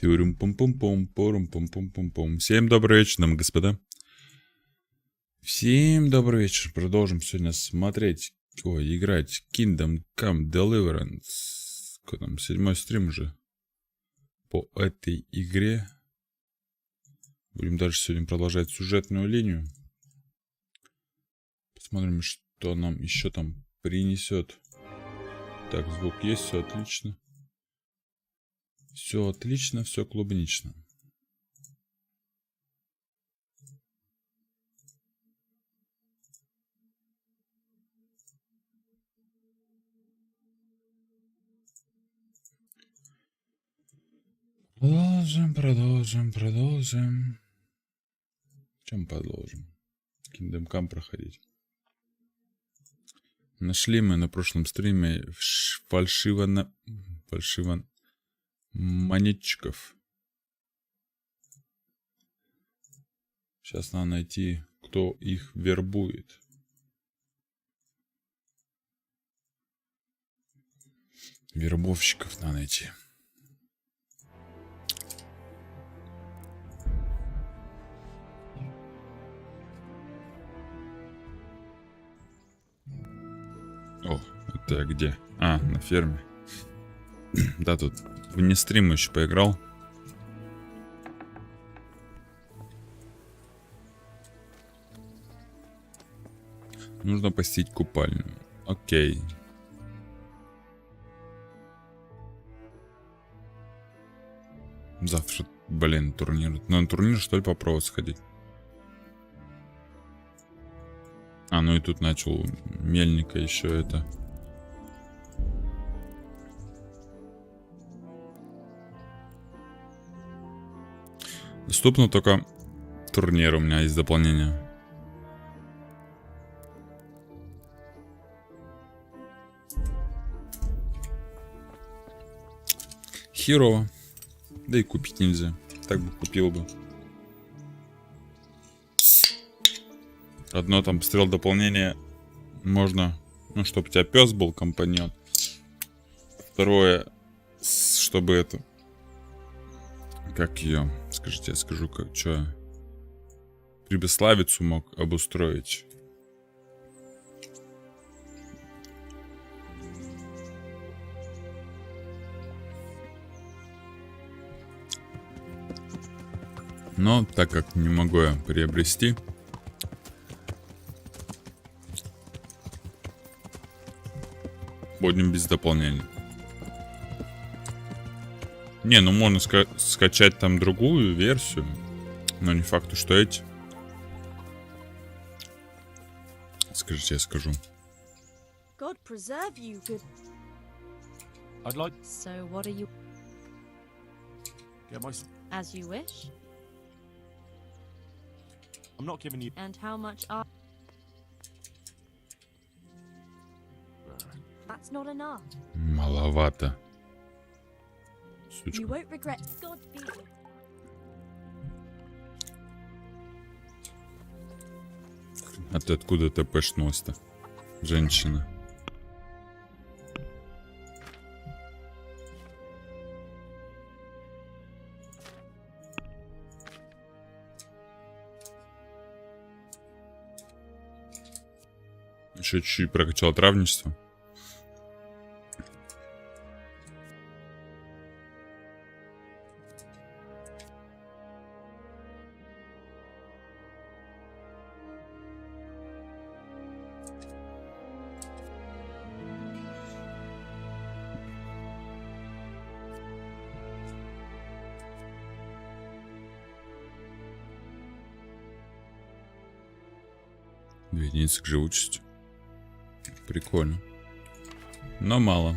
Всем добрый вечер, дамы и господа. Всем добрый вечер. Продолжим сегодня смотреть, играть Kingdom Come Deliverance. Какой там, 7-й стрим уже по этой игре. Будем дальше сегодня продолжать сюжетную линию. Посмотрим, что нам еще там принесет. Так, звук есть, все отлично. Все отлично, все клубнично. Продолжим. Чем продолжим? Kingdom Come проходить. Нашли мы на прошлом стриме фальшиво монетчиков. Сейчас надо найти, кто их вербует. Вербовщиков надо найти. О, это где? А, на ферме. Да, тут вне стрима еще поиграл. Нужно посетить купальню. Окей. Завтра, блин, турнир. Ну, на турнир, что ли, попробовать сходить? А, ну и тут начал мельника еще это. Доступно только турнир, у меня есть дополнение. Херово. Да и купить нельзя. Так бы купил бы. Одно там посмотрел дополнение. Можно, ну, чтобы у тебя пес был, компаньон. Второе, чтобы это... Как ее? Скажите, я скажу, как что? Прибыславицу мог обустроить. Но так как не могу я приобрести, будем без дополнения. Не, ну можно скачать там другую версию, но не факт, что эти. Скажите, я скажу. God preserve you, good. I'd like. So what are you? Yeah, my. As you wish. I'm not giving you. And how much are? That's not enough. Маловато. You won't regret. God be. А ты откуда ТПшнулась-то, женщина? Еще чуть-чуть прокачал травничество. Две единицы к живучести. Прикольно. Но мало.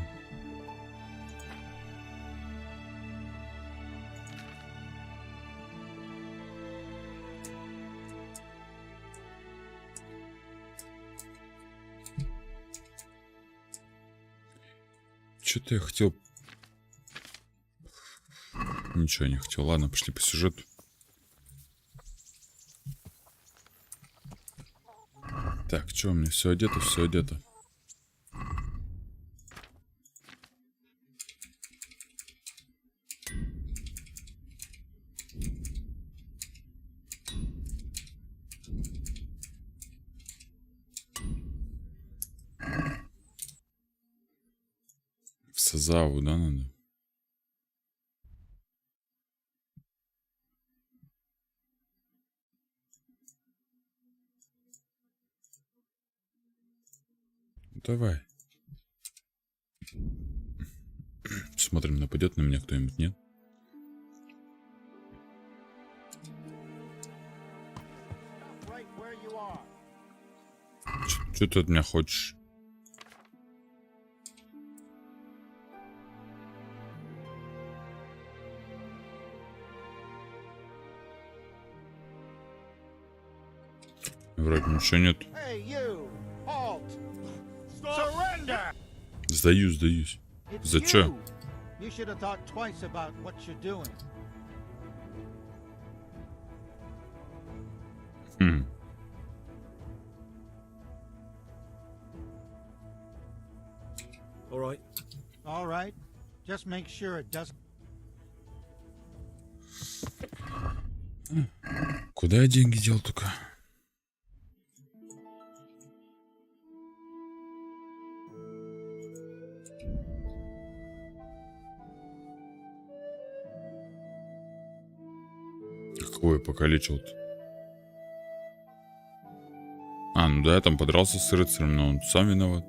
Что-то я хотел... Ничего не хотел. Ладно, пошли по сюжету. Так, что у меня? Все одето, все одето. Получается, заву, да, надо? Давай. Смотрим, нападет на меня кто-нибудь, нет? Что ты от меня хочешь? Вроде ничего нет. Сдаюсь. За чё? Хм. All right. Just make sure it doesn't. Куда я деньги дел только? Какого я покалечил-то? А, ну да, я там подрался с рыцарем, но он сам виноват.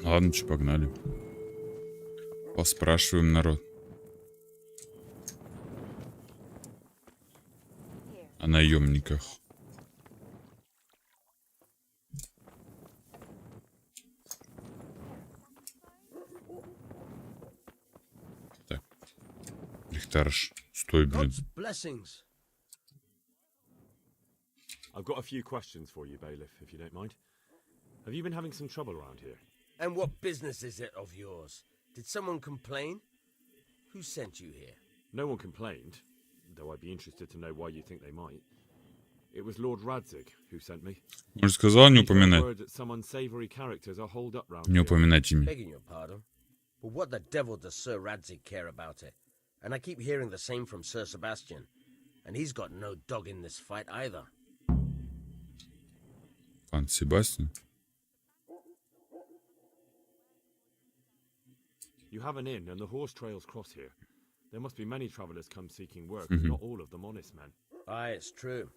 Ладно, что, погнали. Поспрашиваем народ. О наемниках. Так. Лихтарыш, стой, блин. I've got a few questions for you, bailiff, if you don't mind. Have you been having some trouble around here? And what business is it of yours? Did someone complain? Who sent you here? No one complained, though I'd be interested to know why you think they might. It was Lord Radzig who sent me. Может, сказал не He's got упоминать? word that some unsavory characters are holed up round Не here. упоминать имя. Begging your pardon, but what the devil does Sir Radzig care about it? And I keep hearing the same from Sir Sebastian, and he's got no dog in this fight either. Пан Себастьян. You have an inn, and the horse trails cross here. There must be many travellers come seeking work, and not all of them honest men. Aye, it's true.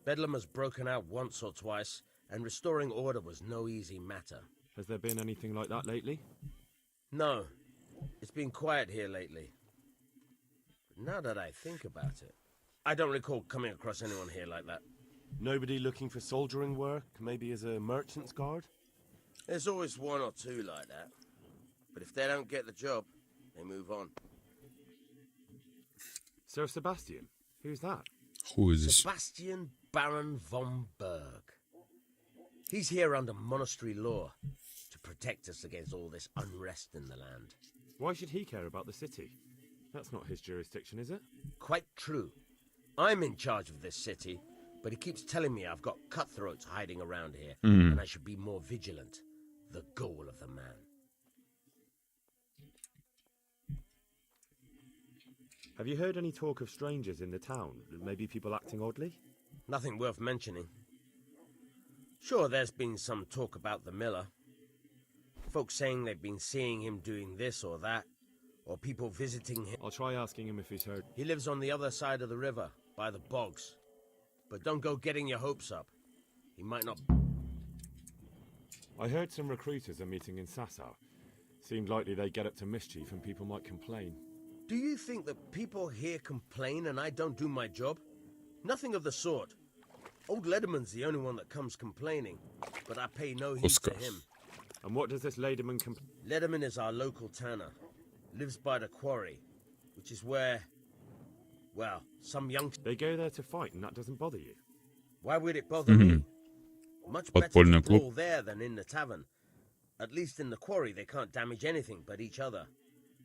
Bedlam has broken out once or twice, and restoring order was no easy matter. Has there been anything like that lately? No, it's been quiet here lately. But now that I think about it, I don't recall coming across anyone here like that. Nobody looking for soldiering work, maybe as a merchant's guard? There's always one or two like that. But if they don't get the job, they move on. Sir Sebastian? Who's that? Who is this? Sebastian Baron von Berg. He's here under monastery law to protect us against all this unrest in the land. Why should he care about the city? That's not his jurisdiction, is it? Quite true. I'm in charge of this city, but he keeps telling me I've got cutthroats hiding around here, and I should be more vigilant. The goal of the man. Have you heard any talk of strangers in the town? Maybe people acting oddly? Nothing worth mentioning. Sure, there's been some talk about the miller. Folks saying they've been seeing him doing this or that, or people visiting him. I'll try asking him if he's heard. He lives on the other side of the river, by the bogs. But don't go getting your hopes up. He might not... I heard some recruiters are meeting in Sasau. Seemed likely they get up to mischief and people might complain. Do you think that people here complain and I don't do my job? Nothing of the sort. Old Lederman's the only one that comes complaining, but I pay no heed to him. And what does this Lederman Lederman is our local tanner. Lives by the quarry, which is where, well, some young... They go there to fight and that doesn't bother you? Why would it bother me? Much better Подпольный to клуб. brawl there than in the tavern. At least in the quarry they can't damage anything but each other.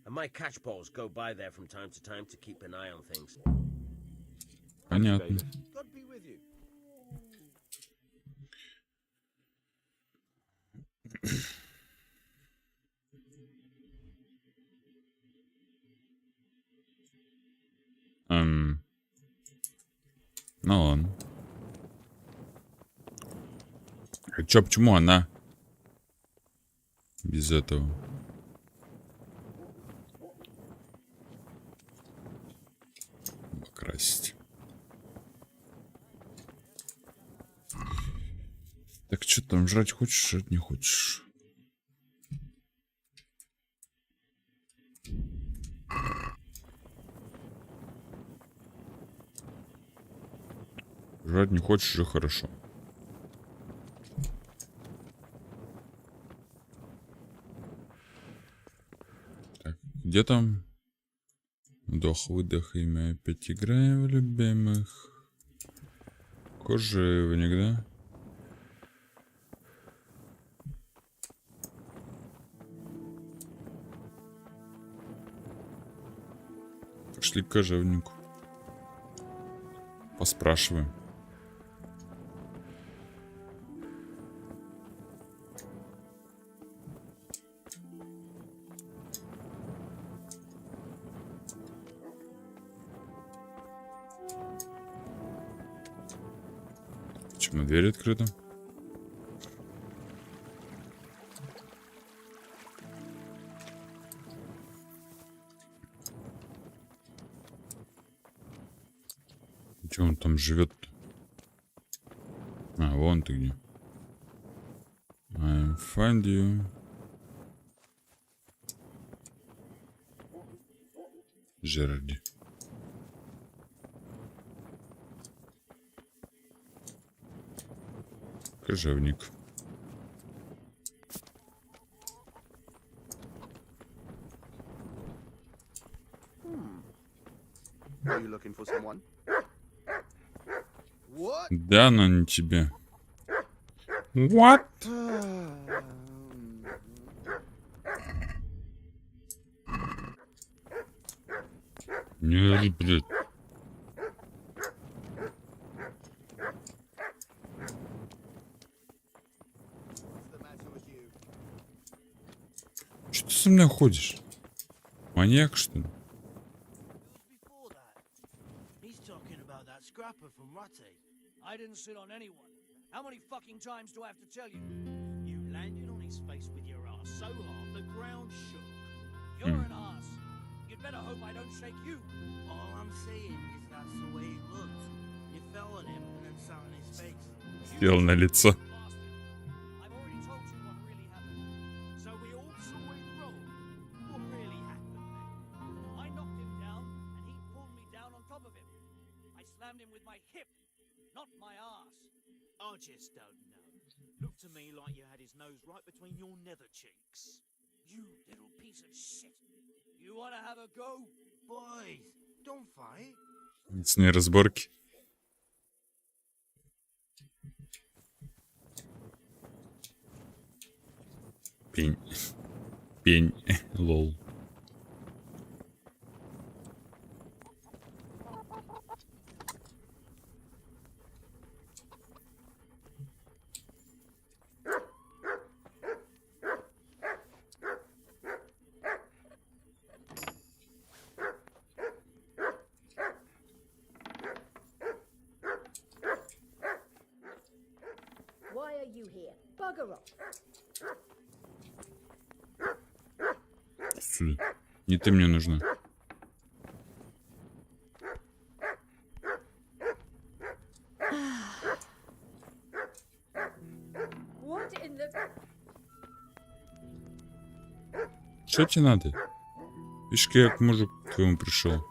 And my catchpoles go by there from time to keep an eye on things. Понятно. God be with you. Ну ладно. А чё, почему она без этого? Покрасить. Так что там, жрать хочешь, жрать не хочешь? Жрать не хочешь, уже хорошо. Так, где там? Вдох-выдох, и мы опять играем в любимых. Кожевник, да? Пошли к кожевнику. Поспрашиваем. Почему дверь открыта? Че он там живет-то? А, вон ты где. I find you. Жерди. Кожевник. Are you looking for someone? What? Да, но не тебе. What? Не, блядь. Что ты со мной ходишь? Маньяк, что ли? Before that, he's talking about that scrapper from Rutty. I didn't sit on anyone. How many fucking times do I have to tell you? You landed on his face with your ass so hard the ground shook. You're an ass. You'd better hope I don't shake you. All I'm saying is that's the way it looked. You fell on him and then sat on his face. Сел на лицо. I've already told you what really happened. So we all saw it wrong. What really happened then? I knocked him down and he pulled me down on top of him. I slammed him with my hip, not my ass. I just don't know. Looked to me like you had his nose right between your nether cheeks. You little piece of shit. You wanna have a go? Boys, don't fight. С ней разборки. Пень. Пень. Лол. Why are you here? Bugger off. Сюда. Не ты мне нужна. What in the... Что тебе надо? Видишь, я к мужу к твоему пришел.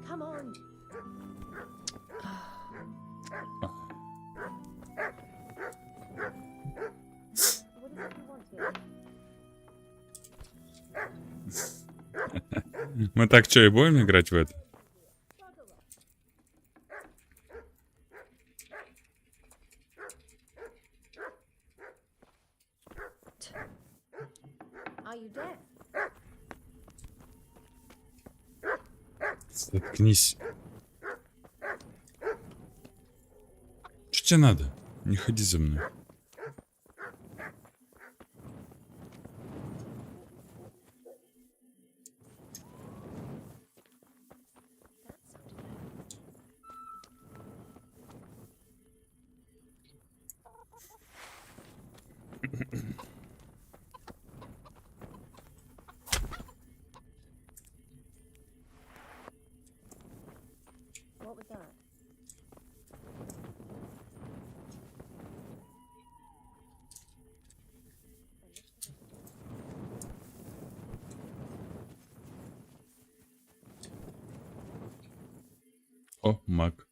Come on. What is it you want here? Мы так что, и будем играть в это? Are you deaf? Заткнись. Что тебе надо? Не ходи за мной. О, маг.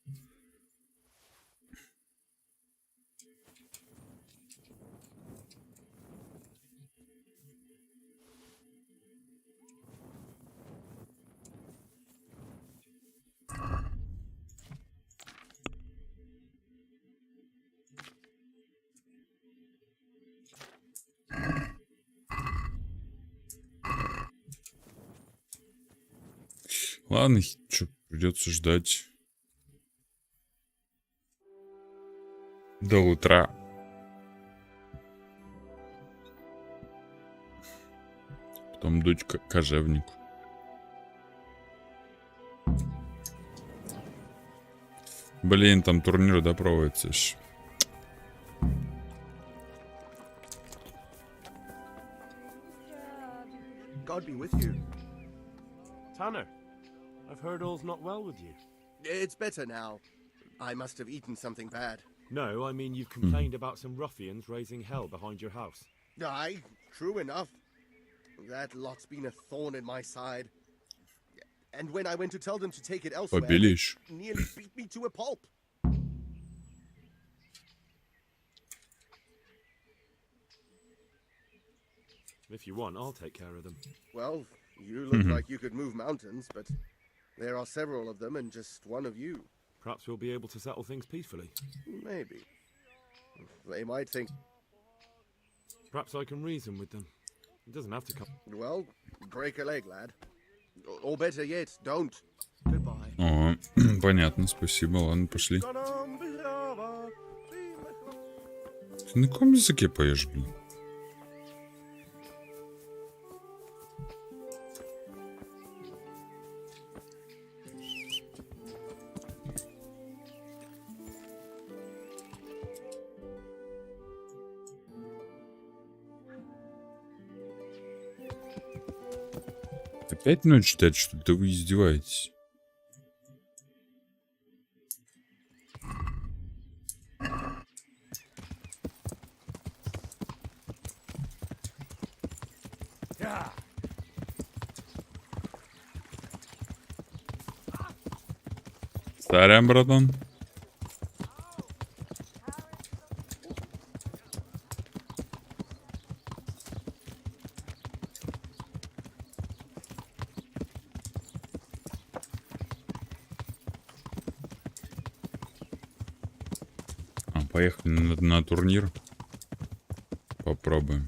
Ладно, что, придется ждать до утра. Потом дуть к кожевнику. Блин, там турнир, да, проводится еще. God be with you. Tanner, I've heard all's not well with you. It's better now. I must have eaten something bad. No, I mean you've complained about some ruffians raising hell behind your house. Aye, true enough. That lot's been a thorn in my side. And when I went to tell them to take it elsewhere, Побили they еще. nearly beat me to a pulp. If you want, I'll take care of them. Well, you look like you could move mountains, but there are several of them and just one of you. Perhaps we'll be able to settle things peacefully. Maybe. They might think, Perhaps I can reason with them. It doesn't have to come. well, break a leg, lad. Or better yet, don't. Goodbye. О, понятно, спасибо. Ладно, пошли. Ты на каком языке поешь, блин? Опять ночь читать, что ли? Да вы издеваетесь. Сорян, братан. Поехали на турнир. Попробуем.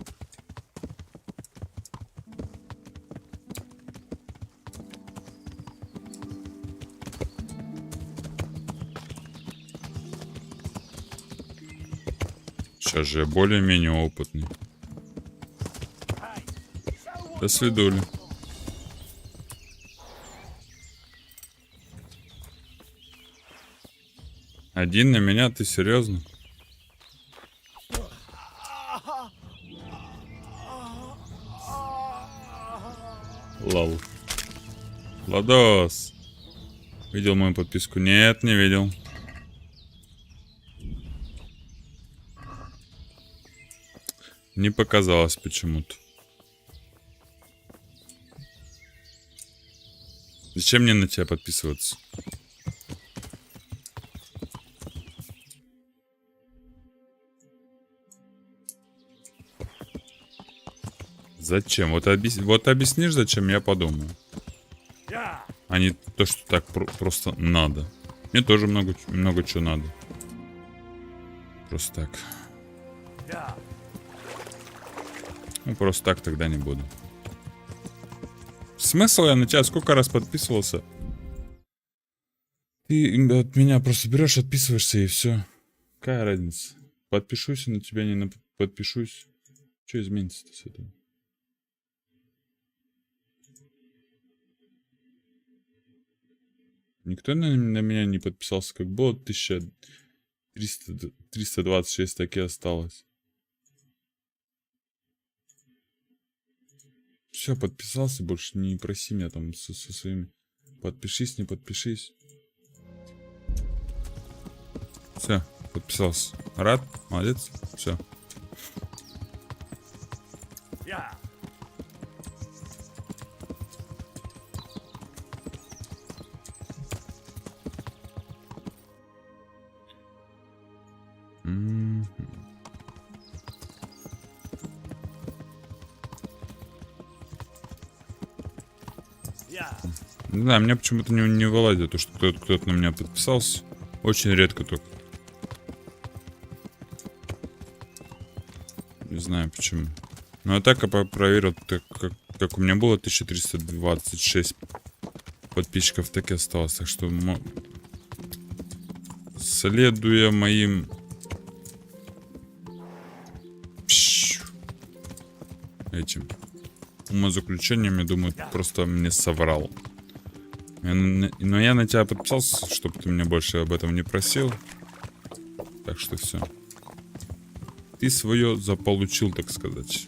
Сейчас же я более-менее опытный. До свидули. Один на меня, ты серьезно? Лол. Владос. Видел мою подписку? Нет, не видел. Не показалось почему-то. Зачем мне на тебя подписываться? Зачем? Вот объяснишь, зачем, я подумаю. А не то, что так просто надо. Мне тоже много чего надо. Просто так. Ну, просто так тогда не буду. Смысл я на тебя сколько раз подписывался? Ты от меня просто берешь, отписываешься и все. Какая разница? Подпишусь на тебя, не подпишусь. Что изменится-то с этого? Никто на меня не подписался, как было 1326 таки осталось. Все, подписался, больше не проси меня там со своими. Подпишись, не подпишись. Все, подписался. Рад? Молодец? Все. Не знаю, мне почему-то не вылазит то, что кто-то на меня подписался. Очень редко только. Не знаю почему. Ну а так я проверил, так как у меня было 1326 подписчиков, так и осталось. Так что, следуя моим этим умозаключениям, я думаю, ты просто мне соврал. Но я на тебя подписался, чтобы ты меня больше об этом не просил. Так что все. Ты свое заполучил, так сказать.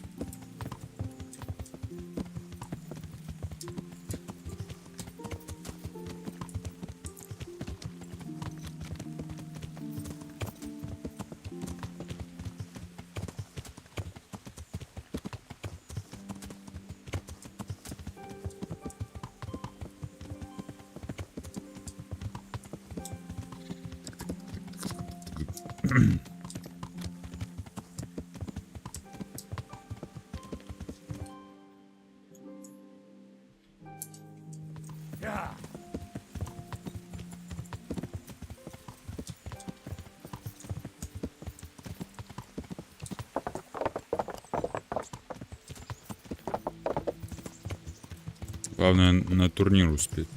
Главное на турнир успеть.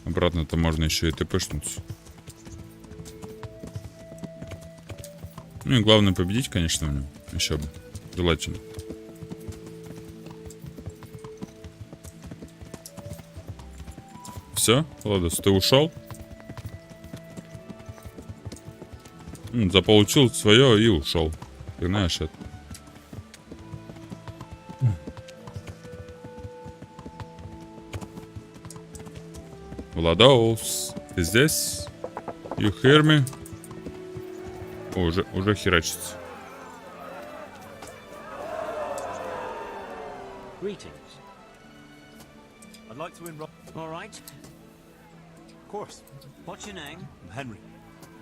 Обратно-то можно еще и тпшнуться. Ну и главное победить, конечно, в нем. Еще бы. Желательно. Все, Ладос, ты ушел? Заполучил свое и ушел. Ты знаешь это. Владос, ты здесь? You hear me? О, уже херачится. Greetings. I'd like to enroll. All right. Of course. What's your name? Henry.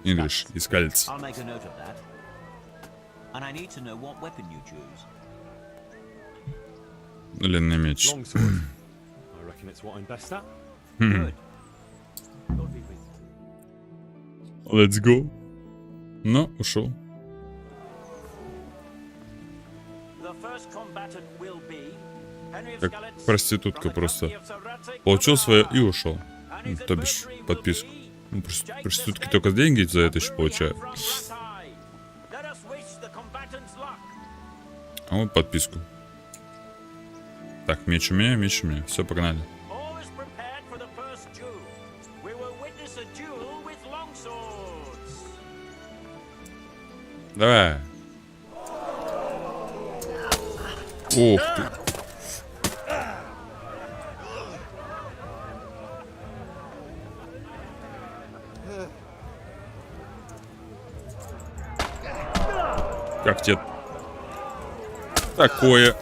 English, искалец. I'll make a note of that. And I need to know what weapon you choose. Длинный меч. Longsword. I reckon it's what I'm best at. Good. Let's go. Но ушел. Как проститутка просто. Получил свое и ушел. То бишь подписку. Ну, проститутки только деньги за это еще получают. А вот подписку. Так, меч у меня. Все, погнали. Давай. Ух ты. Как тебе такое?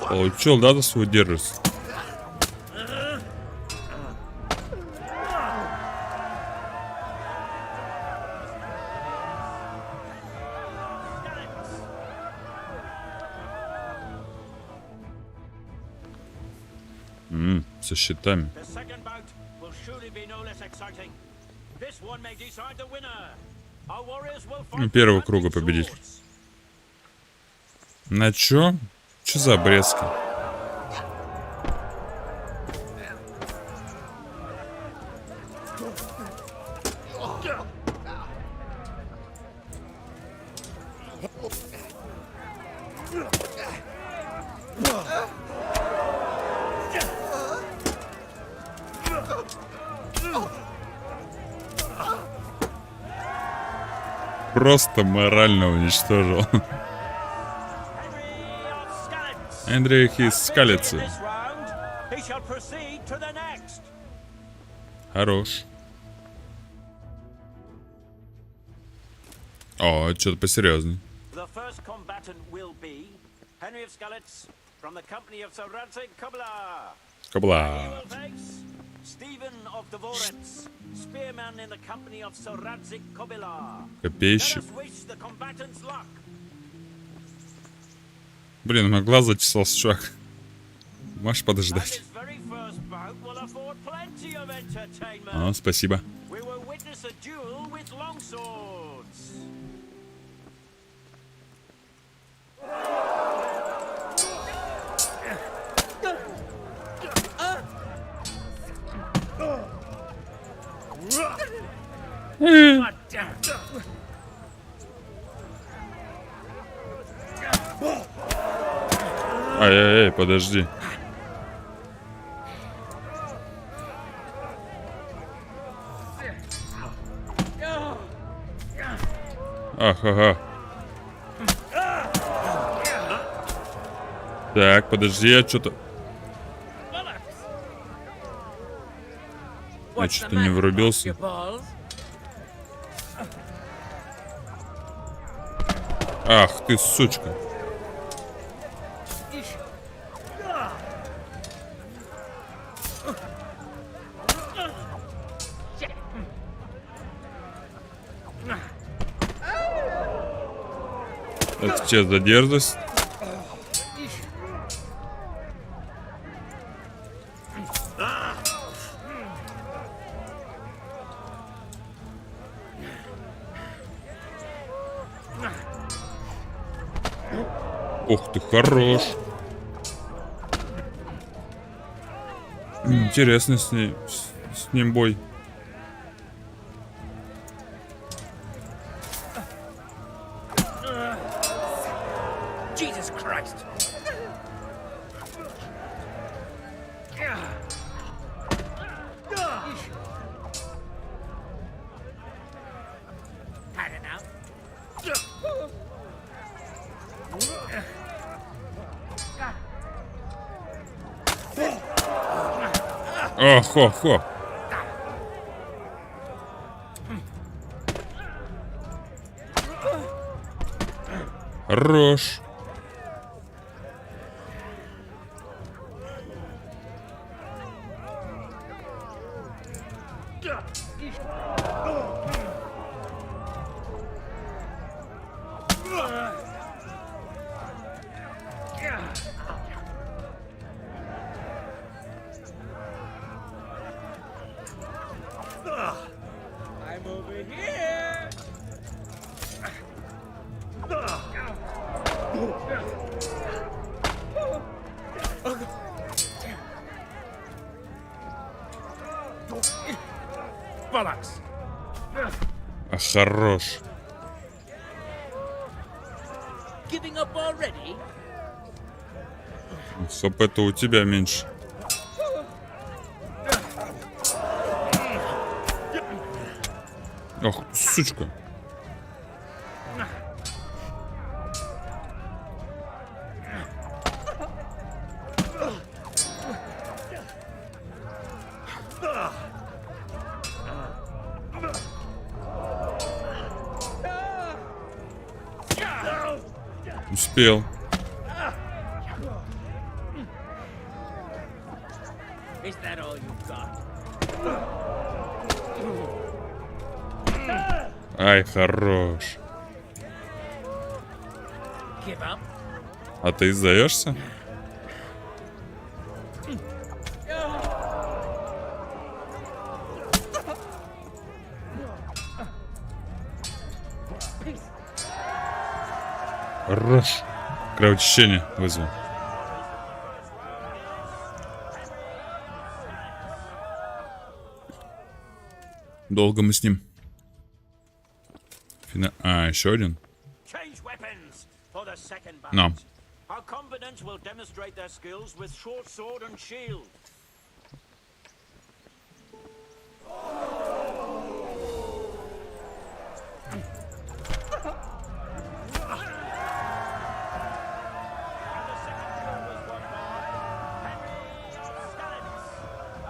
Получил, да, за свой дерзость? Со щитами. Первого круга победитель. На чё? Чё за обрезки? Просто морально уничтожил. Эндрих из скалится. Хорош. О, что-то посерьезней. from the company of Saradzik Kabla. Кабла. Stephen of Deliverance, spearman in the company of Saradzik Kabla. Let Копейщик. us wish the combatants luck. Блин, у меня глаз зачесался, чувак. Можешь And подождать? this very first bout will afford plenty of entertainment. А, спасибо. We will witness a duel with longswords. Ай-яй-яй, подожди. Ах, ага. Так, подожди, я что-то... Я что-то не врубился. Ах ты, сучка. Это что за дерзость? Ух ты, хорош. Интересно с ним бой. Jesus Christ! Had it now. Ох-хо-хо. Хорош. I'm over here. Bollocks. А, хорош. Giving up already? Хоп, это у тебя меньше. Ох, сучка. Успел. Is that all you've got? Ай, хорош. Give up? А ты сдаешься? Хорош. Кровотечение вызвал. Долго мы с ним. А, еще один. Change weapons for the second bout. No. Our combatants will demonstrate their skills with short sword and shield.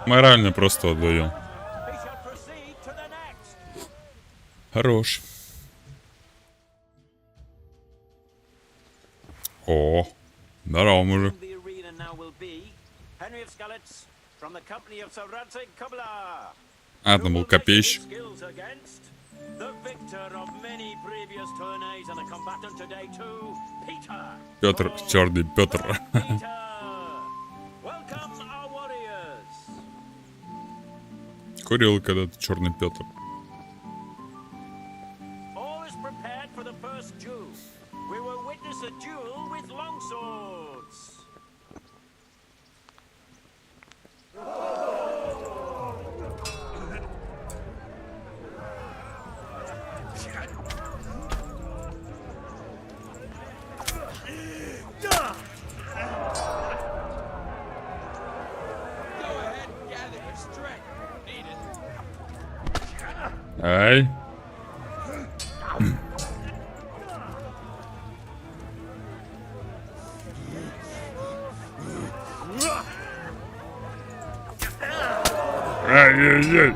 Морально просто отдаю. We shall proceed to the next. Хорош. О, здорово, мужик. The Henry of Skalitz, from the company of Ладно, был копейщик. The victor of many previous tourneys and a combatant today too, Peter. Петр, черный Петр. Peter. Welcome our warriors. Курил когда-то черный Петр. All is prepared for the first duel. We will witness a duel with longswords. Ай. Ай-яй-яй.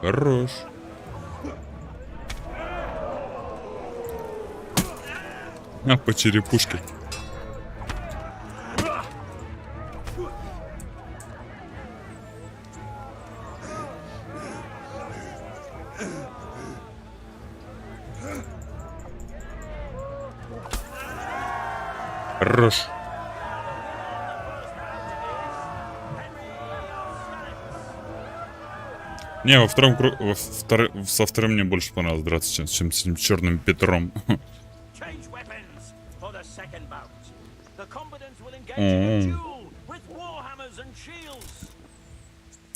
Хорош. А, по черепушке. Хорош. Не, во втором кругу, со вторым мне больше понравилось драться, чем с этим черным Петром.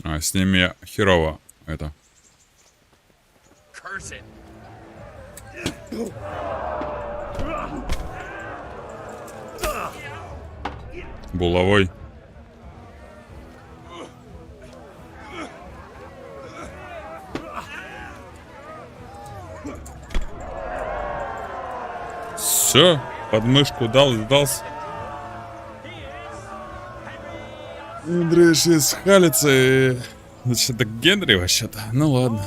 А, с ними херово это. Булавой. Все, подмышку дал и сдался. Андрей сейчас халится и... Значит, это Генри вообще-то. Ну ладно.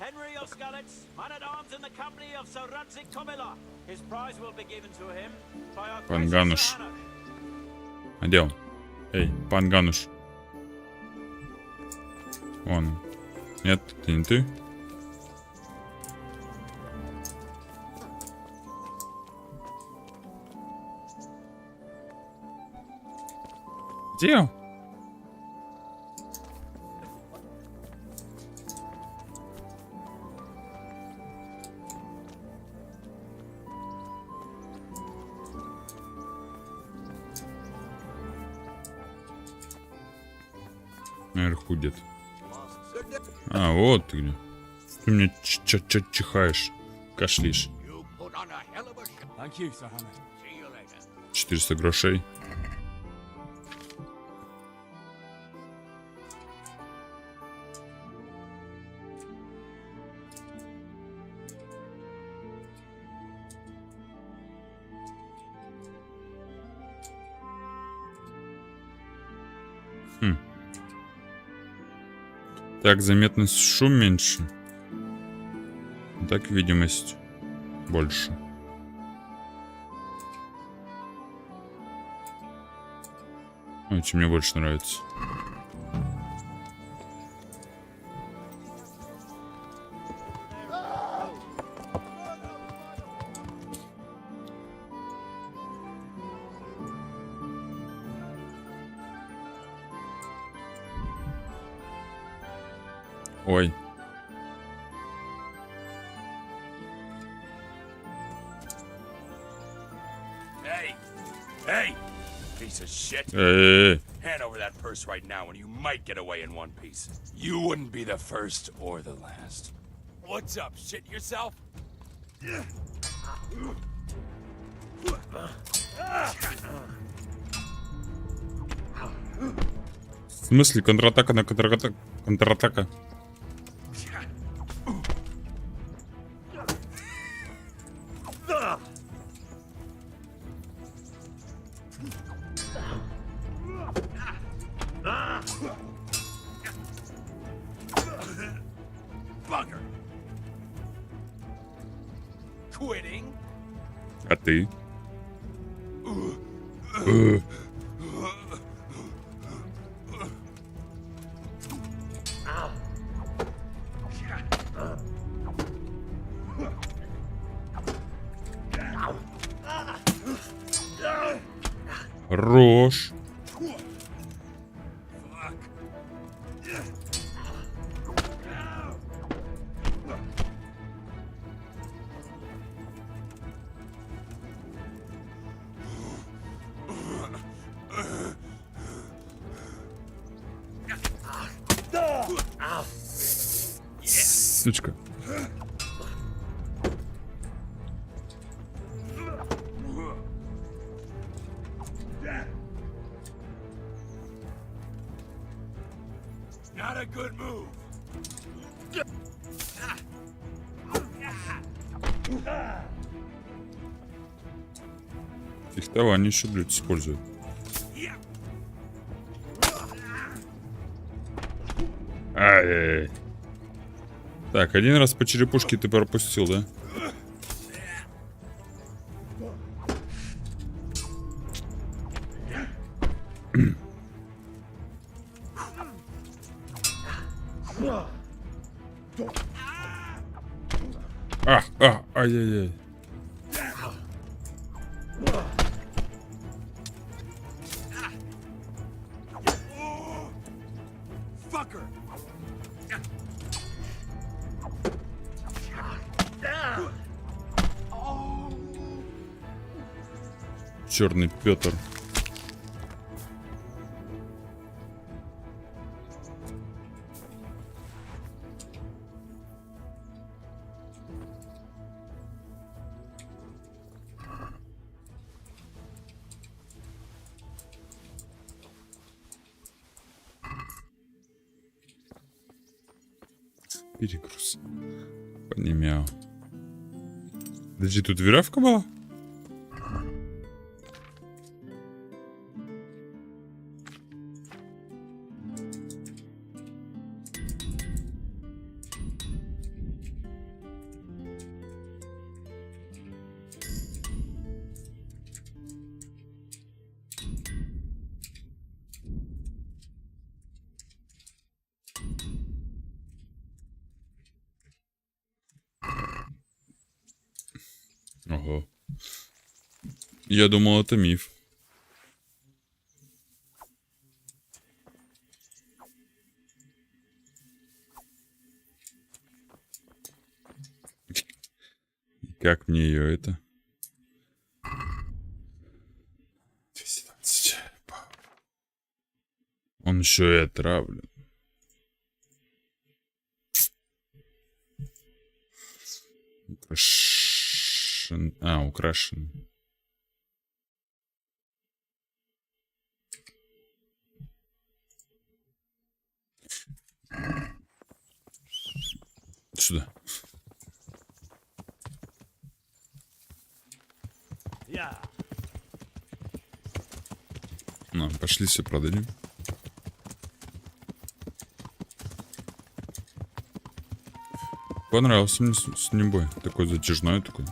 Henry of Skalitz, man-at-arms in the company of Sir Radzik Komila. His prize will be given to him by our Пангануш. А где он? Эй, Пангануш. Вон он. Нет, ты не ты. Где он? Наверху где-то. А, вот ты где. Ты мне чихаешь, кашляешь. 400 грошей. Так, заметность шум меньше. Так, видимость больше. Ой, чем мне больше нравится. Ой. Hey! Piece of shit. Эй. Hand over that purse right now and you might get away in one piece. You wouldn't be the first or the last. What's up? Shit yourself? В смысле контратака на контратака? Контратака. Bugger. Quitting? А ты? Хорош. Сучка. Not a good move. Фехтование еще, блядь, используют. Ай-яй-яй. Так, один раз по черепушке ты пропустил, да? Ай-яй-яй. Fucker. Черный Петр. Перегруз. Поднимял. Подожди, тут веревка была? Ого. Я думал, это миф. Как мне ее это? 220. Он еще и отравлен. Украшен. Сюда. Ну, пошли все продадим. Понравился мне с ним бой. Такой затяжной такой.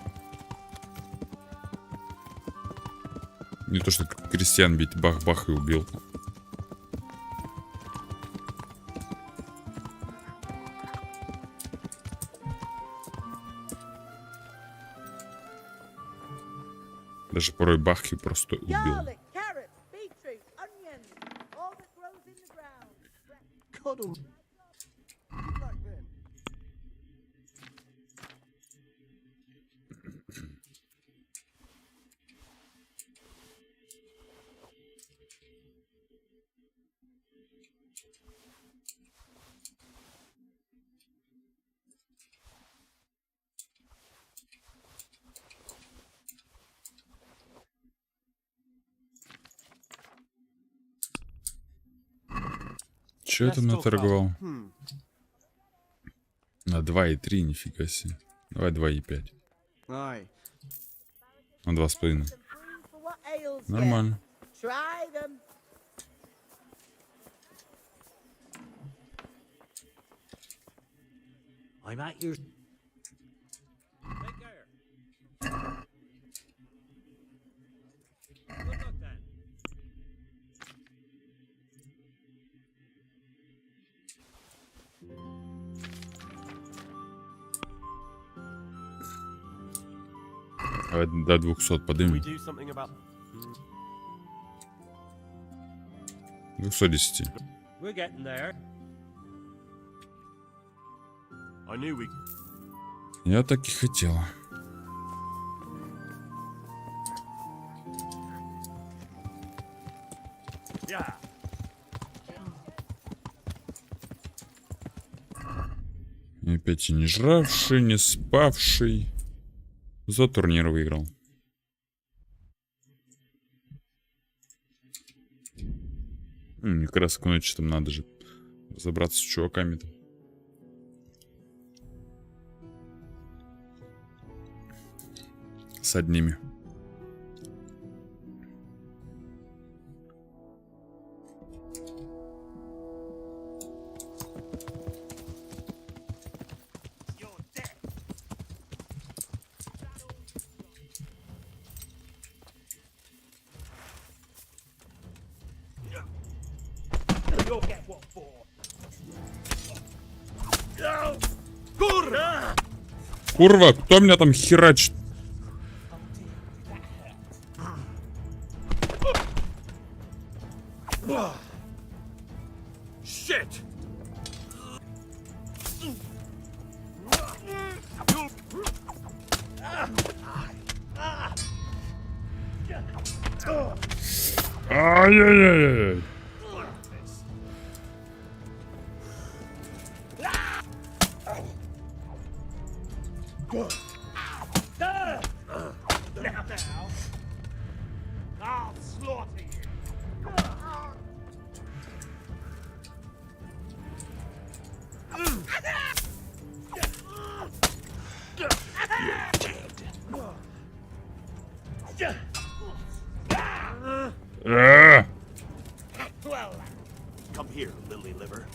Не то, что крестьян бить, бах-бах и убил. Даже порой бах и просто убил. Garlic, carrots, beetroot, onions, all that grows in the ground. Cuddle. Back then. Че я там наторговал? На 2,3, нифига себе. Давай 2,5. Aye. На 2,5. For what ails you. Нормально. Try them. I'm at your... Take care. Good luck then. Давай до 200 We подымем. do something about. 210. We're getting there. I knew we. Я так и хотел. Yeah. И опять и не жравший, не спавший. За турнир выиграл. Мне как раз к ночи там надо же разобраться с чуваками-то. С одними. You'll get what for. Курва, кто меня там херачит? Shit! Ай-яй-яй-яй. Now. I'll slaughter you. Come here, lily liver.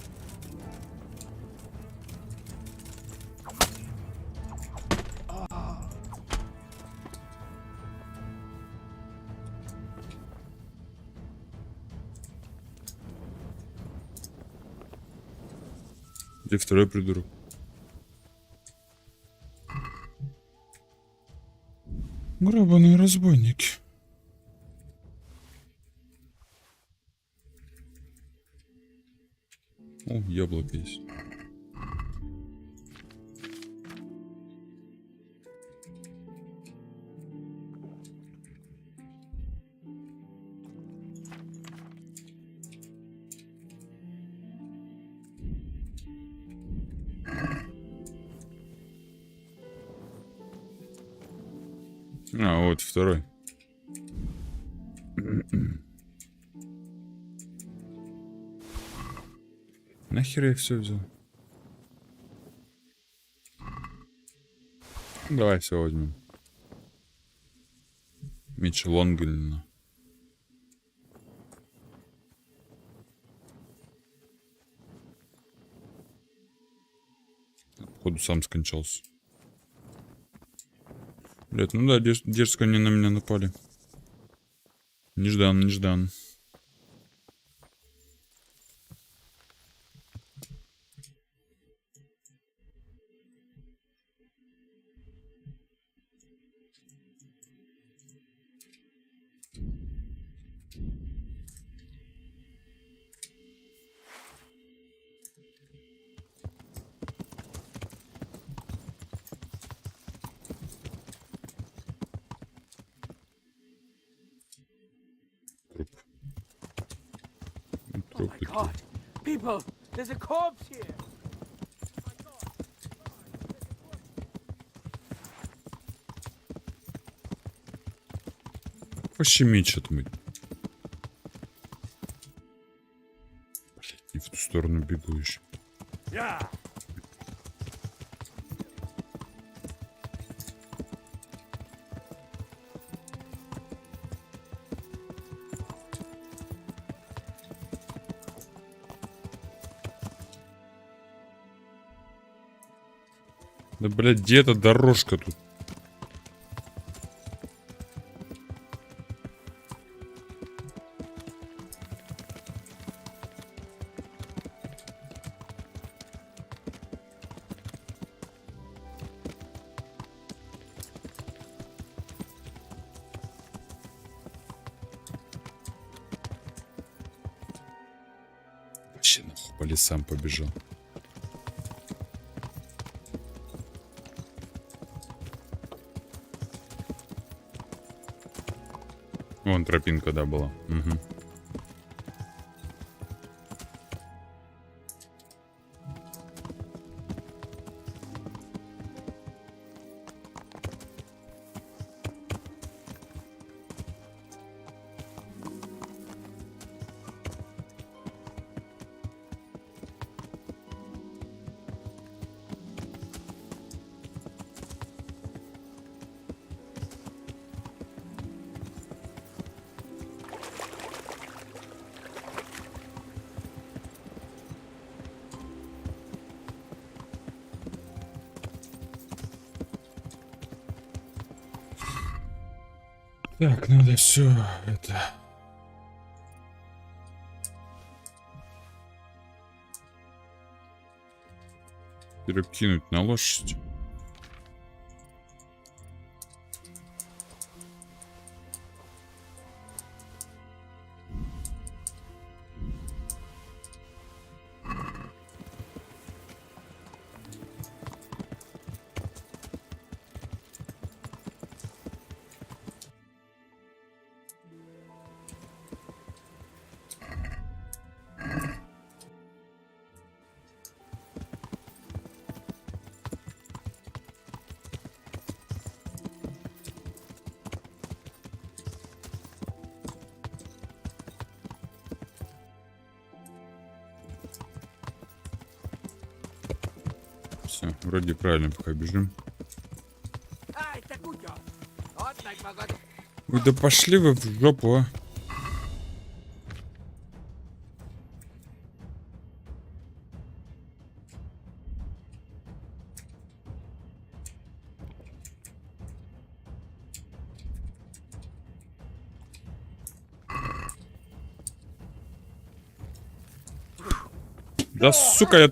Где второй придурок? Гребаные разбойники. О, яблоко есть. А, вот второй. Нахер я все взял? Давай все возьмем. Меч Лонгольна. Походу сам скончался. Блять, ну да, дерзко они на меня напали. Неждан, неждан. Oh my god! People! There's a corpse here! Пощеми что-то мы. Блять, не в ту сторону бегу еще. Да, блядь, где эта дорожка тут? Вообще нахуй по лесам побежал. Вон тропинка, да, была. Угу. Так, надо все это... перекинуть на лошадь. Все, вроде правильно пока бежим. Вы да пошли вы в жопу, а. Да сука, я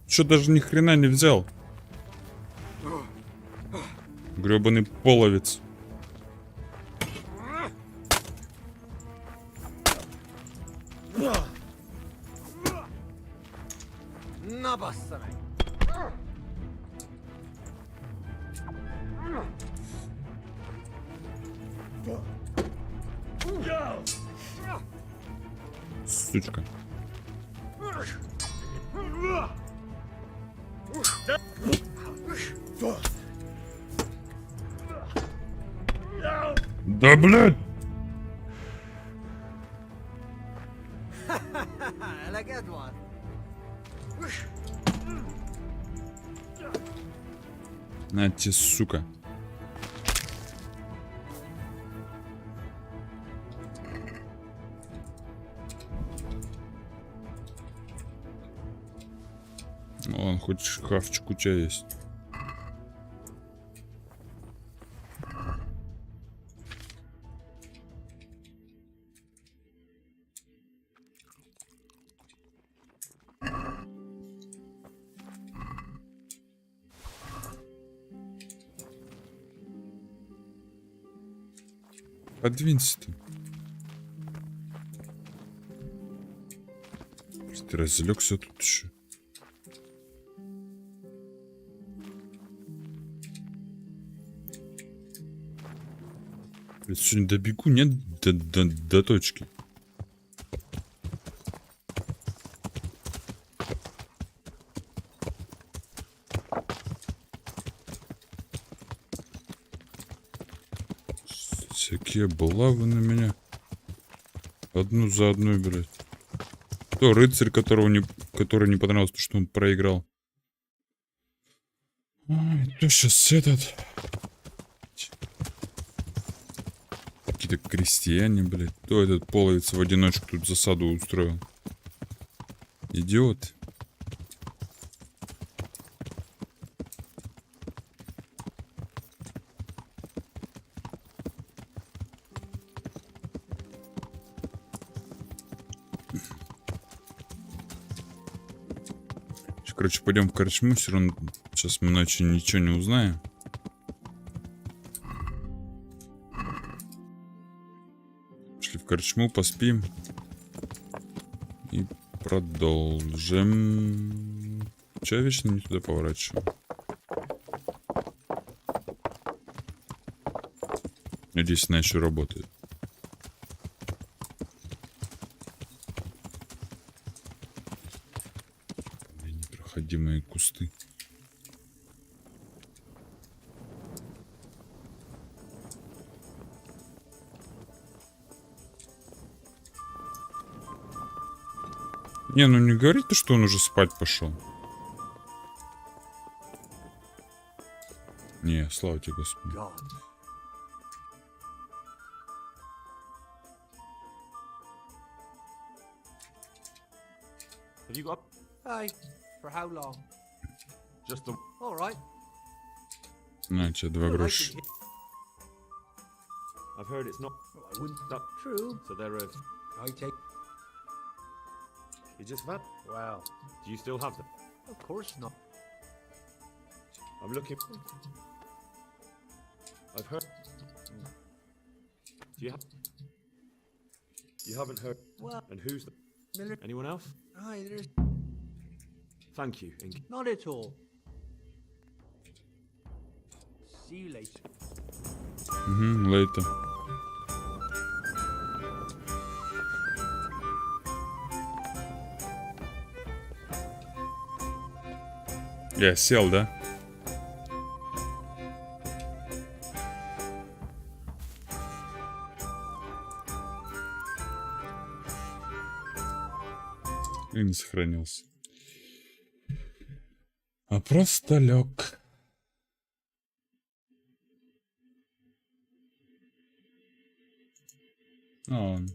что даже ни хрена не взял. Гребаный половец. Сучка. Да, блядь! На тебе, сука. Вон, хоть шкафчик у тебя есть. Подвинься ты. Ты разлегся тут еще. Я сегодня добегу, нет, до точки. Всякие булавы на меня. Одну за одной, блядь. То рыцарь, который не понравилось, то, что он проиграл. Ой, то сейчас этот... Какие-то крестьяне, блядь. То этот половец в одиночку тут засаду устроил. Идиот. Короче, пойдем в корчму, все равно сейчас мы ночью ничего не узнаем. Пошли в корчму, поспим. И продолжим. Че я вечно не туда поворачиваю? Надеюсь, она еще работает. Непроходимые кусты. Не, ну не говори ты, что он уже спать пошел. Не, слава тебе, Господи. Have you got? Hey, for how long? Just the. All right. На тебе 2 гроша. I've heard it's not. I wouldn't. Not True. so they're. I take. You just have. Well, Do you still have them? of course not. I'm looking. I've heard. Do you have? You haven't heard. Well, And who's the? Miller. Anyone else? Aye, there's Thank you, Ink. not at all. See you later. Угу, лейта. Я сел, да? И не сохранился. А просто лег. А он.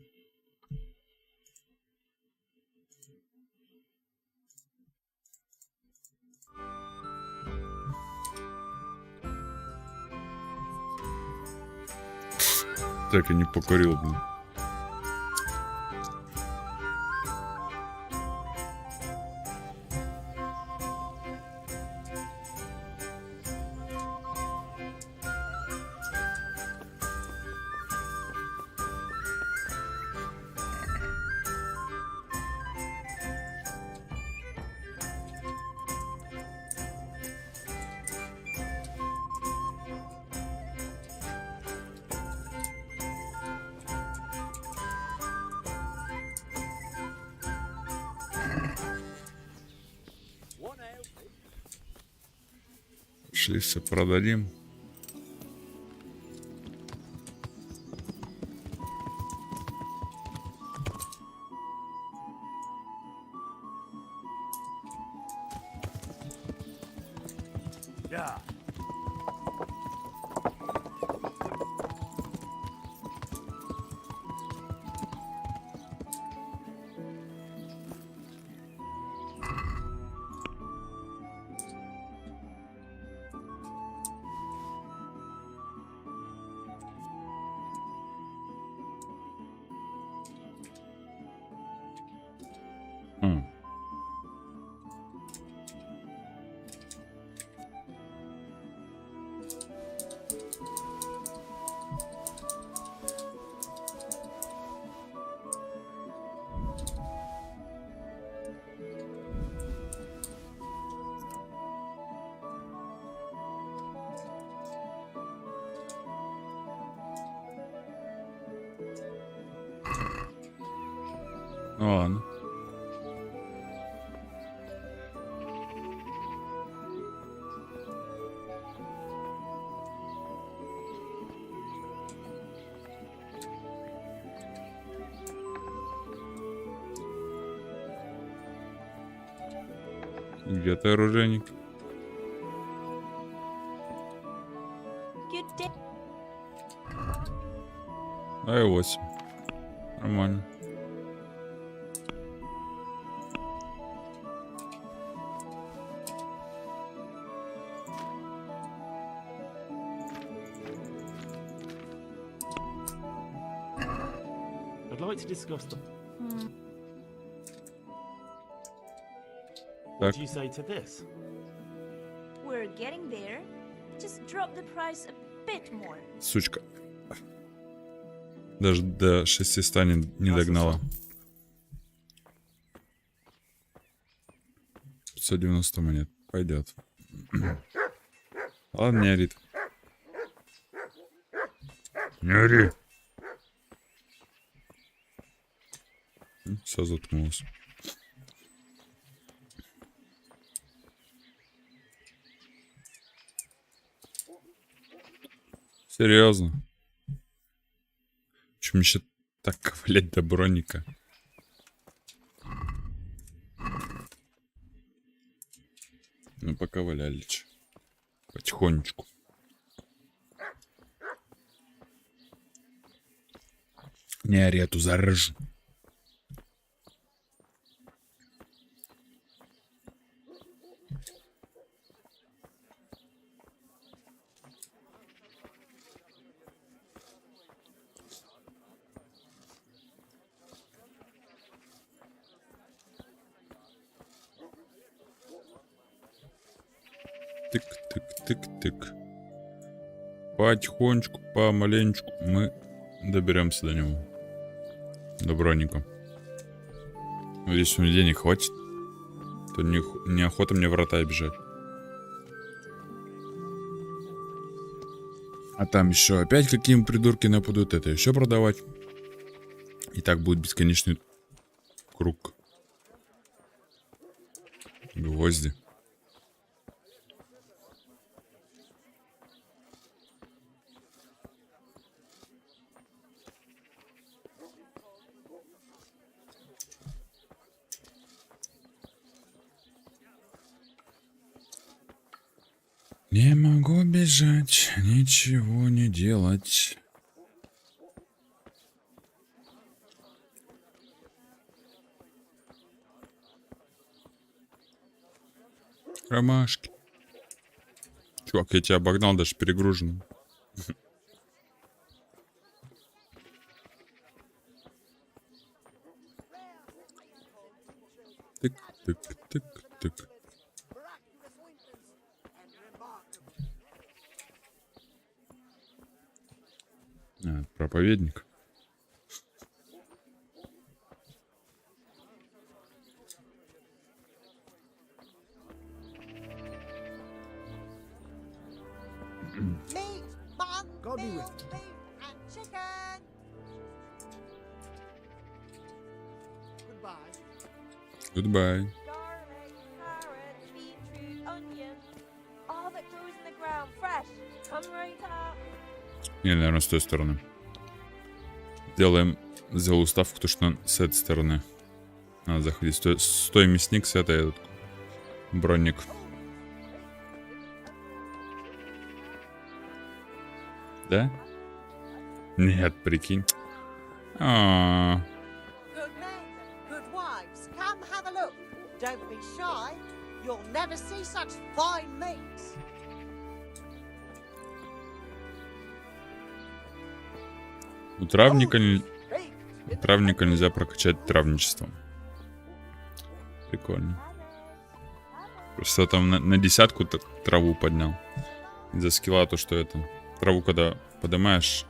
Так и не покурил, блин. Шли все продадим. Yeah. Ладно. Где ты, оружейник? Good day. Ай, 8. Нормально. I'd like to discuss them. What do you say to this? We're getting there. Just drop the price a bit more. Сучка. Даже до 600 не догнала. 590 монет. Пойдет. Ладно, не орит. Не ори. Все заткнулось. Серьезно? Почему еще так ковылять до броника? Ну, поковыляли. Потихонечку. Не ори, а то заражу. Тык-тык-тык-тык. Потихонечку, помаленечку мы доберемся до него. До броника. Но если у меня денег хватит, то неохота мне врата обижать. А там еще опять какие придурки нападут, это еще продавать. И так будет бесконечный круг. Гвозди. Не могу бежать, ничего не делать. Ромашки. Чувак, я тебя обогнал, даже перегруженным. Тык-тык-тык-тык. Проповедник. Meat, bun, meal, beef, and chicken. Goodbye. Goodbye. Garlic, carrot, beetroot, onion. All that grows in the ground, fresh. Come right up. Или, наверное, с той стороны. Сделал ставку, то что с этой стороны. Надо заходить. Стой мясник, с этой этот бронник. Да? Нет, прикинь. А-а-а. Good men, good wives, come have a look. Don't be shy. You'll never see such fine meats. У травника нельзя прокачать травничеством. Прикольно. Просто там на десятку траву поднял. Из-за скилла то, что это. Траву когда поднимаешь,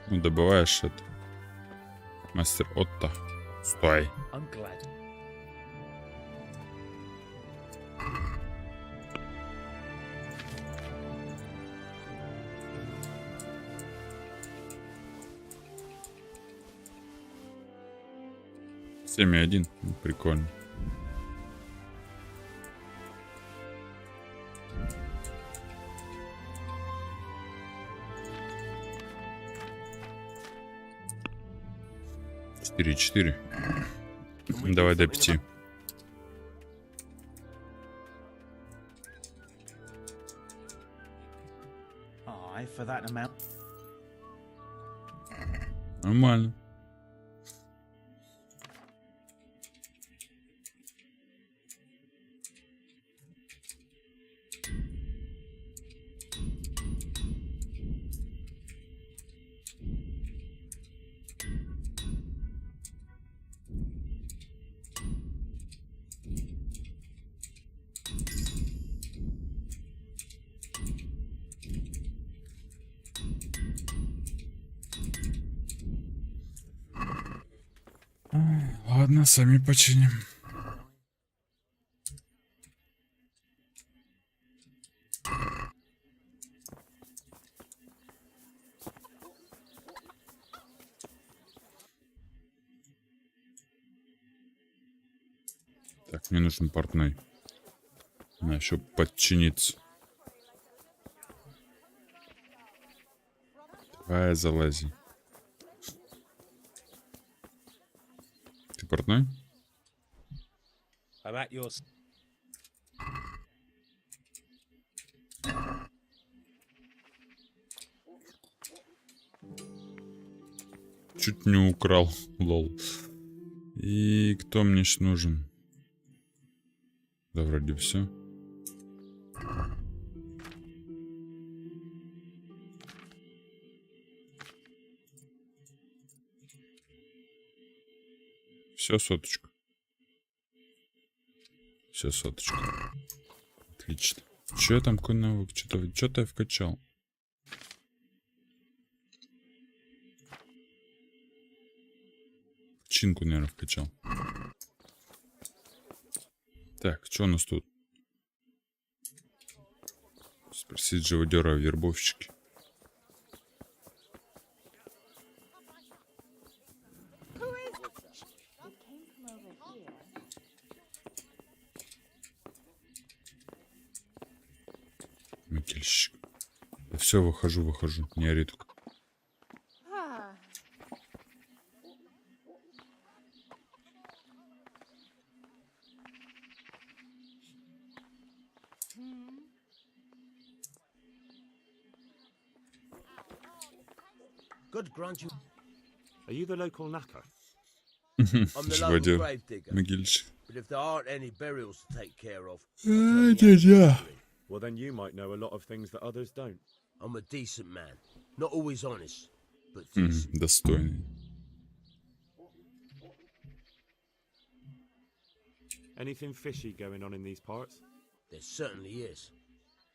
ну, добываешь это. Мастер Отто. Стой. I'm glad. Семь и один. Прикольно. Четыре. Давай до 5. for that amount. Нормально. Ладно, сами починим. Так, мне нужен портной. Надо еще подчиниться. Давай, залази. Ты портной? I'm at your... Чуть не украл, лол. И кто мне ж нужен? Да, вроде все. Все, соточка. Все, соточка. Отлично. Че я там какой навык? Что-то я вкачал. Чинку, наверное, вкачал. Так, что у нас тут? Спросить живодера о вербовщике. Макельщик. Да все, выхожу. Не ори только. God grant you... Are you the local knacker? I'm the local Живодер. grave digger. Могильщик. But if there aren't any burials to take care of, Да. Well, then you might know a lot of things that others don't. I'm a decent man. Not always honest, but decent. Достойный. Anything fishy going on in these parts? There certainly is.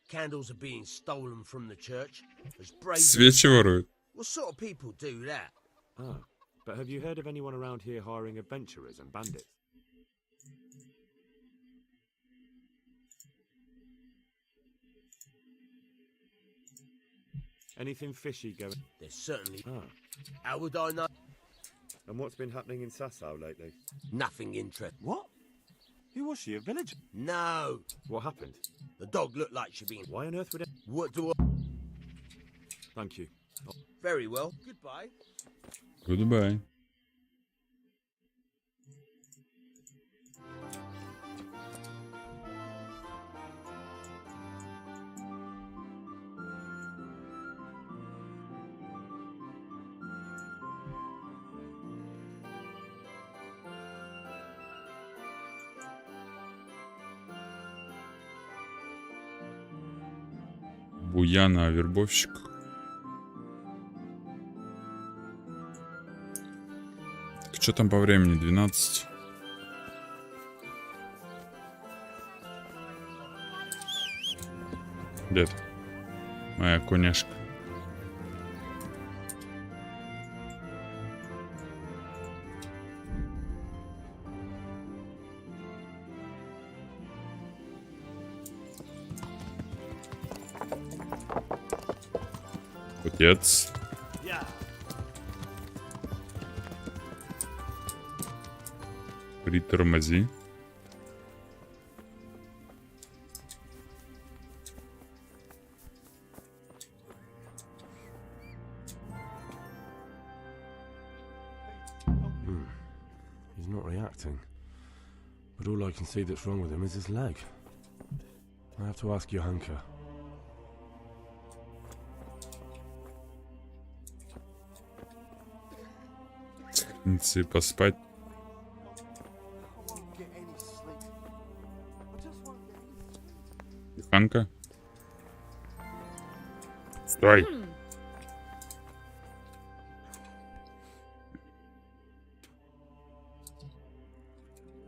Candles are being stolen from the church. There's brave... Свечи воруют. What sort of people do that? Ah, but have you heard of anyone around here hiring adventurers and bandits? Anything fishy going? There's certainly... Ah, How would I know? and what's been happening in Sasau lately? Nothing interesting. What? Who was she, a villager? No. What happened? The dog looked like she'd been... Why on earth would it? What do I... Thank you. Very well. Goodbye. Goodbye. Буяна, вербовщик. Что там по времени? 12. Дед. Моя коняшка. Отец. Притормози. He's not reacting. But all I can see that's wrong with him is his leg. I have to ask Johanka. пятницы поспать. Ханка. Стой.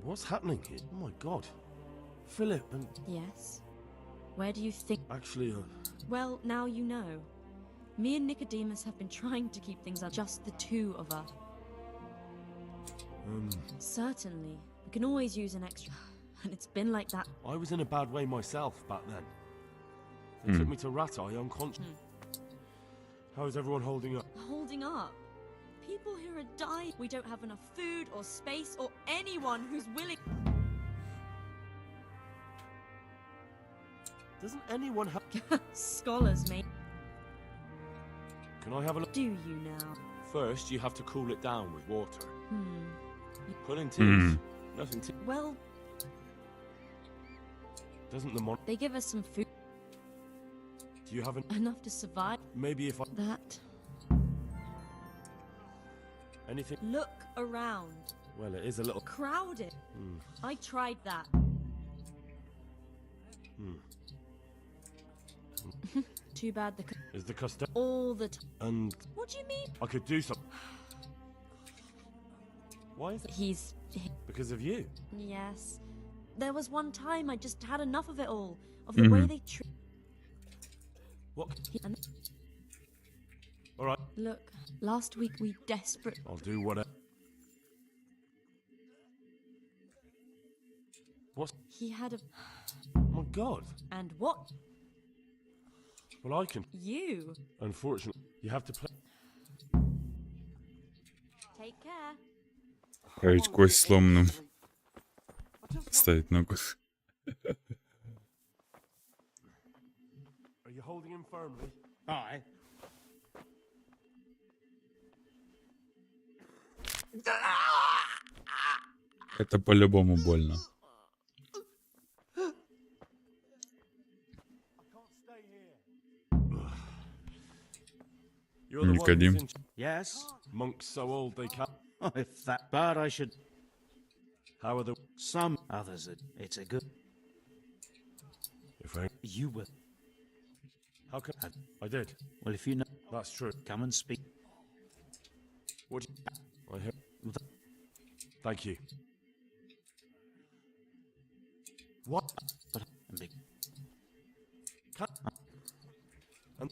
What's happening here? Oh my god. Philip and... Yes? Where do you think... Actually, Well, now you know. Me and Nicodemus have been trying to keep things up, just the two of us. Certainly. We can always use an extra... And it's been like that. I was in a bad way myself back then. They took me to Rat-Eye unconscious. How is everyone holding up? Holding up? People here are dying. We don't have enough food or space or anyone who's willing... Doesn't anyone have... Scholars, mate. Can I have a look? Do you now? First, you have to cool it down with water. Put in Hmm. teas. Nothing tea. Well, Doesn't the mon... they give us some food. Do you have Enough to survive. Maybe if I... That. Anything... Look around. Well, it is a little... Crowded. I tried that. Too bad the... Is the custard... All the time. And What do you mean? I could do something. Why is it? He's... Because of you. Yes. There was one time I just had enough of it all. Of the way they treat... What? And All right. look, last week we desperate... I'll do whatever. What's... He had a... Oh my god. And what? Well, I can... You. Unfortunately, you have to play... Take care. Ходить кость сломанным. Ставить ногу. Are you holding him firmly? Aye. Это по-любому больно. You're the one Никодим. who's in... Yes? Monks so old they can't... Oh, if that bad, I should... How are the... Some others, it's a good... If I... You will. How come... I did. Well, if you know, That's true. come and speak. What do you... I hear... Thank you. What? But big. Can... And...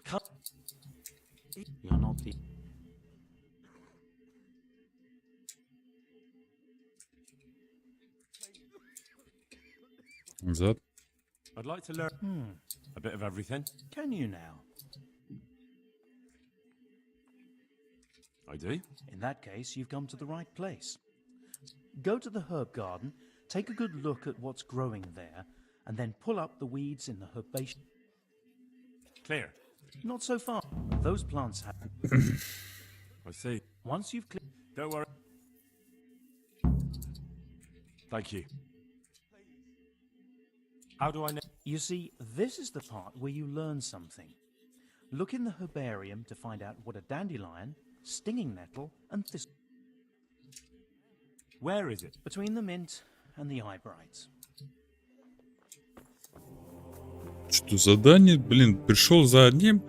Can... You're not the... Назад. I'd like to learn a bit of everything. Can you now? I do. In that case, you've come to the right place. Go to the herb garden, take a good look at what's growing there, and then pull up the weeds in the herbation. Clear. Not so far. Those plants have... I see. Once you've cleared... Don't worry. Thank you. How do I know? You see, this is the part where you learn something. Look in the herbarium to find out what a dandelion, stinging nettle, and thistle... Where is it? Between the mint and the eyebrights. Что задание, блин, пришел за одним.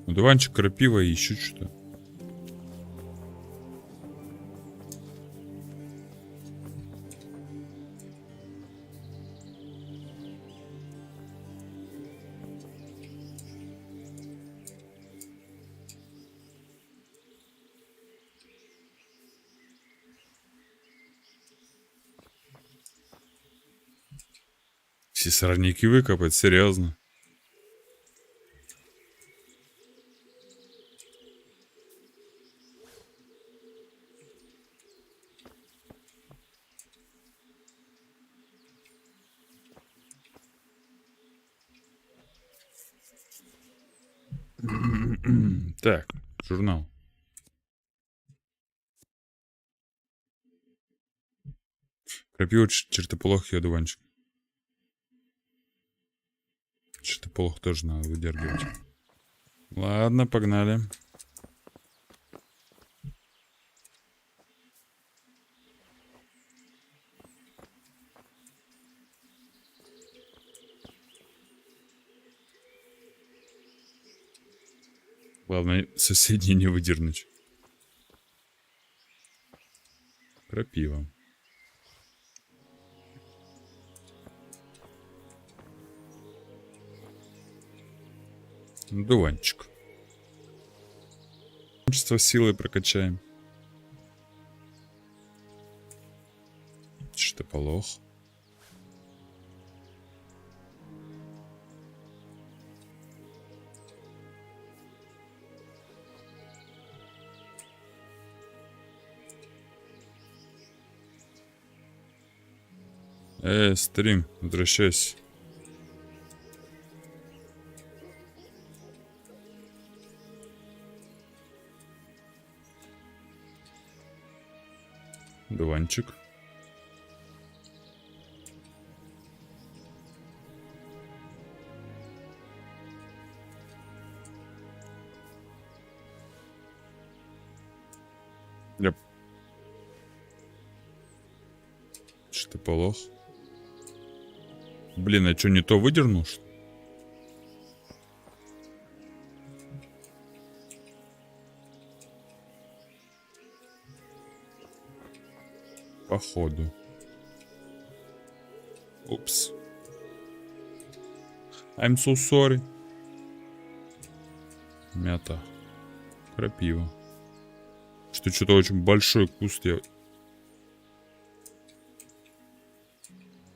Дуванчик, крапива и еще что-то. Все сорняки выкопать, серьезно. Так, журнал. Крапива, чертополох и одуванчик. Чертополох тоже надо выдергивать. Ладно, погнали. Главное, соседей не выдернуть. Крапива. Дуванчик. Количество силы прокачаем. Чертополох. Стрим, возвращайся. Дуванчик. Ляп. Чертополох. Блин, а что, не то выдернул, что ли? Походу. Упс. I'm so sorry. Мята. Крапива. Что-то очень большой куст я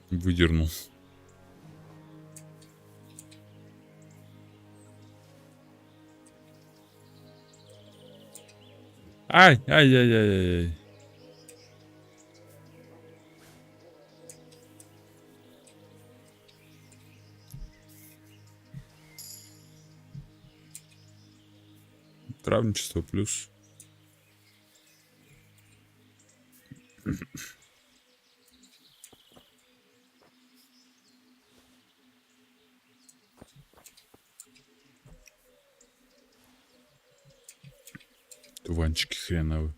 выдернул. Ай-яй-яй-яй-яй. Травничество плюс. Туванчики хреновые.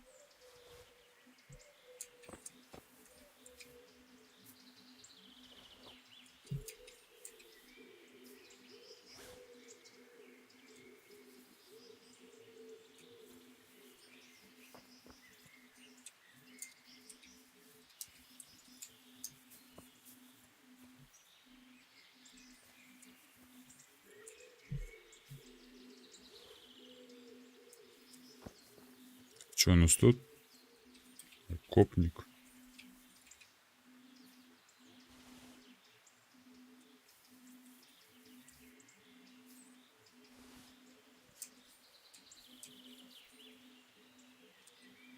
Что у нас тут? Копник.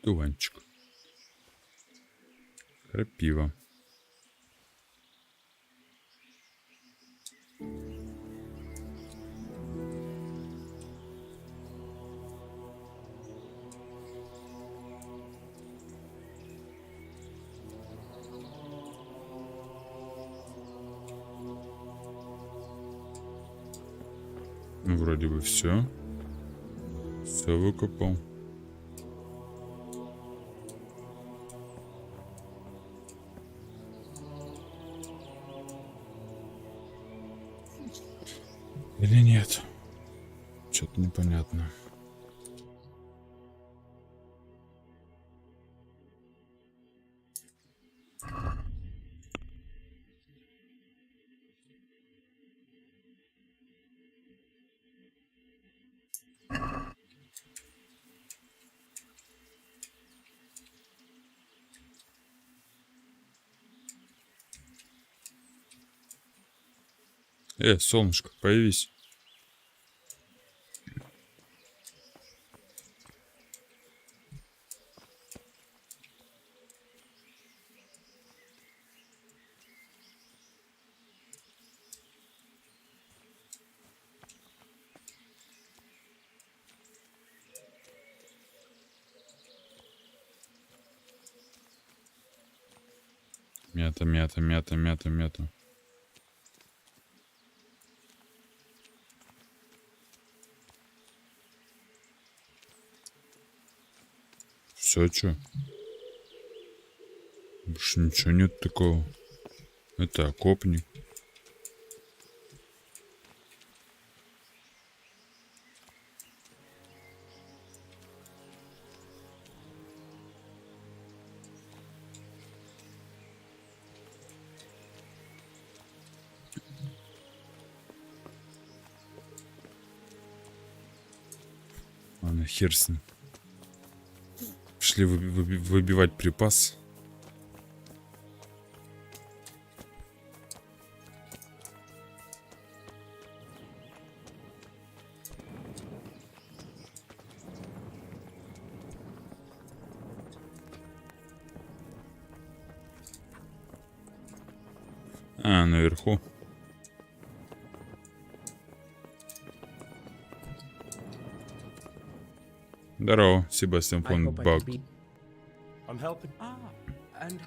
Дуванчик. Крапива. Ну, вроде бы все. Все выкопал. Или нет? Что-то непонятно. Солнышко, появись. Мята, мята, мята, мята, мята. Все, чё? Больше ничего нет такого. Это окопник. Ладно, хер с ним. Пошли выбивать припас. А, наверху. Здорово, Себастьян фон Баг. I'm helping. Ah, and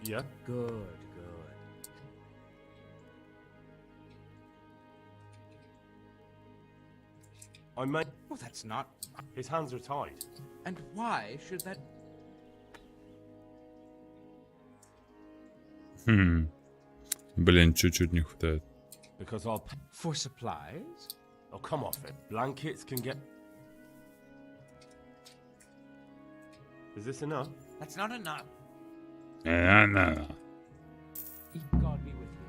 yeah. Good. I might. Well, that's not. His hands are tied. And why should that? Блин, чуть-чуть не хватает. Because I'll. For supplies? Oh, come off it. Blankets can get. Is this enough? That's not enough. No. God be with you.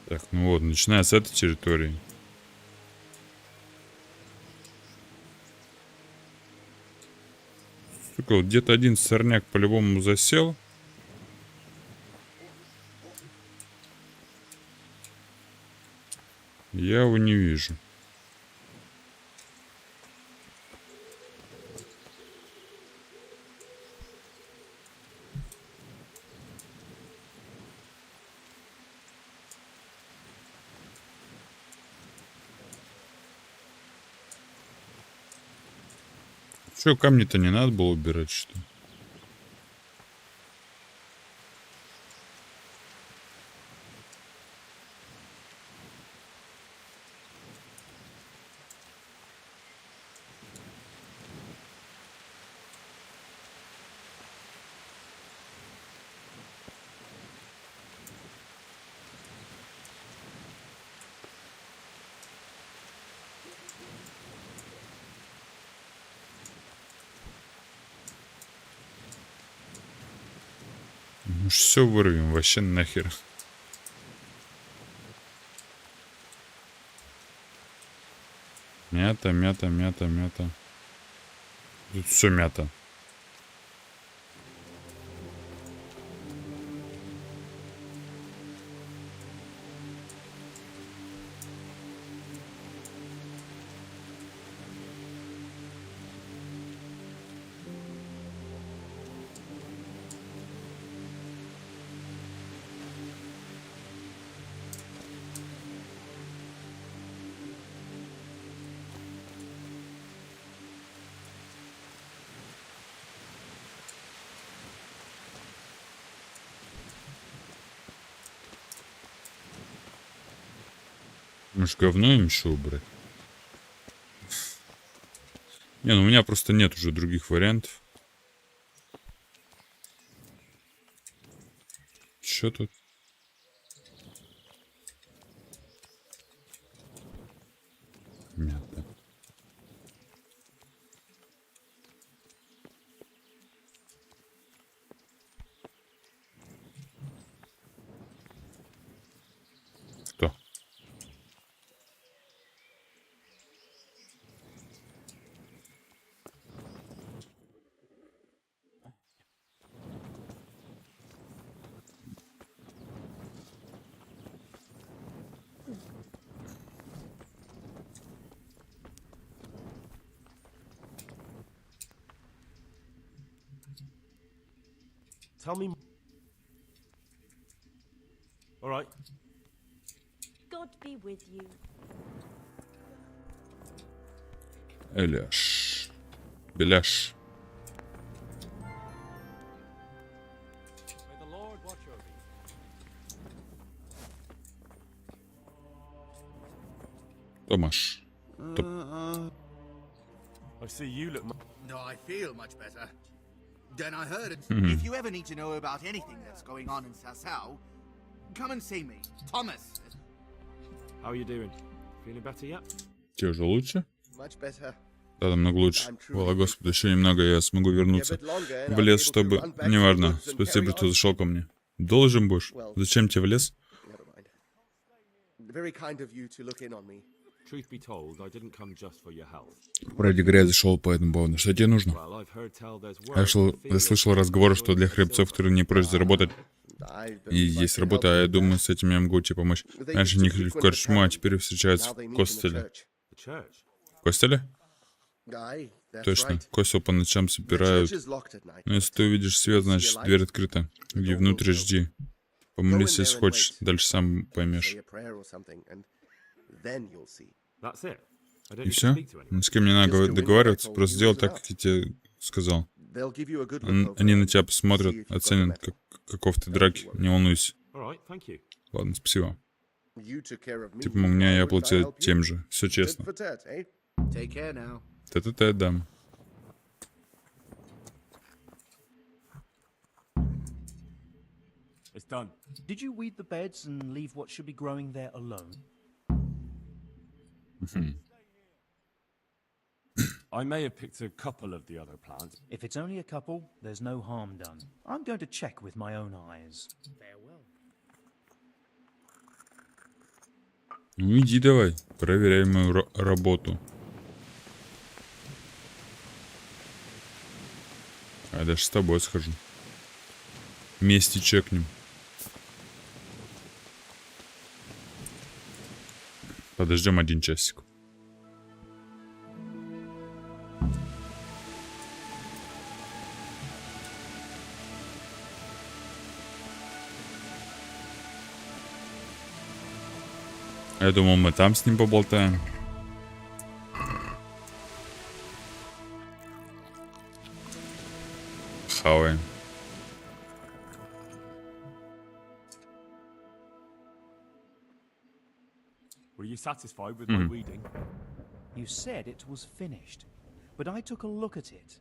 Так, ну вот, начиная с этой территории. Сука, вот где-то один сорняк по-любому засел. Я его не вижу. Что, камни-то не надо было убирать, что ли? Ну все вырвем вообще нахер. Мята, мята, мята, мята. Тут все мята. Может, говно им еще убрать? Не, ну у меня просто нет уже других вариантов. Что тут? Мята. Кто? Tell me. God be with you. Эляш. Беляш. May the Lord watch over you. Томаш. I see you look. No, I feel much better. Then I heard it. Mhm. If you ever need to know about anything that's going on in Sasau, come and see me, Thomas. How are you doing? Feeling better yet? Тебе уже лучше? Much better. Да, намного лучше. Хвала Господу, еще немного, я смогу вернуться в лес, чтобы... Неважно, спасибо, что зашел ко мне. Должен будешь? Зачем тебе в лес? Never mind. Very kind of you to look in on me. Truth be told, I didn't come just for your health. Ради грязи зашел по этому поводу. Что тебе нужно? Well, I've heard tell there's Я слышал разговоры, что для хребцов, которые не просят заработать, и есть работа, а я думаю, с этим я могу тебе помочь. Раньше они ходили в корчму, а теперь встречаются в костеле. The church. В костеле? Aye, that's Точно. right. Костел по ночам The собирают. church is locked at night. Но если ты увидишь свет, значит дверь открыта. Иди внутрь, жди. Помолись, если хочешь. Дальше сам поймешь. Say a prayer or something, and then you'll see. That's it. I don't И need to все? speak to anyone. Ни с кем не надо договариваться, просто сделай так, как я тебе сказал. They'll give you a good look over Они на and тебя see посмотрят, if you've got the оценят, metal. каков ты драки. Не волнуйся. All right, thank you. Ладно, спасибо. You took care of me. Ты помог мне, Why я wouldn't I оплатил help you? тем же. Все Tit честно. for tat, eh? Take care now. Тет-а-тет, да. It's done. Did you weed the beds and leave what should be growing there alone? I may have picked a couple of the other plants. If it's only a couple, there's no harm done. I'm going to check with my own eyes. Farewell. Ну иди давай, проверяй мою работу. А я даже с тобой схожу. Вместе чекнем. Подождем 1 часик. Я думал, мы там с ним поболтаем. Хаваем. Were you satisfied with my weeding? You said it was finished, but I took a look at it.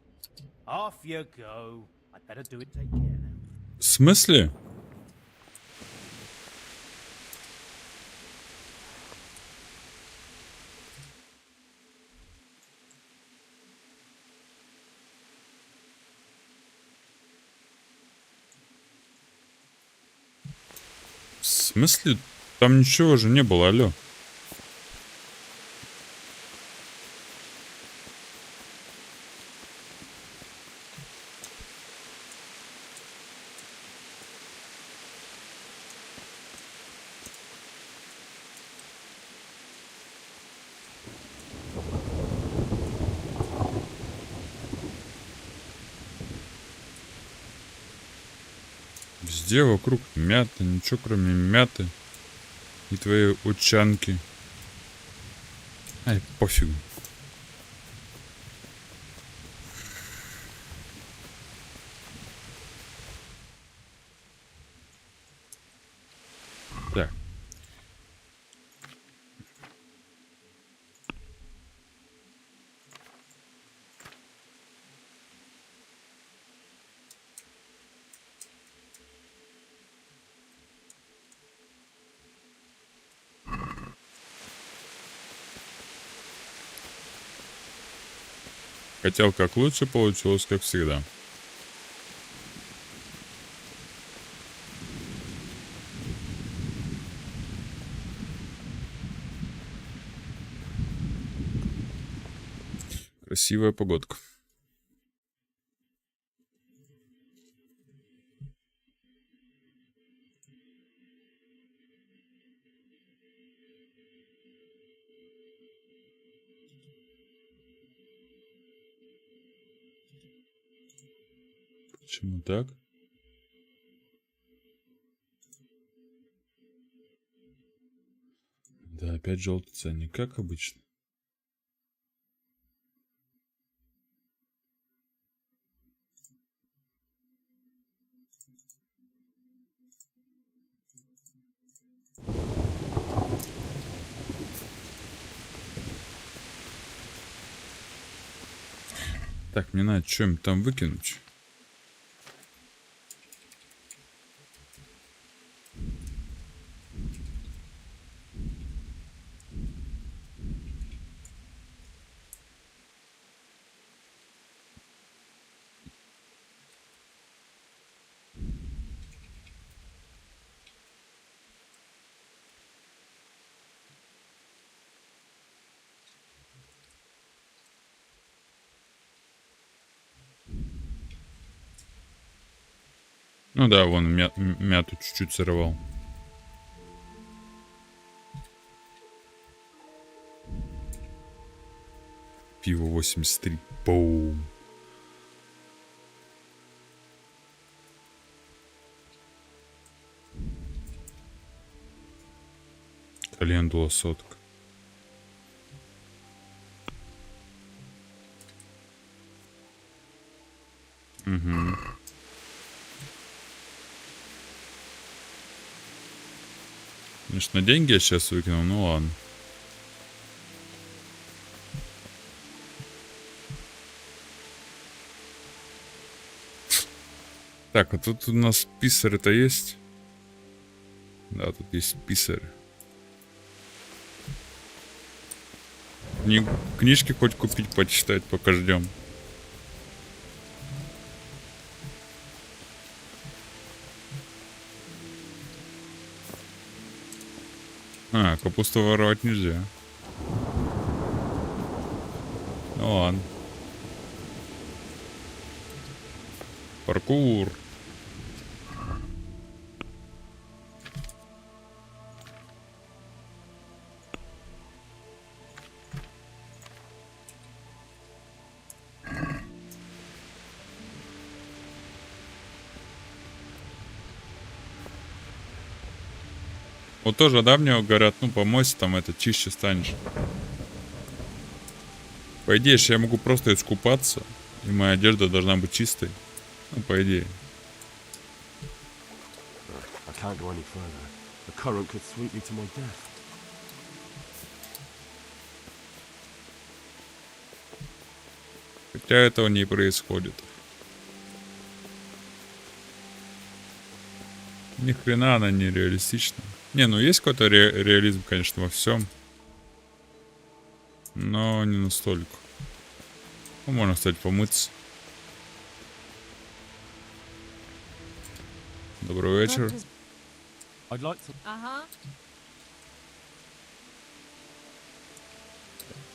Off you go. I'd better do it. Take care now. В смысле? В смысле? Там ничего же не было, алло. Везде вокруг мята, ничего кроме мяты и твоей учанки. Ай, пофигу. Так. Хотел как лучше, получилось как всегда. Красивая погодка. Почему так? Да, опять желтый ценник, как обычно. Так, мне надо что-нибудь там выкинуть. Ну да, вон мяту чуть-чуть сорвал. Пиво 83. Боум. Календула сотка. Угу. Конечно, деньги я сейчас выкинул, ну ладно. Так, а тут у нас писарь-то есть? Да, тут есть писарь. Книжки хоть купить, почитать, пока ждем. А, капусту воровать нельзя. Ну ладно. Паркур. Вот тоже, да, мне говорят, ну помойся, там это чище станешь. По идее, я могу просто искупаться, и моя одежда должна быть чистой. Ну, по идее. Хотя этого не происходит. Ни хрена она не реалистична. Не, ну есть какой-то реализм, конечно, во всем. Но не настолько. Ну, можно, кстати, помыться. Добрый вечер. Uh-huh.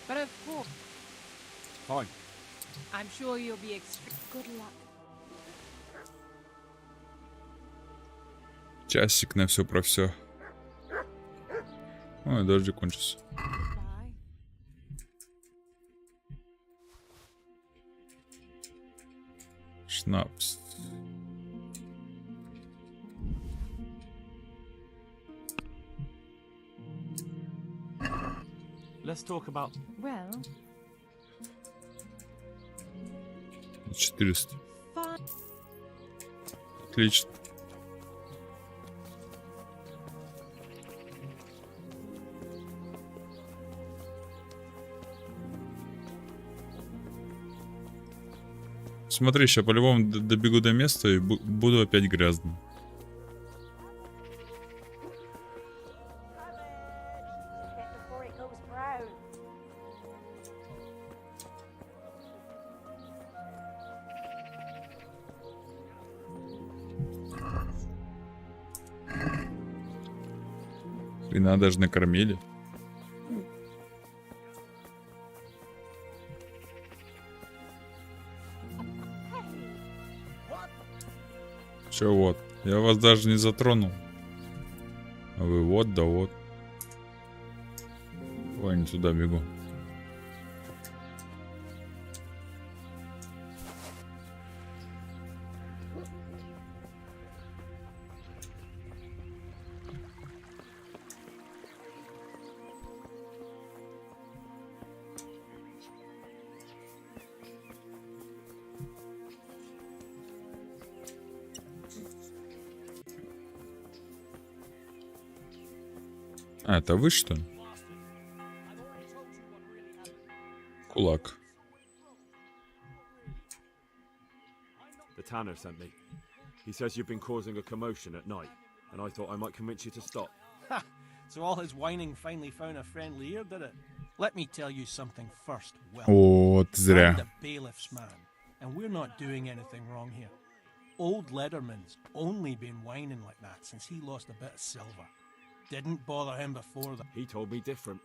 But of course. Fine. I'm sure you'll be extremely good luck. Часик на все про все. Ой, дождик кончился. Шнапс. Let's talk about. Well. 400. Отлично. Смотри, сейчас по-любому добегу до места и буду опять грязным. Хрена даже накормили. Че вот? Я вас даже не затронул. А вы вот, да вот. Ой, не туда бегу. А, это вы, что ли? Кулак. The tanner sent me. He says you've been causing a commotion at night, and I thought I might convince you to stop. Ha! So all his whining finally found a friendly ear, did it? Let me tell you something first, Will. Вот I'm зря. the bailiff's man, and we're not doing anything wrong here. Old Lederman's only been whining like that since he lost a bit of silver. Didn't bother him before that. He told me different.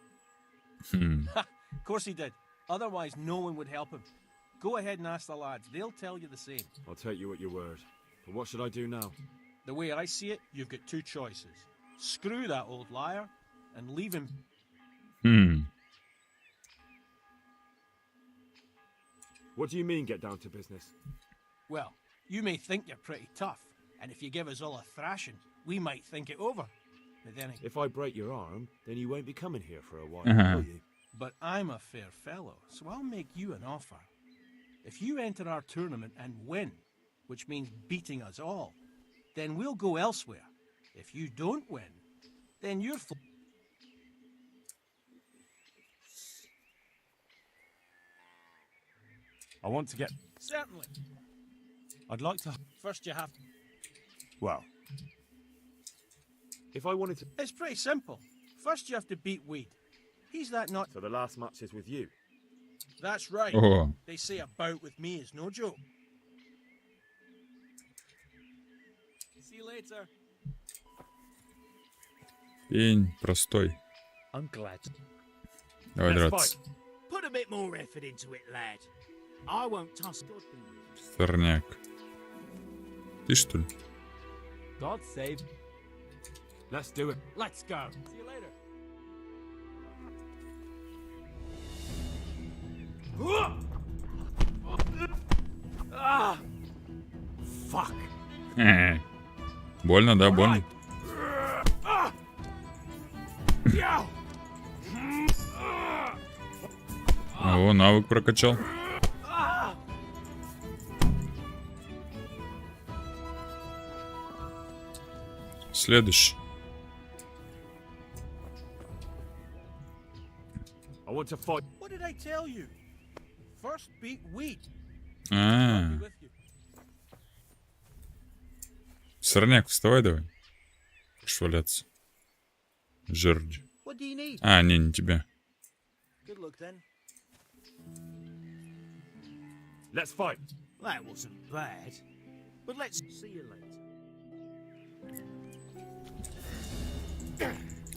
Ha! Of course he did. Otherwise, no one would help him. Go ahead and ask the lads. They'll tell you the same. I'll take you at your word. But what should I do now? The way I see it, you've got two choices. Screw that old liar and leave him. What do you mean, get down to business? Well, you may think you're pretty tough, and if you give us all a thrashing, we might think it over. But then, If I break your arm, then you won't be coming here for a while, will you? But I'm a fair fellow, so I'll make you an offer. If you enter our tournament and win, which means beating us all, then we'll go elsewhere. If you don't win, then you're I want to get... Certainly. I'd like to... First you have... Well... If I wanted to... It's pretty simple. First you have to beat Weed. He's that not... So the last match is with you? That's right. О, They say a bout with me is no joke. See you later. пень простой. I'm glad. Давай Let's драться. fight. Put a bit more effort into it, lad. I won't toss God be with you. Сорняк. Ты что ли? God save. Let's do it. Let's go. See you later. Fuck. Больно, да, больно. О, навык прокачал. Следующий. I want to fight. What did I tell you? First beat Weed. А, I'll be with you. Сорняк, вставай давай. Шваляться. Жерди. What do you need? А, не тебя. Good luck then. Let's fight. That wasn't bad. But let's see you later.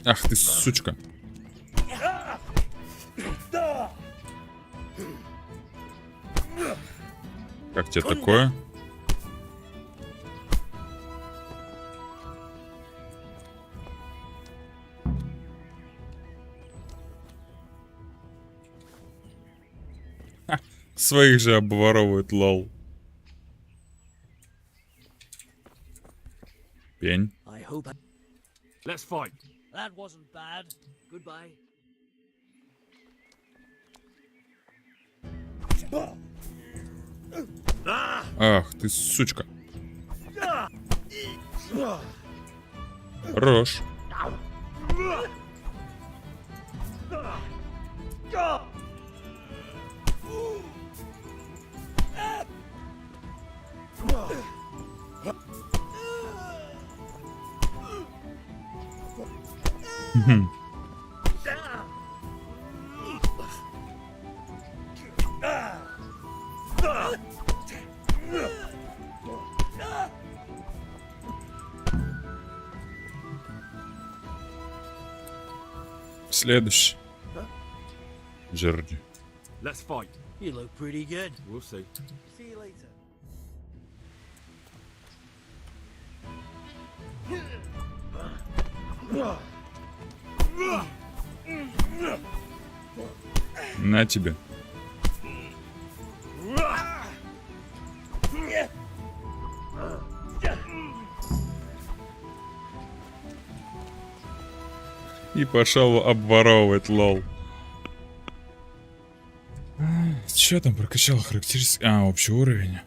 Ах ты, сучка. Как тебе такое? Ха, своих же обворовывают, лол. Пень. I hope Let's fight. that wasn't bad. Goodbye. Ах ты, сучка. Хорош. Следующий. Жерди. Let's fight. You look pretty good. We'll see. See you later. На тебе. И пошел обворовывать, лол. Че там прокачал характеристики? А, общий уровень.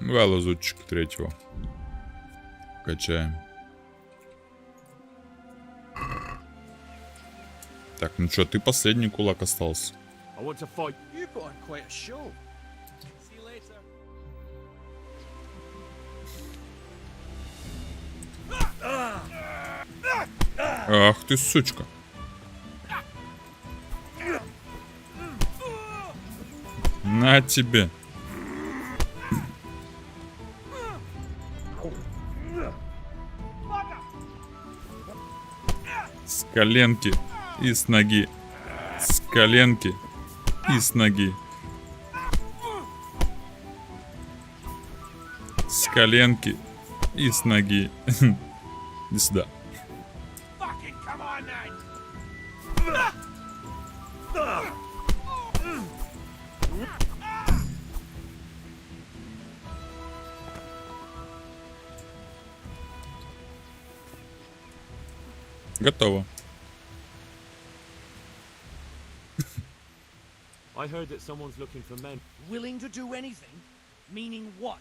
Лазутчик третьего. Качаем. Так, ну что, ты последний кулак остался. I want to fight. You put on quite a show. See you later. Ах ты, сучка. На тебе. С коленки и с ноги. С коленки и с ноги. С коленки и с ноги. Иди сюда. Fucking come on, then. Готово. I heard that someone's looking for men. Willing to do anything? Meaning what?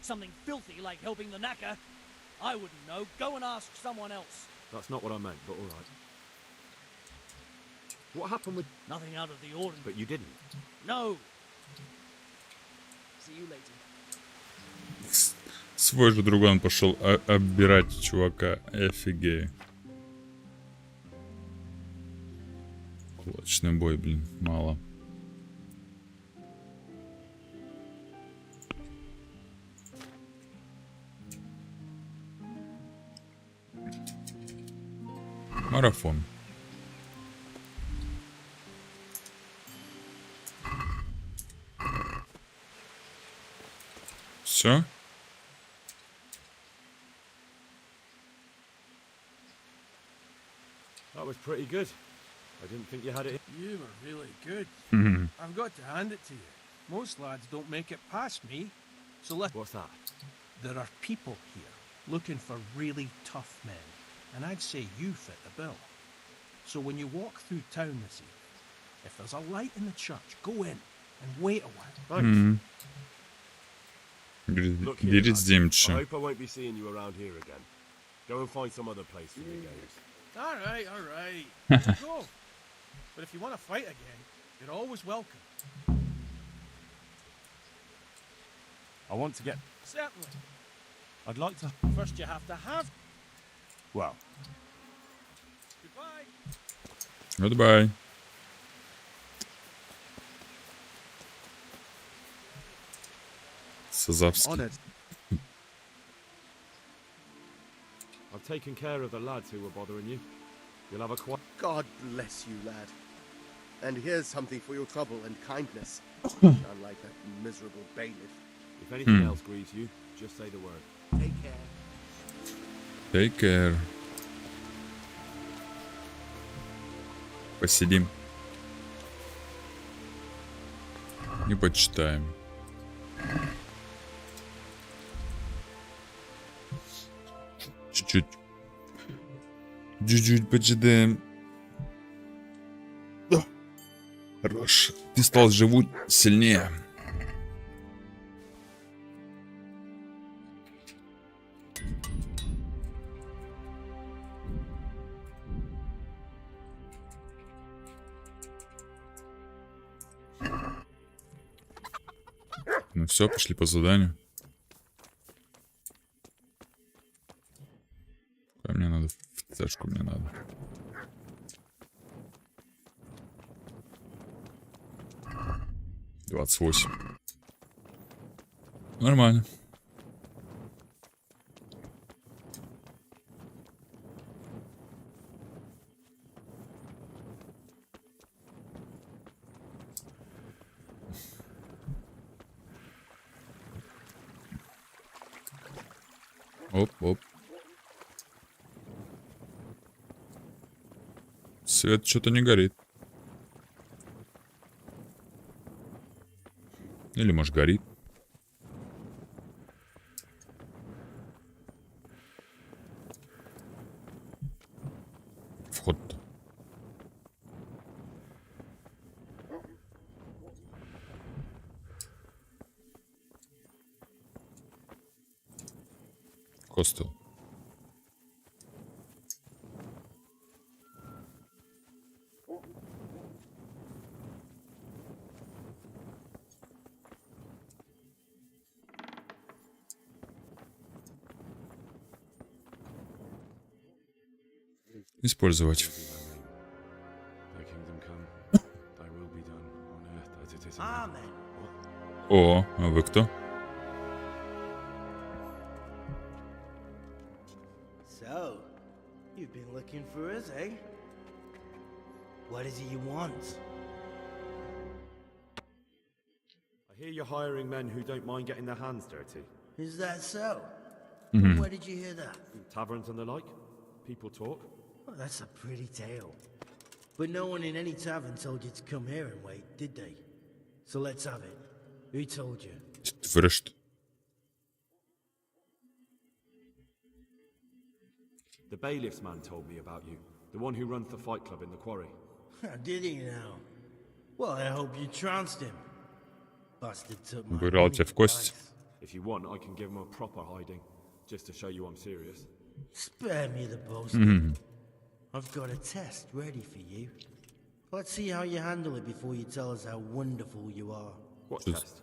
Something filthy like helping the knacker? I wouldn't know. Go and ask someone else. That's not what I meant, but all right. What happened with... Nothing out of the ordinary. But you didn't. No. See you later. Свой же друган пошел оббирать чувака. Офигею. Кулачный бой, блин, мало. Марафон. Все? That was pretty good. I didn't think you had it. You were really good. Mm-hmm. I've got to hand it to you. Most lads don't make it past me. So What's that? there are people here looking for really tough men, and I'd say you fit the bill. So when you walk through town this evening, if there's a light in the church, go in and wait a while. Thanks. Look here, Берите lad. I Демча. hope I won't be seeing you around here again. Go and find some other place for your games. All right. Go. But if you want to fight again, you're always welcome. I want to get... Certainly. I'd like to... First you have to have... Well, Goodbye. Goodbye. Сазавский. Honored. I've taken care of the lads who were bothering you. You'll have a quiet... God bless you, lad. And here's something for your trouble and kindness. Unlike that miserable bailiff. If anything else grieves you, just say the word. Take care. Take care. Посидим. И почитаем. Чуть-чуть. Чуть-чуть почитаем. Хорош. Ты стал живут сильнее. Ну все, пошли по заданию. Куда мне надо? В цешку мне надо. $28. Нормально. Оп-оп. Свет что-то не горит. Или, может, горит. Вход. Хостел. Использовать. О, а вы кто? So, you've been looking for us, eh? What is it you want? I hear you're hiring men who don't mind getting their hands dirty. Is that so? Mhm. Where did you hear that? Taverns and the like? People talk? Well, that's a pretty tale. But no one in any tavern told you to come here and wait, did they? So let's have it. Who told you? Врешь. The bailiff's man told me about you. The one who runs the fight club in the quarry. Did he now? Well, I hope you trounced him. Bastard took my Обыграл money тебя в and кость. dice. If you want, I can give him a proper hiding, just to show you I'm serious. Spare me the boast. Mhm. I've got a test ready for you. Let's see how you handle it before you tell us how wonderful you are. What test?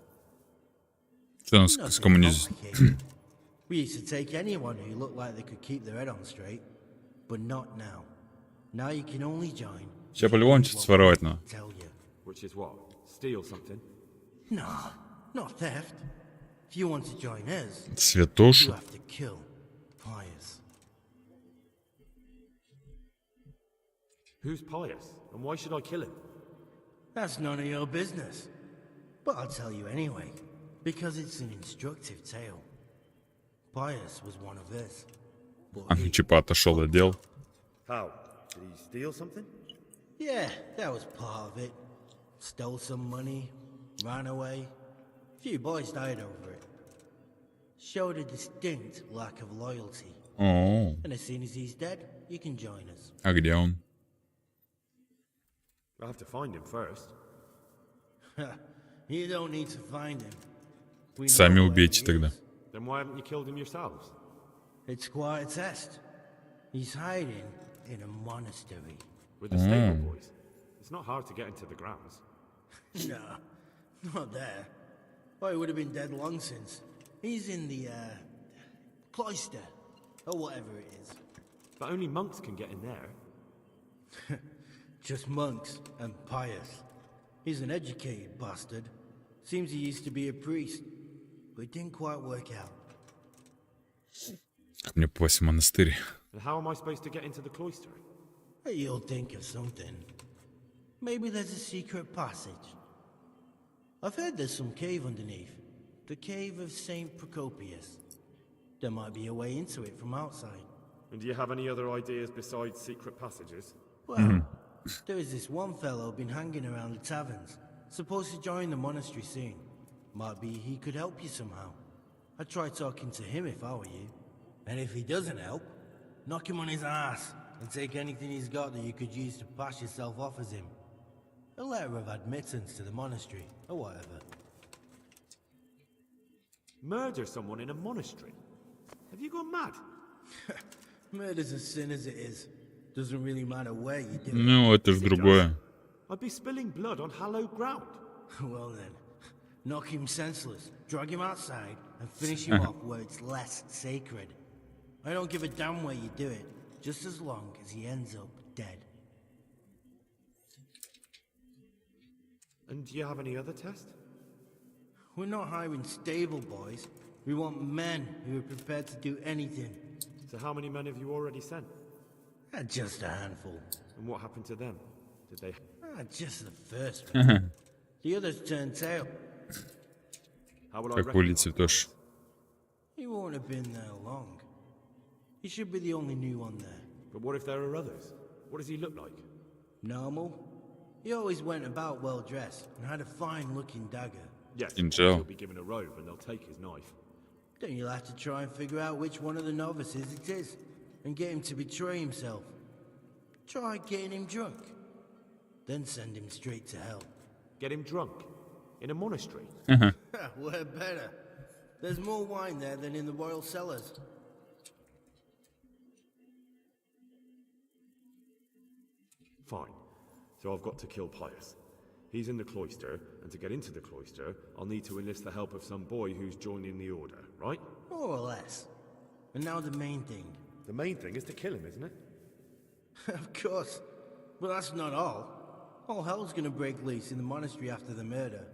Что нас Nothing скоммунизирует? complicated. We used to take anyone who looked like they could keep their head on straight, but not now. Now you can only join. Сейчас по-любому что-то своровать надо. Tell you. Which is what? Steal something? No, not theft. If you want to join us, you Святоша. have to kill Pius. Who's pious? And why should I kill him? That's none of your business. But I'll tell you anyway, because it's an instructive tale. Pius was one of us. А, типа отошел от дел. How? Did he steal something? Yeah, that was part of it. Stole some money, ran away. A few boys died over it. Showed a distinct lack of loyalty. О, And as soon as he's dead, you can join us. а где он? I'll have to find him first. You don't need to find him. We know Сами where убейте he тогда. is. Then why haven't you killed him yourselves? It's quite a test. He's hiding in a monastery. With the stable boys? It's not hard to get into the grounds. No, not there. Oh, he would have been dead long since. He's in the, cloister, or whatever it is. But only monks can get in there. Just monks and pious. He's an educated bastard. Seems he used to be a priest, but it didn't quite work out. Как мне попасть в монастырь? And how am I supposed to get into the cloister? You'll think of something. Maybe there's a secret passage. I've heard there's some cave underneath. The cave of St. Procopius. There might be a way into it from outside. And do you have any other ideas besides secret passages? Well, there is this one fellow been hanging around the taverns. Supposed to join the monastery soon. Might be he could help you somehow. I'd try talking to him if I were you. And if he doesn't help, knock him on his ass and take anything he's got that you could use to pass yourself off as him. A letter of admittance to the monastery, or whatever. Murder someone in a monastery? Have you gone mad? Murder's a sin as it is. Doesn't really matter where you do it. Ну, это ж другое. I'd be spilling blood on hallowed ground. Well then, knock him senseless, drag him outside, and finish him off where it's less sacred. I don't give a damn where you do it, just as long as he ends up dead. And do you have any other test? We're not hiring stable boys. We want men who are prepared to do anything. So how many men have you already sent? Just a handful. And what happened to them? Did they... Just the first one. The others turned tail. How will I Как выглядит Святош? He won't have been there long. He should be the only new one there. But what if there are others? What does he look like? Normal. He always went about well dressed and had a fine looking dagger. Yes, Intel. he'll be given a robe and they'll take his knife. Then you'll have to try and figure out which one of the novices it is, and get him to betray himself. Try getting him drunk. Then send him straight to hell. Get him drunk? In a monastery? Where better? There's more wine there than in the royal cellars. Fine. So I've got to kill Pius. He's in the cloister, and to get into the cloister, I'll need to enlist the help of some boy who's joining the order, right? More or less. And now the main thing. The main thing is to kill him, isn't it? Of course. But that's not all. All hell's gonna break loose in the monastery after the murder.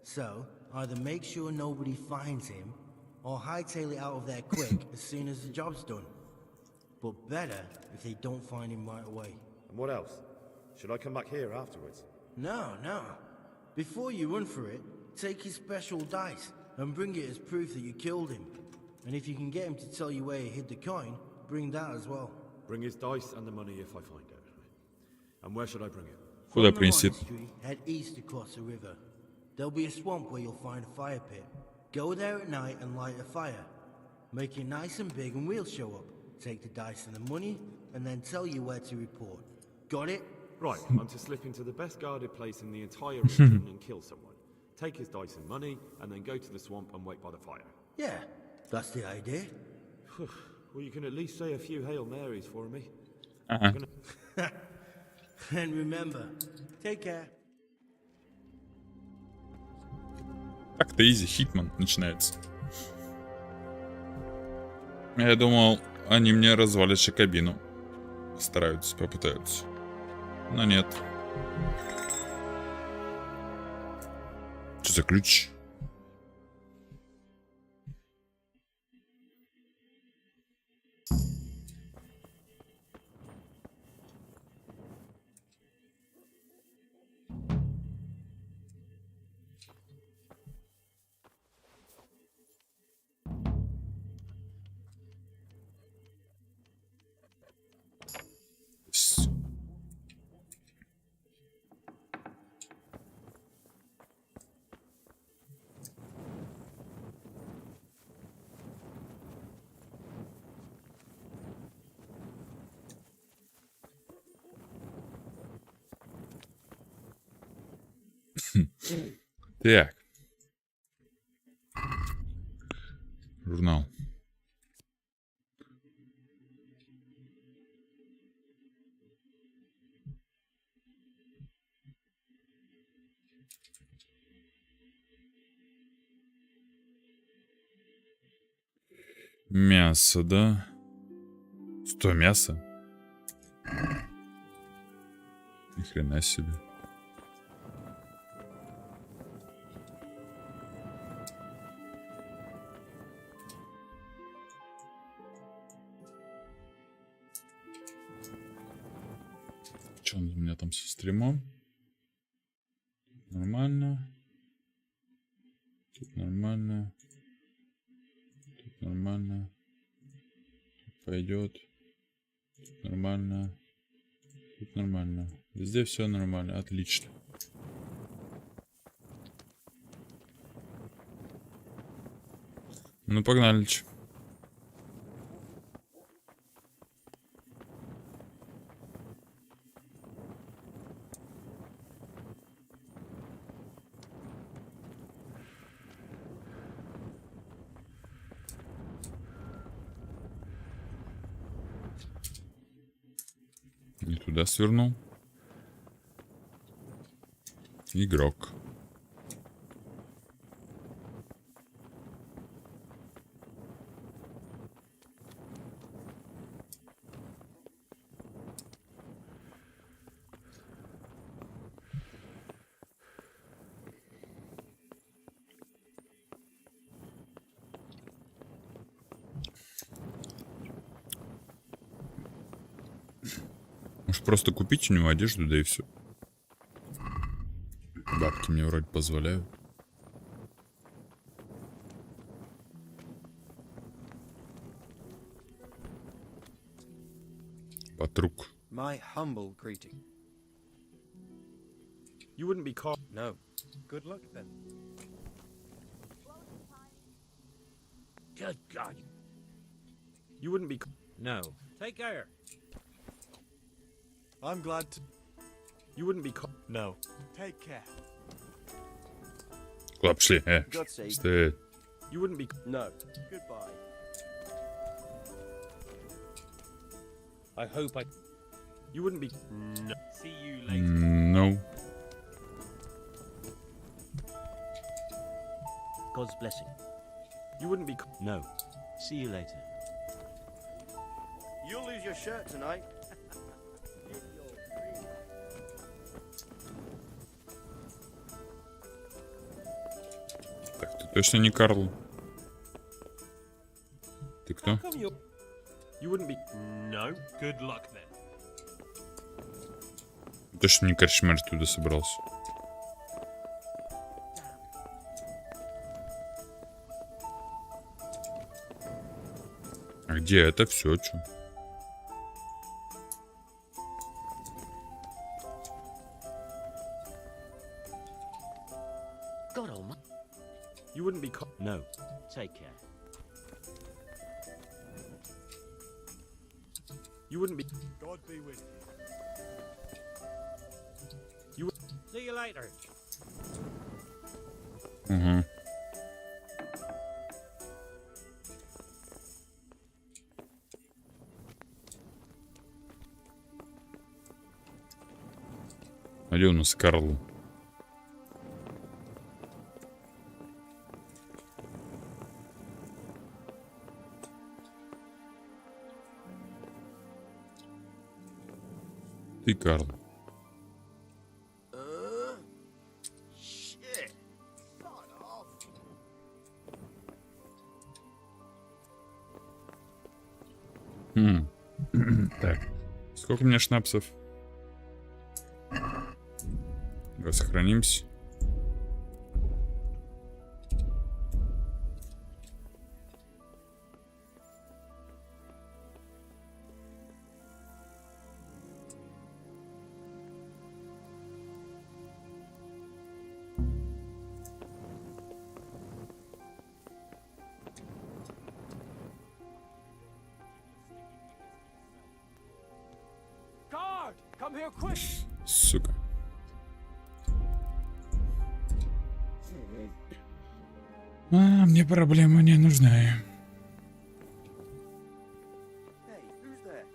So, either make sure nobody finds him, or hightail it out of there quick as soon as the job's done. But better if they don't find him right away. And what else? Should I come back here afterwards? No. Before you run for it, take his special dice and bring it as proof that you killed him. And if you can get him to tell you where he hid the coin, bring that as well. Bring his dice and the money if I find it. And where should I bring it? Куда принесет? Head east across the river. There'll be a swamp where you'll find a fire pit. Go there at night and light a fire. Make it nice and big and we'll show up. Take the dice and the money, and then tell you where to report. Got it? Right, I'm to slip into the best guarded place in the entire region and kill someone. Take his dice and money, and then go to the swamp and wait by the fire. Yeah, that's the idea. Well, you can at least say a few Hail Marys for me. And remember, take care. Так-то изи, Хитман начинается. Я думал, они мне развалят кабину. Постараются, попытаются. Но нет. Что за ключ? Так. Журнал. Мясо, да? 100 мяса? Ни хрена себе. Что у меня там со стримом? Нормально. Тут нормально. Тут нормально. Тут пойдет. Тут нормально. Тут нормально. Везде все нормально. Отлично. Ну, погнали. Не туда свернул. Игрок. Может просто купить у него одежду, да и все. Бабки мне вроде позволяют. Патрук. My humble greeting. You wouldn't be caught. No. Good luck then. Good God. You wouldn't be. No. Take care. I'm glad to. You wouldn't be. No. Take care. Куда пошли? Godspeed. Стоять. You wouldn't be. No. Goodbye. I hope I. You wouldn't be. No. See you later. No. God's blessing. You wouldn't be. No. See you later. You'll lose your shirt tonight. Так, ты точно не Карл? Ты кто? You wouldn't be. No. Good luck then. Точно не корчмарь туда собрался. А где это все? Чё? God almighty. You wouldn't be. No. Take care. You wouldn't be. God be with you. You. See you later. Угу. А где у нас Карл? Ты Карл. Shit. Fuck off. Так. Сколько у меня шнапсов? Давай сохранимся. Guard! Come here quick! Сука. Мне проблемы не нужны. Hey, who's there?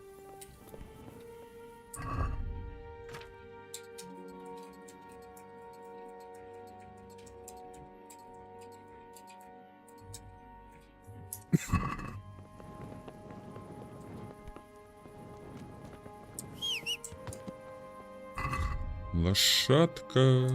Лошадка.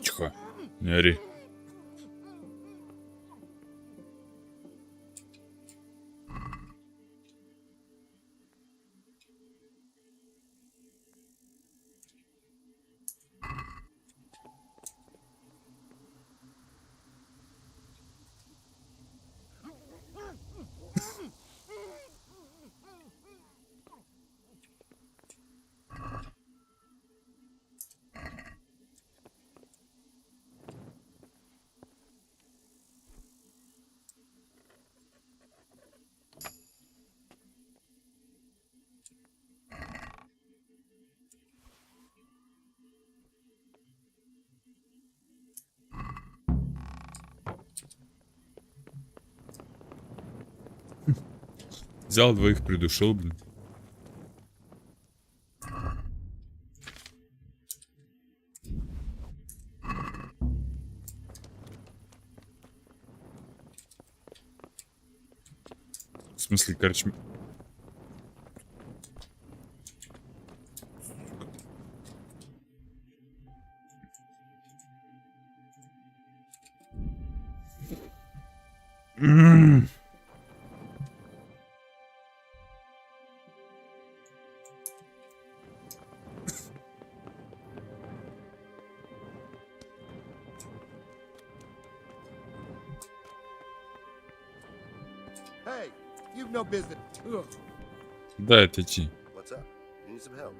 Тихо, не ори. Взял двоих, придушил, блин. смысле, короче... Hey, you've no business. Да, это идти. What's up? You need some help?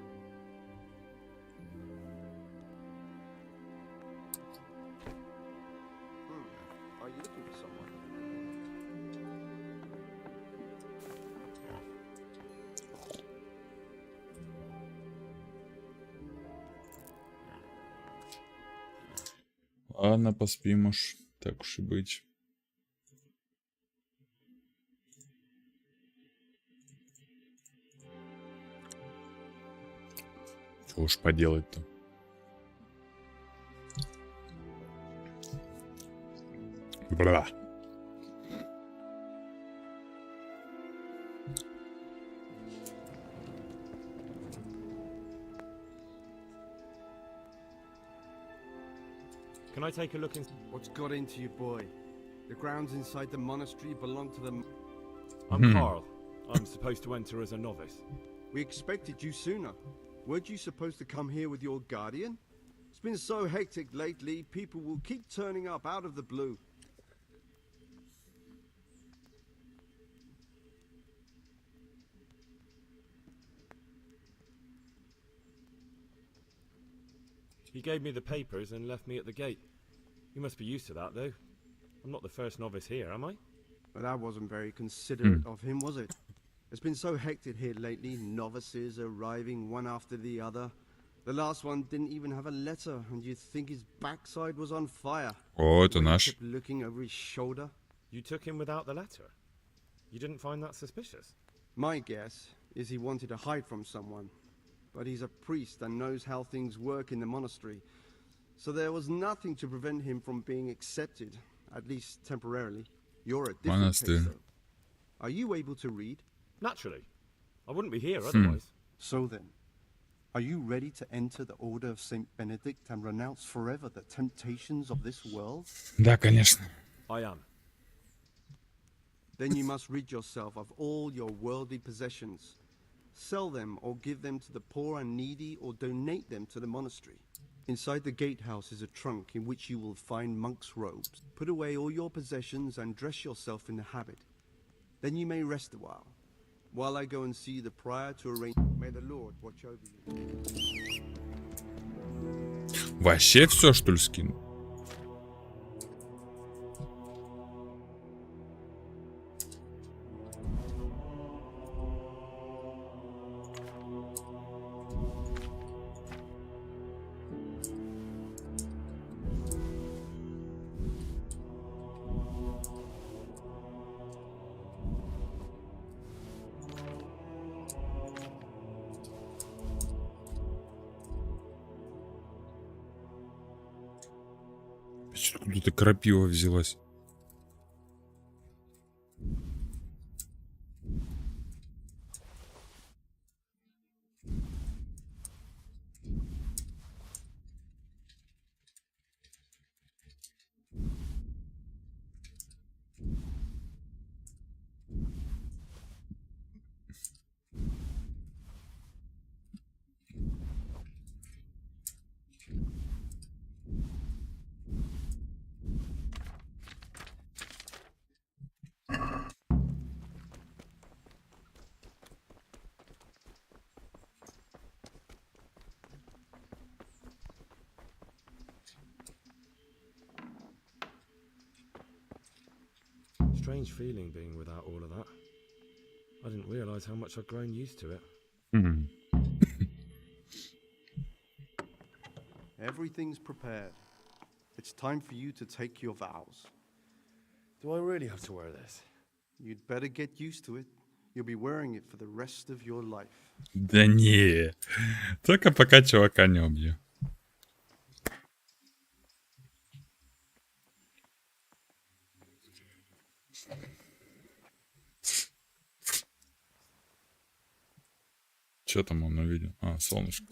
Are you looking for someone? Ладно, поспим уж. Так уж и быть. Чего уж поделать-то. Бра. Can I take a look in? What's got into you, boy? The grounds inside the monastery belong to the... I'm Carl. I'm supposed to enter as a novice. We expected you sooner. Weren't you supposed to come here with your guardian? It's been so hectic lately, people will keep turning up out of the blue. He gave me the papers and left me at the gate. You must be used to that, though. I'm not the first novice here, am I? But that wasn't very considerate of him, was it? It's been so hectic here lately, novices arriving one after the other. The last one didn't even have a letter, and you'd think his backside was on fire. О, это наш. Kept looking over his shoulder. You took him without the letter? You didn't find that suspicious? My guess is he wanted to hide from someone. But he's a priest and knows how things work in the monastery. So there was nothing to prevent him from being accepted, at least temporarily. You're a different case, though. Are you able to read? Naturally. I wouldn't be here otherwise. So then, are you ready to enter the Order of Saint Benedict and renounce forever the temptations of this world? Да, конечно. I am. Then you must rid yourself of all your worldly possessions. Sell them or give them to the poor and needy or donate them to the monastery. Inside the gatehouse is a trunk in which you will find monk's robes. Put away all your possessions and dress yourself in the habit. Then you may rest a while I go and see the prior to arrange. May the Lord watch over you. Вообще все, что ли, скину? Откуда-то крапива взялась. Strange feeling being without all of that. I didn't realize how much I'd grown used to it. Everything's prepared. It's time for you to take your vows. Do I really have to wear this? You'd better get used to it. You'll be wearing it for the rest of your life. Да не, только пока чувака не убью. Что там он увидел? А, солнышко.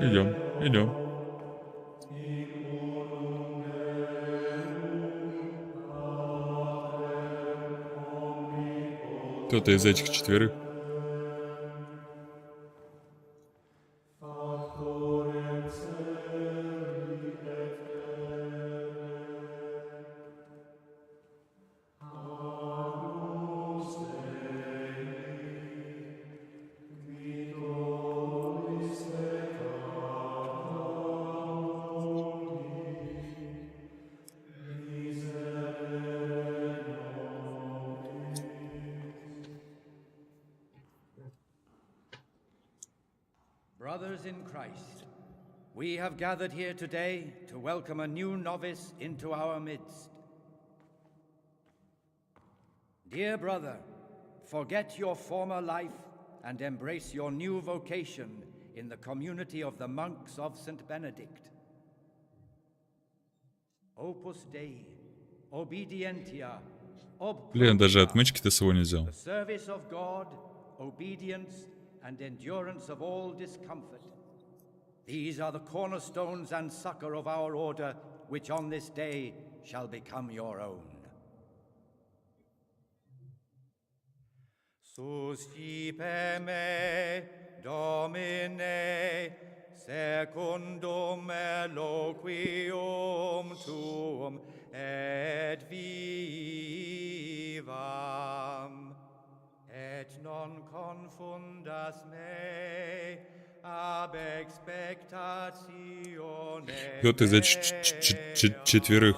Идем, идем. Кто-то из этих четверых. Brothers in Christ, we have gathered here today to welcome a new novice into our midst. Dear brother, forget your former life and embrace your new vocation in the community of the monks of St. Benedict. Opus Dei, obedientia, Блин, даже отмычки-то с собой не взял. the service of God, obedience, and endurance of all discomfort. These are the cornerstones and succor of our order, which on this day shall become your own. Suscipe me, Domine, secundum eloquium tuum et vivam. Et non confundas me ab expectatione. Кто-то из этих четверых.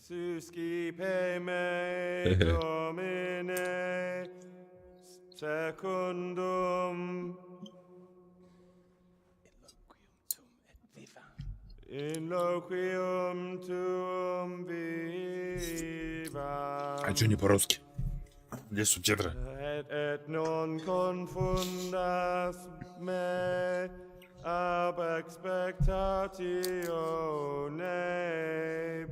Suscipe me, Domine, secundum in loquium tuum viva. А чё не по-русски? Где субтитры? Et non confundas me ab expectatione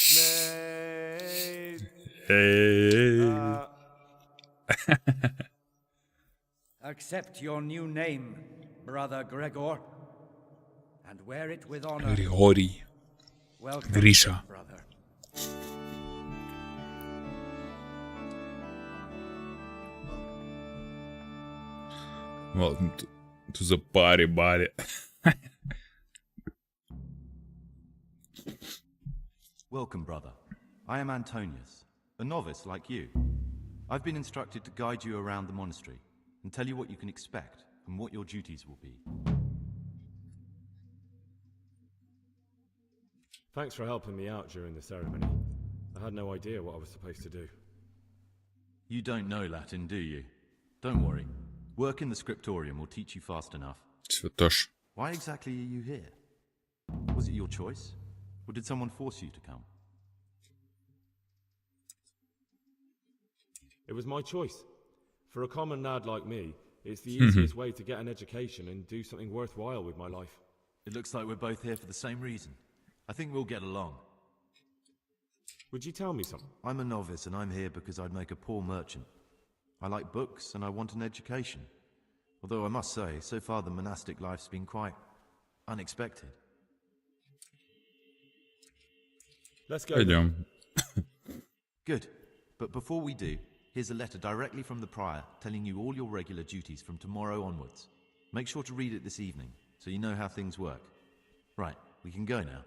me. Accept your new name, Brother Gregor, and wear it with honor. Григорий. Welcome, Гриша. brother. Welcome to the party, buddy. Welcome, brother. I am Antonius, a novice like you. I've been instructed to guide you around the monastery and tell you what you can expect and what your duties will be. Thanks for helping me out during the ceremony. I had no idea what I was supposed to do. You don't know Latin, do you? Don't worry. Work in the scriptorium will teach you fast enough. Святош. Why exactly are you here? Was it your choice? Or did someone force you to come? It was my choice. For a common lad like me, it's the easiest way to get an education and do something worthwhile with my life. It looks like we're both here for the same reason. I think we'll get along. Would you tell me something? I'm a novice and I'm here because I'd make a poor merchant. I like books and I want an education. Although I must say, so far the monastic life's been quite unexpected. Let's go. Пойдем. Good. But before we do, here's a letter directly from the prior telling you all your regular duties from tomorrow onwards. Make sure to read it this evening so you know how things work. Right, we can go now.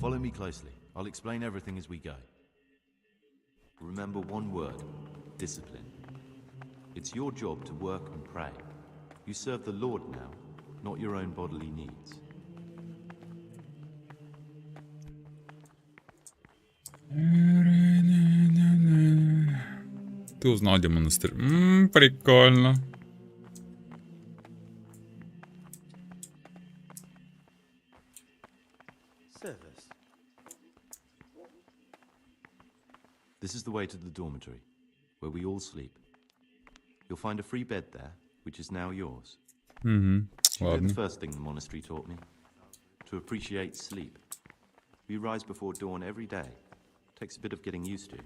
Follow me closely. I'll explain everything as we go. Remember one word: discipline. It's your job to work and pray. You serve the Lord now, not your own bodily needs. Ты узнал, где монастырь? Прикольно. This is the way to the dormitory, where we all sleep. You'll find a free bed there, which is now yours. Угу. Ладно. The first thing the monastery taught me. To appreciate sleep. We rise before dawn every day. Takes a bit of getting used to.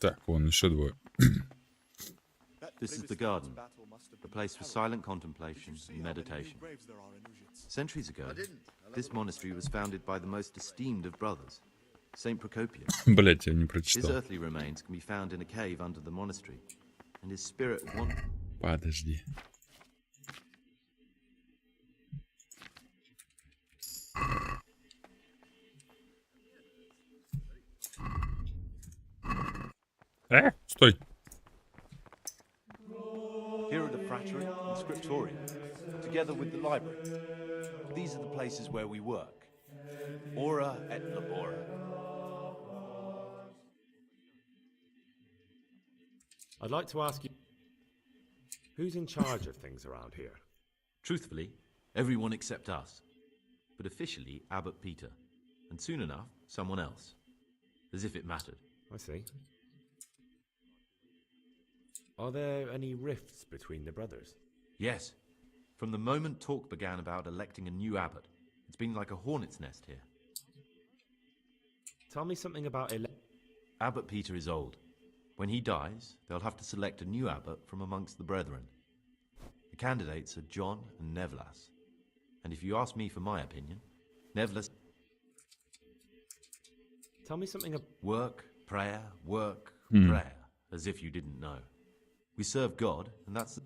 Так, вон еще двое. This is the garden, a place for silent contemplation and meditation. Centuries ago, this monastery was founded by the most esteemed of brothers, Saint Procopius. Блять, я не His прочитал. earthly remains can be found in a cave under the monastery, and his spirit one. Подожди. Стой. Here are the frattery and scriptorium, together with the library. These are the places where we work. Ora et labora. I'd like to ask you, who's in charge of things around here? Truthfully, everyone except us. But officially, Abbot Peter. And soon enough, someone else. As if it mattered. I see. Are there any rifts between the brothers? Yes. From the moment talk began about electing a new abbot, it's been like a hornet's nest here. Tell me something about Abbot Peter is old. When he dies, they'll have to select a new abbot from amongst the brethren. The candidates are John and Nevlas. And if you ask me for my opinion, Nevlas... Tell me something about... Work, prayer, prayer, as if you didn't know. We serve God, and that's...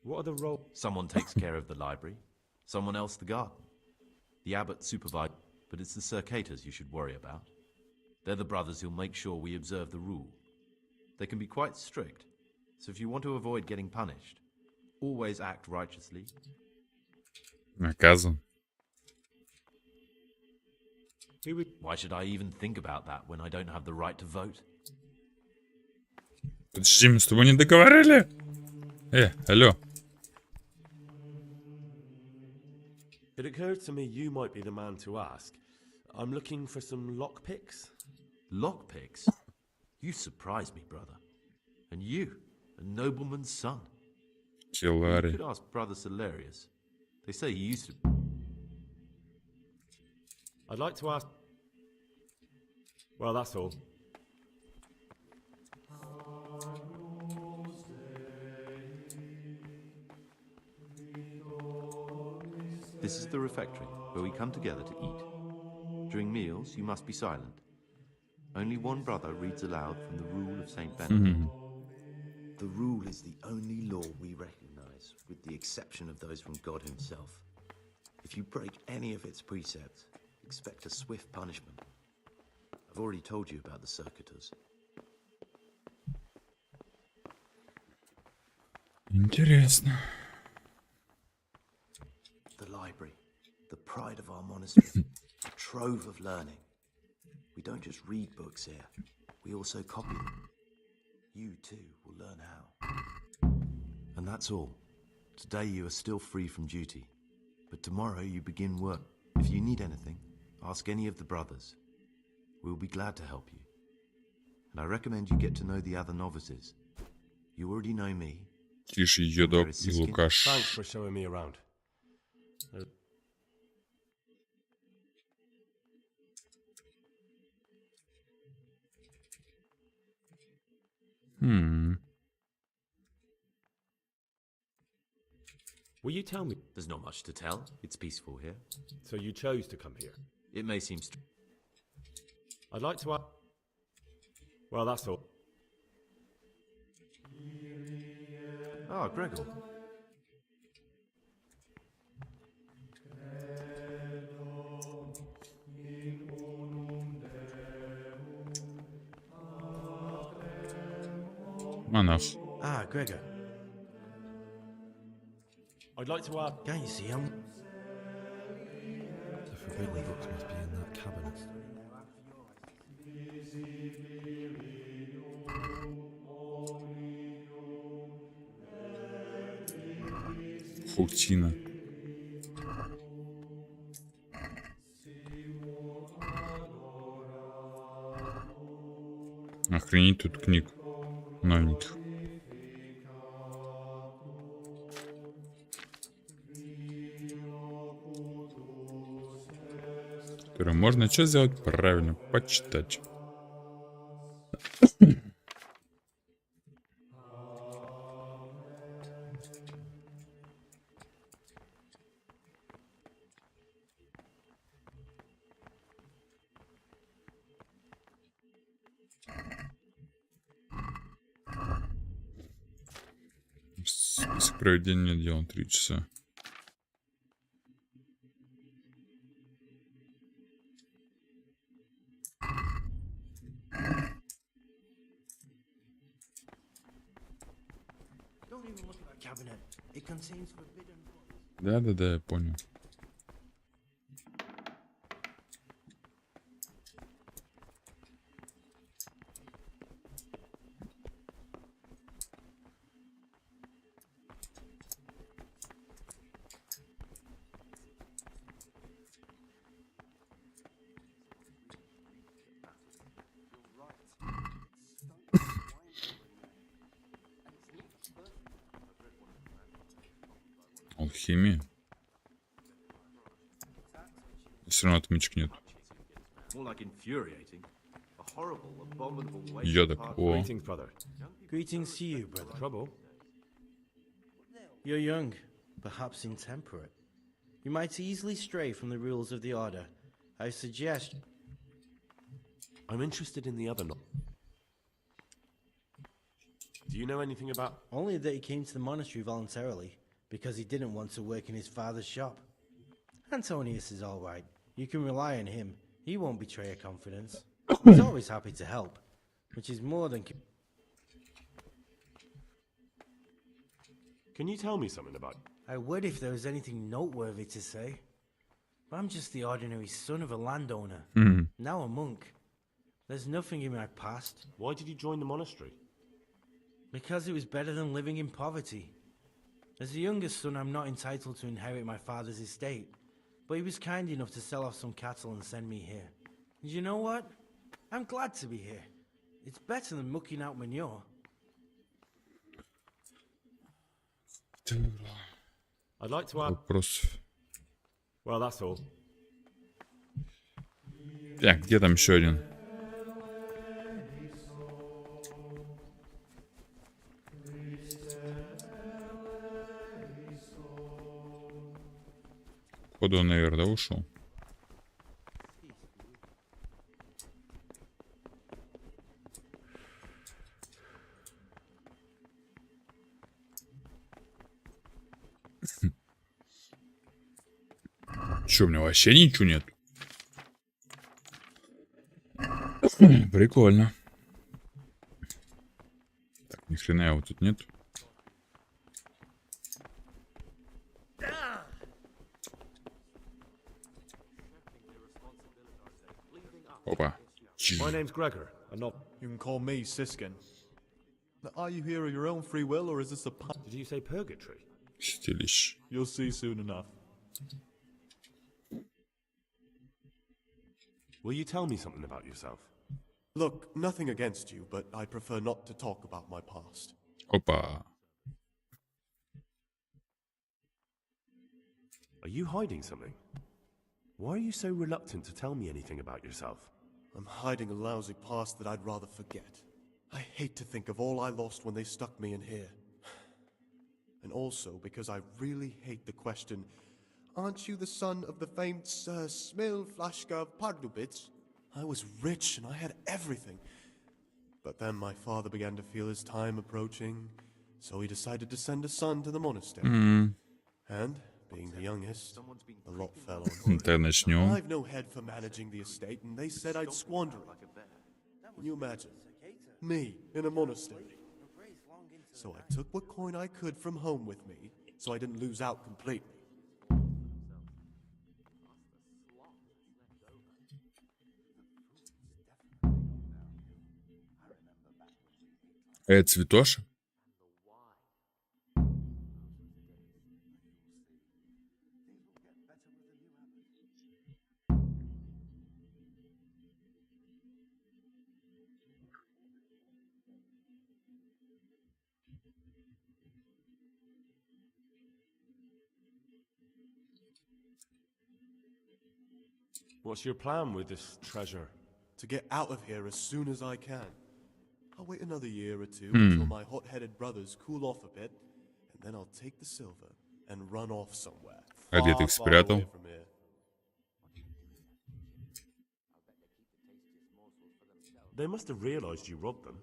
What are the roles? Someone takes care of the library, someone else the garden. The abbot supervises, but it's the circators you should worry about. They're the brothers who'll make sure we observe the rule. They can be quite strict, so if you want to avoid getting punished, always act righteously. Наказан. Why should I even think about that when I don't have the right to vote? Подожди, мы с тобой не договорили? Алло. It occurred to me you might be the man to ask. I'm looking for some lockpicks. Lockpicks? You surprise me, brother. And you, a nobleman's son. You could ask Brother Celerius. They say he used to... I'd like to ask... Well, that's all. This is the refectory, where we come together to eat. During meals, you must be silent. Only one brother reads aloud from the rule of Saint Benedict. The rule is the only law we recognize, with the exception of those from God himself. If you break any of its precepts, expect a swift punishment. I've already told you about the circuitous. Интересно. The library, the pride of our monastery, a trove of learning. We don't just read books here, we also copy them. You too will learn how. And that's all. Today you are still free from duty, but tomorrow you begin work. If you need anything, ask any of the brothers. We'll be glad to help you. And I recommend you get to know the other novices. You already know me. Тише, Едок и Лукаш. Thanks for showing me around. Will you tell me? There's not much to tell. It's peaceful here. So you chose to come here? It may seem I'd like to ask... Well, that's all. Ah, Gregor. Монах. Ah, Gregor. I'd like to ask... Can't you see him? The forbidden books must be in that cabinet. Паутина. Охренеть тут книг новеньких. Которые можно что сделать? Правильно, почитать. Список проведения дел 3 часа. Да, я понял. Алхимия. Все равно отмычек нет. Йодок. О. Greetings to you, brother. Trouble? You're young, perhaps intemperate. You might easily stray from the rules of the Order. I suggest... I'm interested in the other Do you know anything about... Only that he came to the monastery voluntarily, because he didn't want to work in his father's shop. Antonius is all right. You can rely on him. He won't betray your confidence. He's always happy to help, which is more than... Can you tell me something about... I would if there was anything noteworthy to say. But I'm just the ordinary son of a landowner, now a monk. There's nothing in my past. Why did you join the monastery? Because it was better than living in poverty. As the youngest son, I'm not entitled to inherit my father's estate, but he was kind enough to sell off some cattle and send me here. And you know what? I'm glad to be here. It's better than mucking out manure. I'd like to add... Вопросов. Well, that's all. Так, где там еще один? Походу он наверх, да, ушел? Че, у меня вообще ничего нет? Прикольно. Так, ни хрена его тут нет. Опа. My name's Gregor, and not... You can call me Siskin. Now, are you here of your own free will, or is this a... Did you say purgatory? Стилищ. You'll see soon enough. Will you tell me something about yourself? Look, nothing against you, but I prefer not to talk about my past. Опа. Are you hiding something? Why are you so reluctant to tell me anything about yourself? I'm hiding a lousy past that I'd rather forget. I hate to think of all I lost when they stuck me in here. And also because I really hate the question, aren't you the son of the famed Sir Smil Flashka of Pardubitz? I was rich and I had everything. But then my father began to feel his time approaching, so he decided to send a son to the monastery. And, being the youngest, the lot fell on me. Так, начнем. I've no head for managing the estate, and they said I'd squander it. Can you imagine? Me, in a monastery. So I took what coin I could from home with me, so I didn't lose out completely. Цветоша? What's your plan with this treasure? To get out of here as soon as I can. I'll wait another year or two until my hot-headed brothers cool off a bit, and then I'll take the silver and run off somewhere. А где ты их спрятал? They must have realized you robbed them.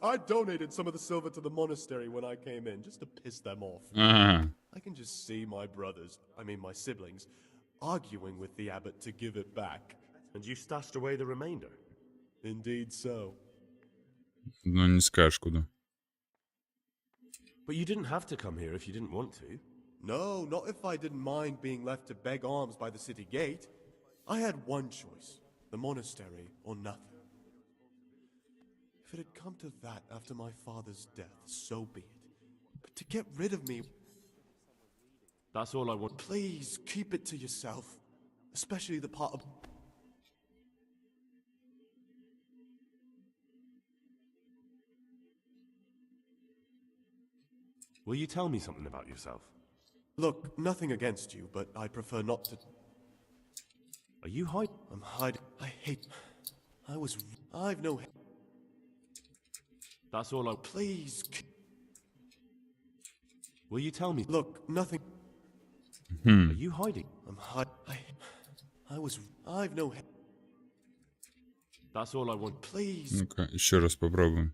I donated some of the silver to the monastery when I came in, just to piss them off. I can just see my brothers, my siblings, arguing with the abbot to give it back. And you stashed away the remainder? Indeed so. Ну, не скажешь куда. But you didn't have to come here if you didn't want to. No, not if I didn't mind being left to beg alms by the city gate. I had one choice, the monastery or nothing. If it had come to that after my father's death, so be it. But to get rid of me... That's all I want. Please, keep it to yourself. Especially the part of... Will you tell me something about yourself? Look, nothing against you, but I prefer not to... Are you hiding? I'm hiding. I hate... I've no... That's all I... Please... Will you tell me... Look, nothing... Are you hiding? I'm hiding. I've no... That's all I want. Please... Ну-ка, еще раз попробуем.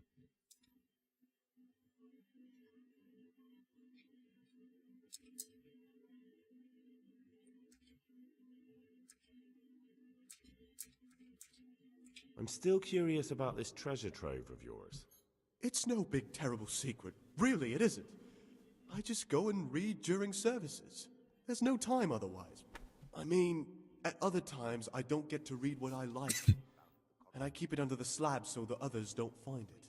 I'm still curious about this treasure trove of yours. It's no big terrible secret. Really, it isn't. I just go and read during services. There's no time otherwise. At other times I don't get to read what I like. And I keep it under the slab so the others don't find it.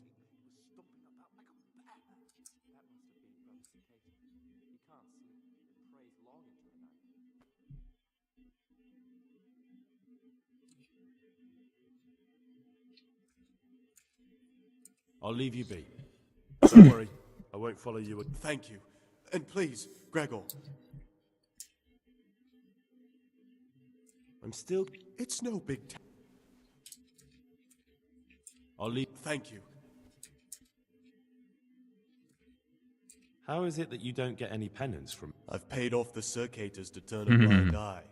I'll leave you be. Don't worry, I won't follow you. Thank you. And please, Gregor. I'm still... It's no big... I'll leave... Thank you. How is it that you don't get any penance from... I've paid off the circators to turn a blind eye.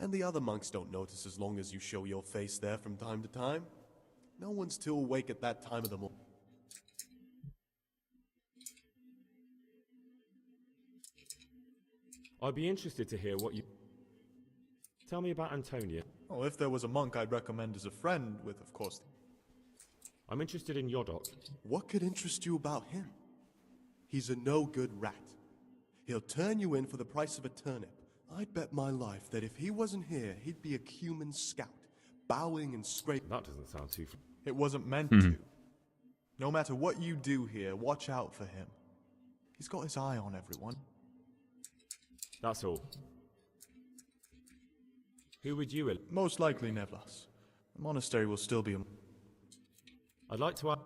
And the other monks don't notice as long as you show your face there from time to time. No one's too awake at that time of the morning. I'd be interested to hear what you... Tell me about Antonia. Oh, if there was a monk I'd recommend as a friend, with, of course... I'm interested in Yodok. What could interest you about him? He's a no-good rat. He'll turn you in for the price of a turnip. I'd bet my life that if he wasn't here, he'd be a cumin scout, bowing and scraping. That doesn't sound too... It wasn't meant to. No matter what you do here, watch out for him. He's got his eye on everyone. That's all. Who would you... Most likely Nevlas. The monastery will still be a... I'd like to...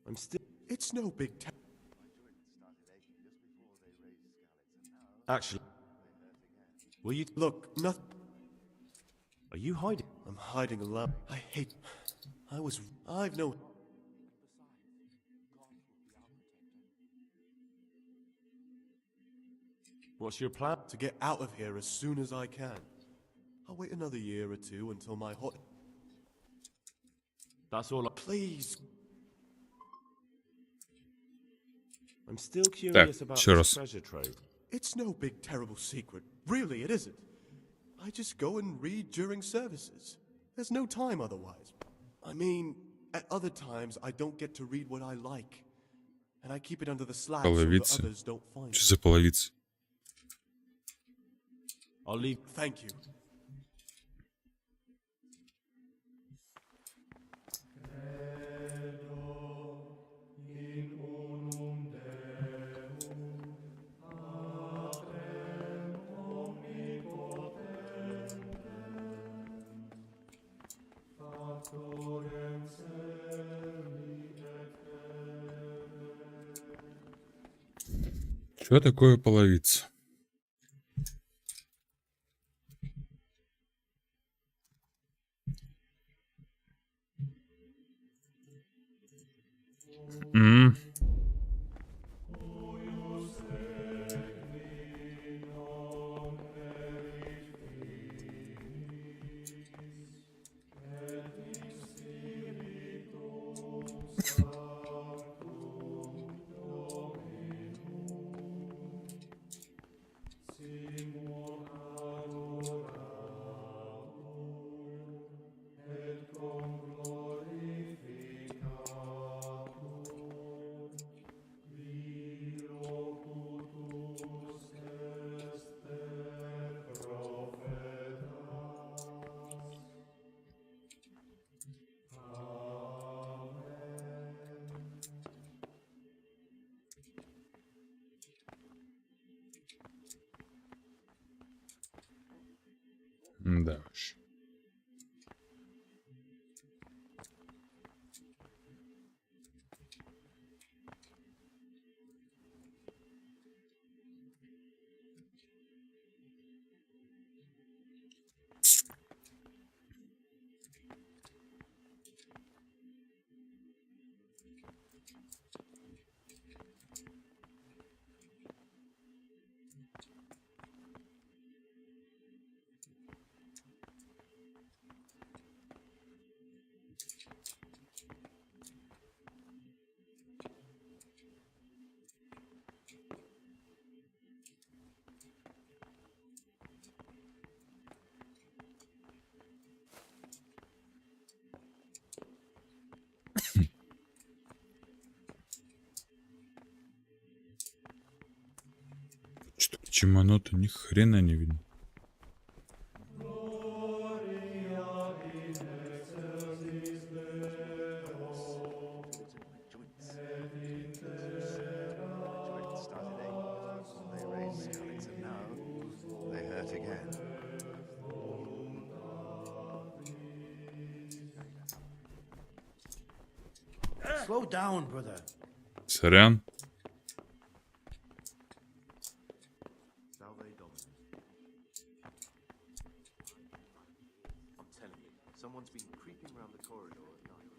I'm still... It's no big... Actually... Will you... Look, nothing... Are you hiding? I'm hiding a lot. I hate... I've no... What's your plan? To get out of here as soon as I can. I'll wait another year or two until my hot... That's all I... Please... I'm still curious about this treasure trove. It's no big terrible secret. Really, it isn't. I just go and read during services. There's no time otherwise. At other times I don't get to read what I like. And I keep it under the slab so the others don't find it. Что за половица? I'll leave. Thank you. Что такое половица? Да уж. Что чемоно-то ни хрена не видно. Slow down, brother. Сорян. I'm telling you, someone's been creeping around the corridor at night.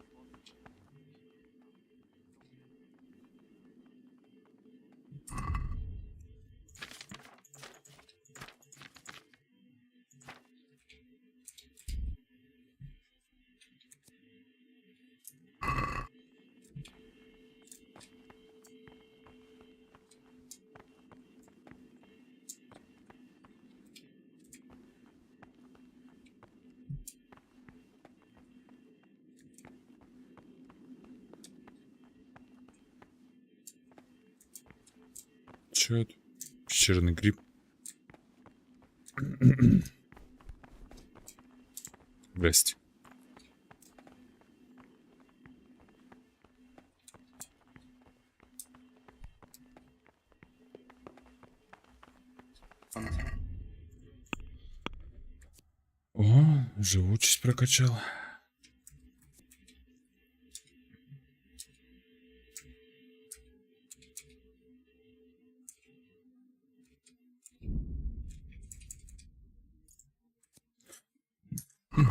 Чё это? Пещерный гриб. Здрасте. О, живучесть прокачал.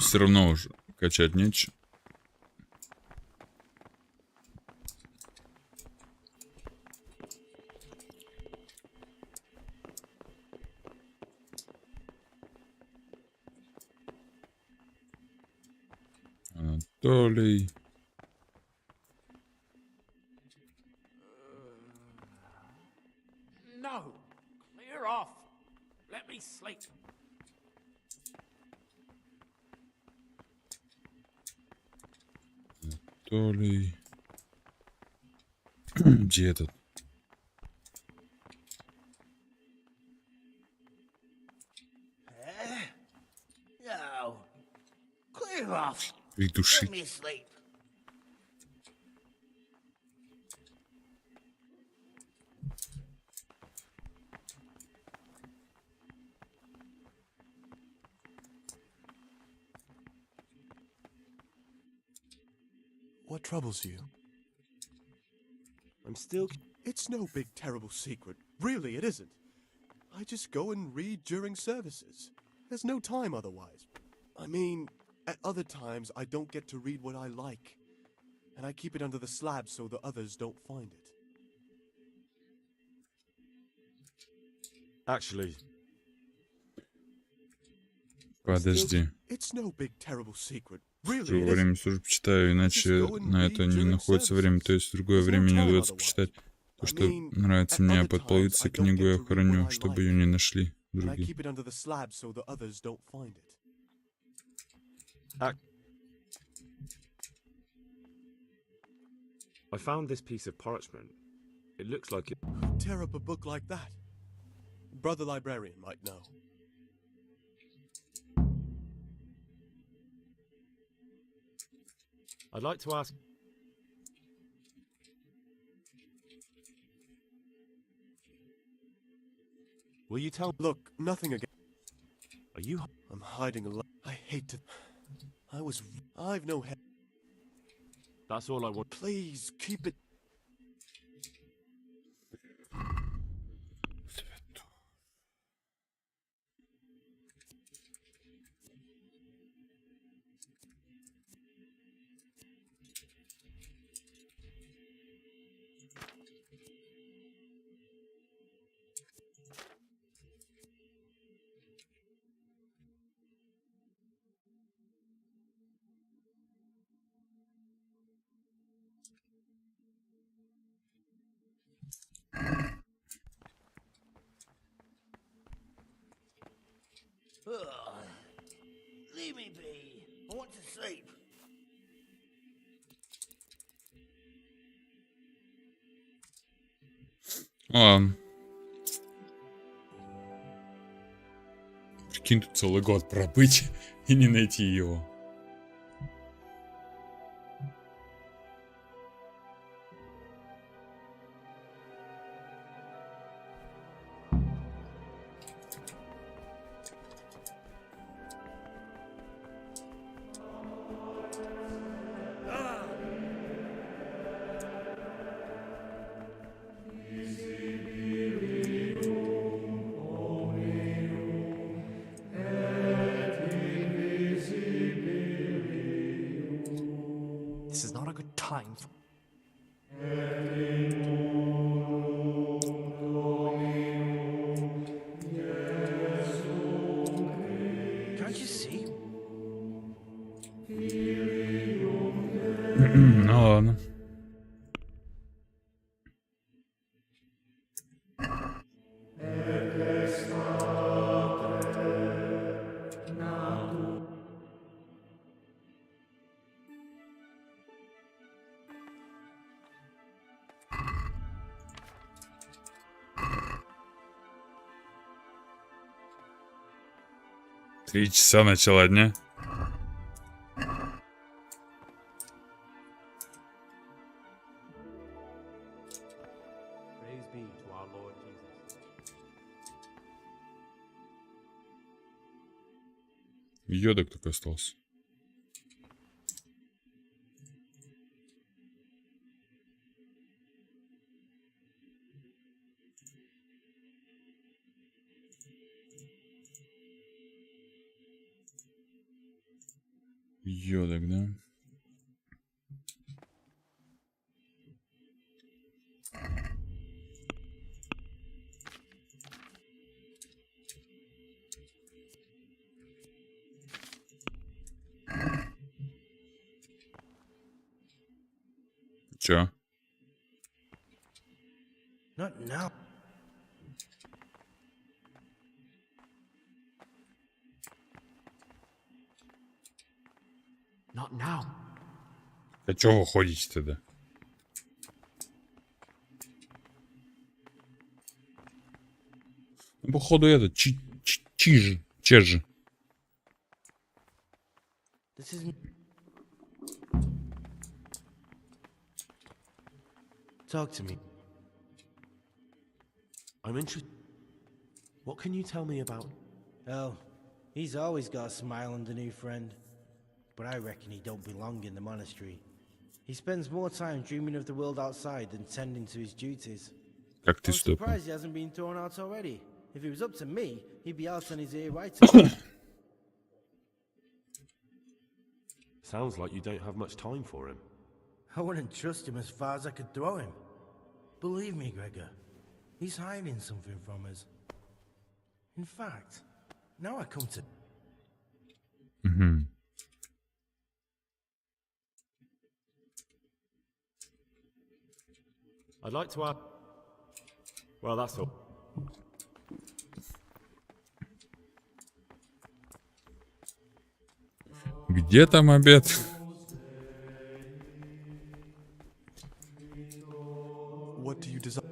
Все равно уже качать нечего. Анатолий. No! Clear off! Let me sleep! Анатолий. Где этот? No. Clear off. Придуши. Let me sleep. What troubles you? I'm still... It's no big terrible secret, Really, it isn't. I just go and read during services. There's no time otherwise. I mean, at other times I don't get to read what I like. And I keep it under the slab so the others don't find it. Actually, Подожди. It's no big terrible secret. Really, Во it isn't. время службы почитаю, иначе на это не находится время. То есть в другое время не удается почитать то, что нравится мне, а подползти книгу я храню, чтобы ее не нашли And I другие. keep it under the slab so the others don't find it. I found this piece of parchment. It looks like it. Tear up a book like that. Brother librarian might know. I'd like to ask. Will you tell? Look, nothing again. Are you? I'm hiding a lot. I hate to. I've no head. That's all I want. Please keep it. Leave me be. I want to sleep. Ладно. Прикинь, тут целый год пробыть и не найти его. This is not a good time for... Can't you see? Ну ладно. Три часа начала дня. Praise be to our Lord Jesus. Йодок только остался. Йодок, да? Чё? Not now. Not now. А чё вы ходите тогда? Ну, походу этот, чиж. This isn't. Talk to me. I'm interested. What can you tell me about? Oh, he's always got a smile on the new friend. But I reckon he don't belong in the monastery. He spends more time dreaming of the world outside than tending to his duties. Как ты I'm сюда попал? surprised he hasn't been thrown out already. If it was up to me, he'd be out on his ear right away. Sounds like you don't have much time for him. I wouldn't trust him as far as I could throw him. Believe me, Gregor, he's hiding something from us. In fact, now I come to... Угу. I'd like to add... Well, that's all. Где там обед? What do you desire?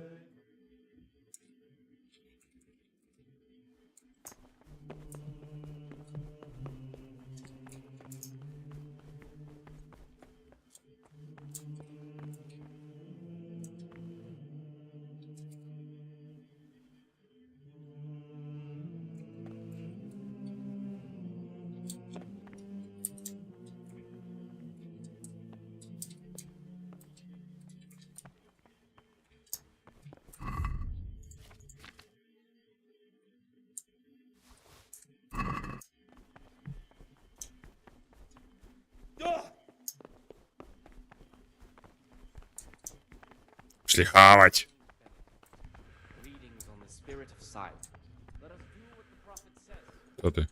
Шли хавать. Readings on the spirit of silence. Let us do what the prophet says. Кто ты?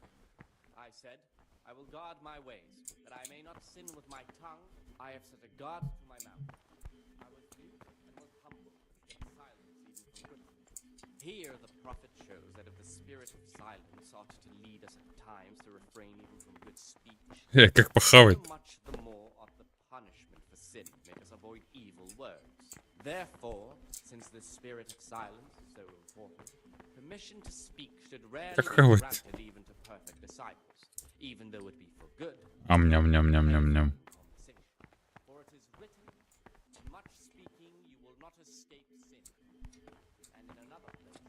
I said, I will guard my ways, that I may not sin with my tongue. I have set a guard to my mouth. I was mute and was humble, yet silence even from good. Here the prophet shows that if the spirit of silence ought to lead us at times to refrain even from good speech, Как похавать? so much the more ought the punishment for sin make us avoid evil words. Therefore, since the spirit of silence is so important, permission to speak should rarely be granted even to perfect disciples, even though it be for good. Ам-ням-ням-ням-ням-ням. For it is written, much speaking you will not escape sin. And in another place,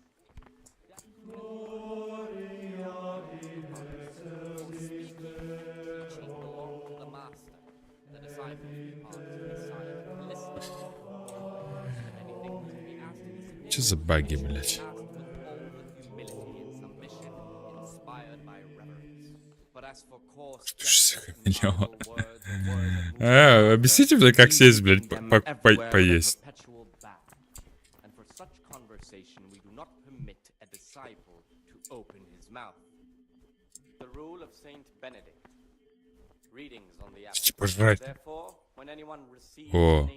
teaching belong to the master, the disciples are to be silent and listen. Че за баги, блядь? Что ж за хамелеон? Объясните мне, как сесть, блядь, поесть. Типа жрать. О,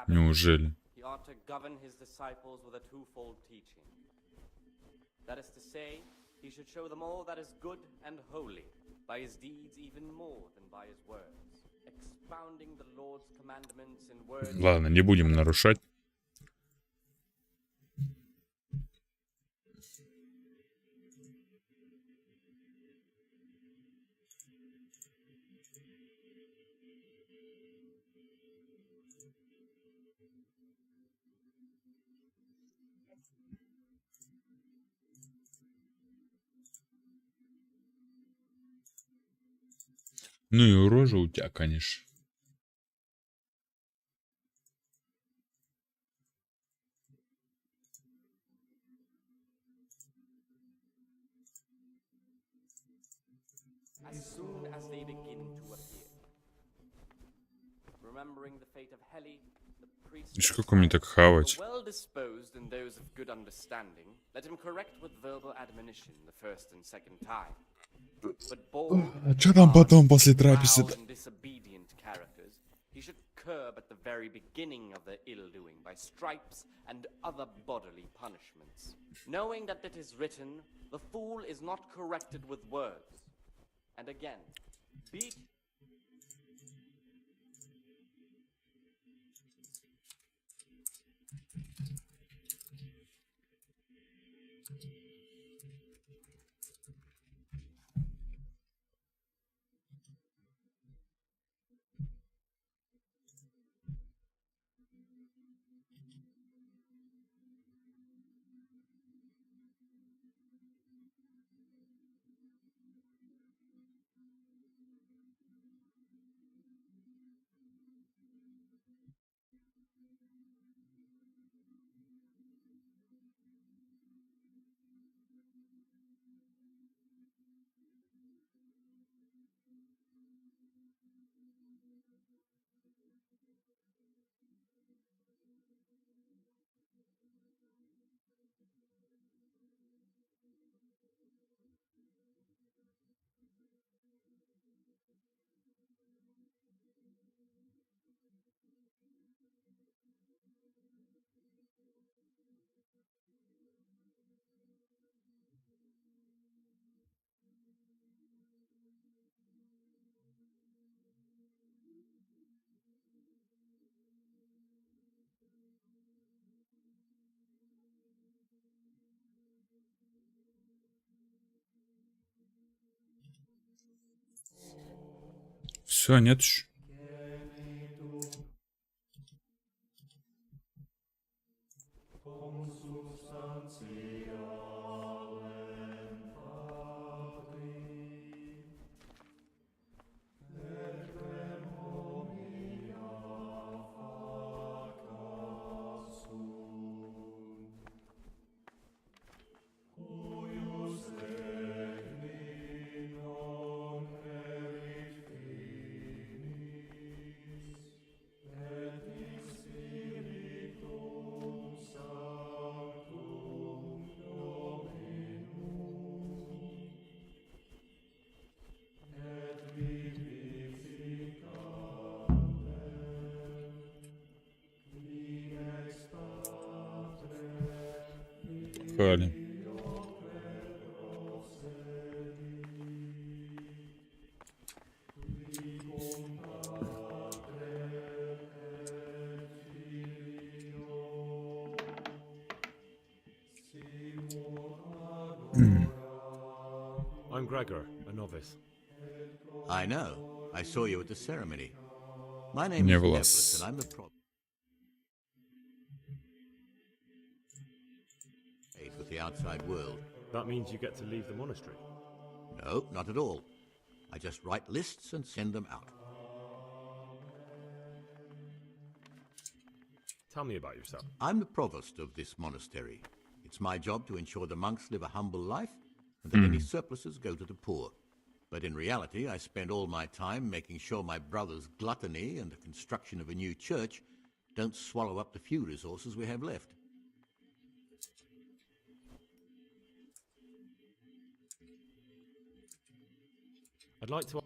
неужели? He ought to govern his disciples with a twofold teaching. That is to say, he should show them all that is good and holy, by his deeds even more than by his words, expounding the Lord's commandments in words. Ладно, не будем нарушать. Ну и рожа у тебя, конечно. As soon as they begin to appear, remembering the fate of Heli, the priest. Сколько мне так хавать? Well disposed in those of good understanding, let him correct with verbal admonition the first and second time. But bold, А что там потом после трапезы? proud and disobedient characters, he should curb at the very beginning of their ill-doing by stripes and other bodily punishments, knowing that it is written, the fool is not corrected with words. And again, beat. Все, нет еще. Хали. I'm Gregor, a novice. I know. I saw you at the ceremony. My name is Nicholas. Nicholas, and I'm the with the outside world. That means you get to leave the monastery? No, not at all. I just write lists and send them out. Tell me about yourself. I'm the provost of this monastery. It's my job to ensure the monks live a humble life and that any surpluses go to the poor. But in reality, I spend all my time making sure my brother's gluttony and the construction of a new church don't swallow up the few resources we have left. I'd like to...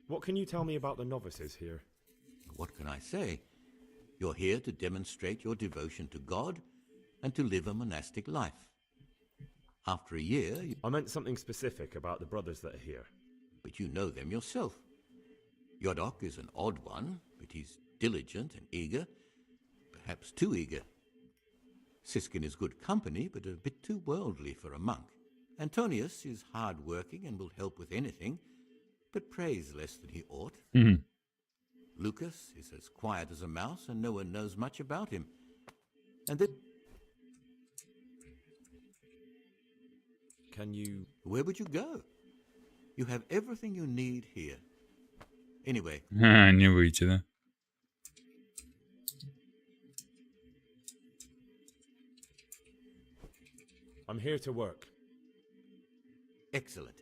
What can you tell me about the novices here? What can I say? You're here to demonstrate your devotion to God and to live a monastic life. After a year... I meant something specific about the brothers that are here. But you know them yourself. Yodok is an odd one, but he's diligent and eager, perhaps too eager. Siskin is good company, but a bit too worldly for a monk. Antonius is hard-working and will help with anything, but prays less than he ought. Lucas is as quiet as a mouse, and no one knows much about him. And then... Can you... Where would you go? You have everything you need here. Anyway... Не выйти, да? I'm here to work. Excellent.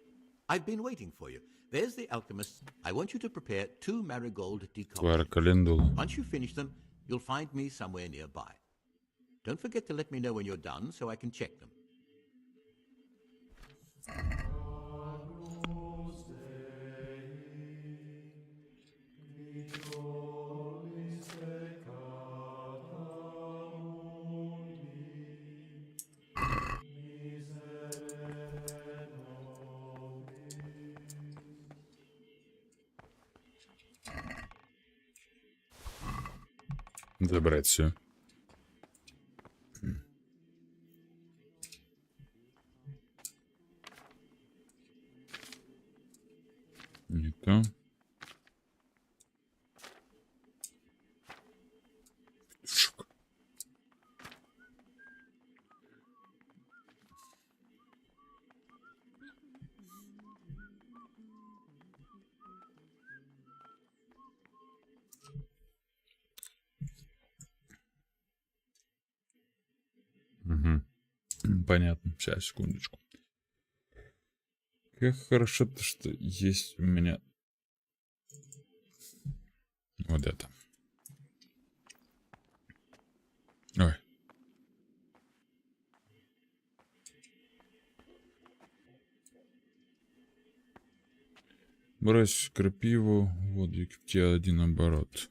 I've been waiting for you. There's the alchemist. I want you to prepare 2 marigold decoctions. Once you finish them, you'll find me somewhere nearby. Don't forget to let me know when you're done so I can check them. Забрать все. Не то. Понятно. Сейчас, секундочку. Как хорошо-то, что есть у меня вот это. Ой. Брось крапиву, воду и кипти один оборот.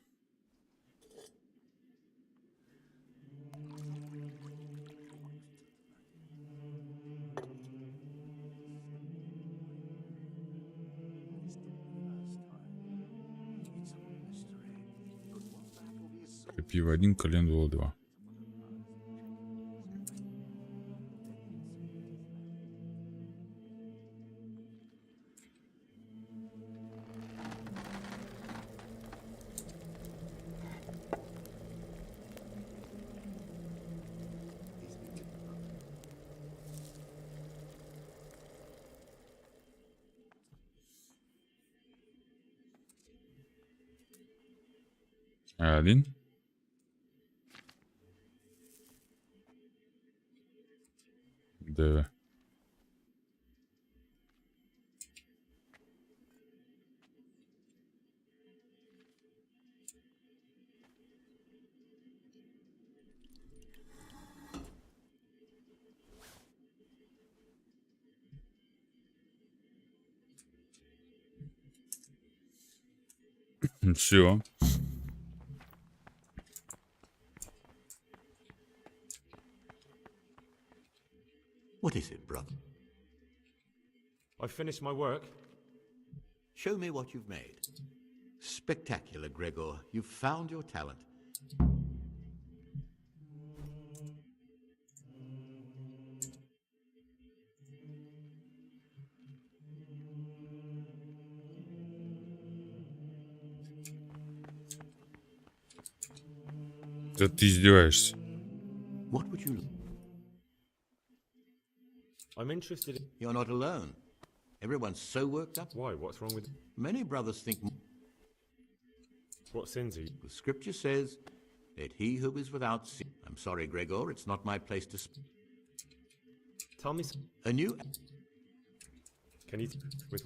Крапива 1, календула 2. Один. Да. Все. What is it, brother? I've finished my work. Show me what you've made. Spectacular, Gregor. You've found your talent. Да ты издеваешься. What would you... I'm interested in... You're not alone. Everyone's so worked up. Why? What's wrong with... Many brothers think... What sins are you... The scripture says that he who is without sin... I'm sorry, Gregor, it's not my place to... Tell me... A new... Can you... With...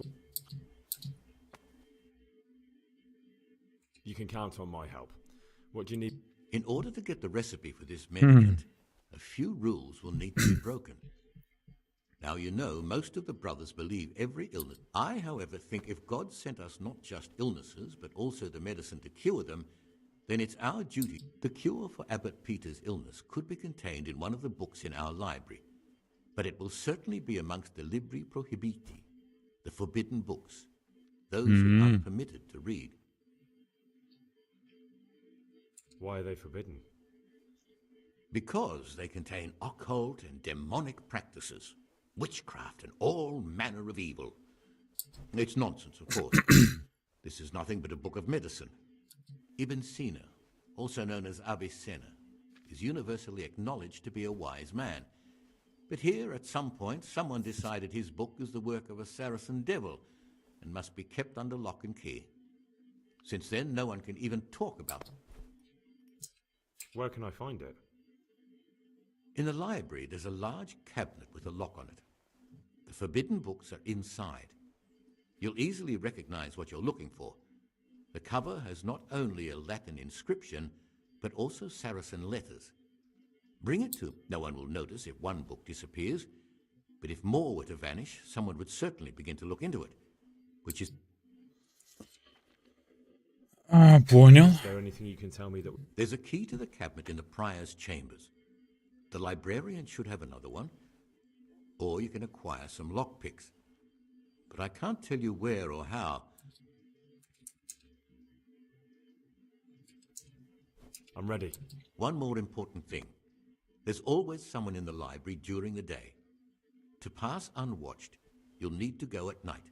You can count on my help. What do you need? In order to get the recipe for this medicament, a few rules will need to be broken. Now, you know, most of the brothers believe every illness. I, however, think if God sent us not just illnesses, but also the medicine to cure them, then it's our duty. The cure for Abbot Peter's illness could be contained in one of the books in our library, but it will certainly be amongst the Libri Prohibiti, the forbidden books, those who aren't permitted to read. Why are they forbidden? Because they contain occult and demonic practices, witchcraft and all manner of evil. It's nonsense, of course. This is nothing but a book of medicine. Ibn Sina, also known as Avicenna, is universally acknowledged to be a wise man. But here, at some point, someone decided his book is the work of a Saracen devil and must be kept under lock and key. Since then, no one can even talk about it. Where can I find it? In the library, there's a large cabinet with a lock on it. The forbidden books are inside. You'll easily recognize what you're looking for. The cover has not only a Latin inscription, but also Saracen letters. Bring it to him. No one will notice if one book disappears, but if more were to vanish, someone would certainly begin to look into it, which is... Понял. Is there anything you can tell me that... There's a key to the cabinet in the prior's chambers. The librarian should have another one, or you can acquire some lockpicks. But I can't tell you where or how. I'm ready. One more important thing. There's always someone in the library during the day. To pass unwatched, you'll need to go at night.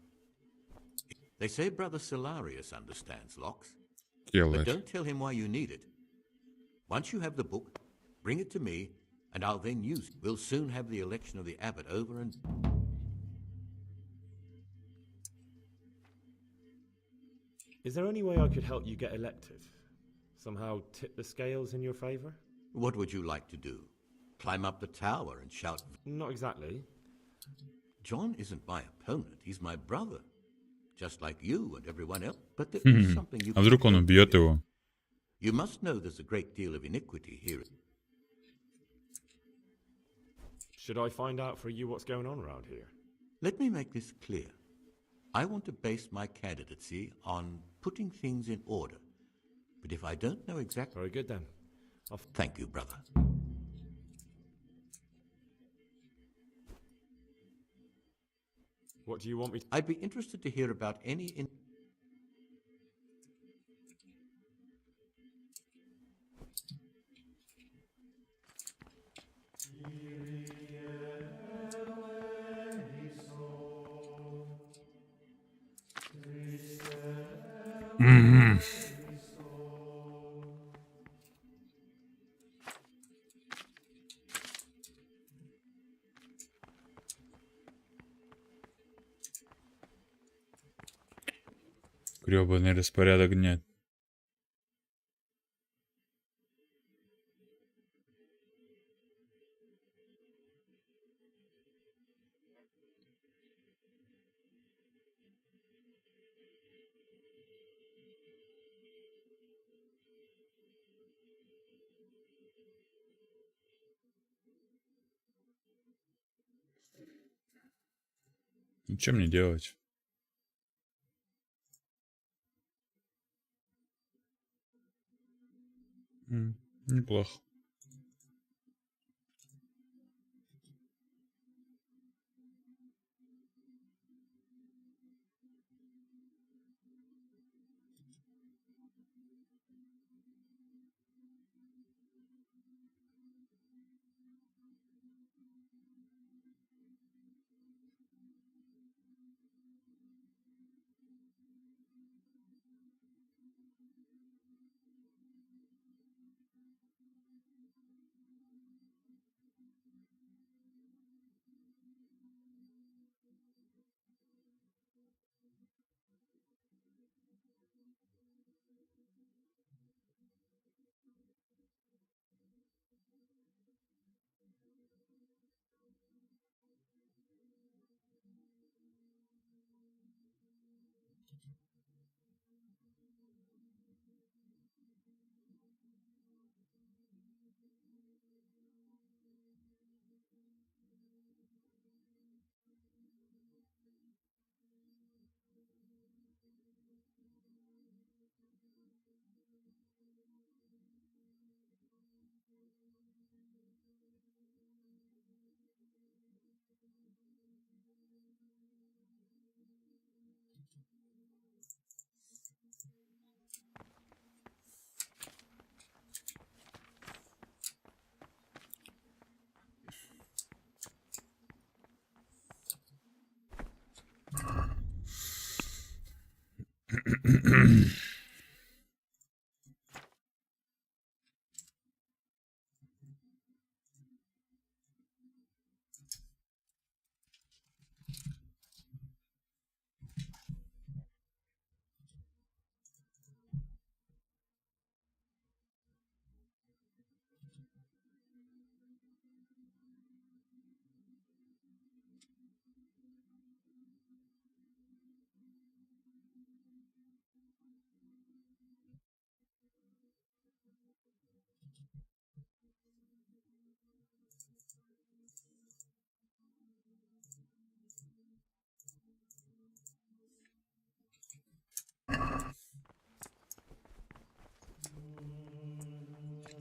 They say Brother Solarius understands locks. But don't tell him why you need it. Once you have the book, bring it to me, and I'll then use it. We'll soon have the election of the abbot over and... Is there any way I could help you get elected? Somehow tip the scales in your favor? What would you like to do? Climb up the tower and shout... Not exactly. John isn't my opponent, he's my brother. Just like you and everyone else. But there is something you А вдруг он убьет его? You must know there's a great deal of iniquity here. Should I find out for you what's going on around here? Let me make this clear. I want to base my candidacy on putting things in order. But if I don't know exactly... Very good then. Thank you, brother. What do you want me to... I'd be interested to hear about any... Грёбаный распорядок дня. И что мне делать? Неплохо.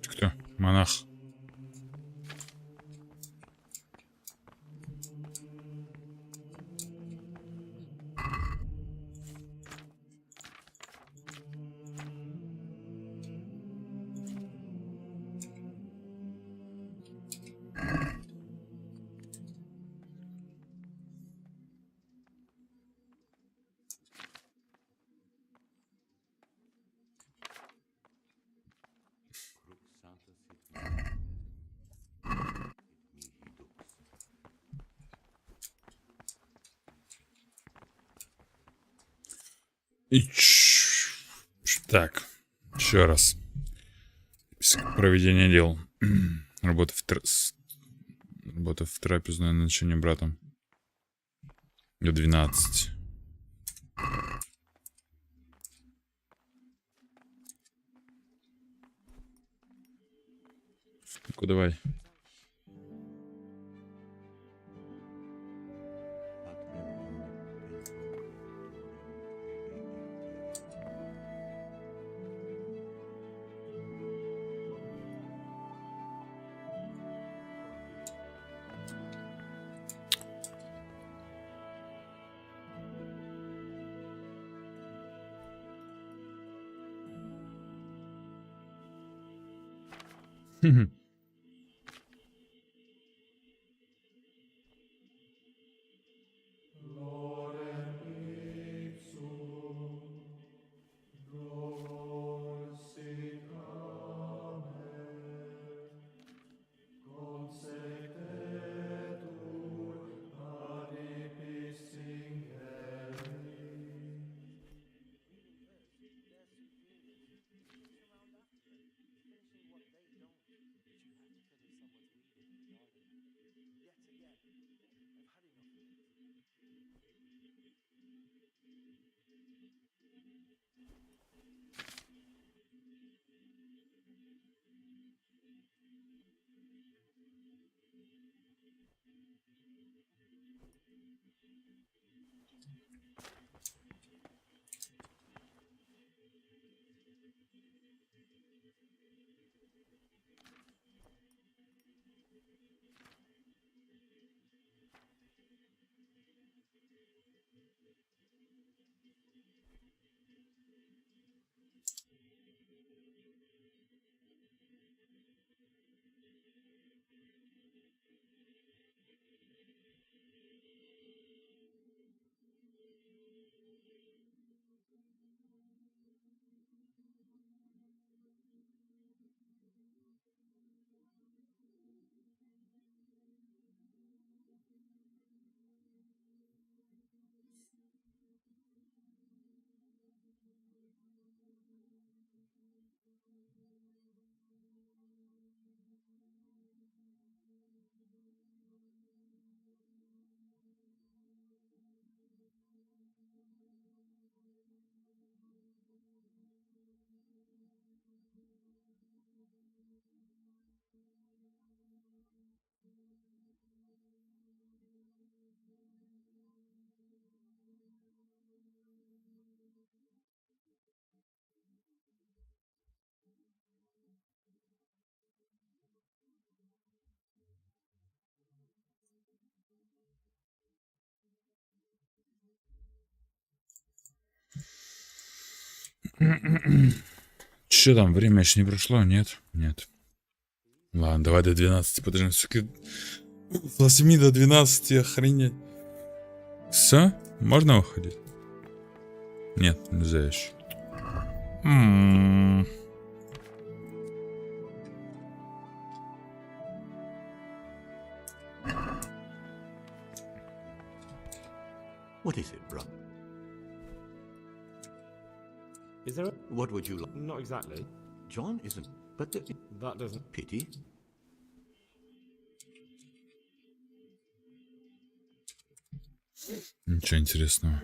Кто? Монах. Так, еще раз. Проведение дел. Работа в трапезной на ночение братом. До 12. Ну-ка, давай. Че там, время еще не прошло? Нет? Нет. Ладно, давай до 12 подождем. Все-таки с 8 до 12 охренеть. Все? Можно уходить? Нет, нельзя еще. What is it, bro? Is there a... What would you like? Not exactly. John isn't, but that doesn't... Pity. Ничего интересного.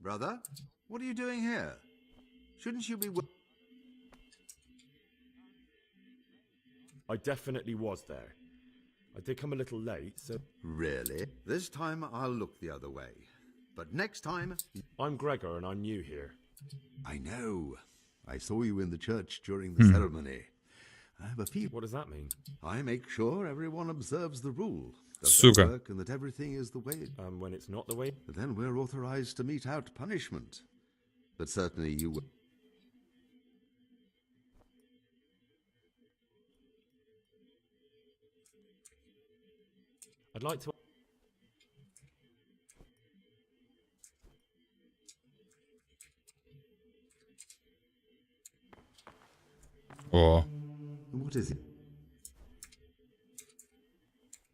Brother, what are you doing here? Shouldn't you be... I definitely was there. I did come a little late, so... Really? This time I'll look the other way. But next time... I'm Gregor and I'm new here. I know. I saw you in the church during the ceremony. I have a few... What does that mean? I make sure everyone observes the rule. Сука. Work and that everything is the way... when it's not the way... Then we're authorized to mete out punishment. But certainly you... I'd like to... О. What is it?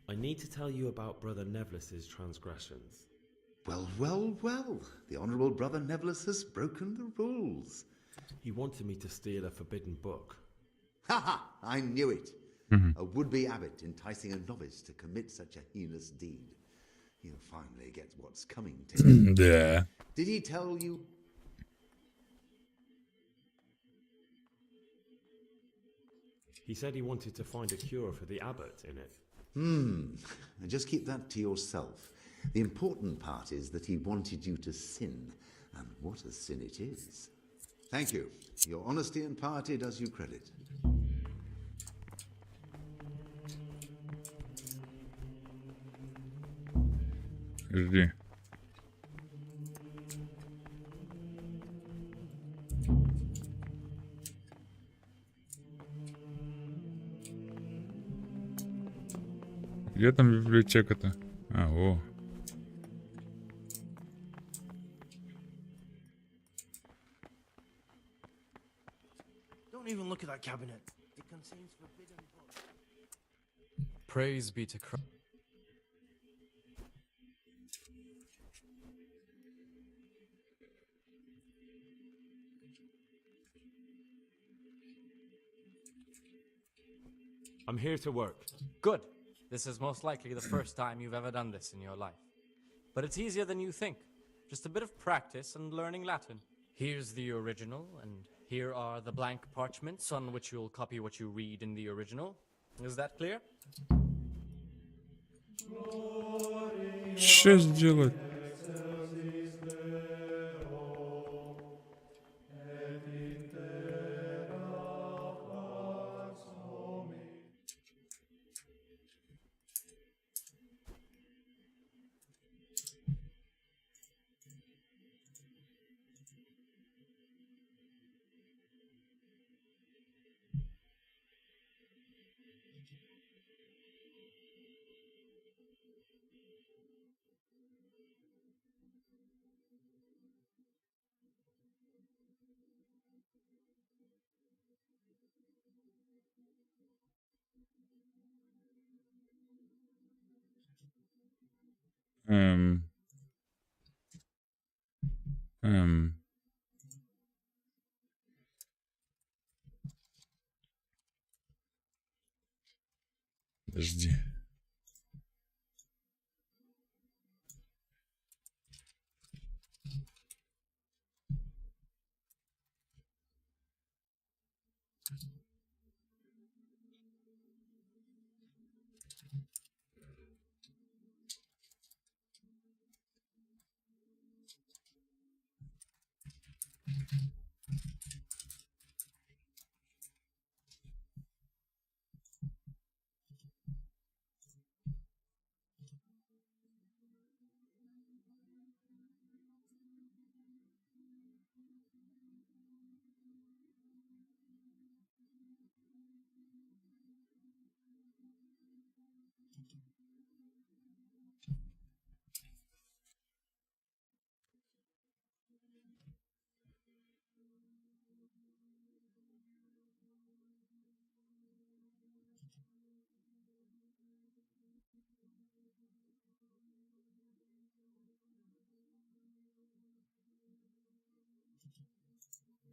I need to tell you about Brother Nevlis's transgressions. Well, well, well. The Honourable Brother Nevlis has broken the rules. He wanted me to steal a forbidden book. Ha ha! I knew it. A would-be abbot enticing a novice to commit such a heinous deed. He'll finally get what's coming to him. Да. Did he tell you? He said he wanted to find a cure for the abbot in it. Just keep that to yourself. The important part is that he wanted you to sin. And what a sin it is. Thank you. Your honesty and piety does you credit. Жди. Где там библиотека-то? А, о. Don't even look at that cabinet. It contains forbidden books. Praise be to Christ. I'm here to work. Good. This is most likely the first time you've ever done this in your life. But it's easier than you think. Just a bit of practice and learning Latin. Here's the original, and here are the blank parchments on which you'll copy what you read in the original. Is that clear? Что сделать? Подожди.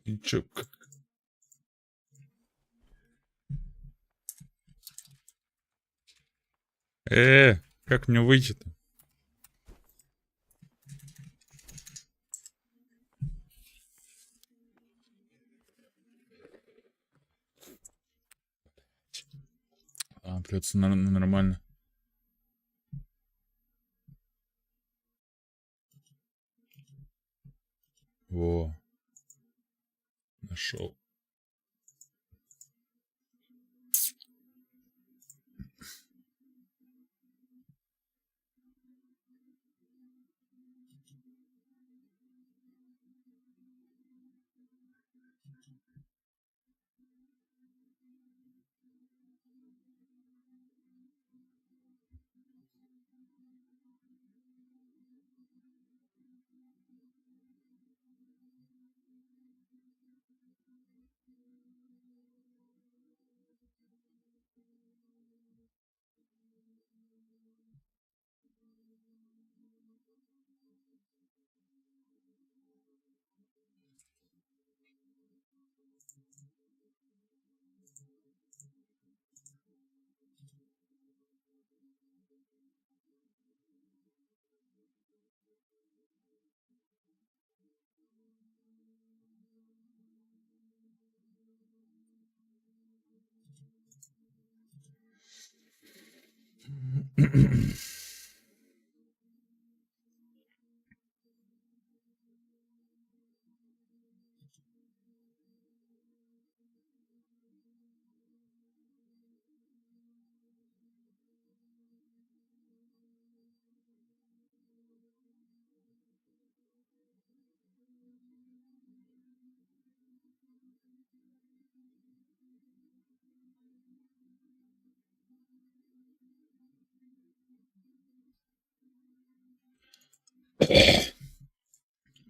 И чё? Как мне выйти-то? Придется нормально. Во. Нашел.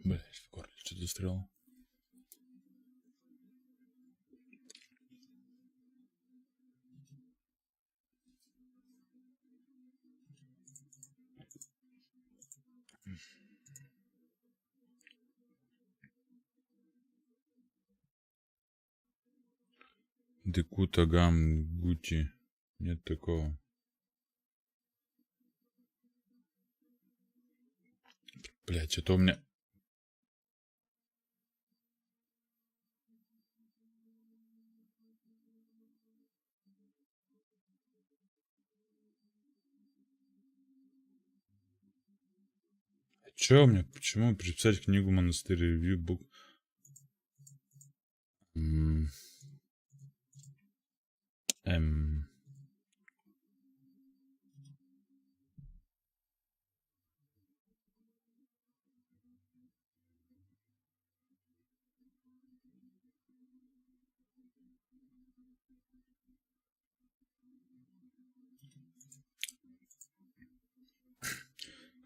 Блять, в горле что-то застряло. Декута, гам, гути. Нет такого. Блять, что-то у меня... Чё у меня? Почему переписать книгу монастырь ревью бук?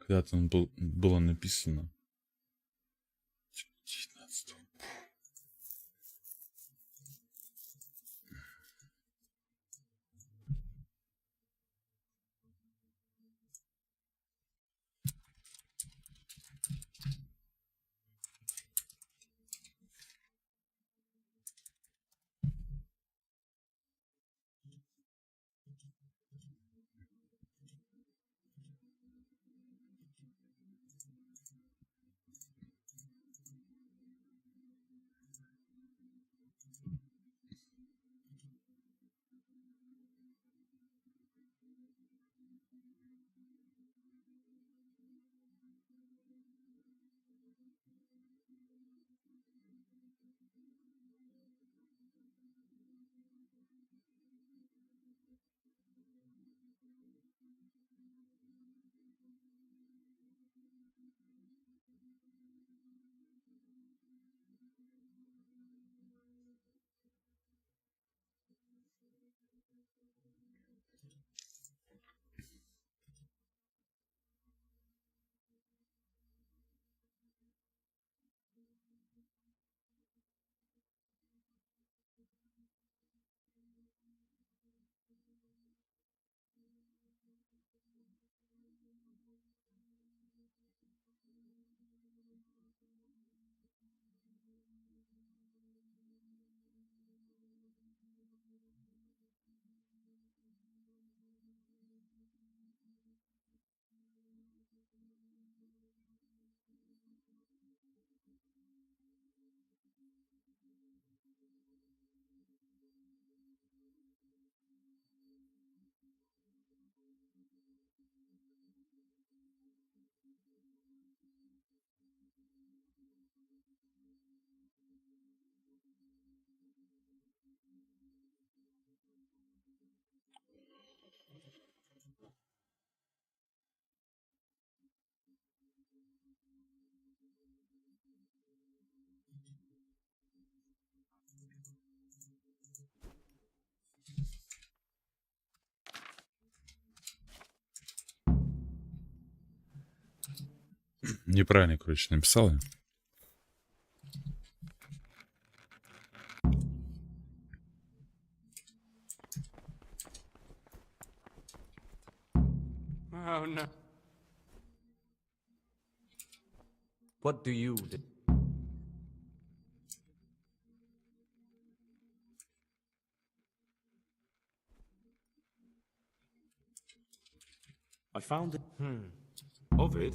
Когда-то он было написано. 19. Неправильно, короче, написал я. Oh no. What do you do? I found it. Of it?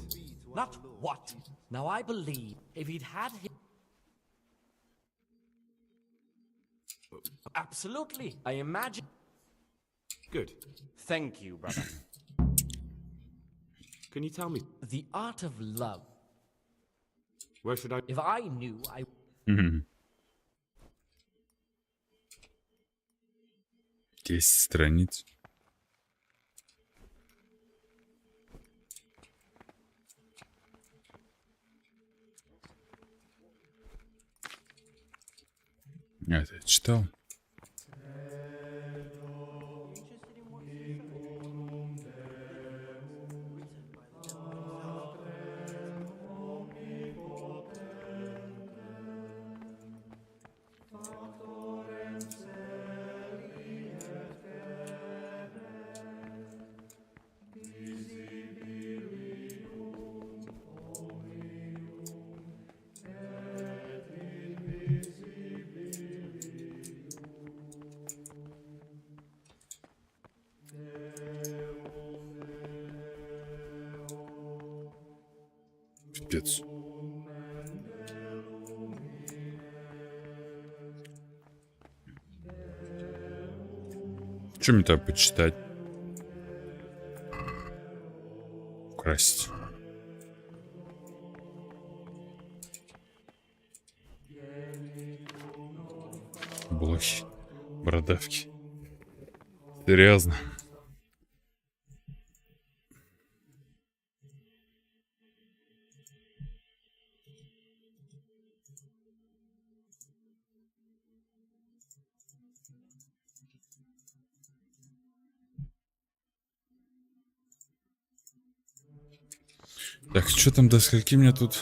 Not what? Now I believe if he'd had him. Absolutely. I imagine. Good. Thank you, brother. Can you tell me? The art of love. Where should I? If I knew, I. 10 страниц. Это я читал. Пипец. Что мне там почитать? Украсть. Блохи. Бородавки. Серьезно. Так, что там, до скольки мне тут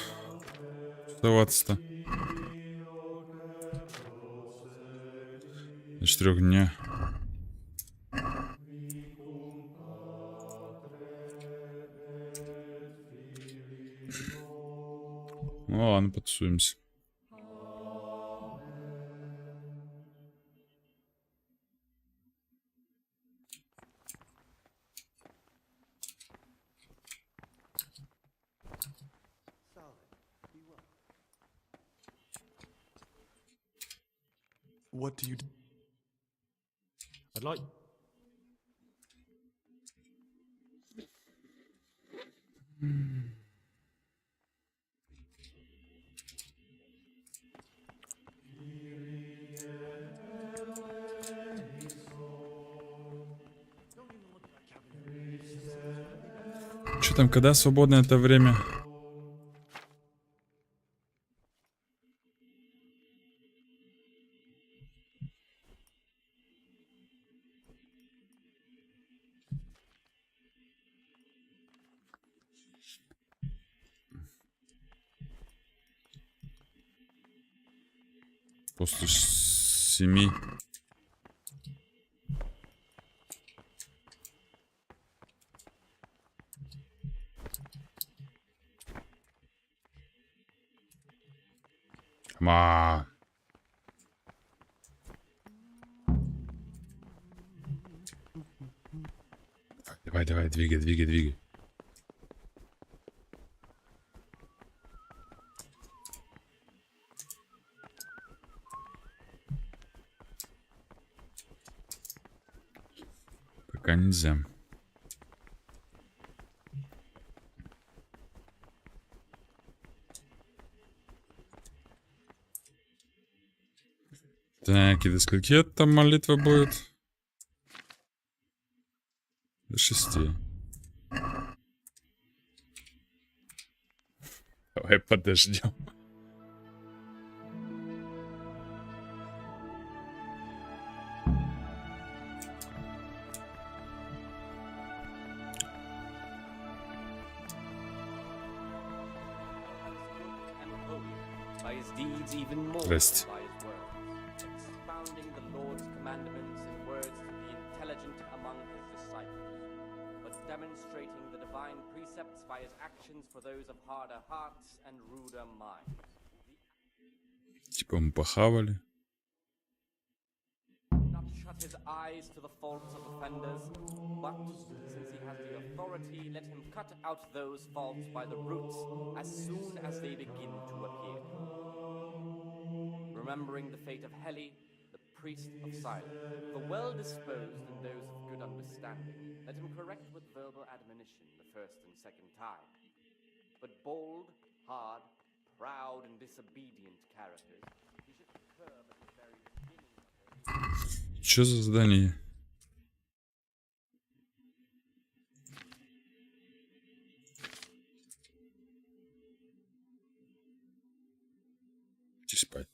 оставаться-то? До 4 дня. Ну ладно, потусуемся. What do you do? I'd like. Что там, когда свободное это время? После 7. Ма. Давай, двигай. Пока нельзя. Так, и до скольки там молитва будет? До 6. Давай подождем. his deeds, even more Здрасте. by his words, expounding the Lord's commandments in words to the intelligent among his disciples, but demonstrating the divine precepts by his actions for those of harder hearts and ruder minds. Типа мы похавали. Not shut his eyes to the faults of offenders, but since he has the authority, let him cut out those faults by the roots as soon as they begin to appear. Remembering the fate of Heli, the priest of silence, the well-disposed and those of good understanding, let him correct with verbal admonition the first and second time. But bold, hard, proud, and disobedient characters, he should curb at the very beginning of their... Что за задание? Иди спать.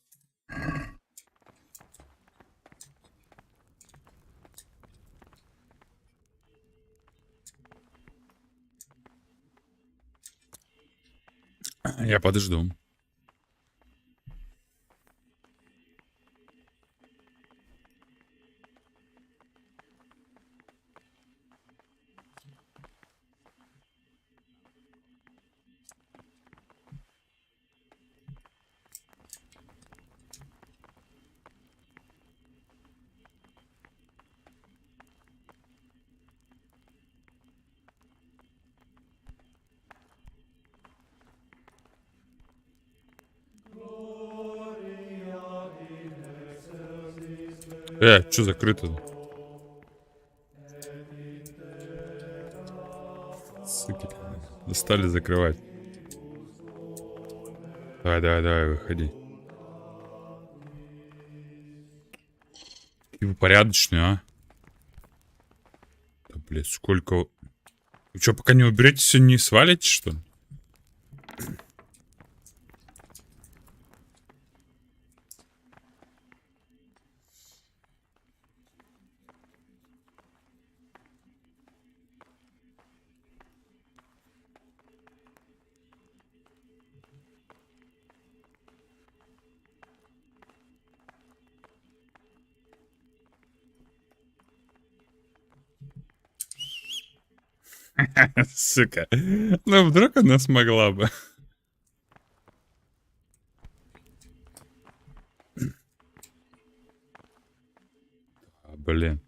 Я подожду. Что закрыто-то? Суки. Достали закрывать. Давай, выходи. Какие вы порядочные, а? Да, блядь, сколько... Вы что, пока не уберетесь, все не свалите, что ли? Сука. Ну, вдруг она смогла бы. Блин.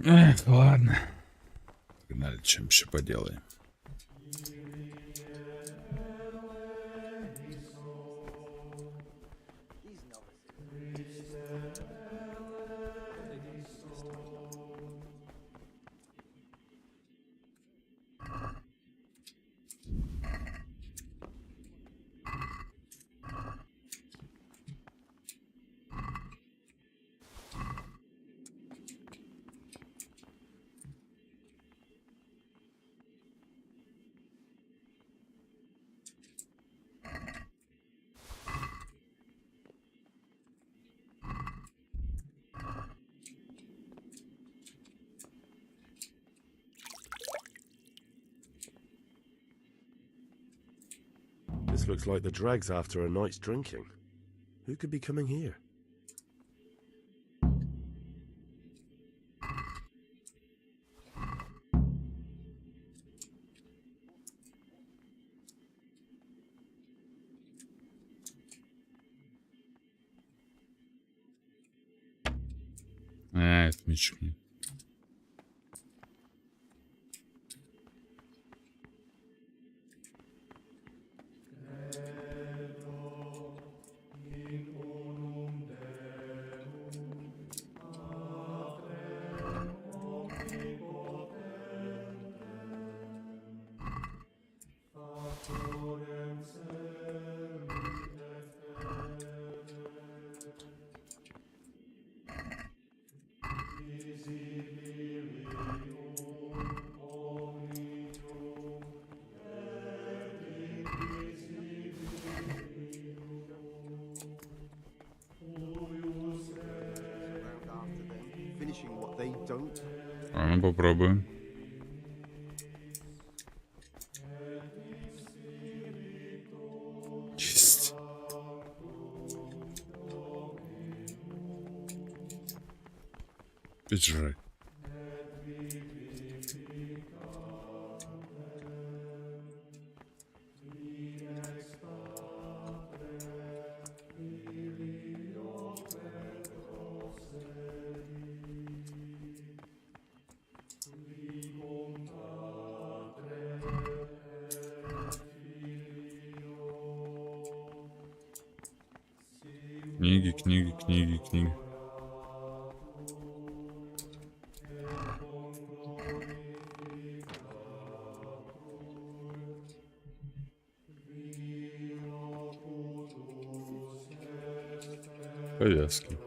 Эх, ладно. Погнали, чем еще поделаем. This looks like the dregs after a night's drinking. Who could be coming here? Отмечу. Don't. А ну попробуем. Есть. Поддержать. Книги, книги, книги, книги. Повязки.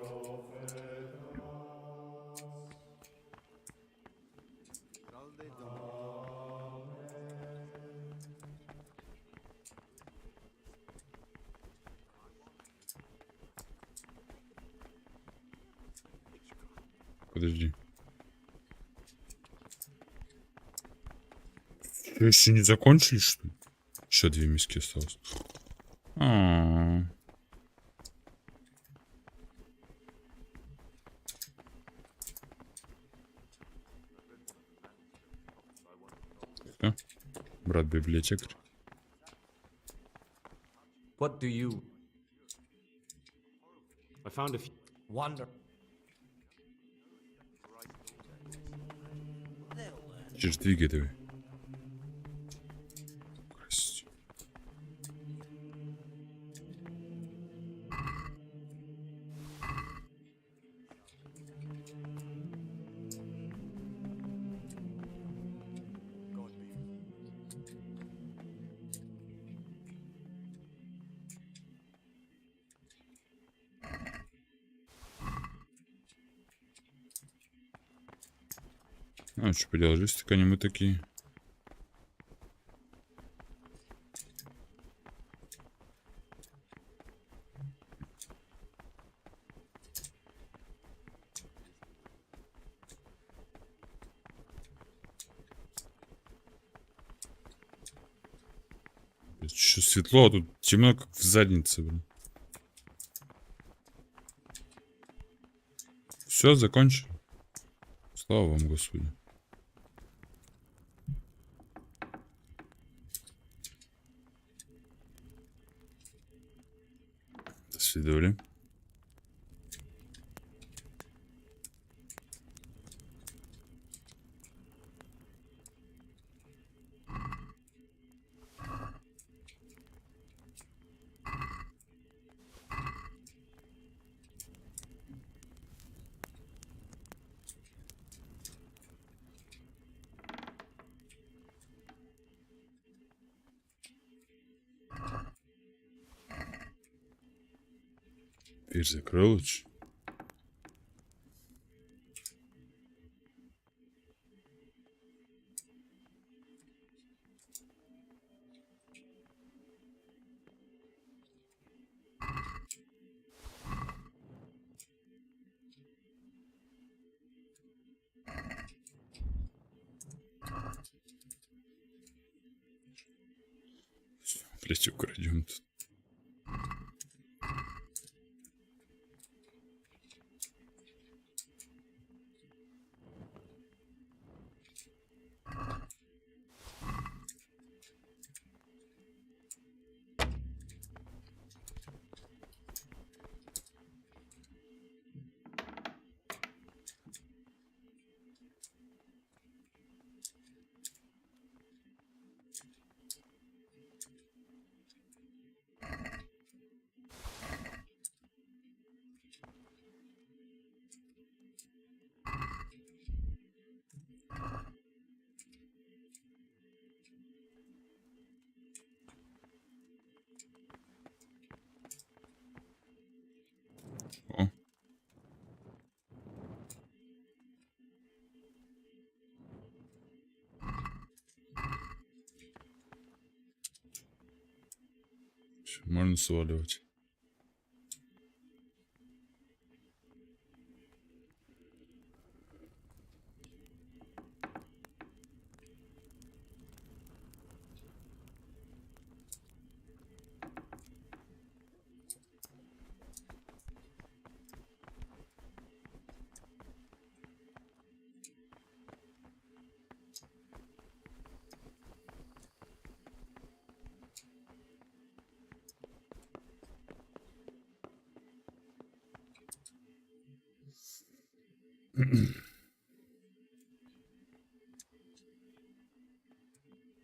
Подожди. Что, еще не закончили, что ли? Еще 2 миски осталось. Что? Брат библиотекарь. What do you? I found a few. Wonder. Чиж, двигай давай. Красиво. А, что поделать, есть так они мы такие. Что светло, а тут темно, как в заднице, блин. Все, закончили. Слава вам, Господи. До свидания. Дверь закрыл лучше. Блять, украдем тут. О. Всё, можно сваливать.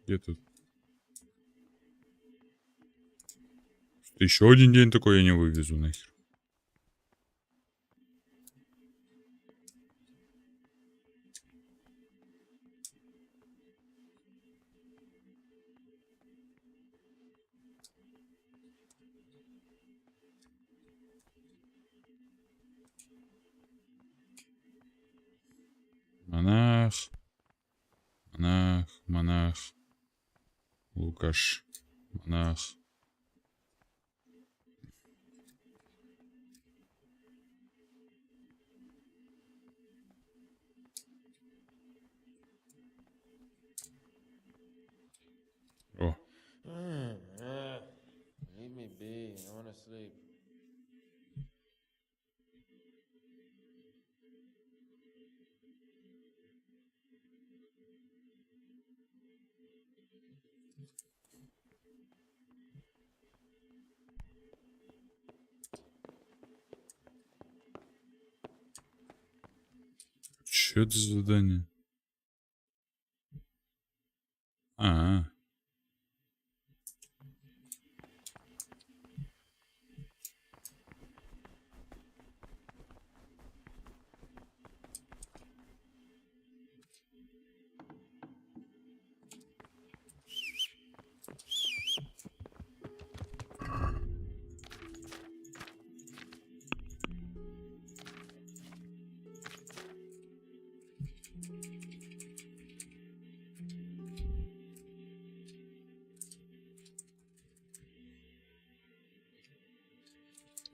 Где тут? Еще один день такой я не вывезу нахер. Монах. Монах. Монах. Лукаш. Монах. О. Leave me be. I want to sleep. Что это за задание? А.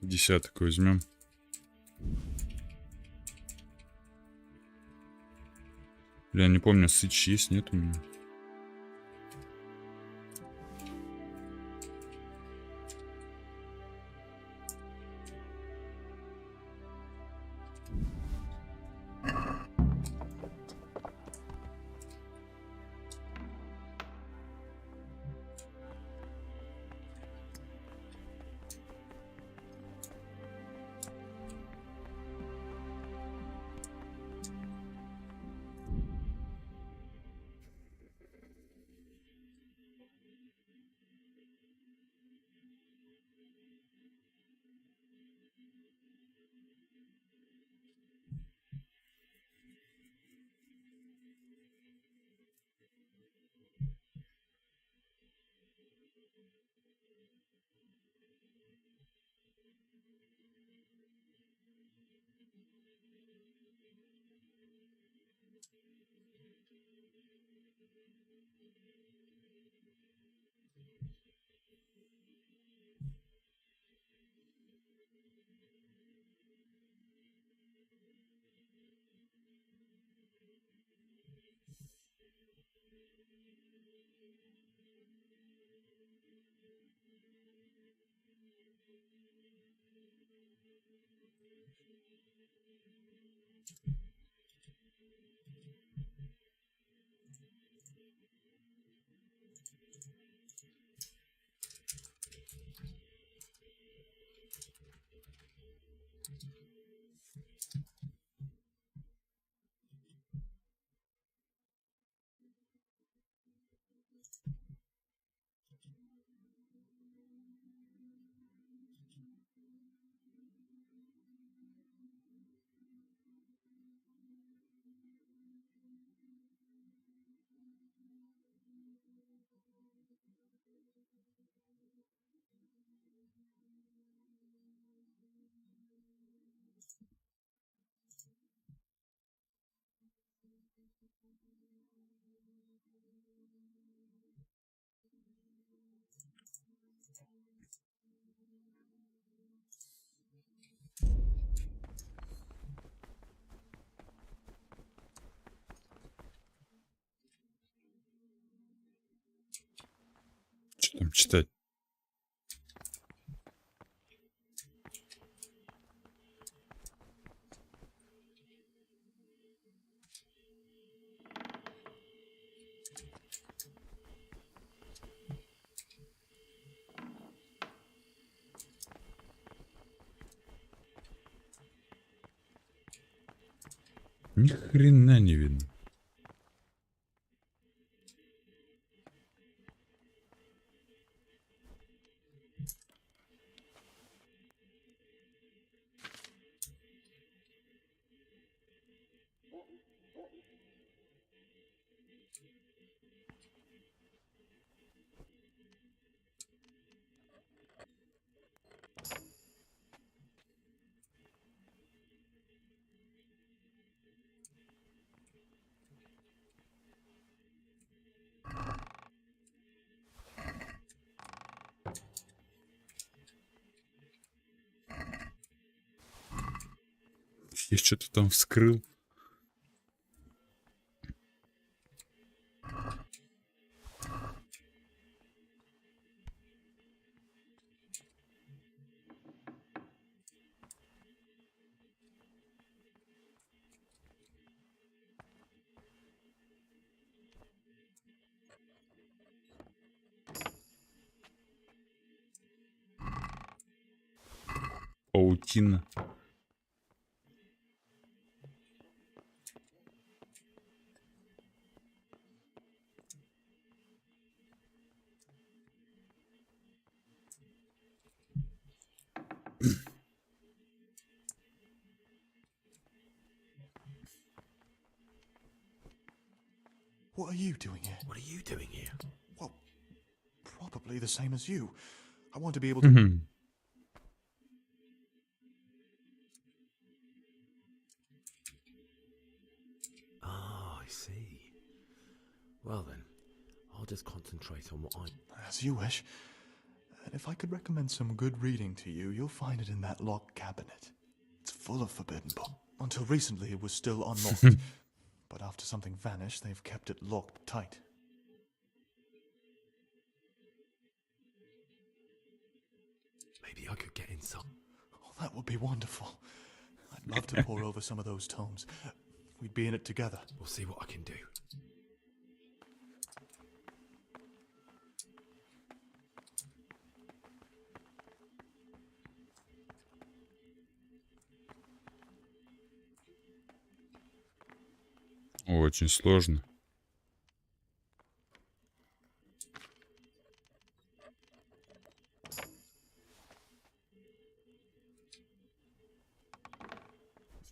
Десяток возьмем. Я не помню, сыч есть, нет у меня. Что там читать? Ни хрена не видно. Я что-то там вскрыл. Паутина. What are you doing here? What are you doing here? Well, probably the same as you. I want to be able to... Mhm. Ah, I see. Well then, I'll just concentrate on what I... As you wish. And if I could recommend some good reading to you, you'll find it in that locked cabinet. It's full of forbidden books. Until recently, it was still unlocked. But after something vanished, they've kept it locked tight. Maybe I could get in some. Oh, that would be wonderful. I'd love to pore over some of those tomes. We'd be in it together. We'll see what I can do. Очень сложно.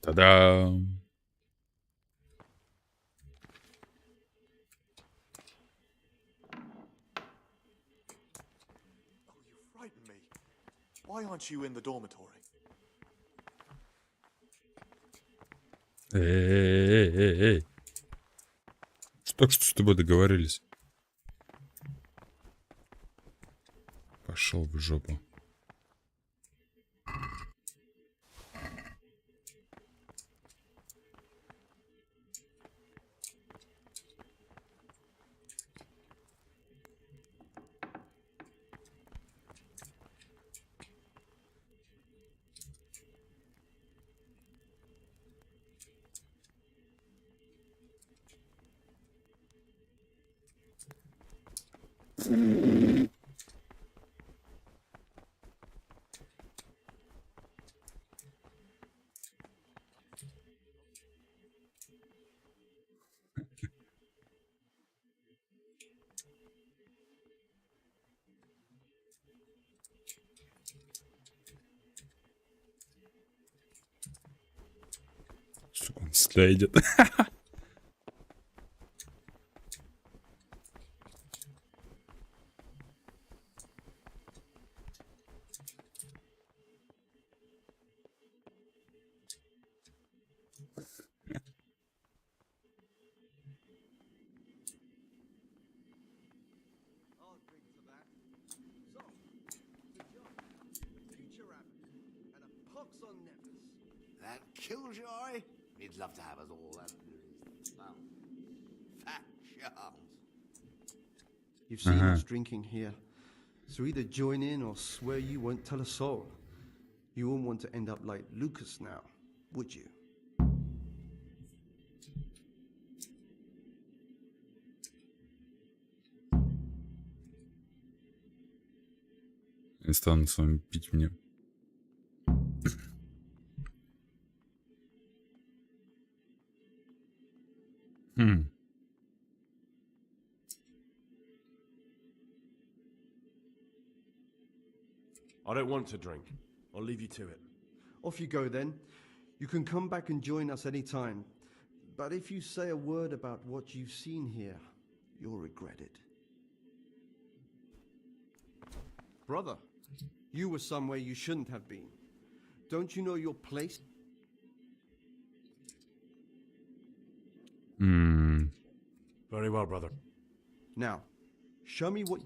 Та-дам! Frighten me. Why aren't you in the dormitory? Эй. Только что с тобой договорились. Пошел в жопу. Сука, он сюда идет. That killjoy? He'd love to have us all. Fat chance. You've seen us drinking here. So either join in or swear you won't tell a soul. You won't want to end up like Lucas now, would you? Я стану с вами пить мне. I don't want to drink. I'll leave you to it. Off you go then. You can come back and join us any time. But if you say a word about what you've seen here, you'll regret it. Brother, you were somewhere you shouldn't have been. Don't you know your place? Very well, brother. Now, show me what...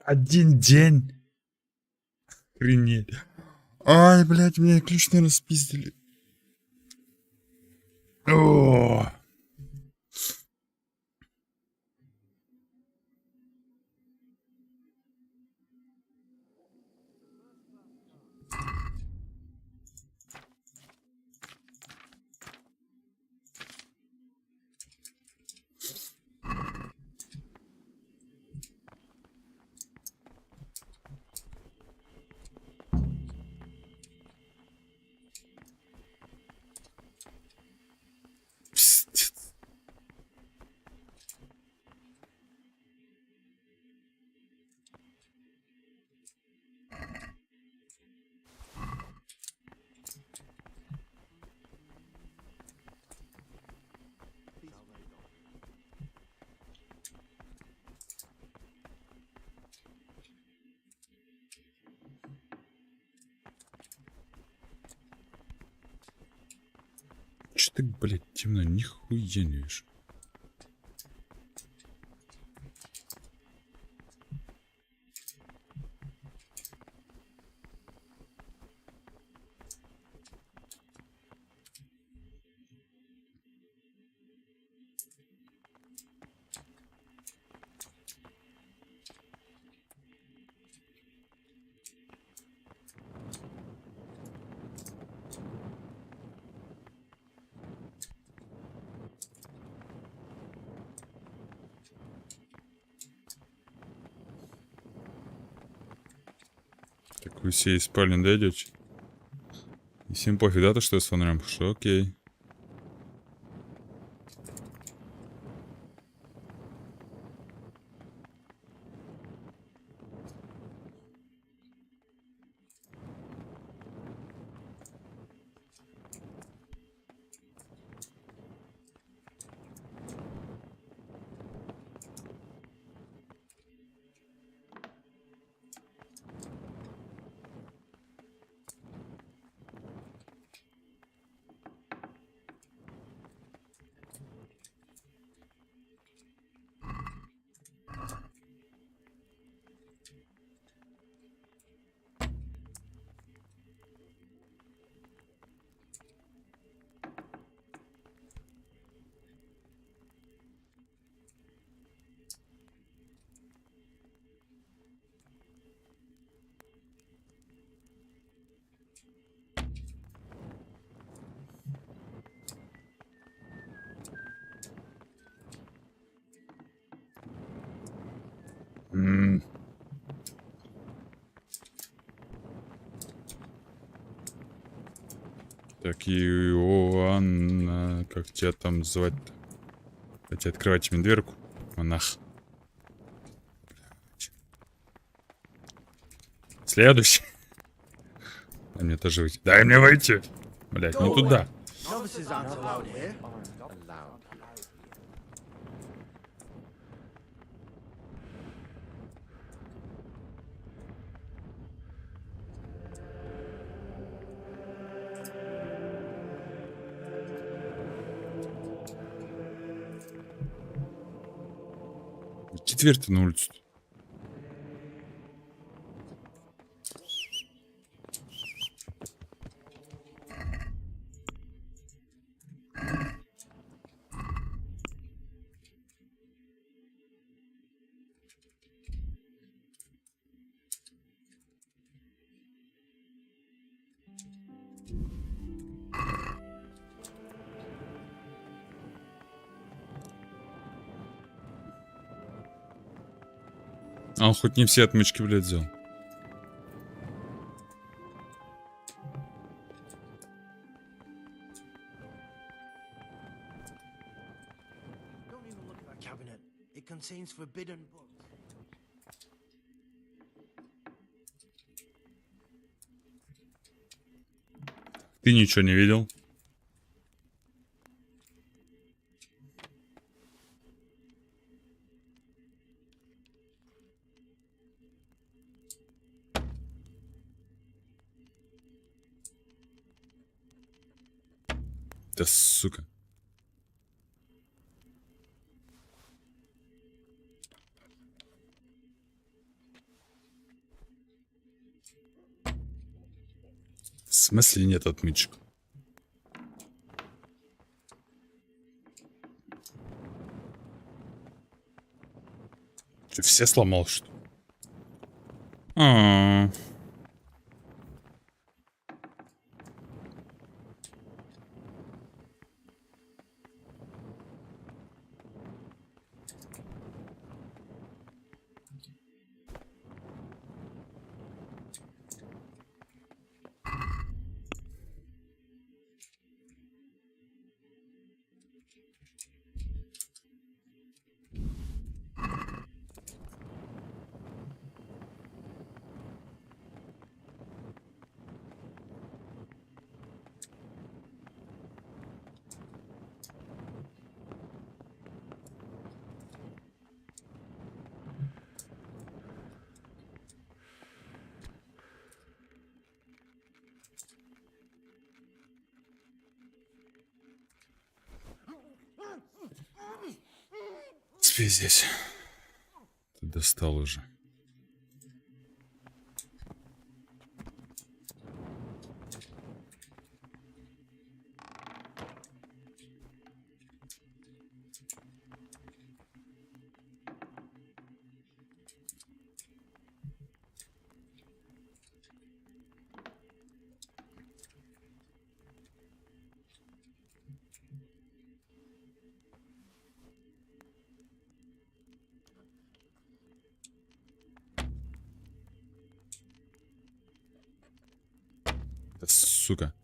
Один день. Охренеть. Ай, блядь, меня ключ, наверное, спиздили. О! Че ты, блядь, темно, нихуя не вижу. Так вы все из спальни дойдете? И всем пофиг, да, то, что я с фонарем? Что, окей. Так, Иоанна, как тебя там звать-то? Хотите, открывайте мне дверку, монах. Следующий. Дай мне тоже выйти. Дай мне выйти. Блять, не туда. Дверь-то на улицу. А он хоть не все отмычки, блядь, взял. contains forbidden books. Ты ничего не видел? Да сука. В смысле нет отмычек? Че, все сломал, что ли? Спи здесь. Ты достал уже. Да, сука.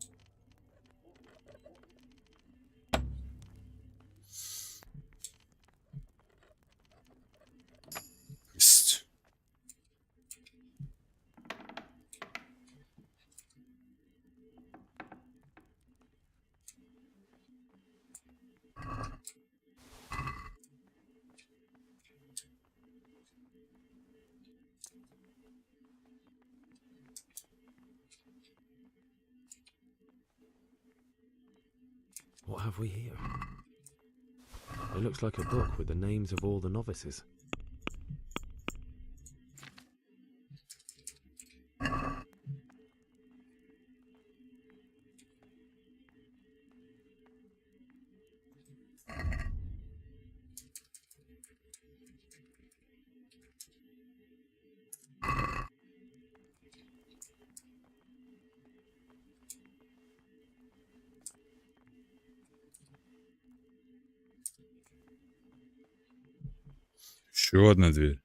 Есть. What have we here? It looks like a book with the names of all the novices. Еще одна дверь.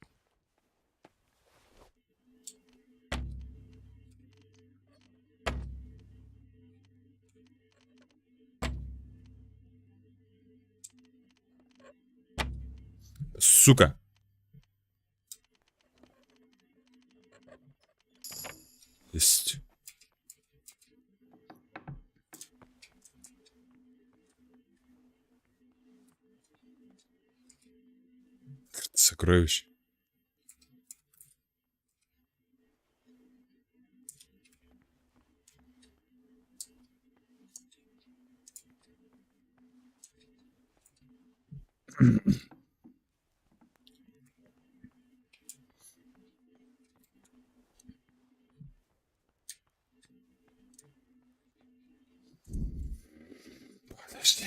Сука. Есть. Сокровище. Подожди.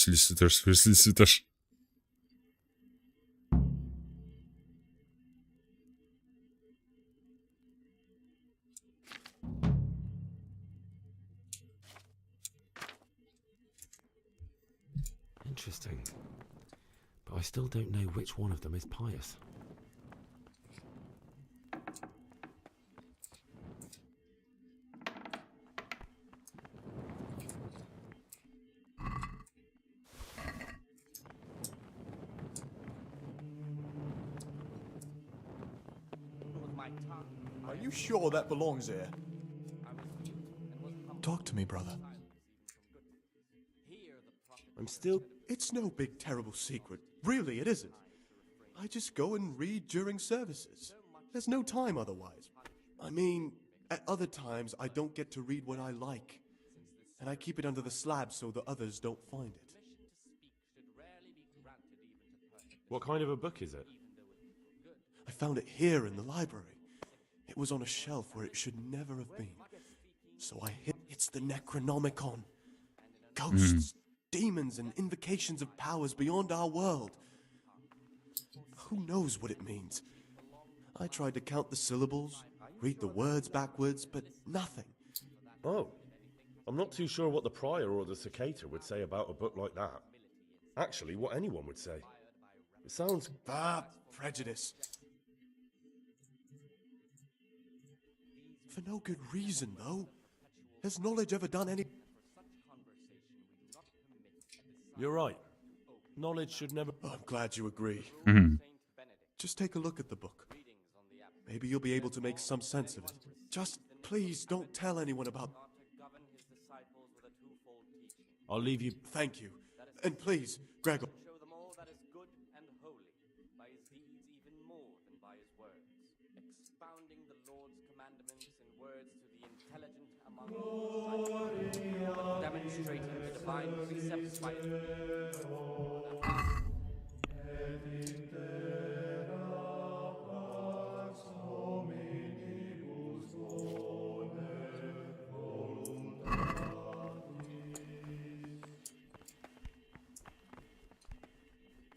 Felicitors. Interesting. But I still don't know which one of them is pious. Are you sure that belongs here? Talk to me, brother. I'm still... It's no big, terrible secret. Really, it isn't. I just go and read during services. There's no time otherwise. I mean, at other times, I don't get to read what I like. And I keep it under the slab so the others don't find it. What kind of a book is it? I found it here in the library. It was on a shelf where it should never have been. So I hit... It's the Necronomicon. Ghosts, demons, and invocations of powers beyond our world. Who knows what it means? I tried to count the syllables, read the words backwards, but nothing. Oh. I'm not too sure what the prior or the cicada would say about a book like that. Actually, what anyone would say. It sounds... prejudice. For no good reason, though. Has knowledge ever done any... You're right. Knowledge should never... Oh, I'm glad you agree. Mhm. Just take a look at the book. Maybe you'll be able to make some sense of it. Just please don't tell anyone about... I'll leave you... Thank you. And please, Gregor... Show them all that is good and holy, by his deeds even more than by his words, expounding the Lord's commandments in words to the intelligent among disciples, demonstrating the divine precepts by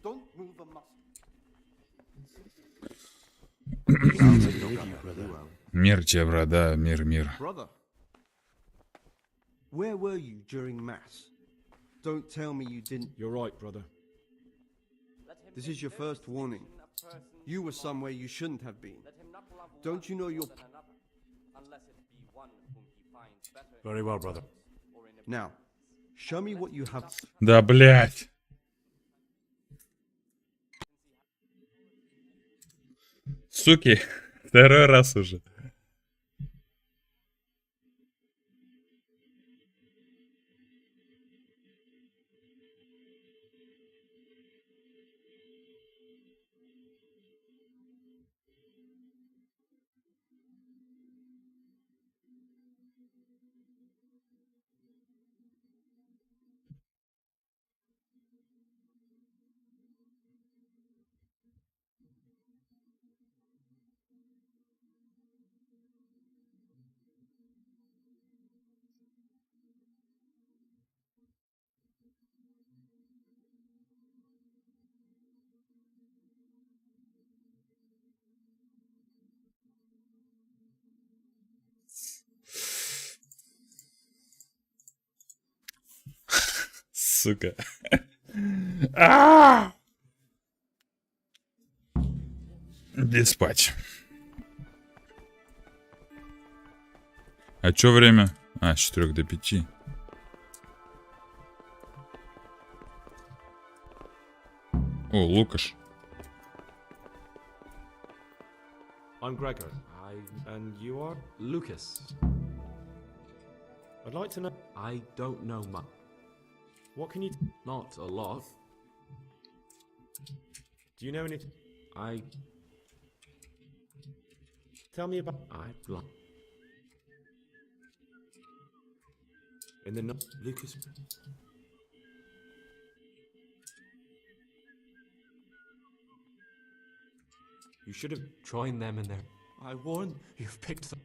Don't move a muscle. Мир тебе, брат, да, мир. Brother, where were you during Mass? Don't tell me you didn't... You're right, brother. This is your first warning. You were somewhere you shouldn't have been. Don't you know your... Very well, brother. Now, show me what you have... Да, блядь. Суки, второй раз уже. Сука. Иди спать. А чё время? А, с 4 до 5. О, Лукаш. I'm Gregor. And you are? Lucas. I'd like to know... I don't know much. What can you... Not a lot. Do you know any... I... Tell me about... In the... Lucas... You should have... Joined them in there. I warn you've picked them.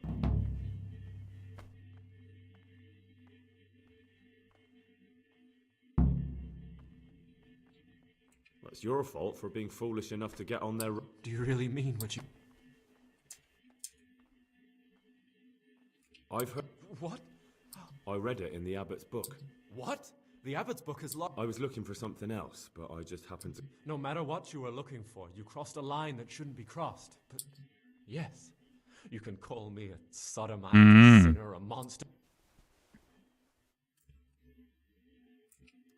That's your fault for being foolish enough to get on their... Do you really mean what you... I've heard... What? I read it in the abbot's book. What? The abbot's book is locked. I was looking for something else, but I just happened to... No matter what you were looking for, you crossed a line that shouldn't be crossed. But yes, you can call me a sodomite, a sinner, a monster.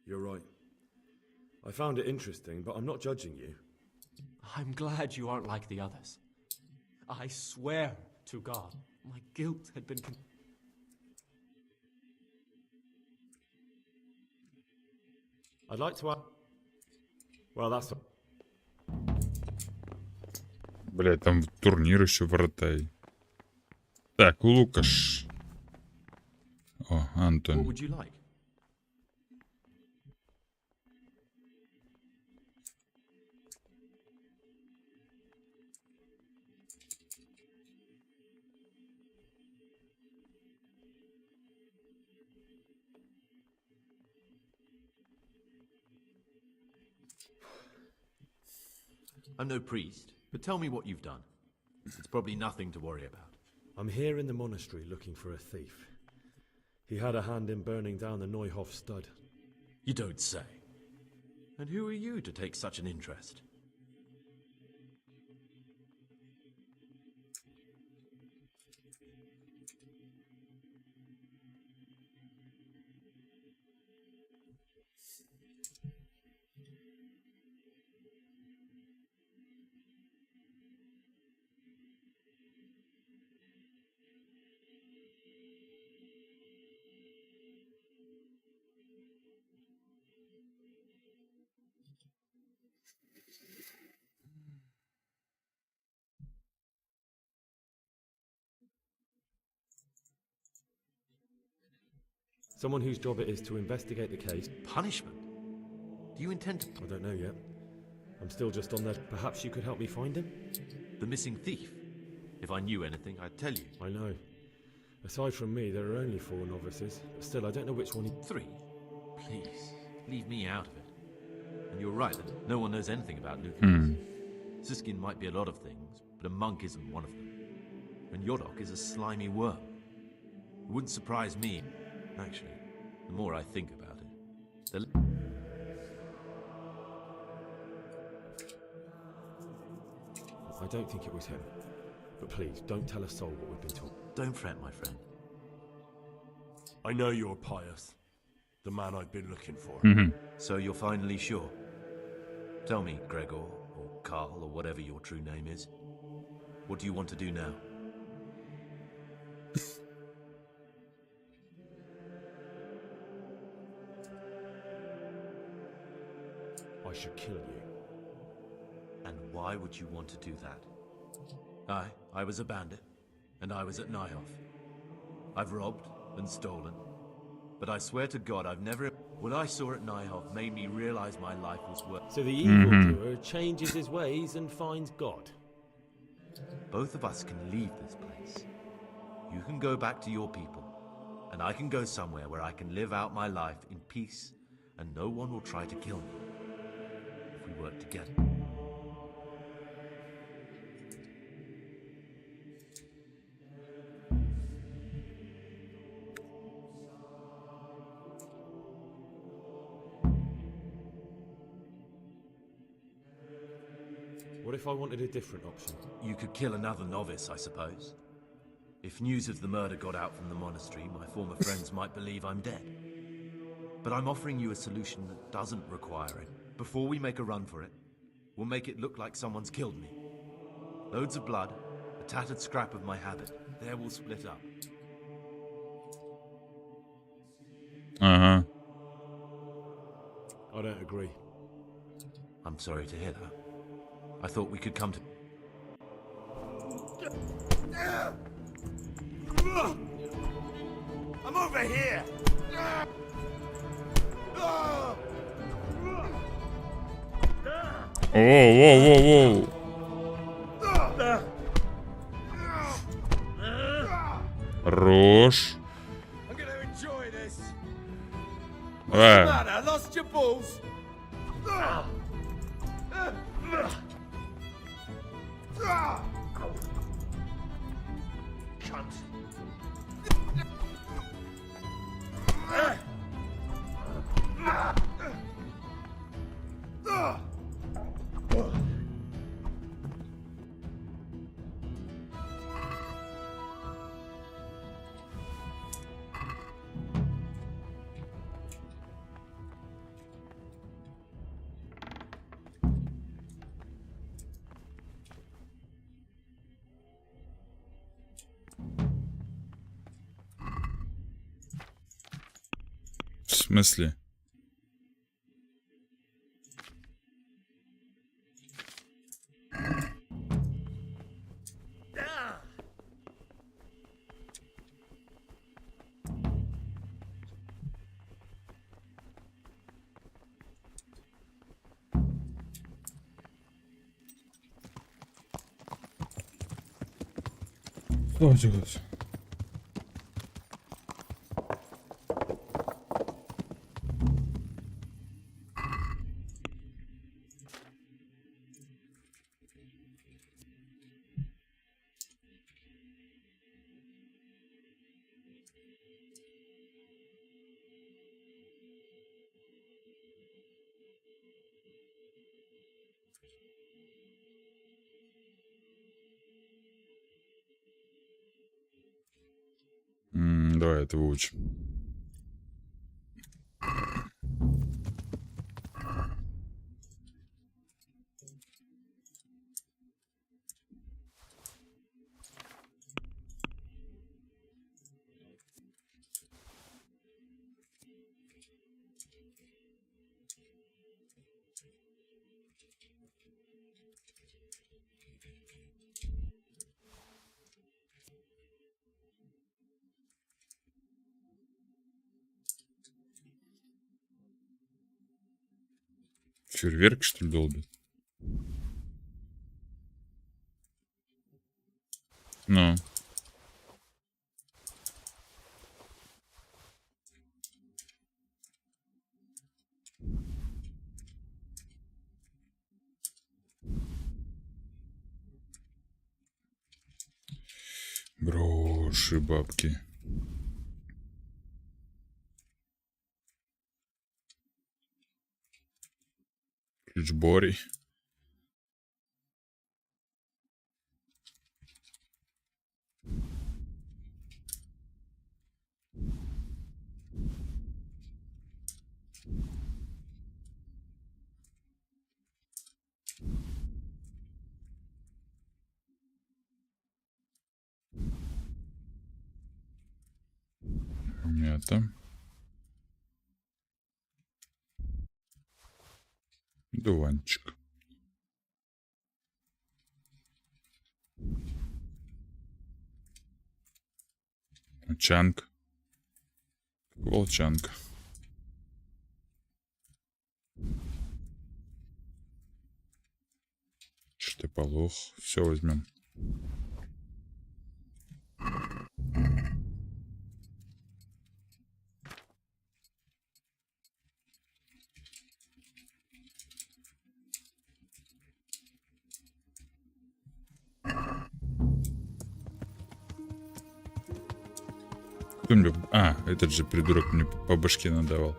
You're right. I found it interesting, but I'm not judging you. I'm glad you aren't like the others. I swear to God, my guilt had been... I'd like to ask... Well, that's... Бля, там турнир еще воротай. Так, Лукаш. О, Антон. What would you like? I'm no priest, but tell me what you've done. It's probably nothing to worry about. I'm here in the monastery looking for a thief. He had a hand in burning down the Neuhof stud. You don't say. And who are you to take such an interest? Someone whose job it is to investigate the case. Punishment? Do you intend to... I don't know yet. I'm still just on there. Perhaps you could help me find him? The missing thief? If I knew anything, I'd tell you. I know. Aside from me, there are only 4 novices. Still, I don't know which one... 3? Please, leave me out of it. And you're right that no one knows anything about Lucas. Siskin might be a lot of things, but a monk isn't one of them. And Yodok is a slimy worm. It wouldn't surprise me. Actually, the more I think about it, the... I don't think it was him. But please, don't tell a soul what we've been told. Don't fret, my friend. I know you're pious. The man I've been looking for. So you're finally sure? Tell me, Gregor, or Carl, or whatever your true name is. What do you want to do now? I should kill you. And why would you want to do that? I was a bandit, and I was at Nyhof. I've robbed and stolen, but I swear to God I've never... What I saw at Nyhof made me realize my life was worth... So the evildoer changes his ways and finds God. Both of us can leave this place. You can go back to your people, and I can go somewhere where I can live out my life in peace, and no one will try to kill me. If we work together. What if I wanted a different option? You could kill another novice, I suppose. If news of the murder got out from the monastery, my former friends might believe I'm dead. But I'm offering you a solution that doesn't require it. Before we make a run for it, we'll make it look like someone's killed me. Loads of blood, a tattered scrap of my habit. There we'll split up. I don't agree. I'm sorry to hear that. I thought we could come to... I'm over here! Whoa. Хорош. I'm gonna enjoy this. Давай. What's the matter? Lost your balls? смысле? Что делать? Давай это выучим. Фейерверк, что ли, долбит? Ну. Броши бабки. Ключ Борей. Мята. Дуванчик. Волчанка. Волчанка. Штыполох. Все возьмем. Кто мне... А, этот же придурок мне по башке надавал.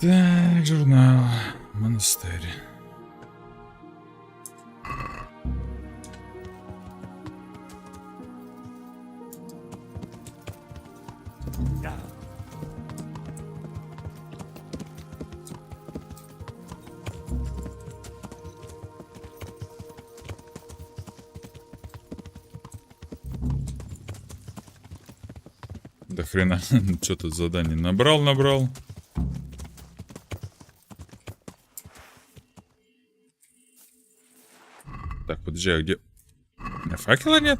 Так, журнал. Монастырь. До хрена. Что тут задание? Набрал. Так, подожди, а где... У меня факела нет?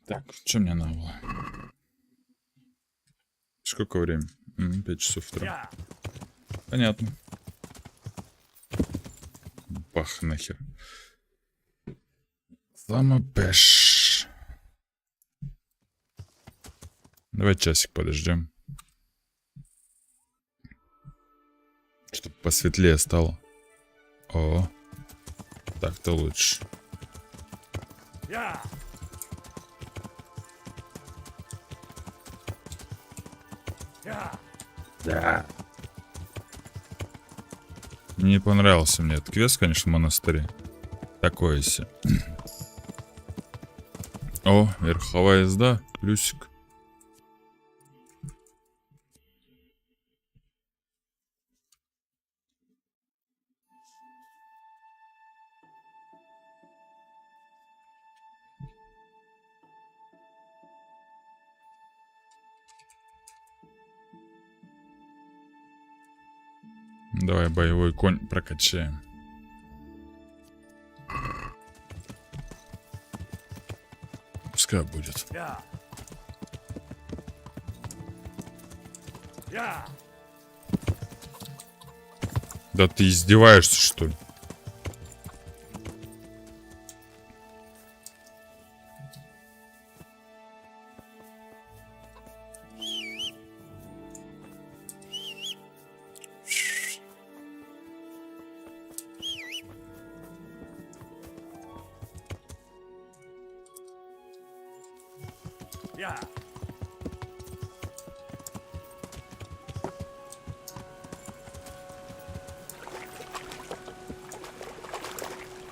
Так, что мне надо было? Сколько времени? 5 часов утра. Понятно. Бах, нахер. Самопеш. Давай часик подождем. Чтобы посветлее стало. О, так-то лучше. Да. Не понравился мне этот квест, конечно, в монастыре. Такое себе. О, верховая езда, плюсик. Давай боевой конь прокачаем. Пускай будет. Да ты издеваешься, что ли?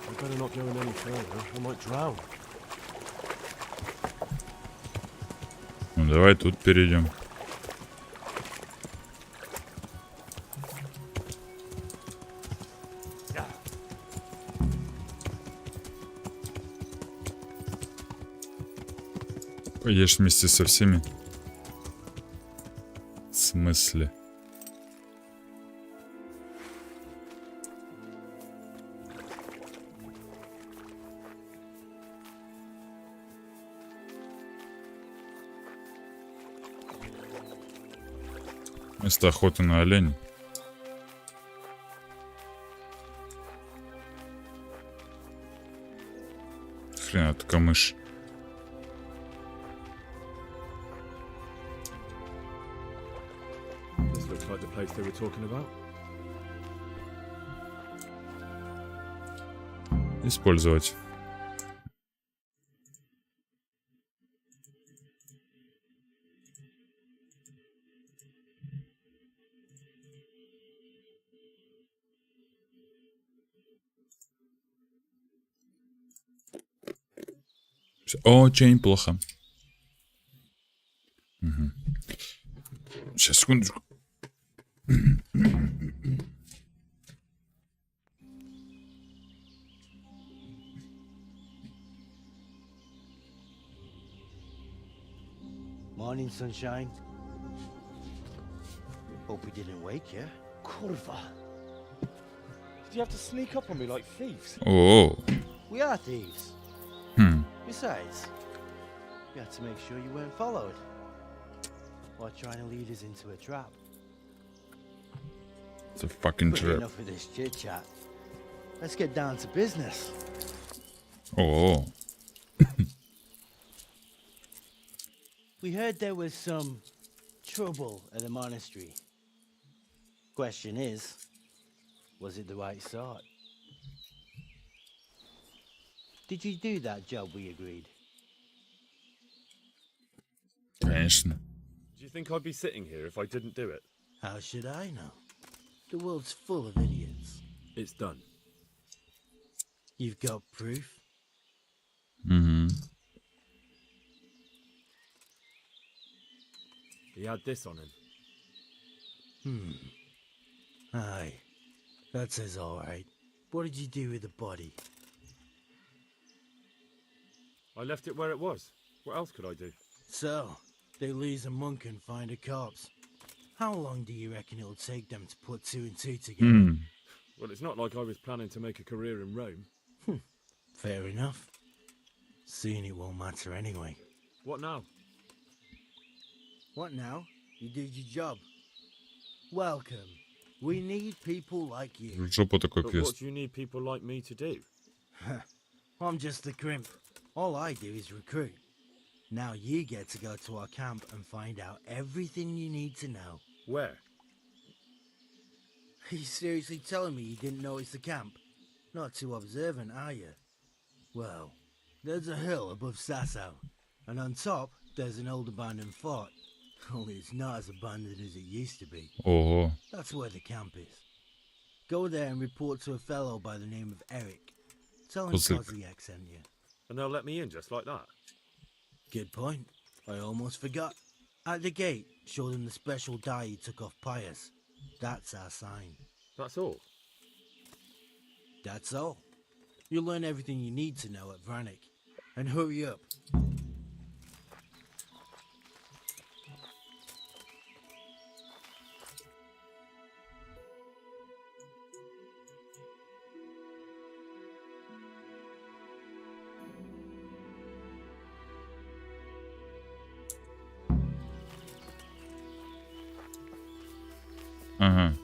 I better not go in any further. I might drown. Ну давай тут перейдем. Поешь вместе со всеми. В смысле? Место охоты на оленя. Хрен, это камыш. This looks like the place they were talking about. Использовать. Очень плохо. Угу. Сейчас, секундочку. Morning, sunshine. Hope we didn't wake you. Kurva. Did you have to sneak up on me like thieves? Oh. We are thieves. Hmm. Besides, we had to make sure you weren't followed. Or trying to lead us into a trap. It's a fucking But trap. enough of this chit chat. Let's get down to business. Oh. We heard there was some trouble at the monastery. Question is, was it the right sort? Did you do that job we agreed? Конечно. Do you think I'd be sitting here if I didn't do it? How should I know? The world's full of idiots. It's done. You've got proof? Mm-hmm. He had this on him. Aye. That says alright. What did you do with the body? I left it where it was. What else could I do? So, they lose a monk and find a corpse. How long do you reckon it'll take them to put two and two together? Well, it's not like I was planning to make a career in Rome. Fair enough. Soon it won't matter anyway. What now? What now? You did your job. Welcome. We need people like you. В жопу такой But what квест. do you need people like me to do? I'm just a crimp. All I do is recruit. Now you get to go to our camp and find out everything you need to know. Where? Are you seriously telling me you didn't notice the camp? Not too observant, are you? Well, there's a hill above Sasso, and on top there's an old abandoned fort. Only it's not as abandoned as it used to be. Ого. That's where the camp is. Go there and report to a fellow by the name of Eric. Tell him Puzzle. Kozliak sent you. And they'll let me in just like that? Good point. I almost forgot. At the gate, show them the special die you took off Pius. That's our sign. That's all? That's all. You'll learn everything you need to know at Vranik. And hurry up. Ага.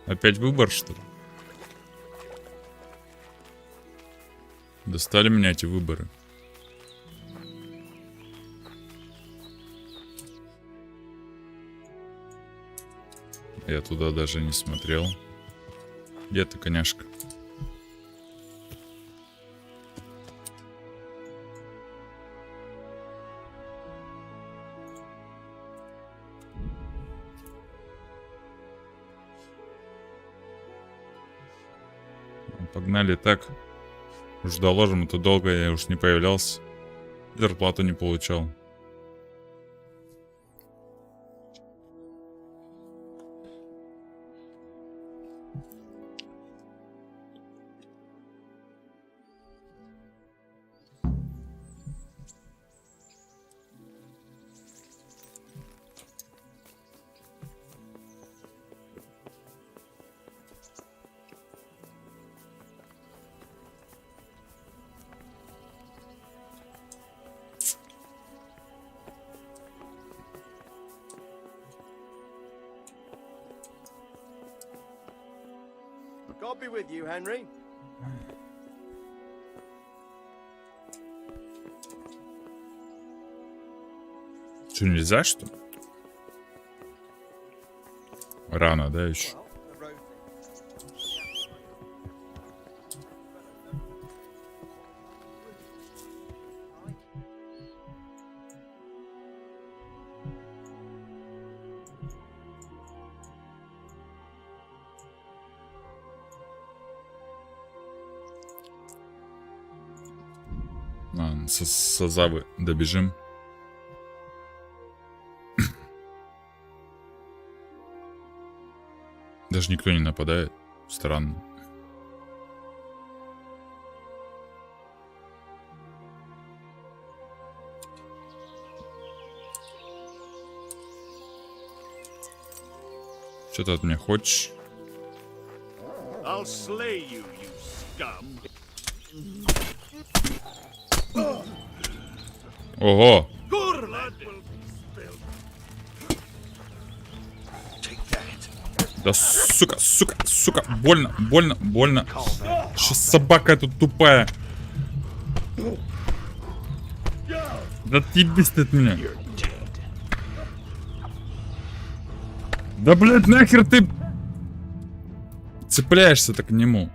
Опять выбор, что ли? Достали меня эти выборы. Я туда даже не смотрел. Где ты, коняшка? Погнали так. Уж доложим, а то долго я уж не появлялся. Зарплату не получал. God be with you, Henry. Что, нельзя, что ли? Рано, да, еще? Ладно, с Азавы добежим. Даже никто не нападает. Странно. Что ты от меня хочешь? I'll slay you, you scum. Ого! Да сука, сука, сука, больно, больно, больно. Что собака тут тупая? Да отъебись ты от меня. Да блядь, нахер ты цепляешься-то к нему?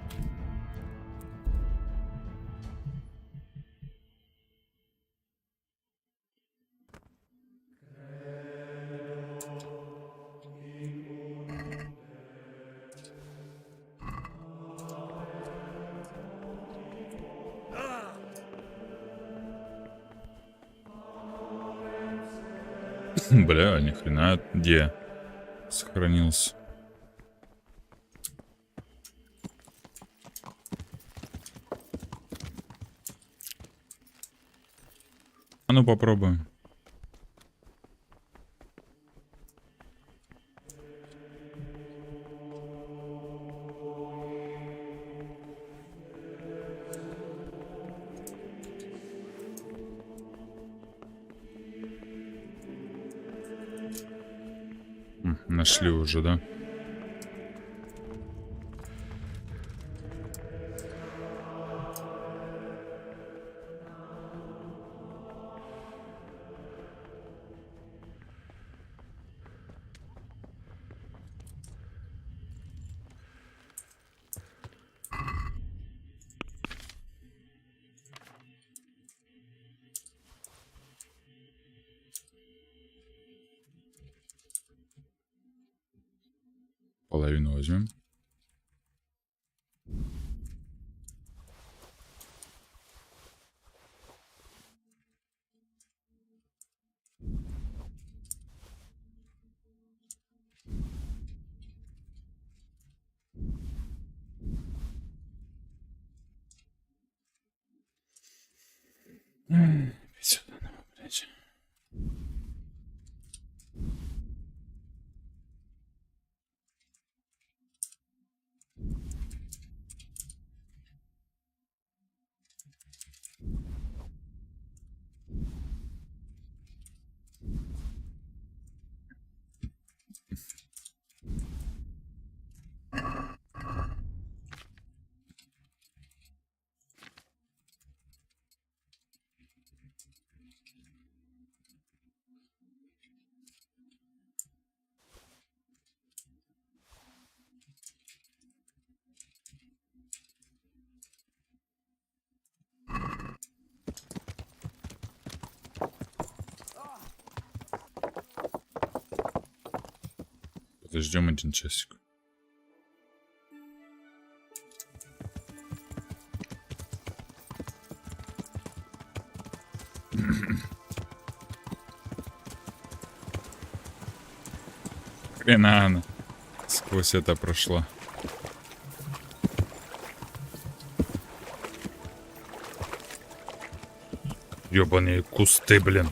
Бля, ни хрена, где сохранился? А ну попробуем. Нашли уже, да? Половину возьмем. Сюда, блядь. Подождем 1 часик. Хрена она сквозь это прошла. Ёбаные кусты, блин.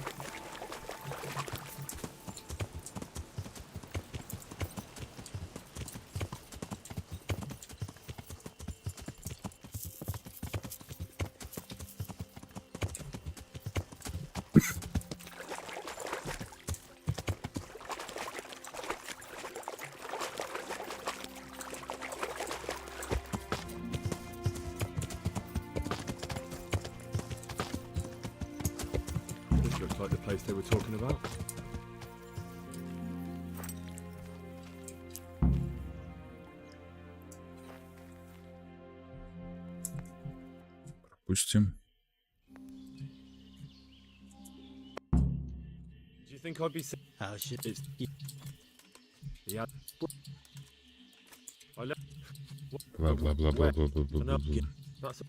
This looks like the place they were talking about. Пропустим. Do you think I'd be how shit is? Yeah. I left. Бла-бла-бла-бла-бла-бла-бла-бла. That's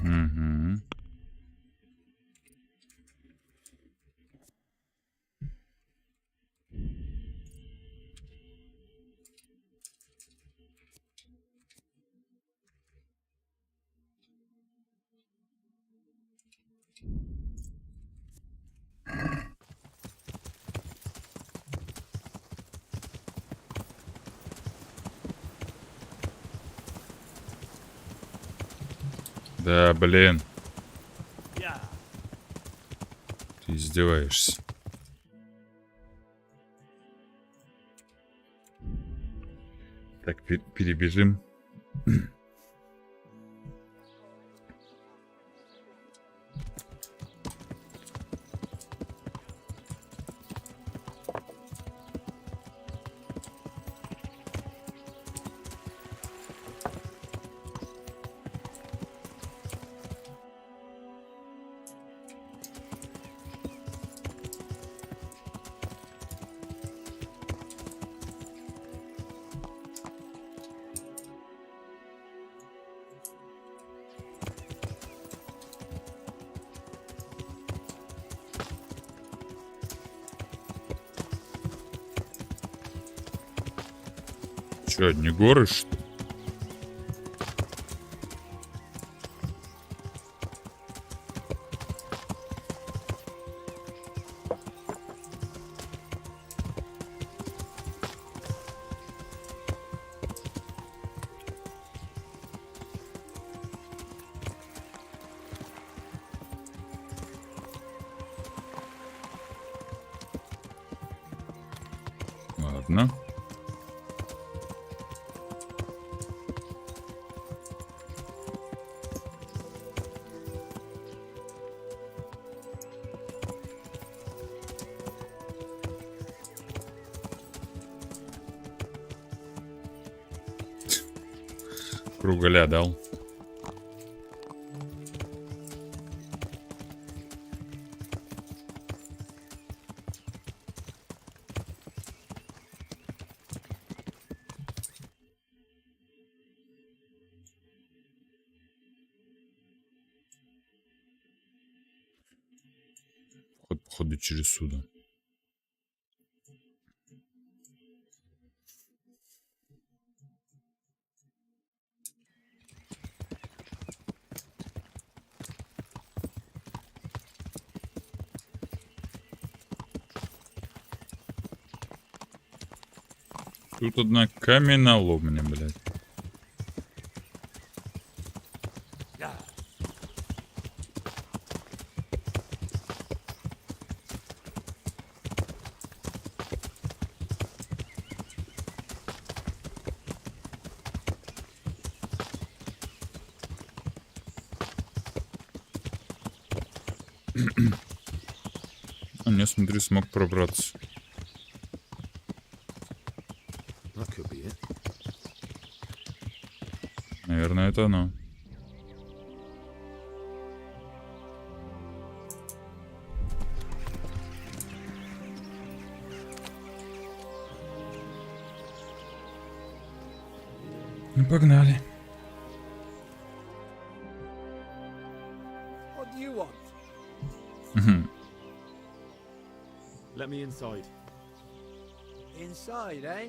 Угу. Да, блин. Ты издеваешься. Так, перебежим. Че, одни горы, что ли? Ладно. Кругаля дал. походу, через сюда. Тут одна каменоломня, блядь. А не, смотри, смог пробраться. Наверное, это оно. Ну, погнали. What do you want? Let me inside. Inside, eh?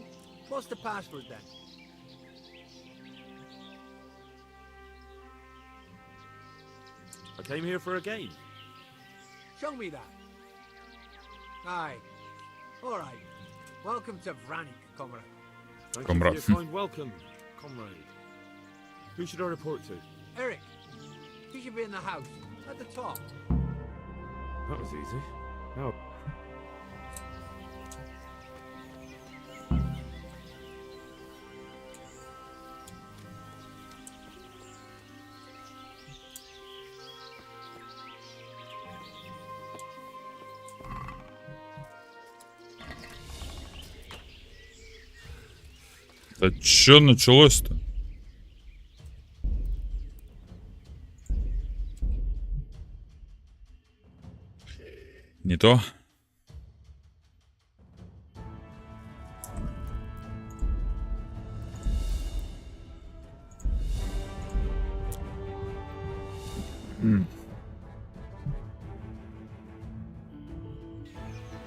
What's the password then? I came here for a game. Show me that. Aye. All right. Welcome to Vranik, comrade. Thank you for your kind welcome, comrade. Who should I report to? Eric, he should be in the house, at the top. That was easy. Now. Да чё началось-то? Не то.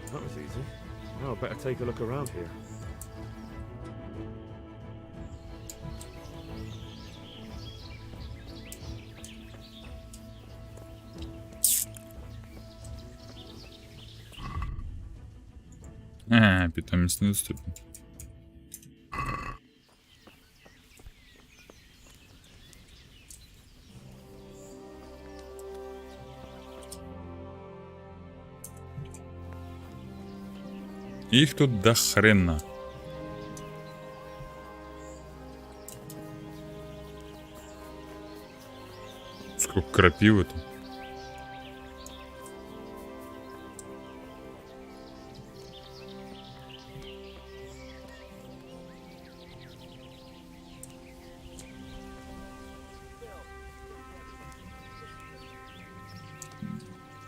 That was easy. Now I better take a look around here. Питомец недоступен. Их тут до хрена. Сколько крапивы-то.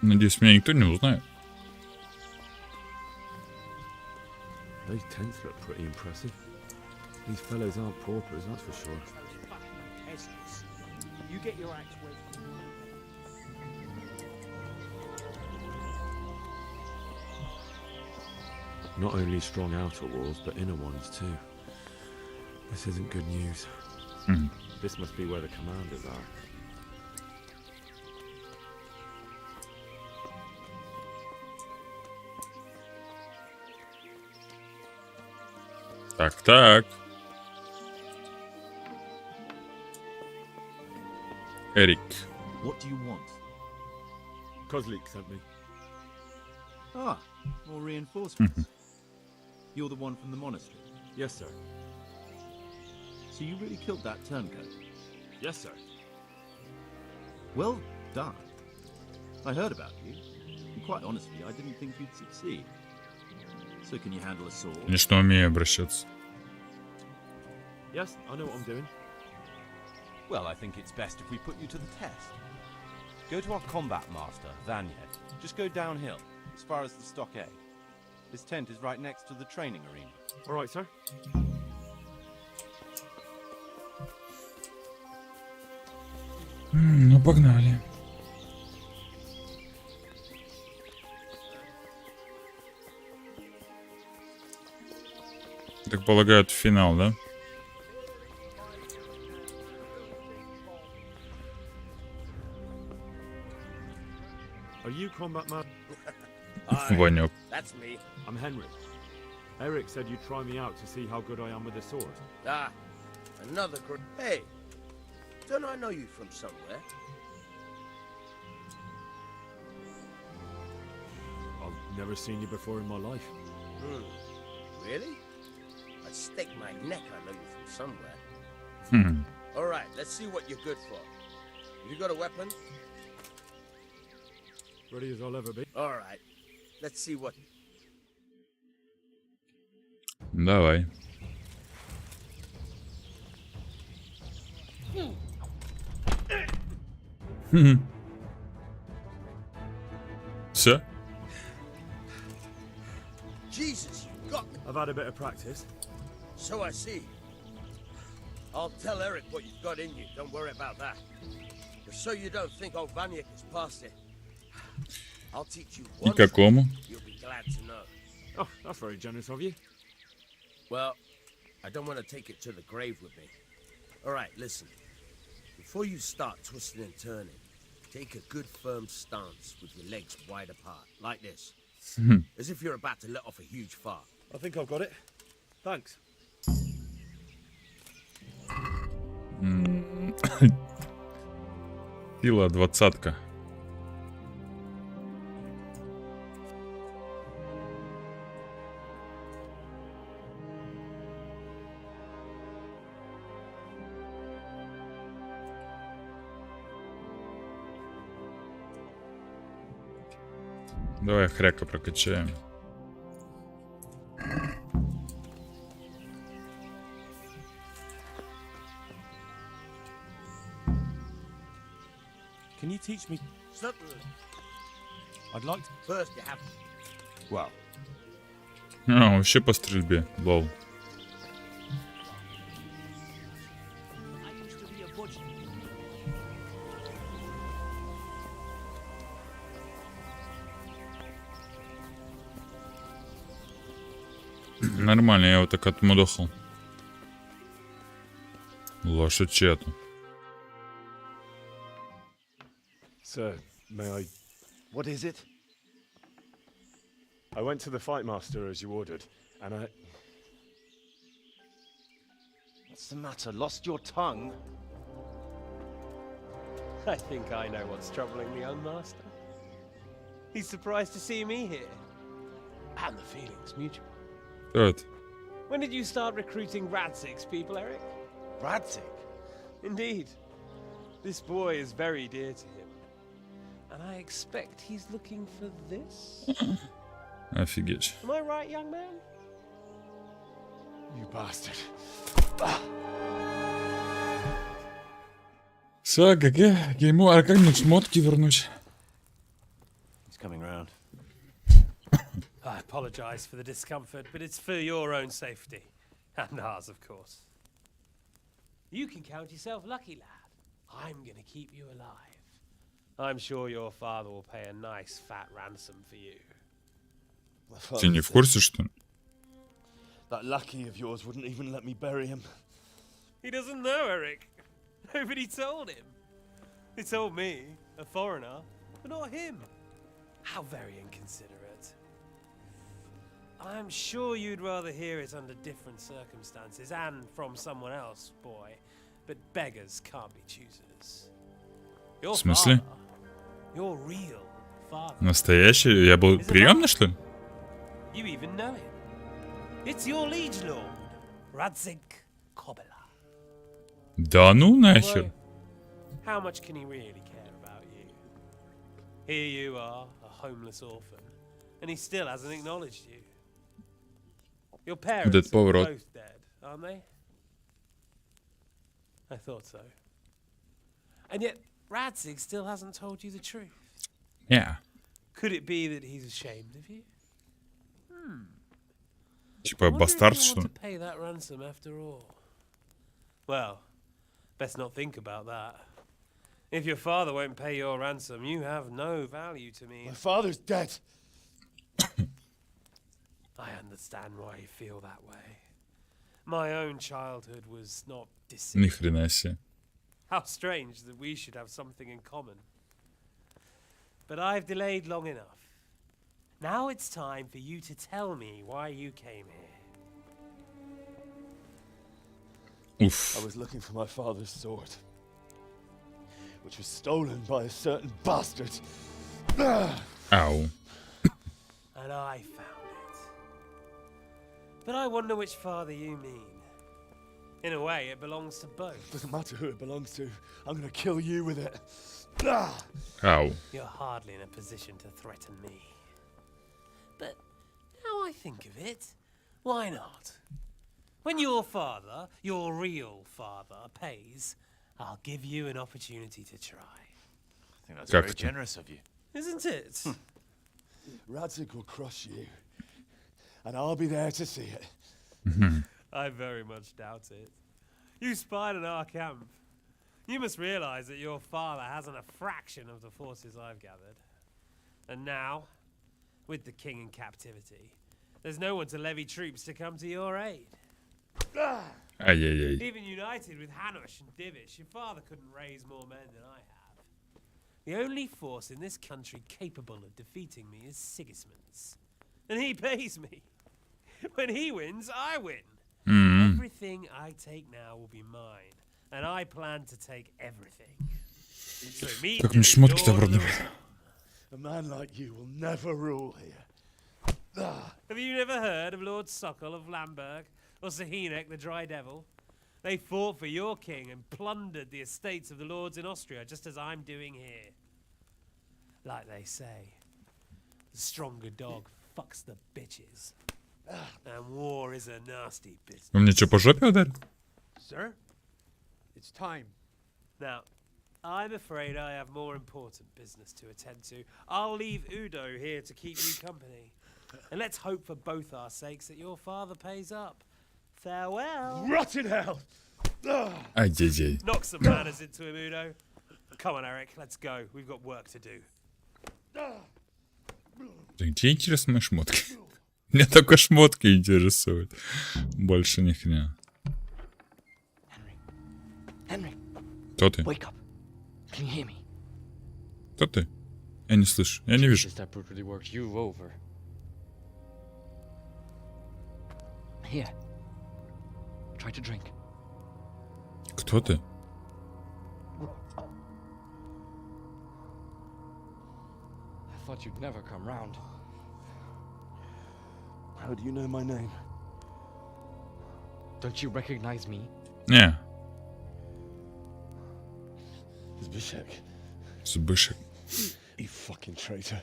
Надеюсь, меня никто не узнает. Those tents look pretty impressive. These fellows aren't paupers, that's for sure. You get your act with. Not only strong outer walls, but inner ones too. This isn't good news. This must be where the commanders are. Так. Eric. What do you want? Kozlik sent me. Ah, more reinforcements. You're the one from the monastery? Yes, sir. So you really killed that turncoat? Yes, sir. Well done. I heard about you. And quite honestly, I didn't think you'd succeed. So can you handle a sword? Конечно, умею обращаться. Yes, I know what I'm doing. Well, I think it's best if we put you to the test. Go to our combat master, Vanya. Just go downhill, as far as the stockade. His tent is right next to the training arena. All right, sir. Ну, погнали. Так полагаю, это финал, да? Are you combat man? Ванек. That's me. I'm Henry. Eric said you'd try me out to see how good I am with a sword. Ah, another Hey, don't I know you from somewhere? I've never seen you before in my life. Really? I'd stake my neck I know you from somewhere. All right, let's see what you're good for. You got a weapon? Ready as I'll ever be. All right, let's see what... Давай. Все? Jesus, you got me. I've had a bit of practice. So I see. I'll tell Eric what you've got in you. Don't worry about that. But so you don't think old Vanyek is past it. I'll teach you one И какому? you'll be glad to know. Oh, that's very generous of you. Well, I don't want to take it to the grave with me. All right, listen. Before you start twisting and turning, take a good firm stance with your legs wide apart, like this. As if you're about to let off a huge fart. I think I've got it. Thanks. Сила 20-ка. Давай хряка прокачаем. Can you teach me? Certainly. I'd like to. First, you have... Well. А, вообще по стрельбе. Лол. Нормально, я его так отмудохал. Лошадь чья-то. Sir, may I... What is it? I went to the fight master as you ordered, and I... What's the matter? Lost your tongue? I think I know what's troubling the young master. He's surprised to see me here. And the feeling's mutual. Good. When did you start recruiting Radzig's people, Eric? Radzig? Indeed. This boy is very dear to him. And I expect he's looking for this? Офигеть. Am I right, young man? You bastard. Сага, ему, а как мне шмотки вернуть? He's coming round. I apologize for the discomfort, but it's for your own safety. And ours, of course. You can count yourself lucky, lad. I'm gonna keep you alive. I'm sure your father will pay a nice fat ransom for you. Ты не в курсе, что ли? That lucky of yours wouldn't even let me bury him. He doesn't know, Eric. Nobody told him. They told me, a foreigner, but not him. How very inconsiderate. I'm sure you'd rather hear it under different circumstances and from someone else, boy. But beggars can't be choosers. Your В смысле? father, your real father. Настоящий? Я был приемный, что ли? You even know him. It's your liege lord, Radzig Kobela. Да ну нахер. How much can he really care about you? Here you are, a homeless orphan, and he still hasn't acknowledged you. Your parents are both dead, aren't they? I thought so. And yet, Radzig still hasn't told you the truth. Yeah. Could it be that he's ashamed of you? Типа бастард, что ли? To pay that ransom after all. Well, best not think about that. If your father won't pay your ransom, you have no value to me. My father's dead. I understand why you feel that way. My own childhood was not Ни dissimilar. хрена себе. How strange that we should have something in common. But I've delayed long enough. Now it's time for you to tell me why you came here. Oof. I was looking for my father's sword, which was stolen by a certain bastard. Ow. And I found it. But I wonder which father you mean. In a way, it belongs to both. Doesn't matter who it belongs to. I'm gonna kill you with it. Ow. You're hardly in a position to threaten me. But now I think of it, why not? When your father, your real father, pays, I'll give you an opportunity to try. I think that's Как very это? generous of you. Isn't it? Radzik will crush you, and I'll be there to see it. I very much doubt it. You spied on our camp. You must realize that your father hasn't a fraction of the forces I've gathered. And now, with the king in captivity, there's no one to levy troops to come to your aid. Ай-яй-яй. Even united with Hanush and Divish, your father couldn't raise more men than I have. The only force in this country capable of defeating me is Sigismund's. And he pays me. When he wins, I win. Everything I take now will be mine. And I plan to take everything. So me Так, мне шмотки-то Lord of the продавай. A man like you will never rule here. Have you never heard of Lord Sokol of Lamberg or Sahinek the Dry Devil? They fought for your king and plundered the estates of the lords in Austria, just as I'm doing here. Like they say, the stronger dog fucks the bitches. And war is a nasty business. Вы мне что, по жопе ударили? Sir, it's time. Now, I'm afraid I have more important business to attend to. I'll leave Udo here to keep you company. And let's hope for both our sakes that your father pays up. Farewell. Rot in hell! Ай-яй-яй. Knock some manners into him, Udo. Come on, Eric, let's go. We've got work to do. Где интересные шмотки? Меня только шмотки интересуют. Больше ни хрена. Henry, Кто ты? wake up. Can you hear me? Кто ты? Я не слышу. Я не вижу. That brutally worked you over. Here. Try to drink. Кто ты? I thought you'd never come round. How do you know my name? Don't you recognize me? Не. Zbyszek. Збышек. You fucking traitor.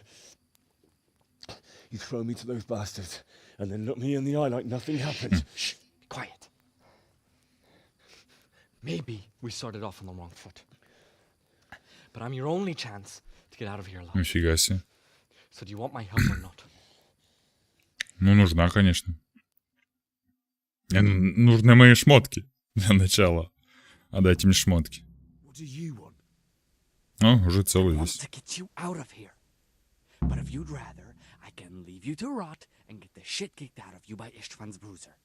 You throw me to those bastards and then look me in the eye like nothing happened. Shh, quiet. Maybe we started off on the wrong foot. But I'm your only chance to get out of here alive. Нифига себе. So do you want my help or not? Ну, нужна, конечно. Мне нужны мои шмотки для начала. Отдайте мне шмотки. What do you want? О, уже целый I want весь. to get you out of here. But if you'd rather, I can leave you to rot and get the shit kicked out of you by Ishtvan's bruiser.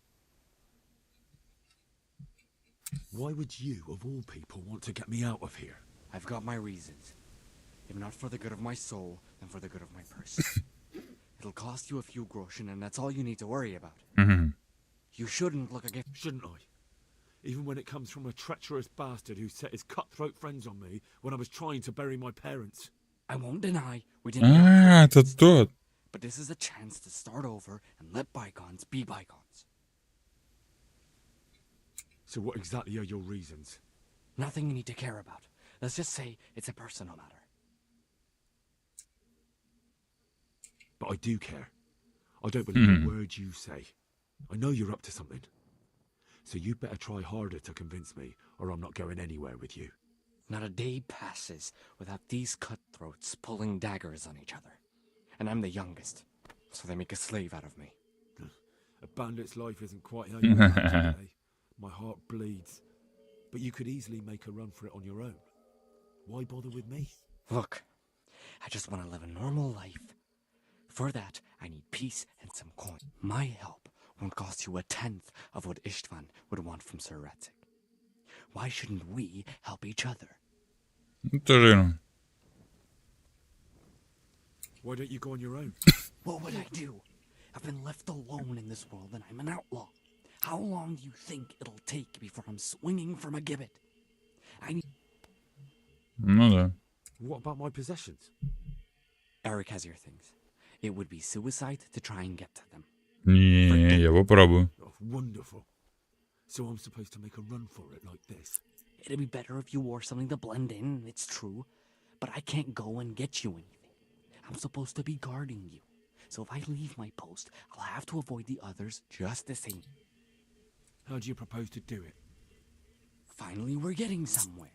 Why would you, of all people, want to get me out of here? I've got my reasons. If not for the good of my soul, then for the good of my purse. It'll cost you a few groschen, and that's all you need to worry about. You shouldn't look again. Shouldn't I? Even when it comes from a treacherous bastard who set his cutthroat friends on me when I was trying to bury my parents. I won't deny we didn't. А, это тот. But this is a chance to start over and let bygones be bygones. So what exactly are your reasons? Nothing you need to care about. Let's just say it's a personal matter. But I do care. I don't believe a word you say. I know you're up to something. So you better try harder to convince me, or I'm not going anywhere with you. Not a day passes without these cutthroats pulling daggers on each other. And I'm the youngest, so they make a slave out of me. A bandit's life isn't quite how you imagine today. My heart bleeds. But you could easily make a run for it on your own. Why bother with me? Look, I just want to live a normal life. For that, I need peace and some coin. My help won't cost you a tenth of what Istvan would want from Sir Ratzik. Why shouldn't we help each other? Тоже верно. Why don't you go on your own? What would I do? I've been left alone in this world and I'm an outlaw. How long do you think it'll take before I'm swinging from a gibbet? I need... Ну да. What about my possessions? Eric has your things. It would be suicide to try and get to them. Не, я попробую. Oh, wonderful. So I'm supposed to make a run for it like this? It'd be better if you wore something to blend in, it's true. But I can't go and get you anything. I'm supposed to be guarding you. So if I leave my post, I'll have to avoid the others just the same. How do you propose to do it? Finally, we're getting somewhere.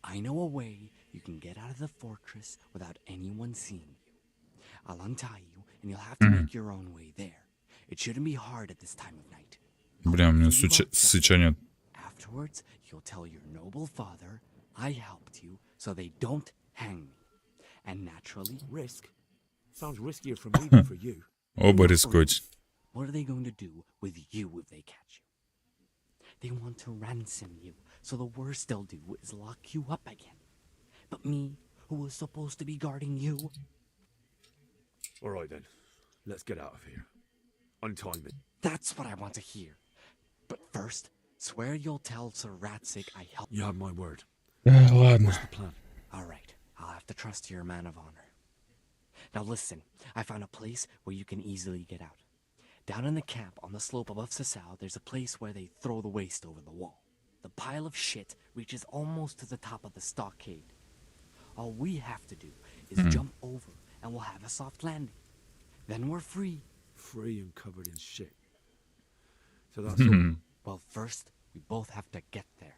I know a way you can get out of the fortress without anyone seeing you. I'll untie you, and you'll have to make your own way there. It shouldn't be hard at this time of night. Бля, у меня сыча нет. Afterwards, you'll tell your noble father I helped you so they don't hang me. And naturally... Risk? Sounds riskier for me than for you. Оба рискують. What are they going to do with you if they catch you? They want to ransom you, so the worst they'll do is lock you up again. But me, who was supposed to be guarding you... All right then, let's get out of here. Untie me. That's what I want to hear. But first, swear you'll tell Sir Ratzik I helped... You have my word. Ладно. What's the plan? All right, I'll have to trust you're a man of honor. Now listen, I found a place where you can easily get out. Down in the camp on the slope above Sasau, there's a place where they throw the waste over the wall. The pile of shit reaches almost to the top of the stockade. All we have to do is jump over and we'll have a soft landing. Then we're free. Free and covered in shit. So that's all. Well, first, we both have to get there.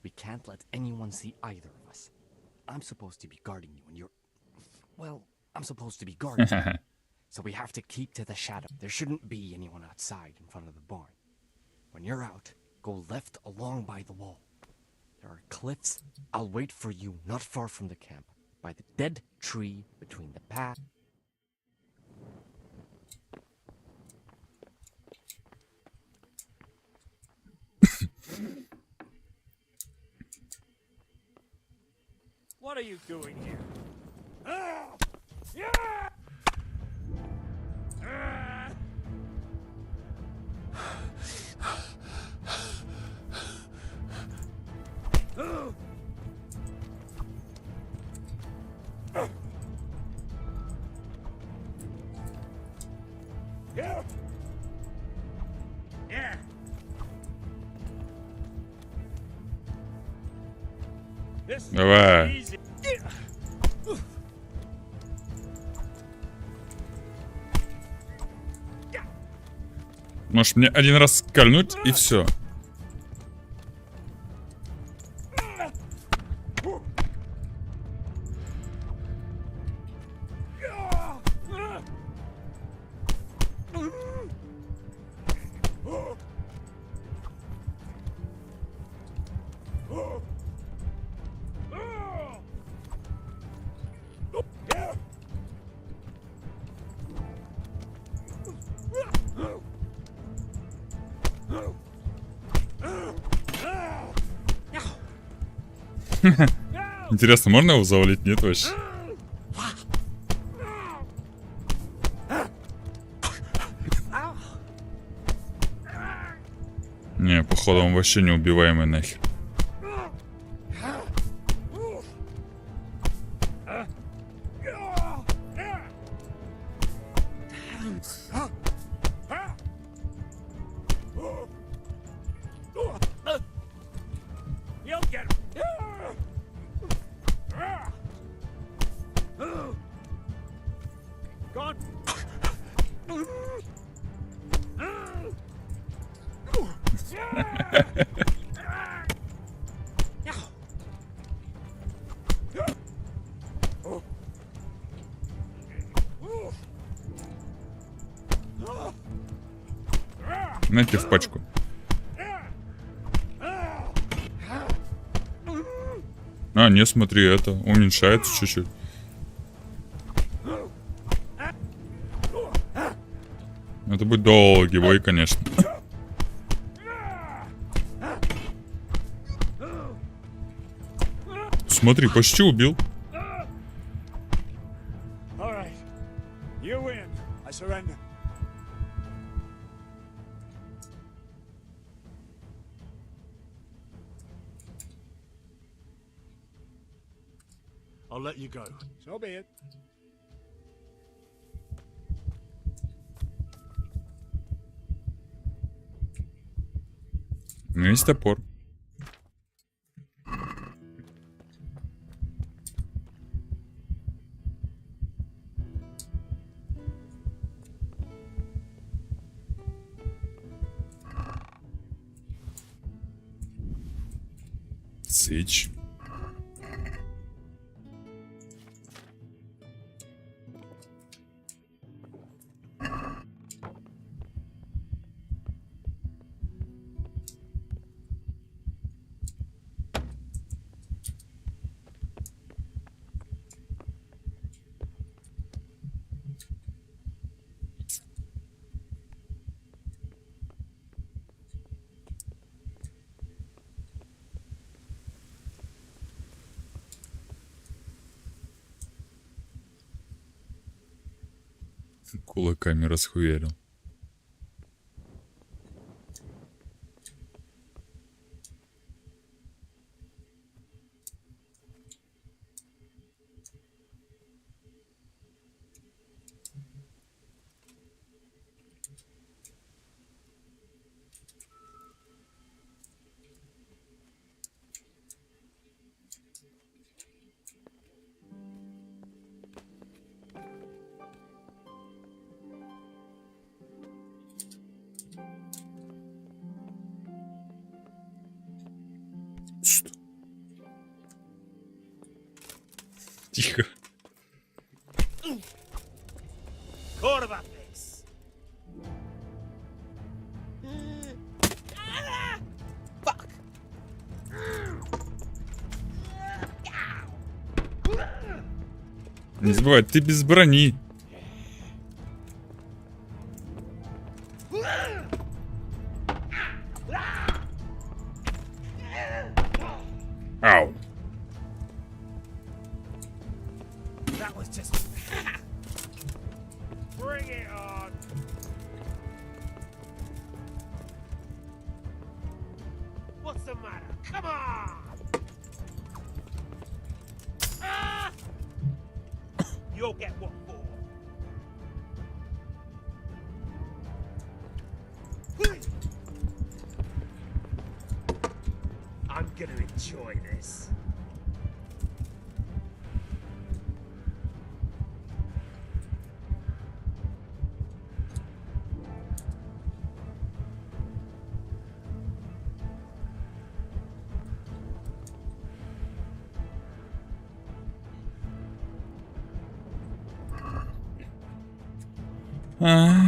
We can't let anyone see either of us. I'm supposed to be guarding you and you're... Well, I'm supposed to be guarding you. So we have to keep to the shadow. There shouldn't be anyone outside in front of the barn. When you're out, go left along by the wall. There are cliffs. I'll wait for you not far from the camp, by the dead tree between the path. What are you doing here? Ah! Yeah! Давай. Может мне один раз скольнуть и все. Интересно, можно его завалить? Нет вообще? Не, походу он вообще неубиваемый нахер. Знаете, в пачку. А, не, смотри, это уменьшается чуть-чуть. Это Это будет долгий бой, конечно. Смотри, почти убил. I'll let you go. So be it. У меня есть топор. Сыч. Кулаками расхуярил. Тихо. Не забывай, ты без брони. Ау. Bring it on. What's the matter? Come on. Ah! You'll get what for. I'm gonna enjoy this.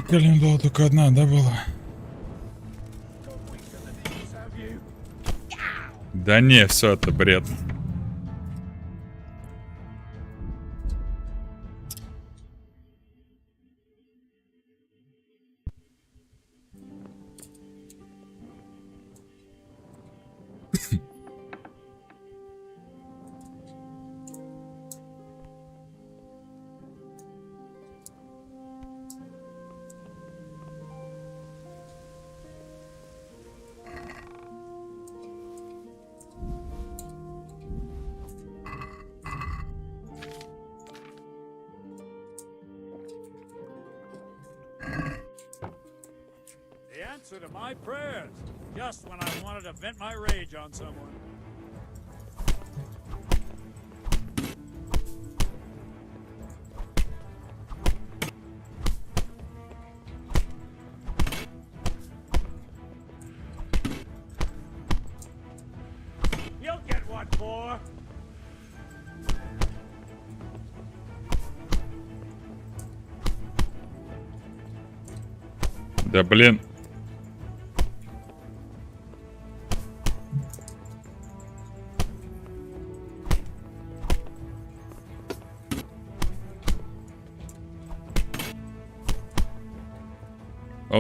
Календула только одна, да, была? Да не, все это бред. Answer to my prayers, just when I wanted to vent my rage on someone. You'll get one more. Да блин.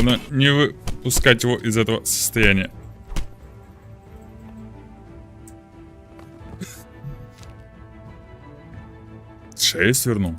Главное, не выпускать его из этого состояния. Шею свернул.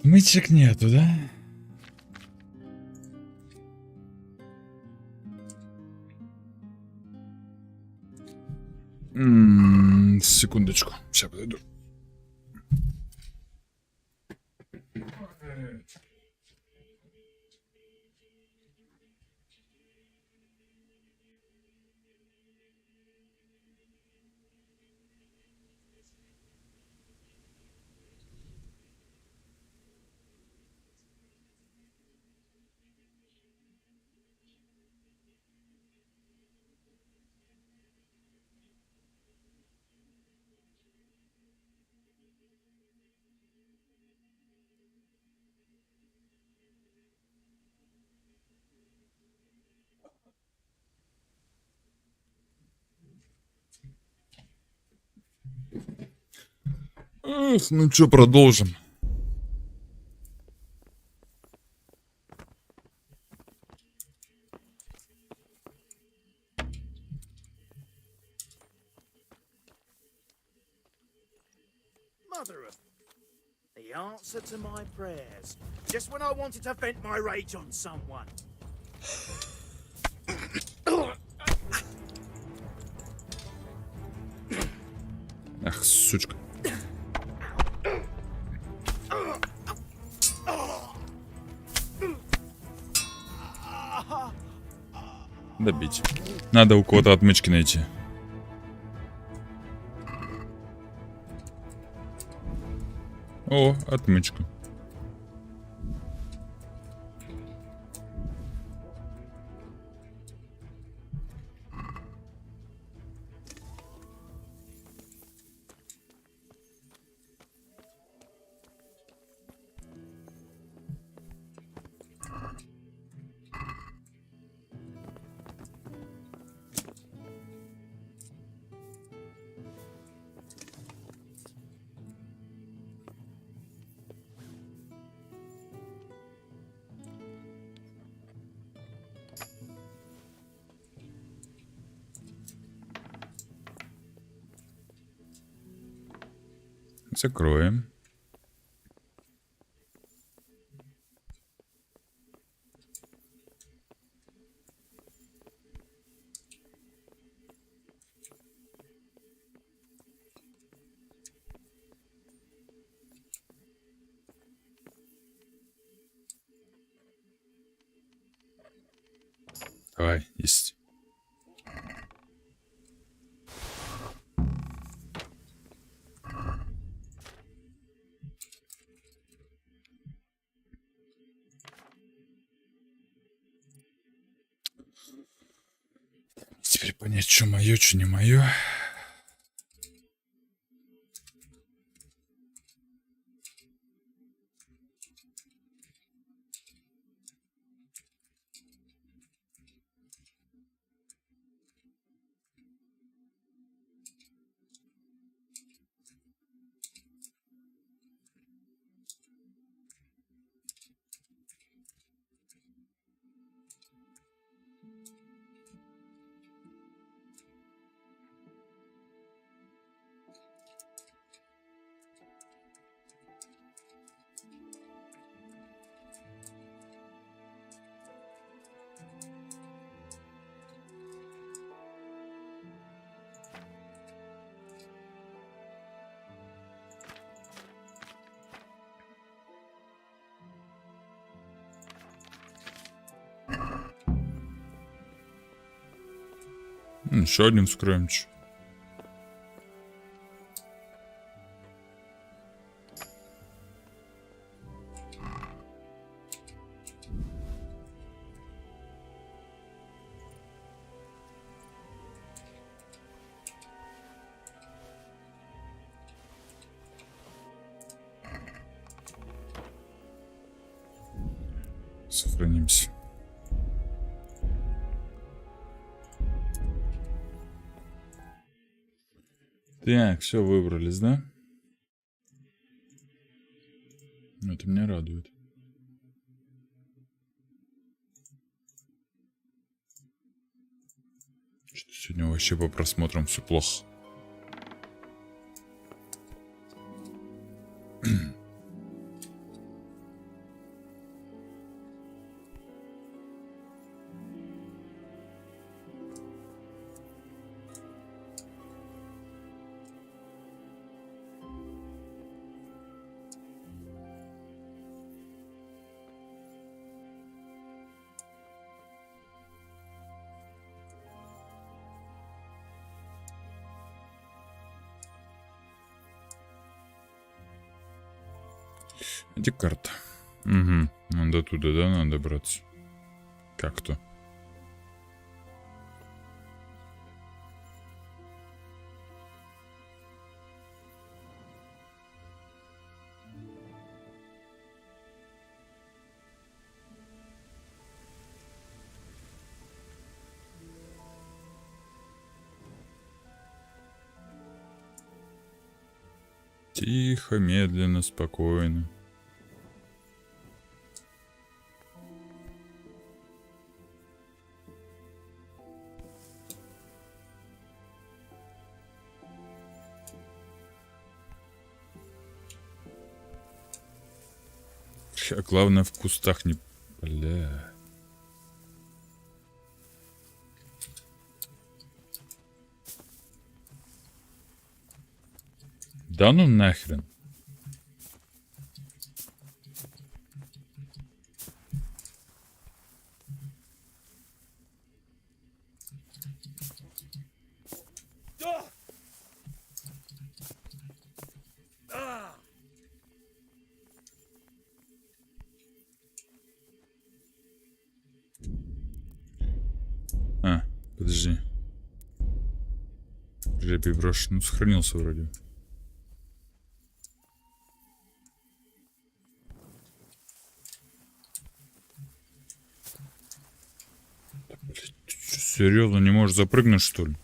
Отмычек нету, да? Секундочку, сейчас подойду. Эх, ну чё, продолжим. Mother of the answer to my prayers. Just when I wanted to vent my rage on someone. Ах, сучка. Добить. Надо у кого-то отмычки найти. О, отмычка. Закроем. Давай, есть. Теперь понять, что мое, что не мое. Еще один вскроем. Сохранимся. Так, все, выбрались, да? Это меня радует. Что-то сегодня вообще по просмотрам все плохо. Где карта? Угу. Надо туда, да, надо браться. Как-то. Тихо, медленно, спокойно. А главное, в кустах не... Бля. Да ну нахрен. А, подожди. Жребий брошен. Ну, сохранился вроде. Серьезно, не можешь запрыгнуть, что ли?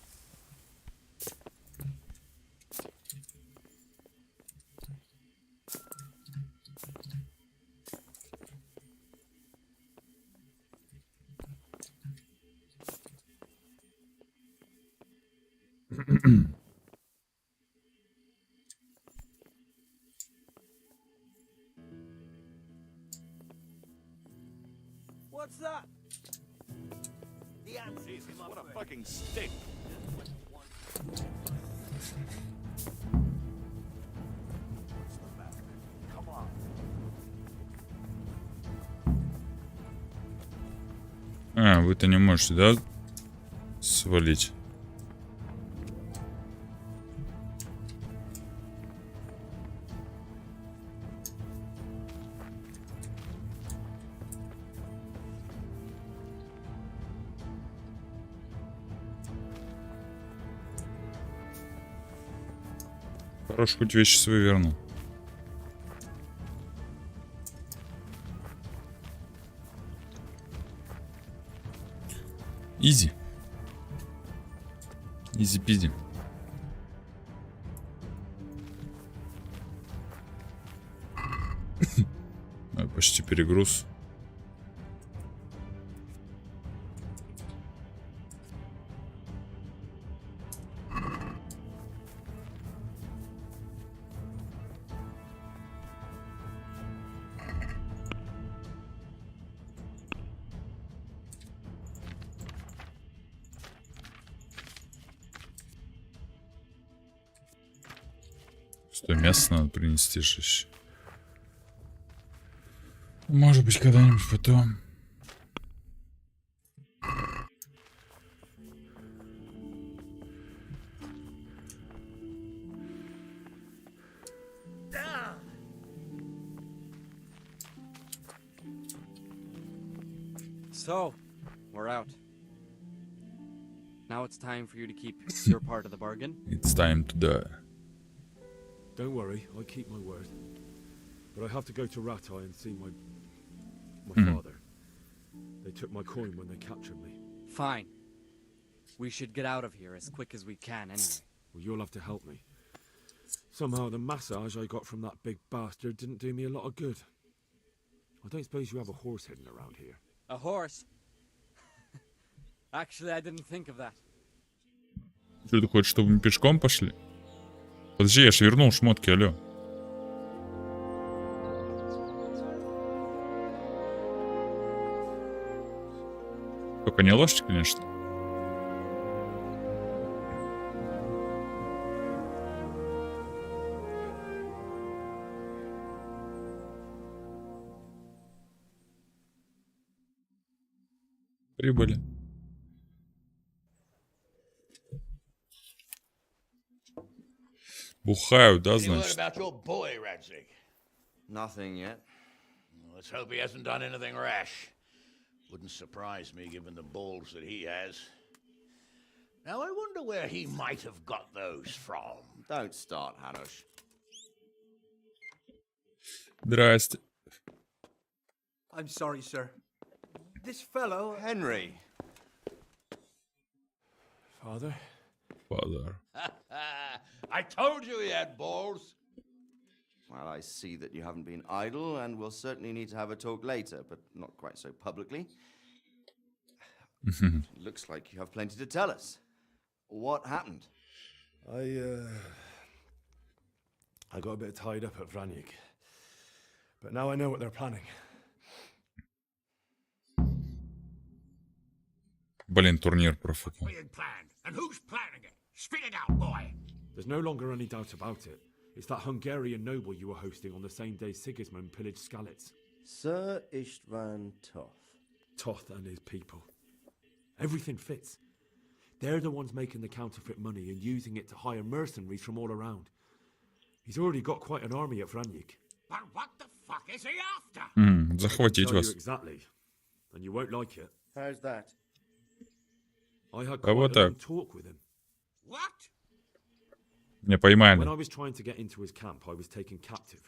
What's that? The answer is what a fucking stick. Come on. А, вы-то не можете, да? Свалить. Хорош, хоть вещи свои вернул. Изи. Изи-пизи. Почти перегруз. Что, мясо надо принести же. Может быть, когда-нибудь потом. So, we're out. Now it's time for you to keep your part of the bargain. It's time to die. Don't worry, I keep my word. But I have to go to Ratai and see my father. They took my coin when they captured me. Fine. We should get out of here as quick as we can anyway. Well, you'll have to help me. Somehow the massage I got from that big bastard didn't do me a lot of good. I don't suppose you have a horse hidden around here. A horse? Actually, I didn't think of that. Что ты хочешь, чтобы мы пешком пошли? Подожди, я ж вернул шмотки, алло. Только не лошадь, конечно. Прибыли. Бухают, да, Any word значит? about your boy, Radzig? Nothing yet. Let's hope he hasn't done anything rash. Wouldn't surprise me given the balls that he has. Now I wonder where he might have got those from. Don't start, Hanush. Здрасте. I'm sorry, sir. This fellow... Henry. Father? Father. I told you he had balls. Well, I see that you haven't been idle, and we'll certainly need to have a talk later, but not quite so publicly. Looks like you have plenty to tell us. What happened? I got a bit tied up at Vranyik. But now I know what they're planning. Блин, турнир профукал. Being planned, and who's planning it? Spit it out, boy. There's no longer any doubt about it. It's that Hungarian noble you were hosting on the same day Sigismund pillaged Skalitz. Sir Istvan Toth. Toth and his people. Everything fits. They're the ones making the counterfeit money and using it to hire mercenaries from all around. He's already got quite an army at Vranyik. But what the fuck is he after? Захватить Tell you вас. exactly. And you won't like it. How's that? I had А quite вот a long так. talk with him. What? Не When I поймали. was trying to get into his camp, I was taken captive.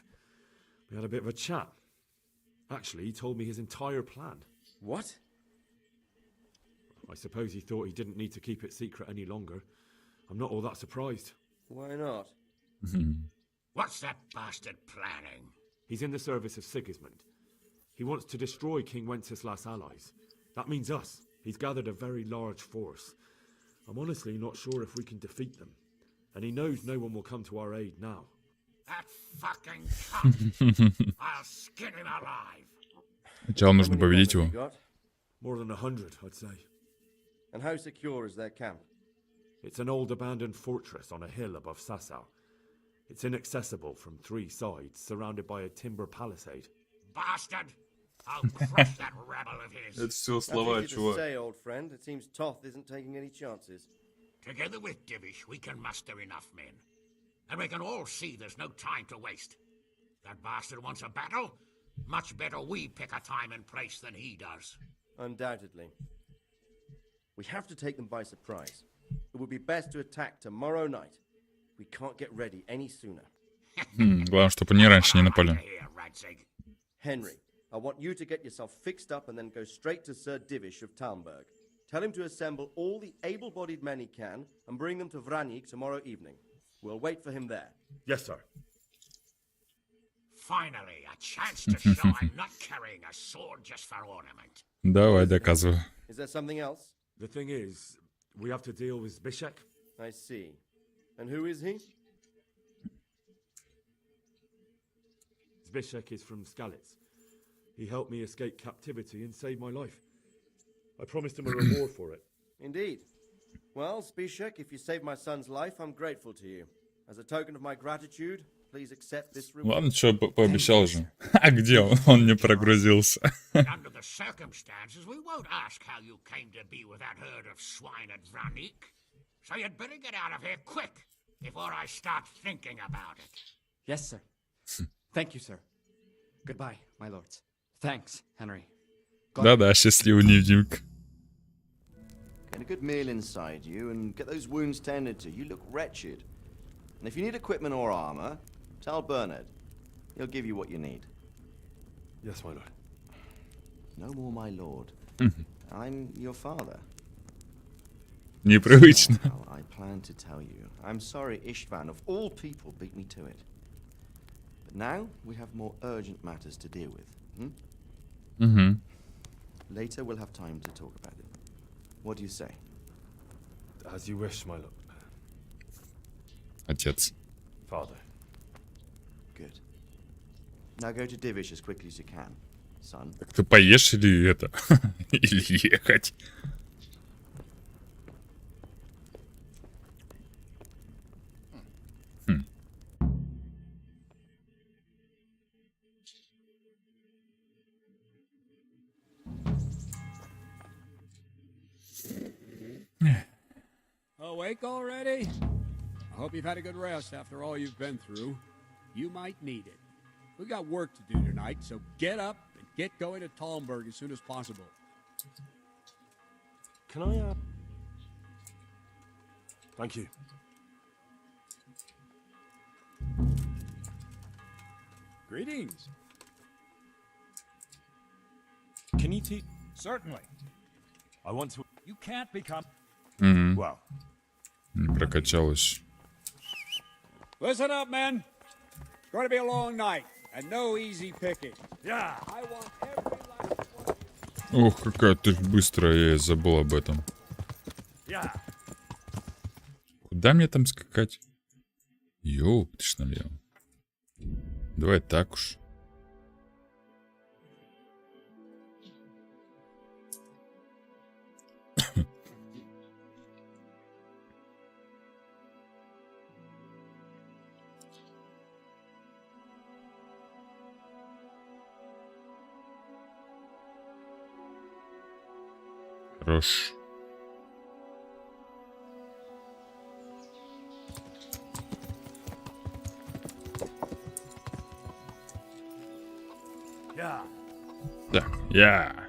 We had a bit of a chat. Actually, he told me his entire plan. What? I suppose he thought he didn't need to keep it secret any longer. I'm not all that surprised. Why not? What's that bastard planning? He's in the service of Sigismund. He wants to destroy King Wenceslas' allies. That means us. He's gathered a very large force. I'm honestly not sure if we can defeat them. And he knows no one will come to our aid now. That fucking cunt. I'll skin him alive. Сначала нужно победить его. Got? More than 100, I'd say. And how secure is their camp? It's an old abandoned fortress on a hill above Sasau. It's inaccessible from 3 sides, surrounded by a timber palisade. Bastard! I'll crush that rebel of his. Это все That's слова, easy to чувак. say, old friend. It seems Toth isn't taking any chances. Together with Divish, we can muster enough men. And we can all see there's no time to waste. That bastard wants a battle? Much better we pick a time and place than he does. Undoubtedly. We have to take them by surprise. It would be best to attack tomorrow night. We can't get ready any sooner. Главное, чтобы они раньше не напали. Henry, I want you to get yourself fixed up and then go straight to Sir Divish of Talmberg. Tell him to assemble all the able-bodied men he can and bring them to Vranyik tomorrow evening. We'll wait for him there. Yes, sir. Finally, a chance to show I'm not carrying a sword just for ornament. Давай, доказывай. Is there something else? The thing is, we have to deal with Zbyszek. I see. And who is he? Zbyszek is from Skalitz. He helped me escape captivity and saved my life. I promised him a reward for it. Indeed. Well, Zbyszek, if you saved my son's life, I'm grateful to you. As a token of my gratitude, please accept this reward. Ладно, что, пообещал же. А где он? Он не прогрузился. Under the circumstances, we won't ask how you came to be with that herd of swine at Vranyik. So you'd better get out of here quick before I start thinking about it. Yes, sir. Thank you, sir. Goodbye, my lords. Thanks, Henry. Да-да, счастливый невидимка. Get a good meal inside you and get those wounds tended to. You look wretched. And if you need equipment or armor, tell Bernard. He'll give you what you need. Yes, my lord. No more, my lord. I'm your father. Непривычно. Well, I plan to tell you. I'm sorry Istvan, of all people, beat me to it. But now we have more urgent matters to deal with. Later we'll have time to talk about it. What do you say? As you wish, my lord. Отец. Father. Good. Now go to Divish as quickly as you can, son. Так ты поешь или это? Или ехать? Awake already? I hope you've had a good rest after all you've been through. You might need it. We've got work to do tonight, so get up and get going to Talmberg as soon as possible. Can I, Thank you. Greetings. Can you teach? Certainly. I want to. You can't become. Well. Не прокачалось. Listen up, men. It's going to be a long night, and no easy picking. Yeah. I want every last one of you. Ох, какая ты быстрая, я и забыл об этом. Yeah. Куда мне там скакать? Ёп, ты ж налево. Давай так уж. Хорош. Yeah. Так, я.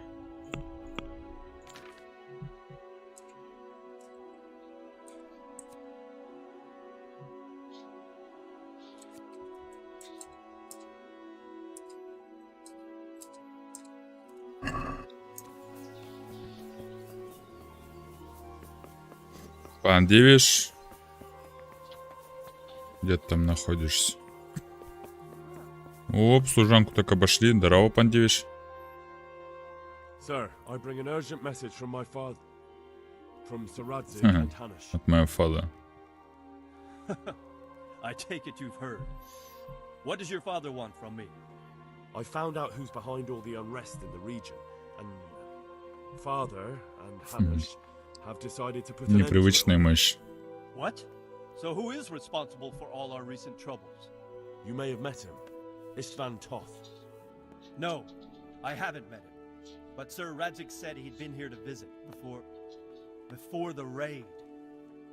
Пан Дивиш. Где ты там находишься? Оп, служанку так обошли. Здорово, пан Дивиш. Sir, I bring an urgent message from my father. From Sir Radzik and Hanish. От моего фада. I take it you've heard. What does your father want from me? I found out who's behind all the unrest in the region, and father and Hanish have decided to put an end to it. Непривычная мышь. What? So who is responsible for all our recent troubles? You may have met him. Istvan Toth. No, I haven't met him. But Sir Radzik said he'd been here to visit before the raid.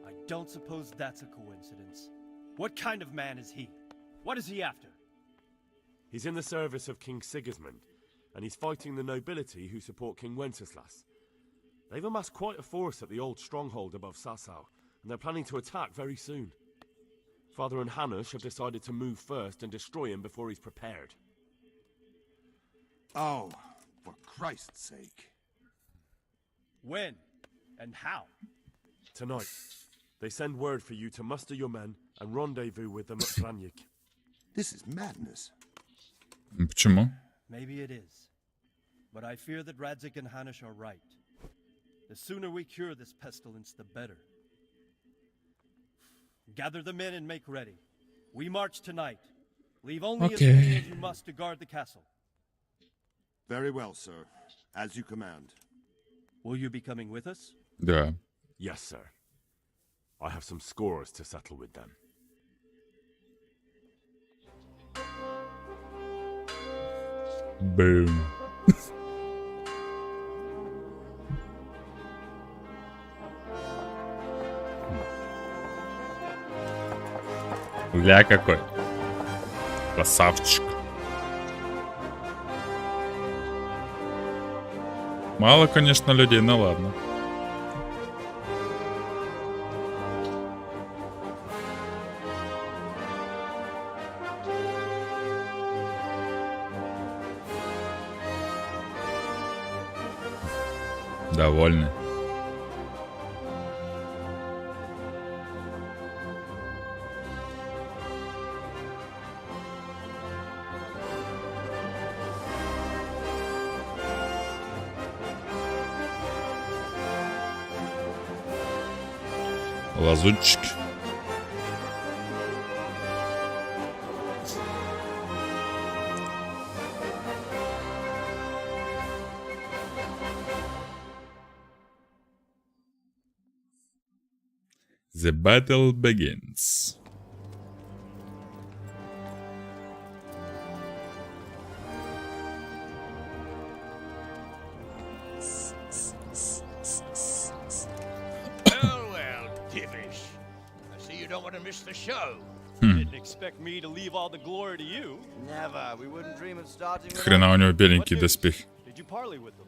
I don't suppose that's a coincidence. What kind of man is he? What is he after? He's in the service of King Sigismund, and he's fighting the nobility who support King Wenceslas. They've amassed quite a force at the old stronghold above Sasau, and they're planning to attack very soon. Father and Hanush have decided to move first and destroy him before he's prepared. Oh, for Christ's sake. When? And how? Tonight, they send word for you to muster your men and rendezvous with them at Vranyik. This is madness. Почему? Maybe it is. But I fear that Radzik and Hanush are right. The sooner we cure this pestilence, the better. Gather the men and make ready. We march tonight. Leave only as many as you must to guard the castle. Very well, sir. As you command. Will you be coming with us? Да. Yes, sir. I have some scores to settle with them. Boom. Ля какой. Красавчик. Мало, конечно, людей, но ладно. Довольны. Лазутчик. The battle begins. The show. Didn't expect me to leave all the glory to you. Never. We wouldn't dream of starting. Хрена у него беленький доспех. Did you parley with them?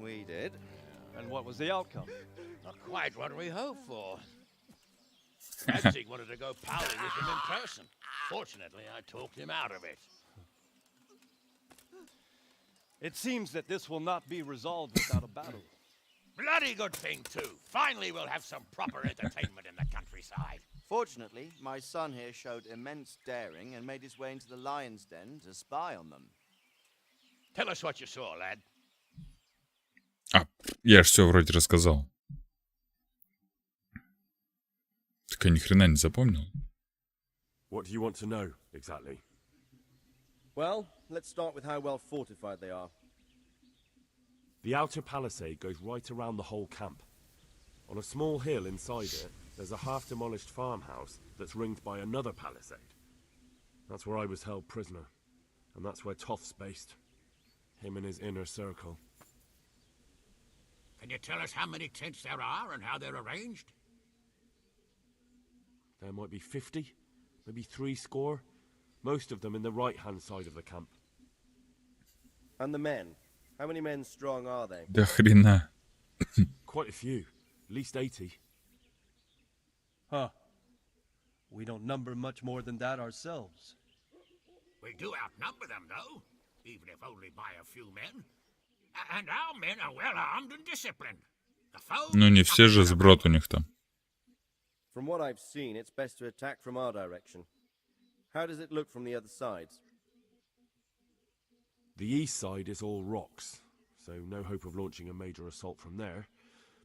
We did. And what was the outcome? Not quite what we hoped for. Danzig wanted to go parley with him in person. Fortunately, I talked him out of it. It seems that this will not be resolved without a battle. Bloody good thing, too. Finally, we'll have some proper entertainment in the countryside. Fortunately, my son here showed immense daring and made his way into the lion's den to spy on them. Tell us what you saw, lad. Я ж все вроде рассказал. Так я ни хрена не запомнил. What do you want to know, exactly? Well, let's start with how well fortified they are. The outer palisade goes right around the whole camp. On a small hill inside it, there's a half-demolished farmhouse that's ringed by another palisade. That's where I was held prisoner. And that's where Toth's based. Him and his inner circle. Can you tell us how many tents there are and how they're arranged? There might be 50, maybe 70. Most of them in the right-hand side of the camp. And the men? How many men strong are they? Да хрена. Quite a few. At least 80. Huh. We don't number much more than that ourselves. We do outnumber them, though, even if only by a few men. And our men are well armed and disciplined. The foe... Ну не все же сброд у них там. From what I've seen, it's best to attack from our direction. How does it look from the other sides? The east side is all rocks, so no hope of launching a major assault from there.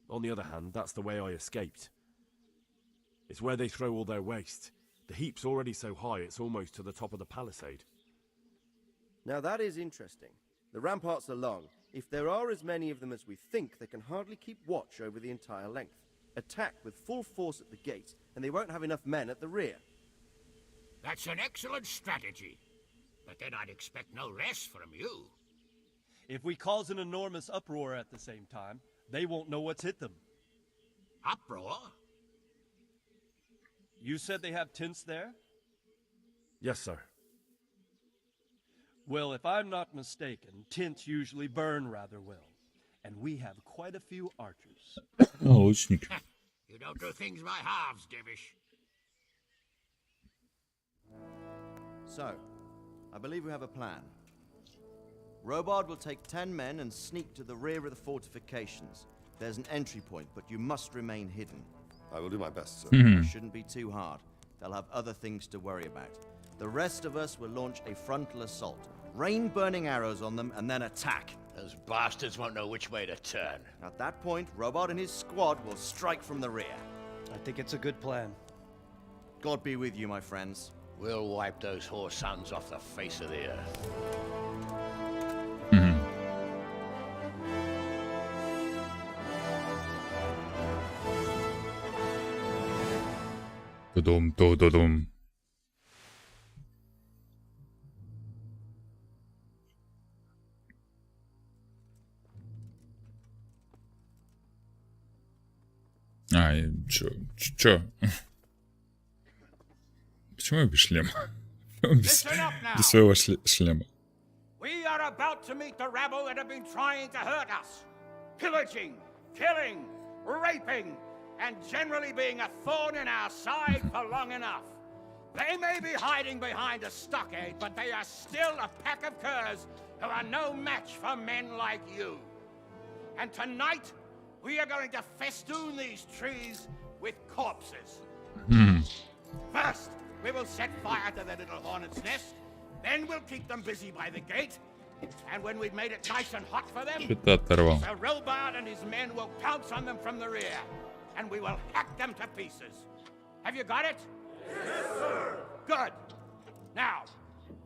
On the other hand, that's the way I escaped. It's where they throw all their waste. The heap's already so high it's almost to the top of the palisade. Now that is interesting. The ramparts are long. If there are as many of them as we think, they can hardly keep watch over the entire length. Attack with full force at the gates, and they won't have enough men at the rear. That's an excellent strategy. But then I'd expect no less from you. If we cause an enormous uproar at the same time, they won't know what's hit them. Uproar? You said they have tents there? Yes, sir. Well, if I'm not mistaken, tents usually burn rather well. And we have quite a few archers. Лучник. You don't do things by halves, Divish. So, I believe we have a plan. Robard will take 10 men and sneak to the rear of the fortifications. There's an entry point, but you must remain hidden. I will do my best, sir. It shouldn't be too hard. They'll have other things to worry about. The rest of us will launch a frontal assault. Rain burning arrows on them and then attack. Those bastards won't know which way to turn. At that point, Robard and his squad will strike from the rear. I think it's a good plan. God be with you, my friends. We'll wipe those whore sons off the face of the earth. Тудум-тудудум. Чё? Почему я без шлема? Без своего шлема. We are about to meet the rabble that have been trying to hurt us. Pillaging, killing, raping, and generally being a thorn in our side for long enough. They may be hiding behind a stockade, but they are still a pack of curs who are no match for men like you. And tonight, we are going to festoon these trees with corpses. First, we will set fire to their little hornet's nest. Then we'll keep them busy by the gate. And when we've made it nice and hot for them, Sir Robard and his men will pounce on them from the rear. And we will hack them to pieces. Have you got it? Yes, sir. Good. Now,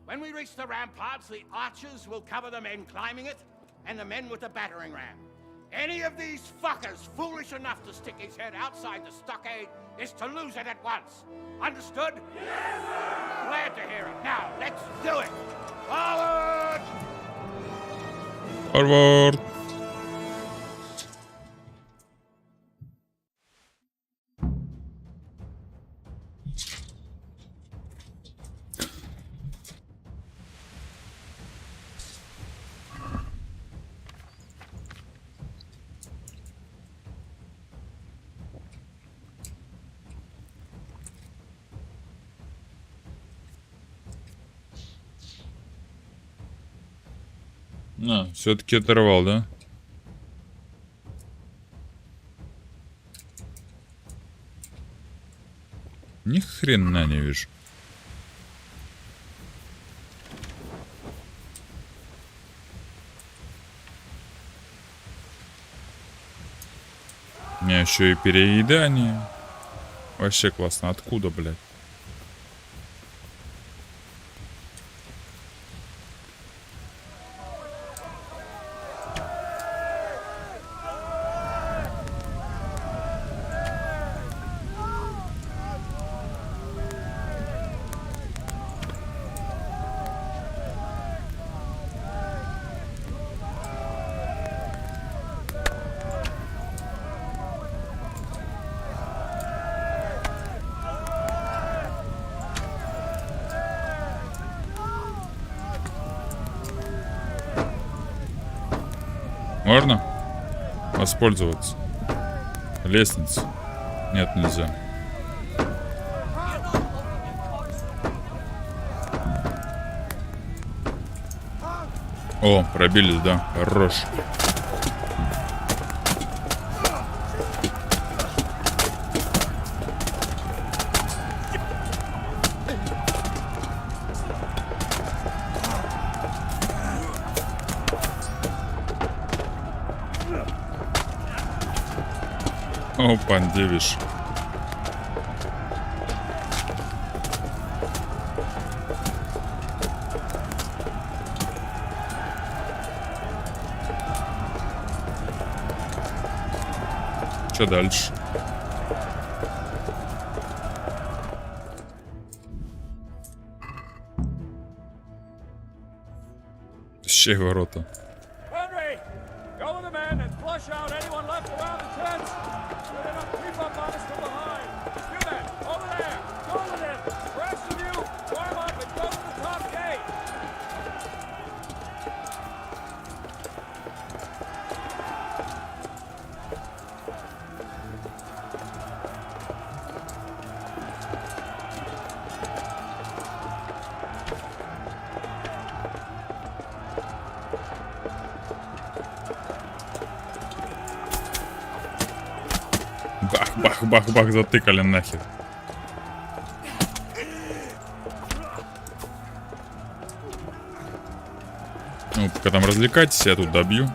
when we reach the ramparts, the archers will cover the men climbing it, and the men with the battering ram. Any of these fuckers foolish enough to stick his head outside the stockade is to lose it at once. Understood? Yes, sir! Glad to hear it. Now, let's do it. Forward! Forward! Все-таки оторвал, да? Ни хрена не вижу. У меня еще и переедание. Вообще классно. Откуда, блядь? Можно воспользоваться? Лестница. Нет, нельзя. О, пробились, да? Хорош. О, пандевиш. Что дальше? Щей ворота. Бах-бах, затыкали нахер. Ну, пока там развлекайтесь, я тут добью.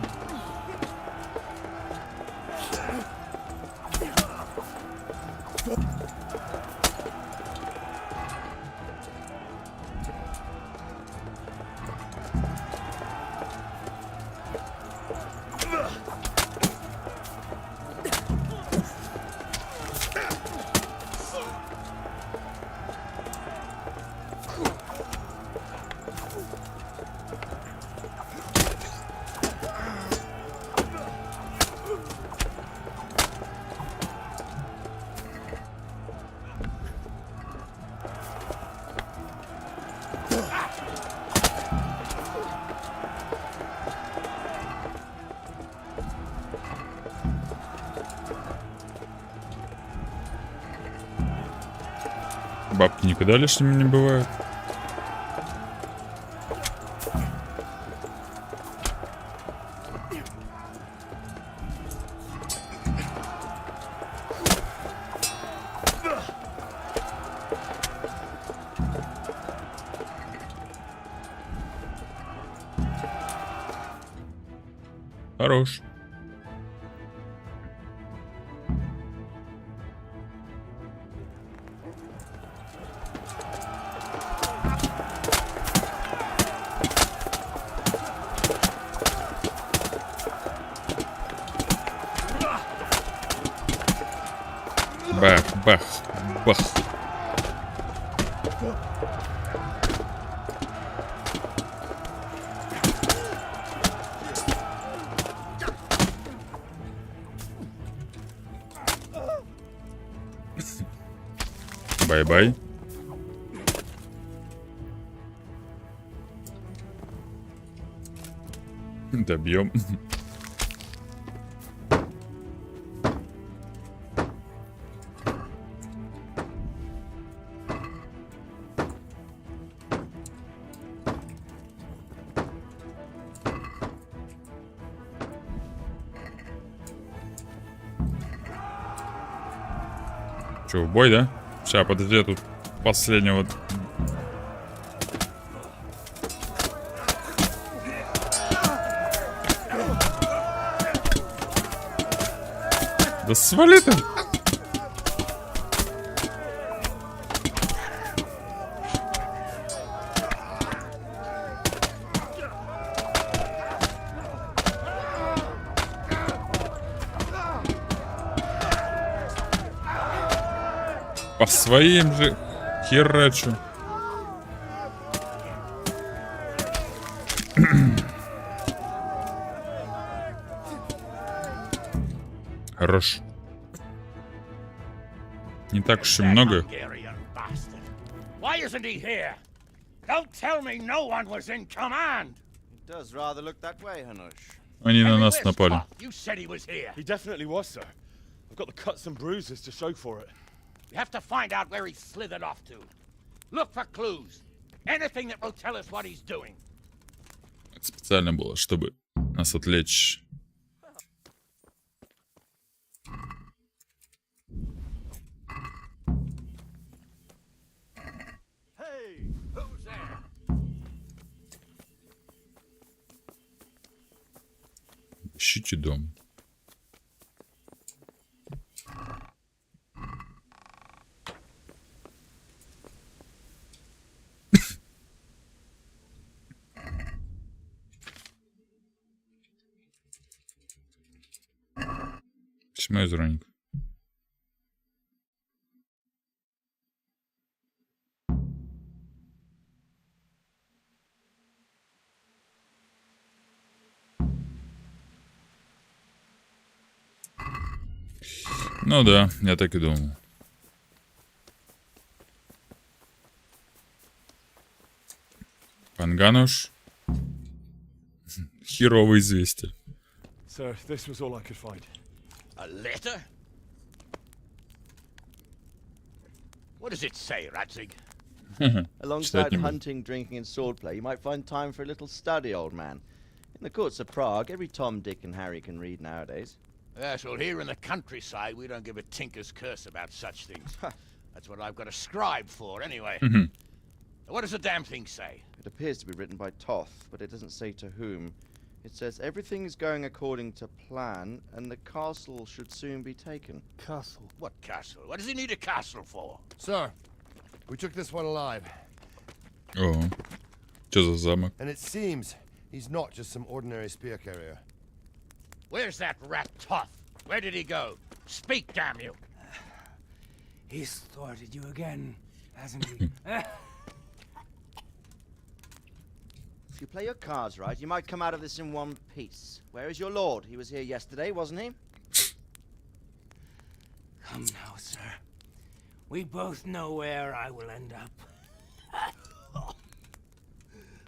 Бабки никогда лишними не бывают. Хорош. Бах, бах, бах. Бай-бай. Добьем. Че, в бой, да? Сейчас, подожди, я тут последнего... Да свали ты! По своим же херачу. Хорош. Не так уж и много. Why isn't he here? Don't tell me no one was in command. It does rather look that way, Hanush. Они на нас напали. You said he was here. He definitely was, sir. I've got the cuts and bruises to show for it. We have to find out where he slithered off to. Look for clues. Anything that will tell us what he's doing. Это специально было, чтобы нас отвлечь. Hey, who's there? Ищите дом. Письмо из Роника. Ну да, я так и думал. Пангануш. Херовое известие. Sir, this was all I could find. A letter? What does it say, Radzig? Alongside hunting, drinking, and swordplay, you might find time for a little study, old man. In the courts of Prague, every Tom, Dick, and Harry can read nowadays. Yes, well, here in the countryside, we don't give a tinker's curse about such things. That's what I've got a scribe for, anyway. What does the damn thing say? It appears to be written by Toth, but it doesn't say to whom. It says everything is going according to plan, and the castle should soon be taken. Castle? What castle? What does he need a castle for? Sir, we took this one alive. Oh, что за замок? And it seems he's not just some ordinary spear carrier. Where's that rat Toth? Where did he go? Speak, damn you! He's thwarted you again, hasn't he? If you play your cards right, you might come out of this in one piece. Where is your lord? He was here yesterday, wasn't he? Come now, sir. We both know where I will end up.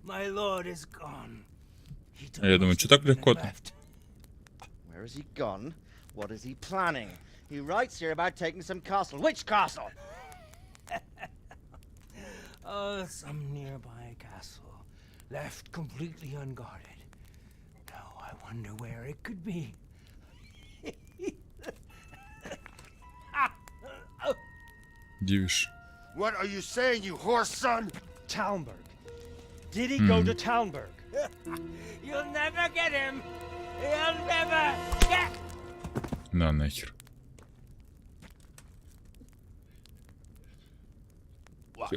My lord is gone. Я думаю, что так легко-то? Where is he gone? What is he planning? He writes here about taking some castle. Which castle? Oh, some nearby castle. Left completely unguarded. Now I wonder where it could be. Дивишь. What are you saying, you horse son? Talmberg. Did he go to Talmberg? You'll never get him. He'll never get. На нахер. What?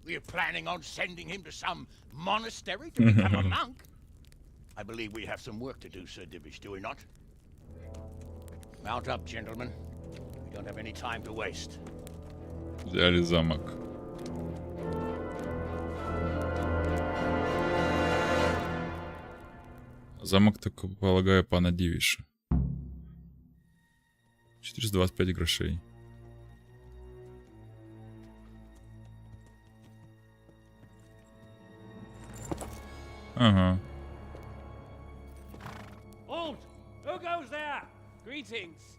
We're planning on sending him to some monastery to become a monk? I believe we have some work to do, Sir Divish, do we not? Mount up, gentlemen. We don't have any time to waste. Взяли замок. Замок, так полагаю, пана Дивиша. 425 грошей. Ага. Halt! Who goes there? Greetings.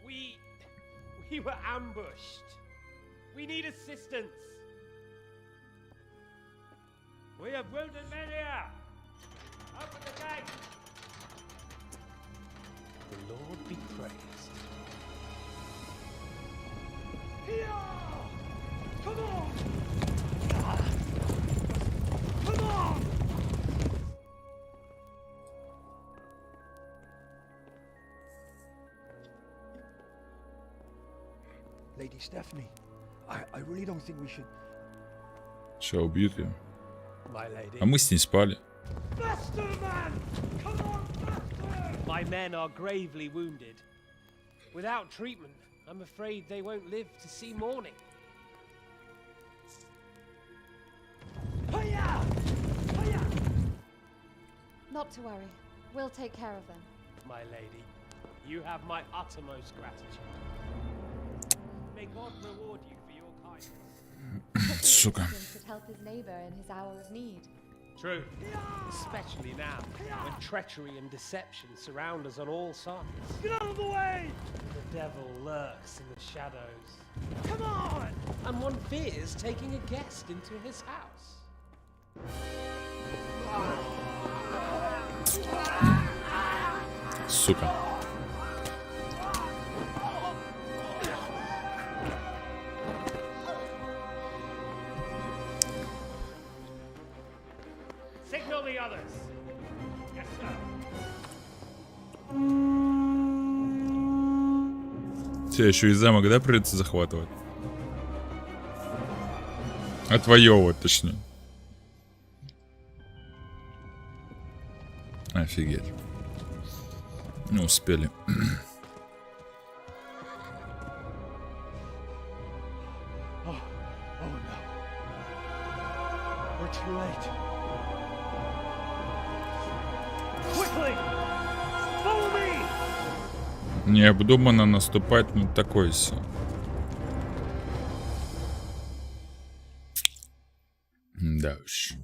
We were ambushed. We need assistance. We have wounded men here. Open the gate. The Lord be praised. Here! Come on! Come on! Lady Stephanie, I really don't think we should... Сейчас убьют ее. My lady. А мы с ней спали. Faster, man! Come on, faster! My men are gravely wounded. Without treatment, I'm afraid they won't live to see morning. Hiya! Hiya! Not to worry. We'll take care of them. My lady, you have my uttermost gratitude. May God reward you for your kindness. Сука. Should help his neighbor in his hour of need. True. Especially now, when treachery and deception surround us on all sides. Get out of the way! The devil lurks in the shadows. Come on! And one fears taking a guest into his house. Сука. Signal the others. Yes, sir. Тебе еще и замок, да, придется захватывать? Отвоевывать, точнее. Офигеть. Не успели. Oh no. We're too late. Quickly! Follow me! Необдуманно наступать, ну такой все. Да уж.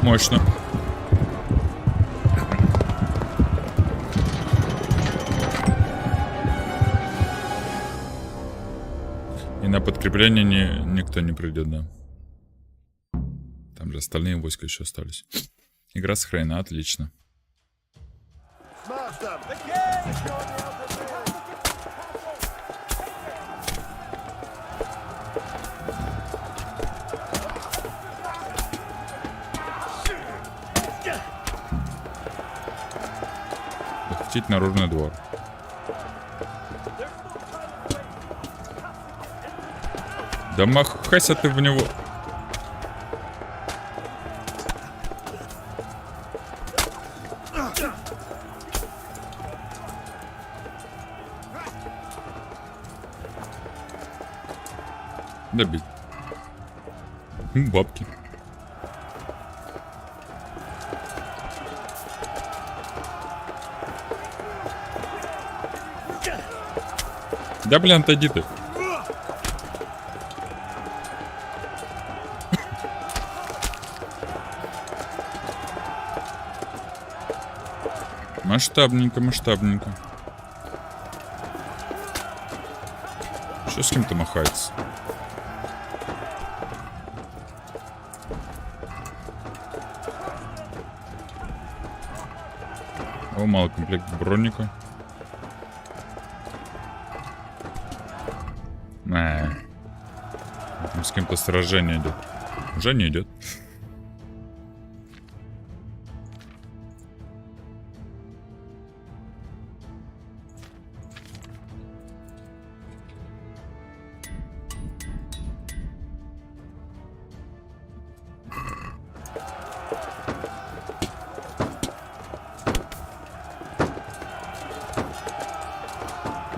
Мощно. И на подкрепление никто не придет, да. Там же остальные войска еще остались. Игра сохранена, отлично. Захватить наружный двор. Да махайся ты в него. Добить. Бабки. Да блин, отойди ты. Масштабненько, масштабненько. Что с кем-то махается? О, малый комплект броника. С кем-то сражение идет. Уже не идет.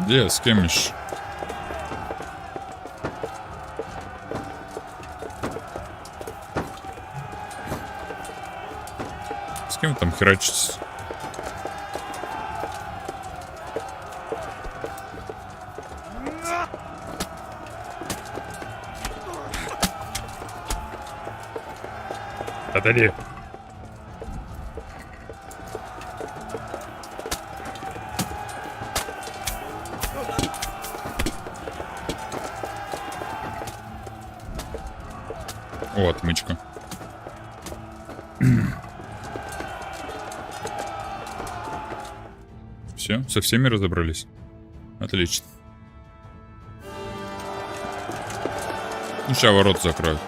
Где? С кем еще? С кем вы там херачитесь? Отойди. О, отмычка. Все, со всеми разобрались. Отлично. Ну, сейчас ворот закроют.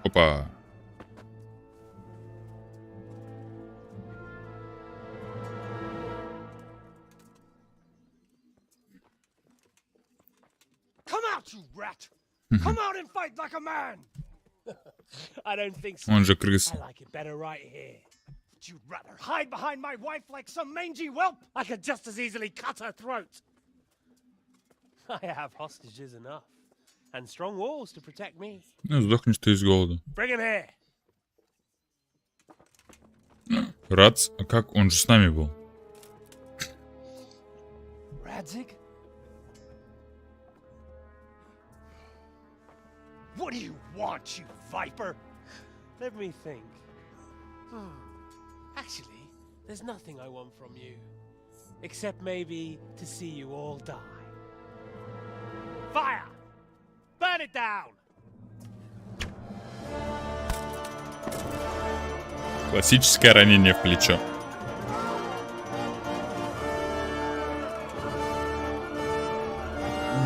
Опа. Come out, you rat! Come out and fight like a man! I don't think so. Он же крыс. I like it better right here. Would you rather hide behind my wife like some mangy whelp? I could just as easily cut her throat. I have hostages enough. And strong walls to protect me. Ну, сдохнешь ты из голода. Bring him here. Рац, а как? Он же с нами был. Radzig? What do you want, you viper? Let me think. Actually, there's nothing I want from you. Except maybe to see you all die. Fire! Burn it down! Классическое ранение в плечо.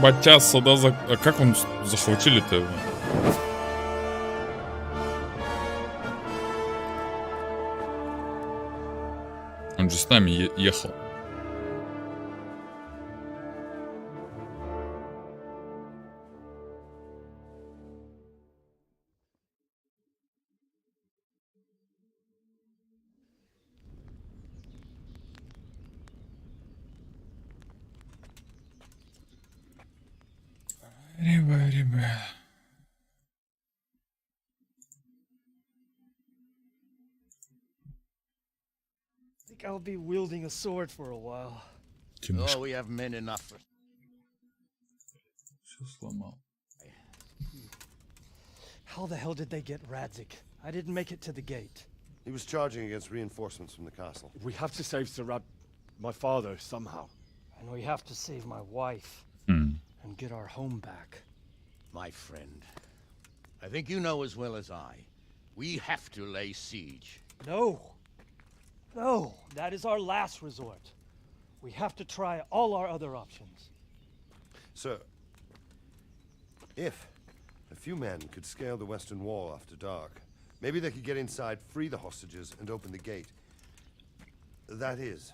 Батяса, да? А как он захватили-то его? Он же с нами ехал. Ребя. I think I'll be wielding a sword for a while. Oh, we have men enough for... Все сломал. How the hell did they get Radzig? I didn't make it to the gate. He was charging against reinforcements from the castle. We have to save my father, somehow. And we have to save my wife. And get our home back. My friend, I think you know as well as I, we have to lay siege. No. No, that is our last resort. We have to try all our other options. Sir, if a few men could scale the western wall after dark, maybe they could get inside, free the hostages, and open the gate. That is,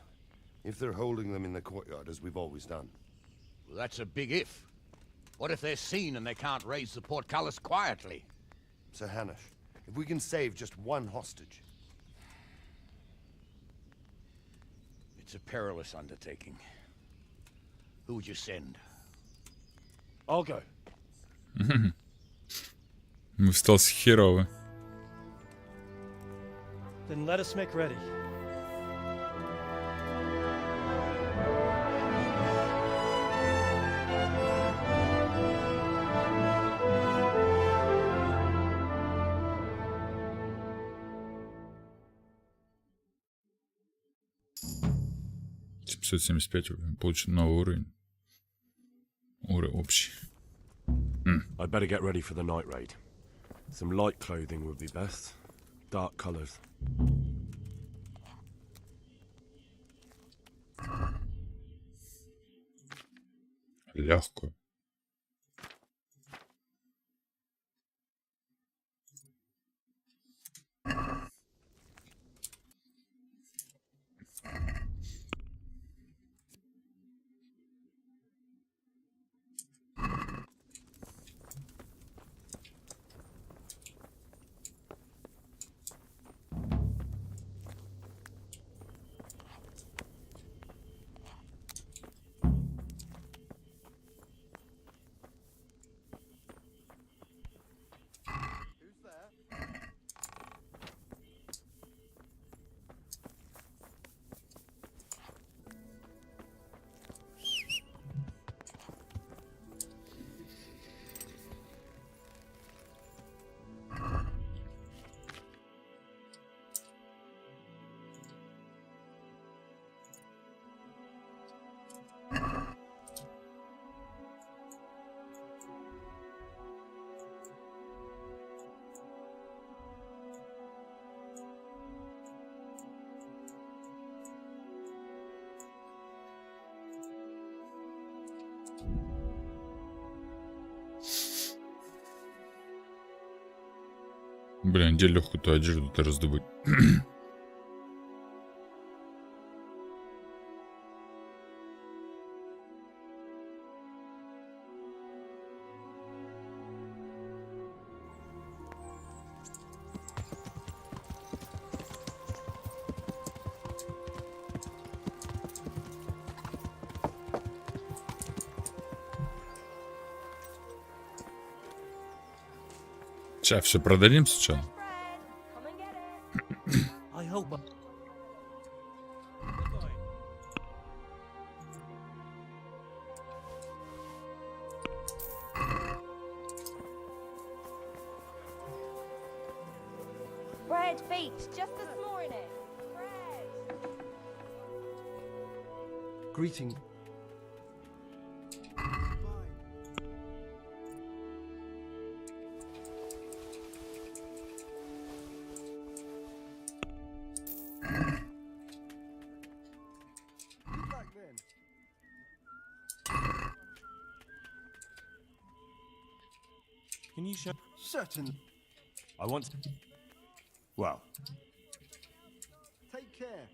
if they're holding them in the courtyard, as we've always done. Well, that's a big if. What if they're seen and they can't raise the portcullis quietly? Sir Hanush, if we can save just one hostage. It's a perilous undertaking. Who would you send? I'll go. Мы встал херово. Then let us make ready. $775 получен новый уровень. Общий. I'd better get ready for the night raid. Some light clothing would be best. Dark colors. Легкую. Блин, где легкую-то одежду-то раздобыть? Сейчас все продадим сначала. Bread baked just this morning. Bread. Greeting. Can you show? Certainly. I want. Well. Take care.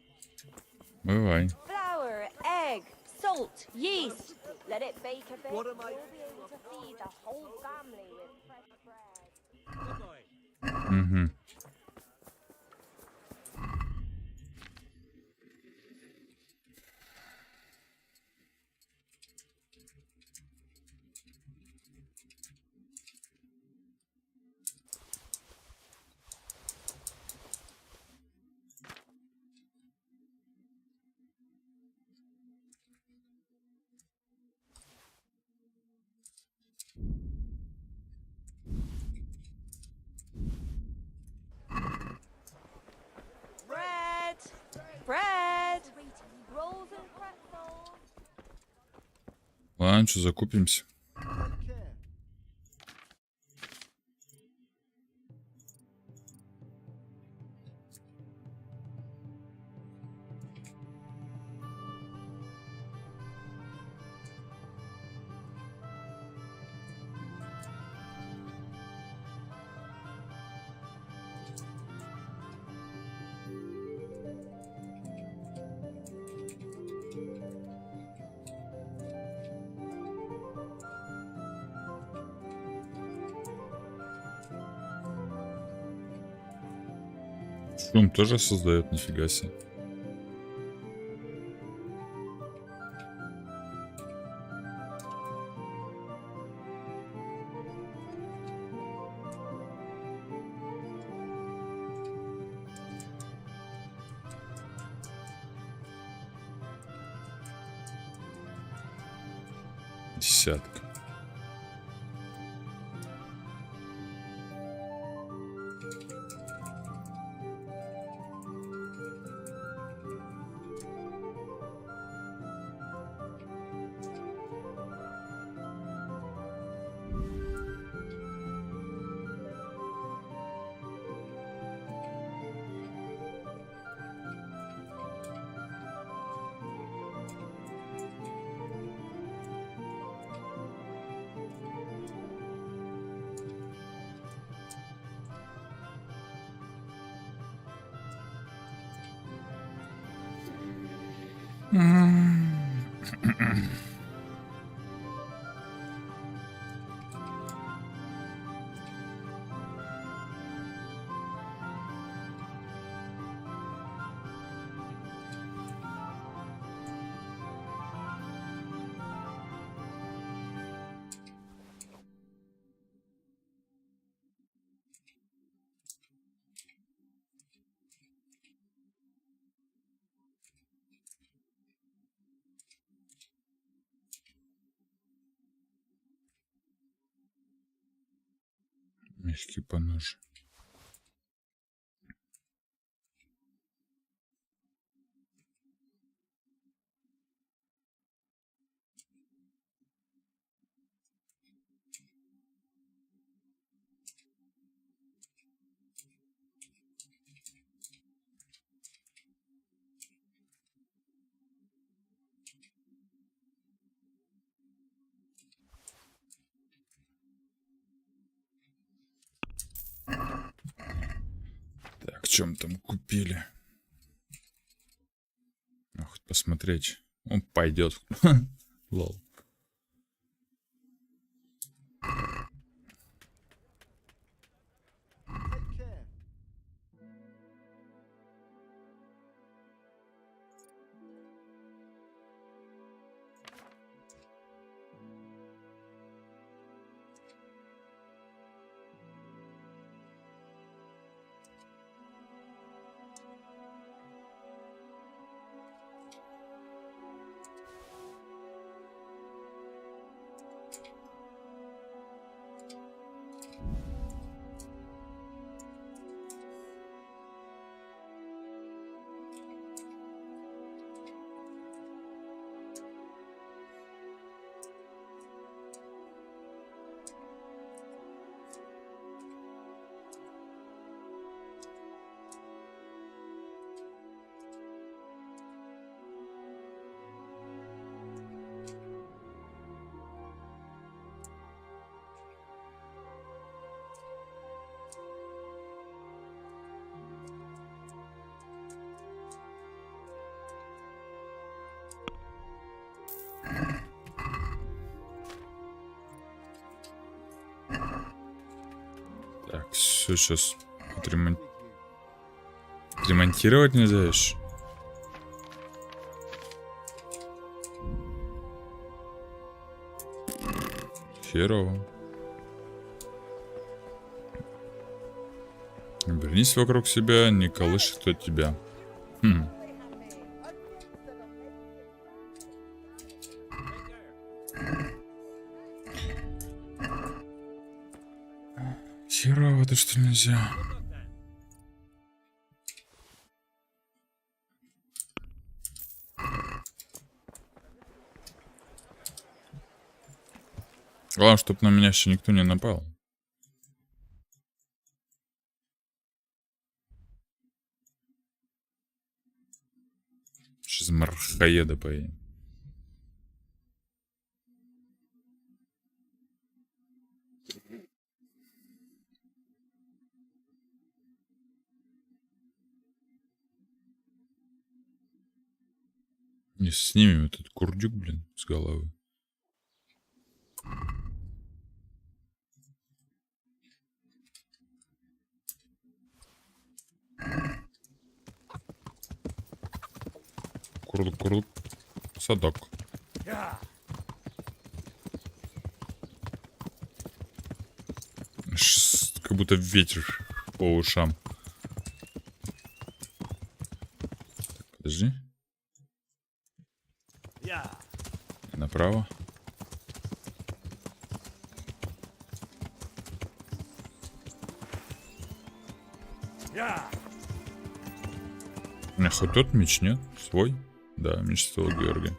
Бывай. Flour, egg, salt, yeast. Let it bake a bit. You'll be able to feed the whole family with fresh bread. Угу. Bread. Rolls and pretzels. Ладно, что, закупимся. Шум тоже создает, нифига себе. Десятка. Мягкий поножи. Так, в чем там купили? Хоть посмотреть. Он пойдет. Лол. Так, все сейчас ремонтировать нельзя еще. Херово. Обернись вокруг себя, не колышет кто тебя. Херово, то что нельзя. Главное, чтобы на меня еще никто не напал. Сейчас мархаеда поедем. Не снимем этот курдюк, блин, с головы. Курлук, садок. Как будто ветер по ушам. Так, подожди. Направо. Хоть тот меч, нет? Свой? Да, меч своего Георгия.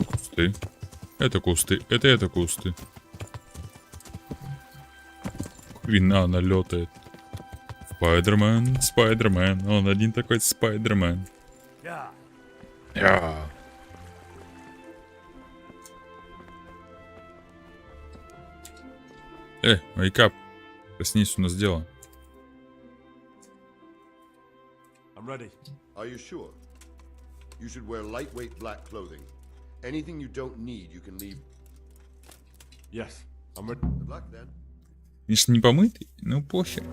Кусты. Это кусты. Это кусты. Хрена она летает. Спайдермен, Спайдермен. Он один такой Спайдермен. wake up. Проснись, у нас дело. I'm ready. Are you sure? You should wear lightweight black clothing. Anything you don't need, you can leave. Yes, I'm ready. Good luck then. Конечно, не помытый, но похер.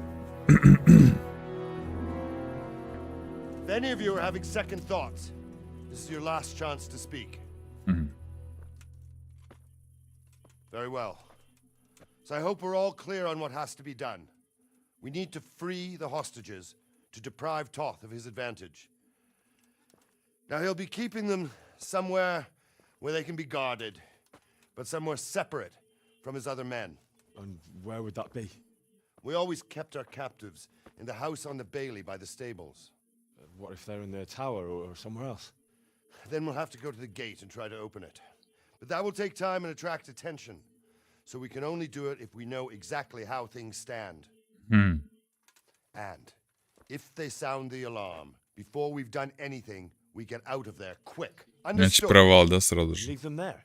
If any of you are having second thoughts, this is your last chance to speak. Very well. So I hope we're all clear on what has to be done. We need to free the hostages to deprive Toth of his advantage. Now he'll be keeping them somewhere where they can be guarded, but somewhere separate from his other men. And where would that be? We always kept our captives in the house on the Bailey by the stables. What if they're in their tower or somewhere else? Then we'll have to go to the gate and try to open it. But that will take time and attract attention. So we can only do it if we know exactly how things stand. And if they sound the alarm, before we've done anything, we get out of there quick. Значит, провал, да, сразу же. Leave them there.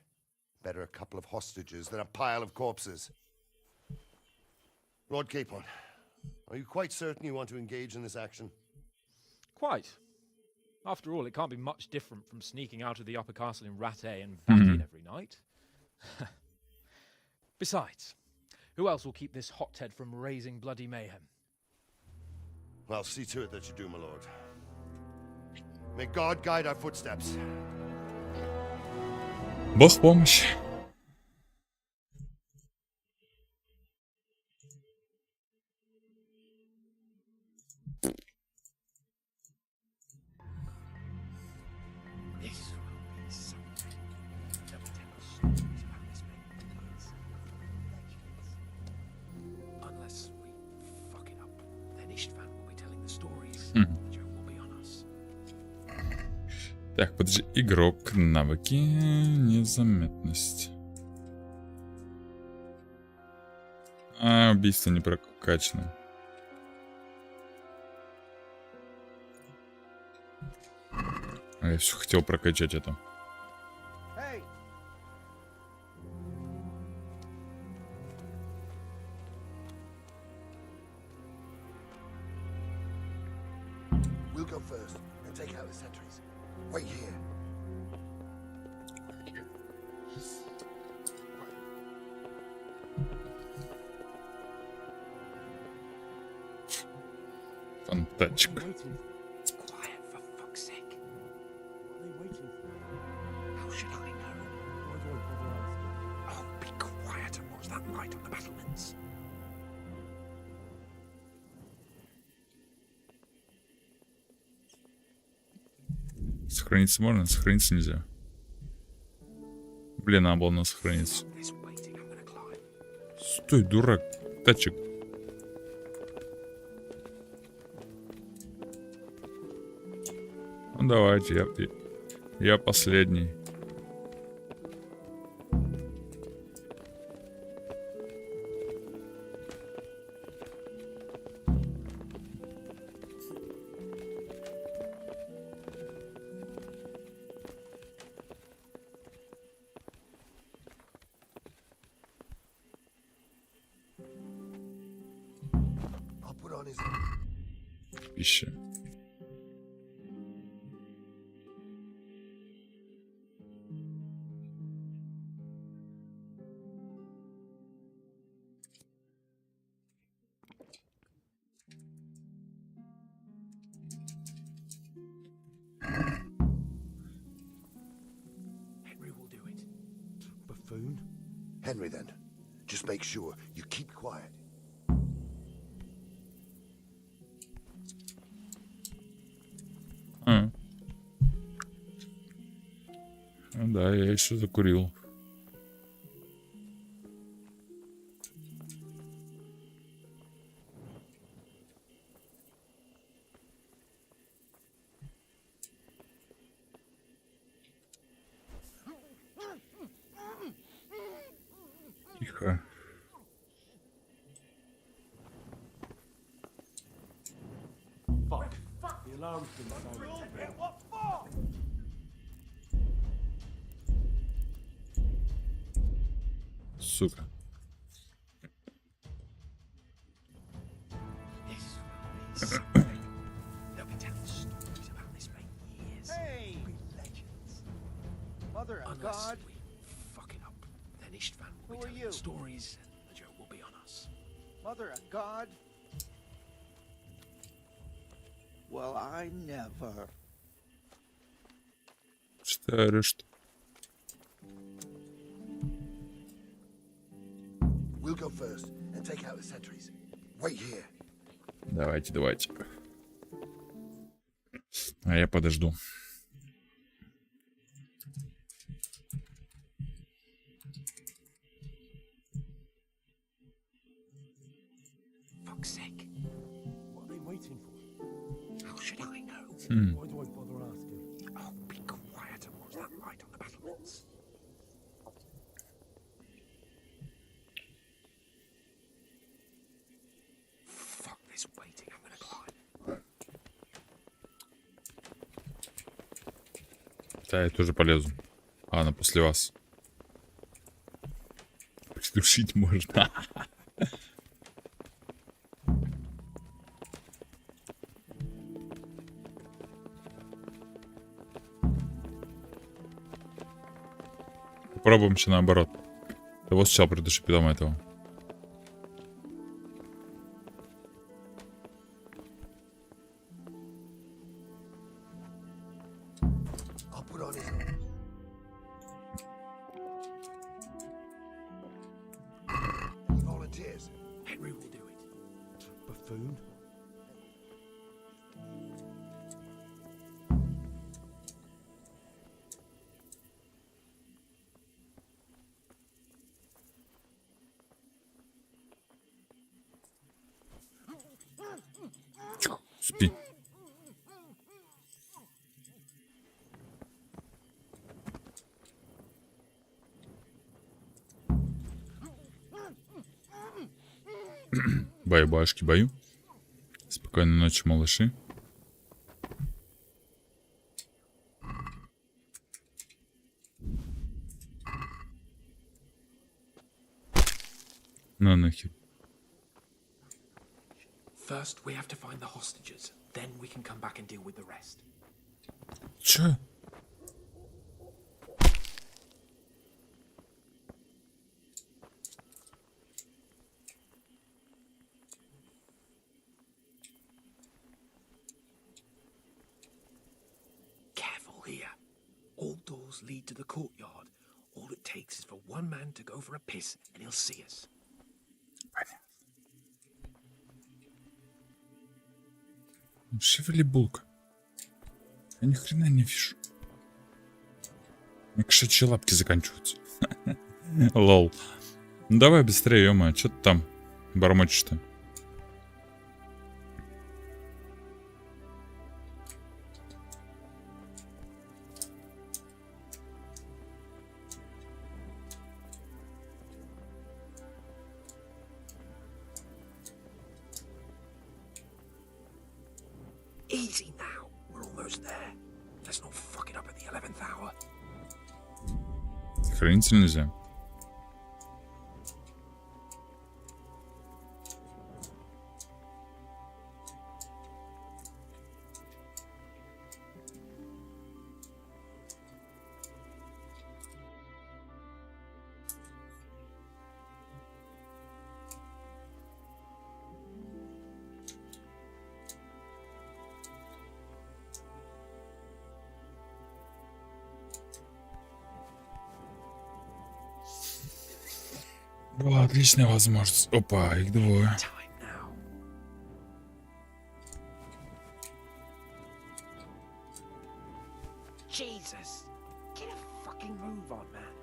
Better a couple of hostages than a pile of corpses. Lord Capon, are you quite certain you want to engage in this action? Quite. After all, it can't be much different from sneaking out of the upper castle in Rattay and back in every night. Besides, who else will keep this hothead from raising bloody mayhem? Well, see to it that you do, my lord. May God guide our footsteps. Бог в помощь. Так, подожди, игрок, навыки, незаметность. Убийство не прокачано. Я все хотел прокачать это. We'll go first and take out the sentries. Wait here. Фантачик. It's quiet, for fuck's sake. What are they waiting for? How should I know? Oh, be quiet and watch that light on the battlements. Сохраниться можно, сохраниться нельзя. Блин, надо было сохраниться. Стой, дурак, тачек. Ну давайте, я последний. Пища. Henry will do it. Buffoon? Henry, then. Just make sure you keep quiet. Да, я еще закурил. Тихо. Fuck. The alarm's been sounded. What for? Сука. Who are you? Stories. The joke will be on us. Mother of God? Well, I never. Что? We'll go first and take out the sentries. Wait here. Давайте. А я подожду. Fuck's sake. What are they waiting for? How should I know? Why do I bother asking? Oh, be quiet and watch that light on the battlements. Fuck this waiting, I'm gonna climb. Да, я тоже полезу. Ладно, после вас. Придушить можно. Попробуем еще наоборот. Того сначала придуши, потом этого. I'll put on his... Any volunteers? Henry will do it. Buffoon? Спи. Баю-башки, баю. Спокойной ночи, малыши. На нахер. First, we have to find the hostages. Then we can come back and deal with the rest. Чё? Careful here. All doors lead to the courtyard. All it takes is for one man to go for a piss and he'll see us. Шевели булка. Я ни хрена не вижу. У меня кошачьи лапки заканчиваются. Лол. Ну давай быстрее, ё-моё. Чё ты там бормочешь-то? Easy now. We're almost there. Let's not fuck it up at the 11th hour. Хранить нельзя. Была отличная возможность. Опа, их двое. Jesus, get a fucking move on, man.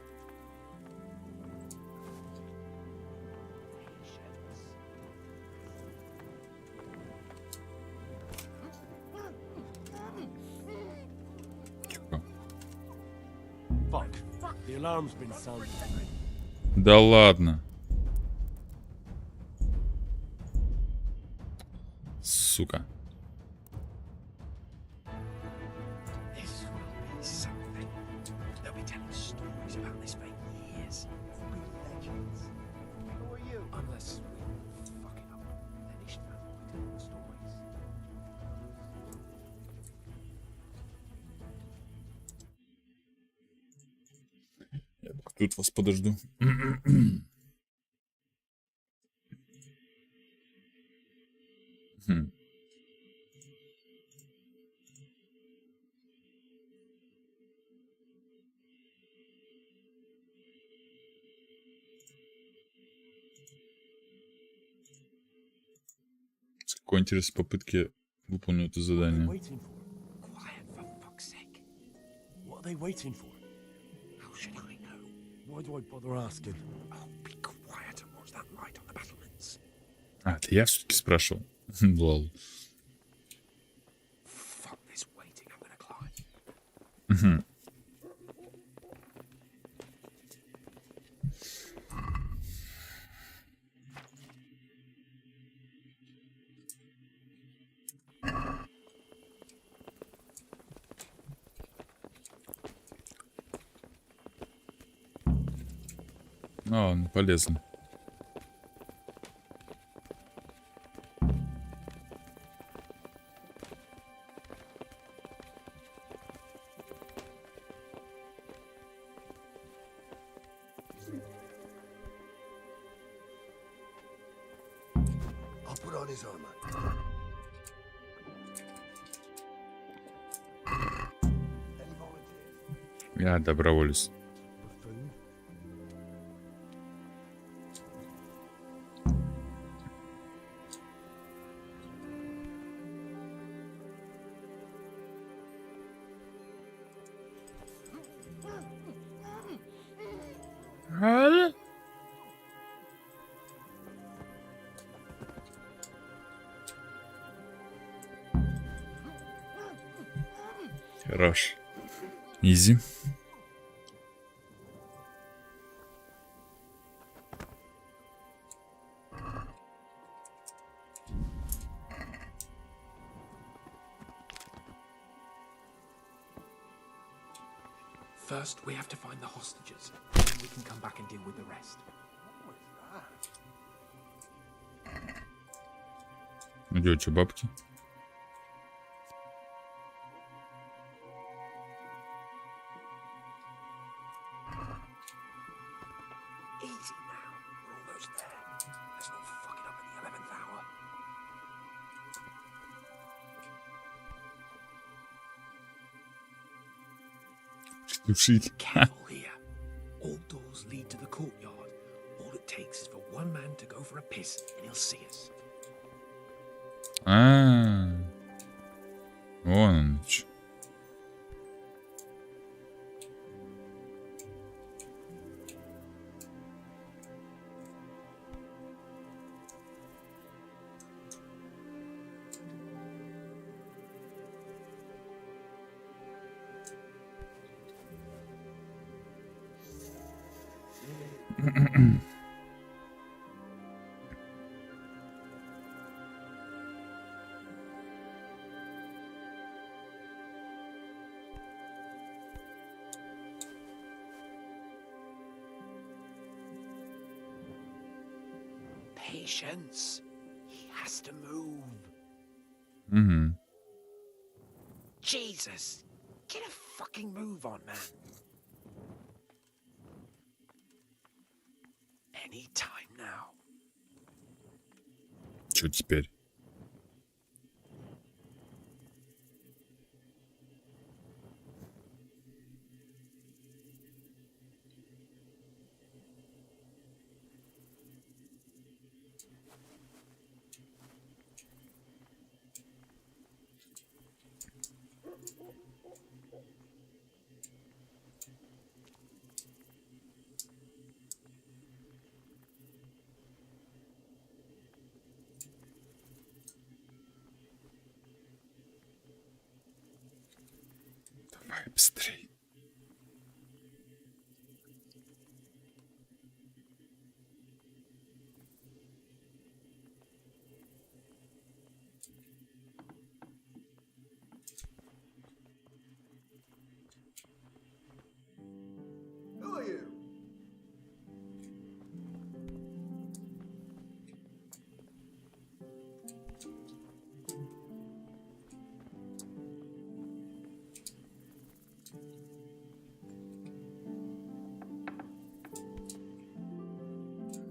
Fuck. The alarm's been sounded. Да ладно. Сука. This will be something. They'll be telling stories about this for years. They'll be legends. Who are you? Unless we fuck it up, then each man will be telling stories. Тут вас подожду. Какой интерес попытки выполнить это задание. What are they waiting for? How should I know? Why do I bother asking? Oh, be quiet and watch that light on the battlements. А, это я все-таки спрашивал. Лол. Fuck this waiting, I'm gonna climb. А, ну полезно. I'll put on his armor. Я доброволец. Хорош. Изи. First, we have to find the hostages. Then we can come back and deal with the rest. Где у тебя бабки? Easy now. We're almost there. Let's not fuck it up at the 11th hour. Careful here. All doors lead to the courtyard. All it takes is for one man to go for a piss and he'll see us. Вон он чё. Patience. He has to move. Jesus. Get a fucking move on, man. Any time now. Чё теперь? Давай быстрей. Who are you?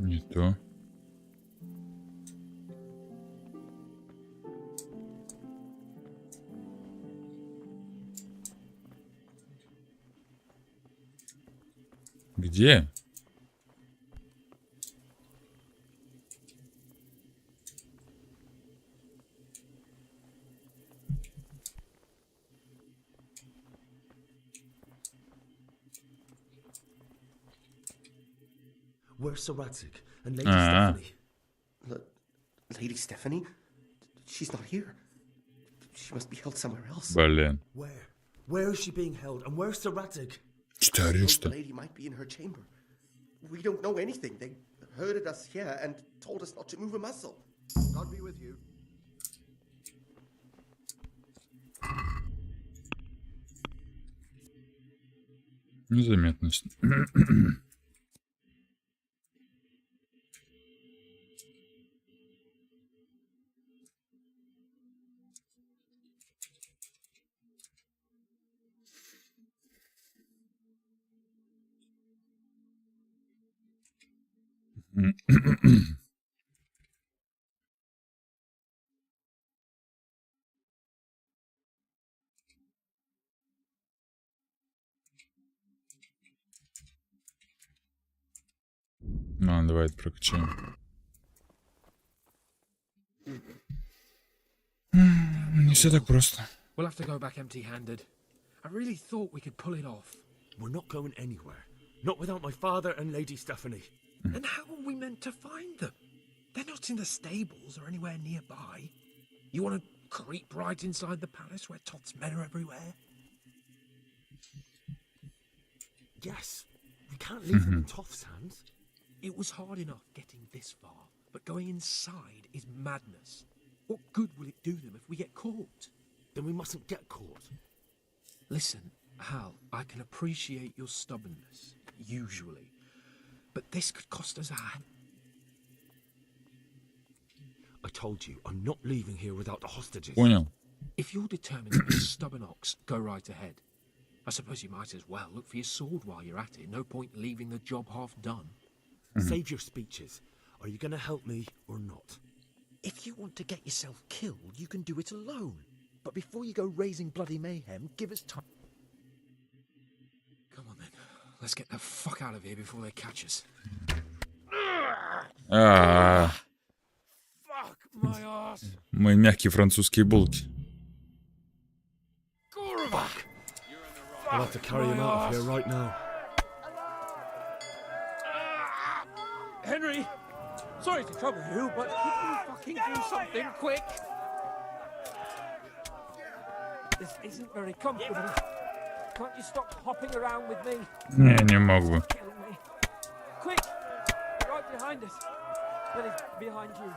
Не то. Где? Where's Sir Radzik and Lady Stephanie? Lady Stephanie? She's not here. She must be held somewhere else. Блин. Where? Where is she being held? And where's Sir Radzik? Что орешь-то? The lady might be in her chamber. We don't know anything. They herded us here and told us not to move a muscle. God be with you. Незаметность. Ну, давай это прокачаем. Не все так просто. We'll have to go back empty-handed. I really thought we could pull it off. We're not going anywhere. Not without my father and Lady Stephanie. And how are we meant to find them? They're not in the stables or anywhere nearby. You want to creep right inside the palace where Todd's men are everywhere? Yes. We can't leave them in Toth's hands. It was hard enough getting this far, but going inside is madness. What good will it do them if we get caught? Then we mustn't get caught. Listen, Hal, I can appreciate your stubbornness, usually. But this could cost us our... I told you, I'm not leaving here without the hostages. Понял. If you're determined to be a stubborn ox, go right ahead. I suppose you might as well look for your sword while you're at it. No point leaving the job half done. Save your speeches. Are you going to help me or not? If you want to get yourself killed, you can do it alone. But before you go raising bloody mayhem, give us time. Come on then. Let's get the fuck out of here before they catch us. Fuck my ass. Мои мягкие французские булки. Fuck. I'll have to carry him out of here right now. Henry! Sorry to trouble you, but could you fucking do something quick? This isn't very comfortable. Can't you stop hopping around with me? Не мог бы. Killing me. Quick! Right behind us. Then he's behind you.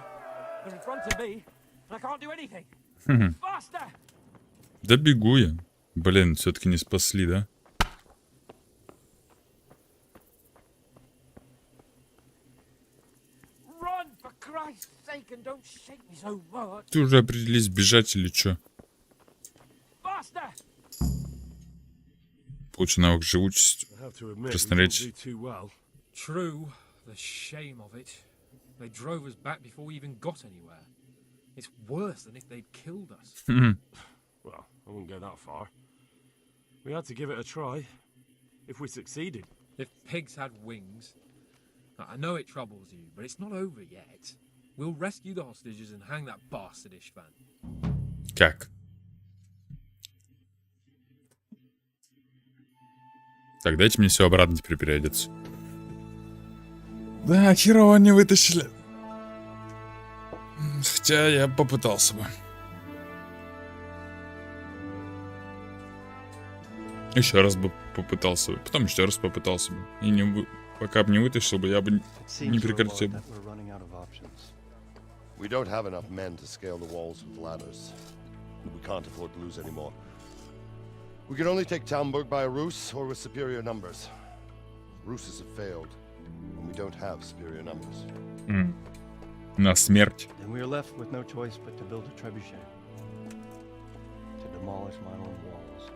They're in front of me, and I can't do anything. Faster! Да бегу я. Блин, все-таки не спасли, да? Run, for Christ's sake, and don't shake me so much. Ты уже определись, бежать или что? Faster! Получи навык живучесть. Красноречие. True, the shame of it. They drove us back before we even got anywhere. It's worse than if they'd killed us. Well, I wouldn't go that far. We had to give it a try. If we succeeded. If pigs had wings. I know it troubles you, but it's not over yet. We'll rescue the hostages and hang that bastard Ishvan. Как? Так, дайте мне все обратно теперь переодеться. Да, херово не вытащили. Хотя я попытался бы. Еще раз бы попытался бы. Потом еще раз попытался бы. И не, пока бы не вытащил бы, я бы не прекратил бы. We don't have enough men to scale the walls with ladders. We can't afford to lose any more. We can only take Talmberg by AORUS or with superior numbers. AORUS have failed, and we don't have superior numbers. На смерть. Then we are left with no choice but to build a trebuchet. To demolish my own walls.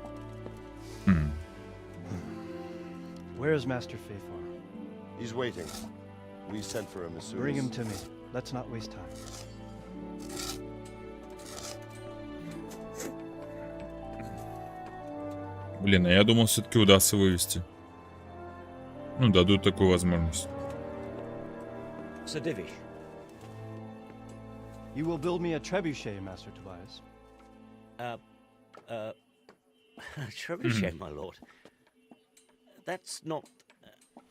Where is Master Fafar? He's waiting. We sent for him as soon Bring as... him to me. Let's not waste time. Блин, а я думал, все-таки удастся вывести. Ну, дадут такую возможность. Sir Divish. You will build me a trebuchet, Master Tobias. Trebuchet, my lord. That's not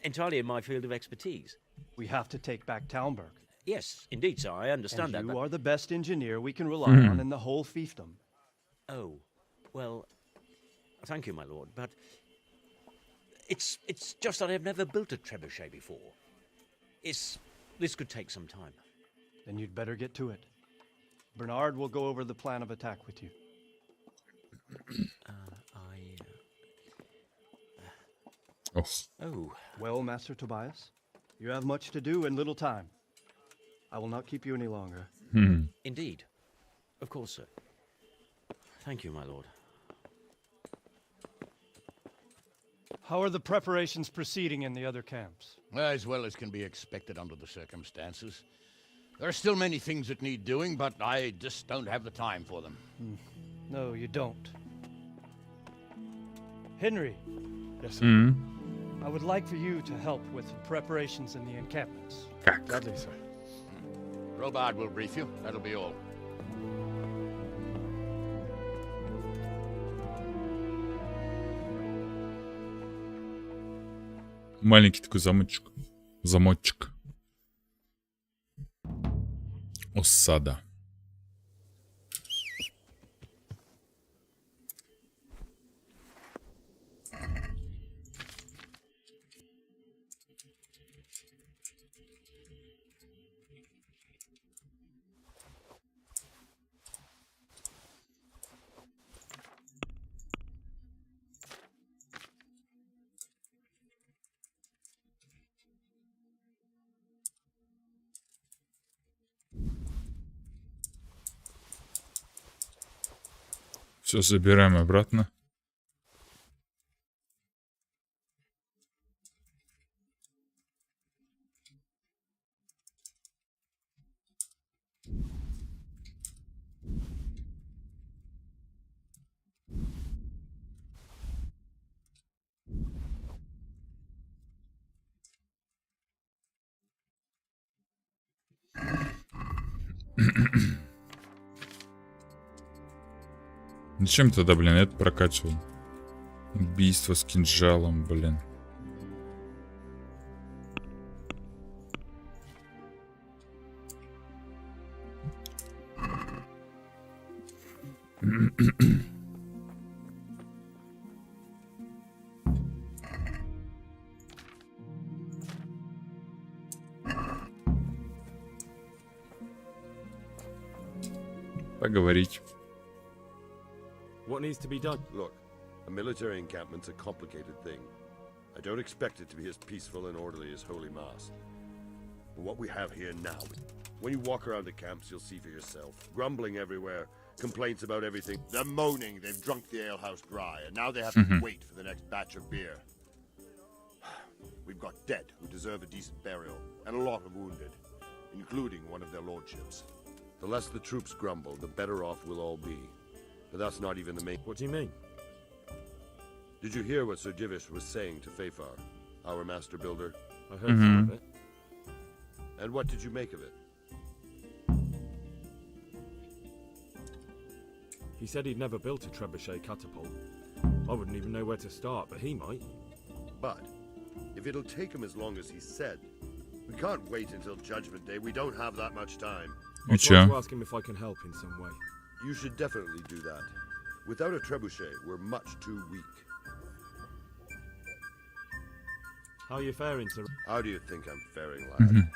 entirely in my field of expertise. We have to take back Talmberg. Yes, indeed, sir. I understand that. You but... are the best engineer we can rely on in the whole fiefdom. Oh, well, thank you, my lord, but it's just that I've never built a trebuchet before. This could take some time. Then you'd better get to it. Bernard will go over the plan of attack with you. Oh. Well, Master Tobias, you have much to do and little time. I will not keep you any longer. Indeed. Of course, sir. Thank you, my lord. How are the preparations proceeding in the other camps? As well as can be expected under the circumstances. There are still many things that need doing, but I just don't have the time for them. No, you don't. Henry. Yes, sir. I would like for you to help with the preparations in the encampments. Gladly, sir. Robard will brief you. That'll be all. Маленький такой замочек. Замочек. Осада. Все забираем обратно. Зачем тогда, блин, это прокачивал? Убийство с кинжалом, блин. Поговорить. What needs to be done? Look, a military encampment's a complicated thing. I don't expect it to be as peaceful and orderly as Holy Mass. But what we have here now, when you walk around the camps, you'll see for yourself. Grumbling everywhere, complaints about everything. They're moaning they've drunk the alehouse dry, and now they have to wait for the next batch of beer. We've got dead who deserve a decent burial, and a lot of wounded, including one of their lordships. The less the troops grumble, the better off we'll all be. But that's not even the main... What do you mean? Did you hear what Sir Divish was saying to Fafar, our master builder? I heard some of it. And what did you make of it? He said he'd never built a trebuchet catapult. I wouldn't even know where to start, but he might. But if it'll take him as long as he said, we can't wait until Judgment Day. We don't have that much time. I'll try to ask him if I can help in some way. You should definitely do that. Without a trebuchet, we're much too weak. How are you faring, sir? How do you think I'm faring, lad?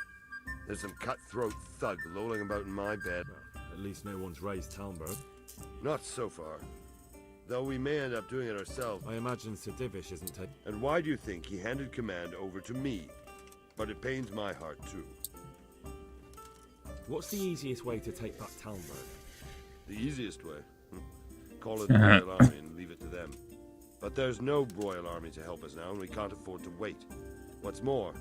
There's some cutthroat thug lolling about in my bed. Well, at least no one's raised Talmberg. Not so far. Though we may end up doing it ourselves. I imagine Sir Divish isn't taking... And why do you think he handed command over to me? But it pains my heart too. What's the easiest way to take back Talmberg? The easiest way? Call it the Royal Army and leave it to them. But there's no Royal Army to help us now, and we can't afford to wait. What's more,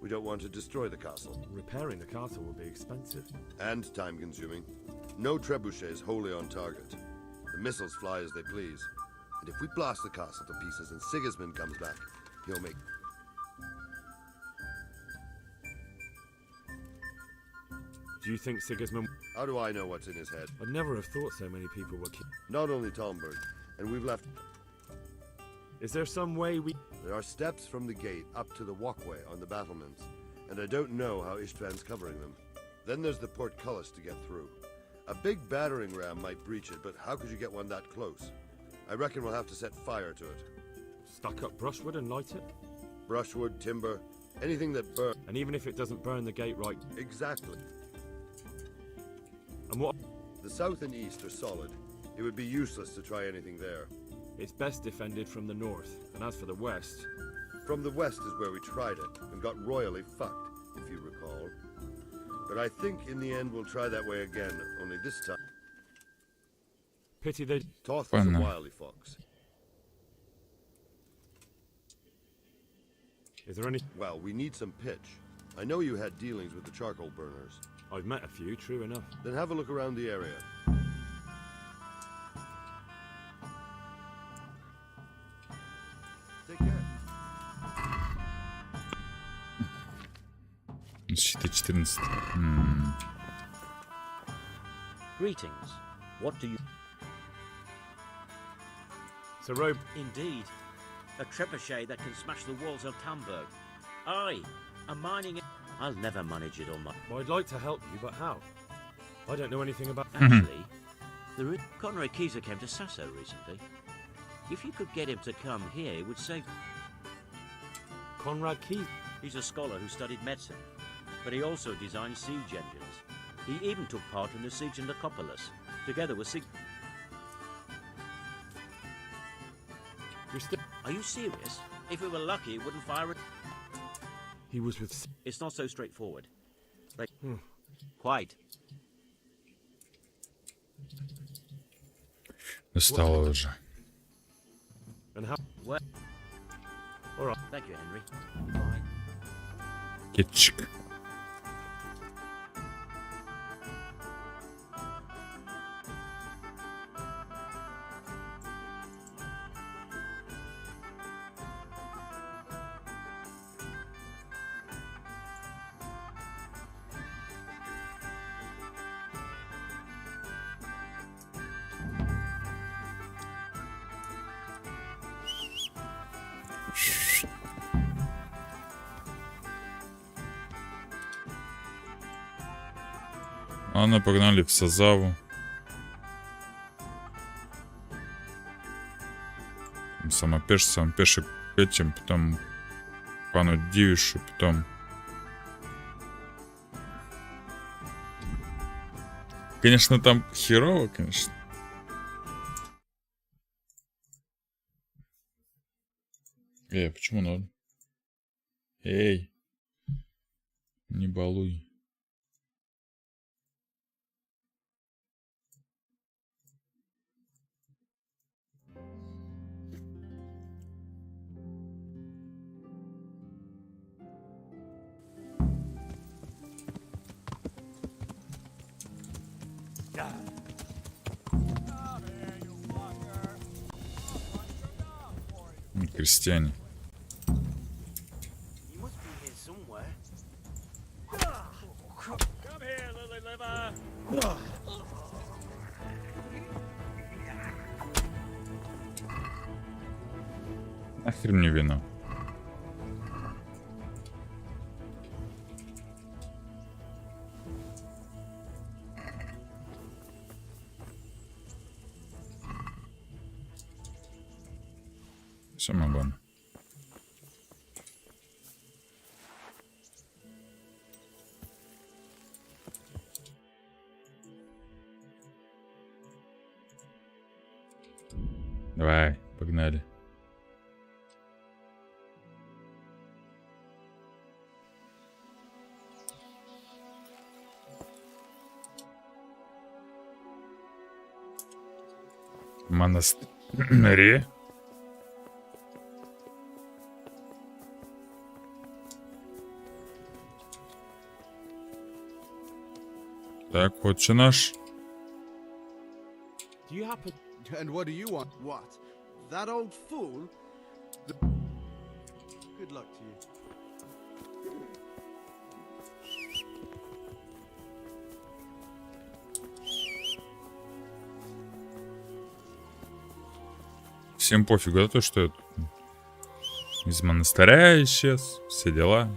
We don't want to destroy the castle. Repairing the castle will be expensive. And time-consuming. No trebuchets wholly on target. The missiles fly as they please. And if we blast the castle to pieces and Sigismund comes back, he'll make... Do you think Sigismund... How do I know what's in his head? I'd never have thought so many people were... Not only Talmberg, and we've left... Is there some way we... There are steps from the gate up to the walkway on the battlements, and I don't know how Istvan's covering them. Then there's the portcullis to get through. A big battering ram might breach it, but how could you get one that close? I reckon we'll have to set fire to it. Stuck up brushwood and light it? Brushwood, timber, anything that burns. And even if it doesn't burn the gate right... Exactly. And what... The south and east are solid. It would be useless to try anything there. It's best defended from the north, and as for the west... From the west is where we tried it, and got royally fucked, if you recall. But I think in the end we'll try that way again, only this time... Pity they... Toth was a wily fox. Is there any... Well, we need some pitch. I know you had dealings with the charcoal burners. I've met a few, true enough. Then have a look around the area. Take care. Защита 14. Greetings. What do you... Sir Robe... Indeed. A trebuchet that can smash the walls of Tamburg. Aye, a mining... I'll never manage it on my... Well, I'd like to help you, but how? I don't know anything about... Actually, Conrad Kieser came to Sasso recently. If you could get him to come here, it would save... Conrad Kieser? He's a scholar who studied medicine, but he also designed siege engines. He even took part in the siege in Nicopolis, together with Are you serious? If we were lucky, it wouldn't fire it. He was with... It's not so straightforward. Like, quite. Достало уже. And how... Well, all right. Thank you, Henry. Bye. Кетчик. Ладно, погнали в Сазаву. Самопешек этим, потом пану Дивишу, потом... Конечно, там херово, конечно. Почему надо? Эй, не балуй. Крестьяне. Нахер мне вино. Самогон. Давай, погнали. Монастыре. Так, отче наш. Do you happen... And what do you want? What? That old fool? Good luck to you. Всем пофигу, да, то, что я из монастыря исчез, все дела.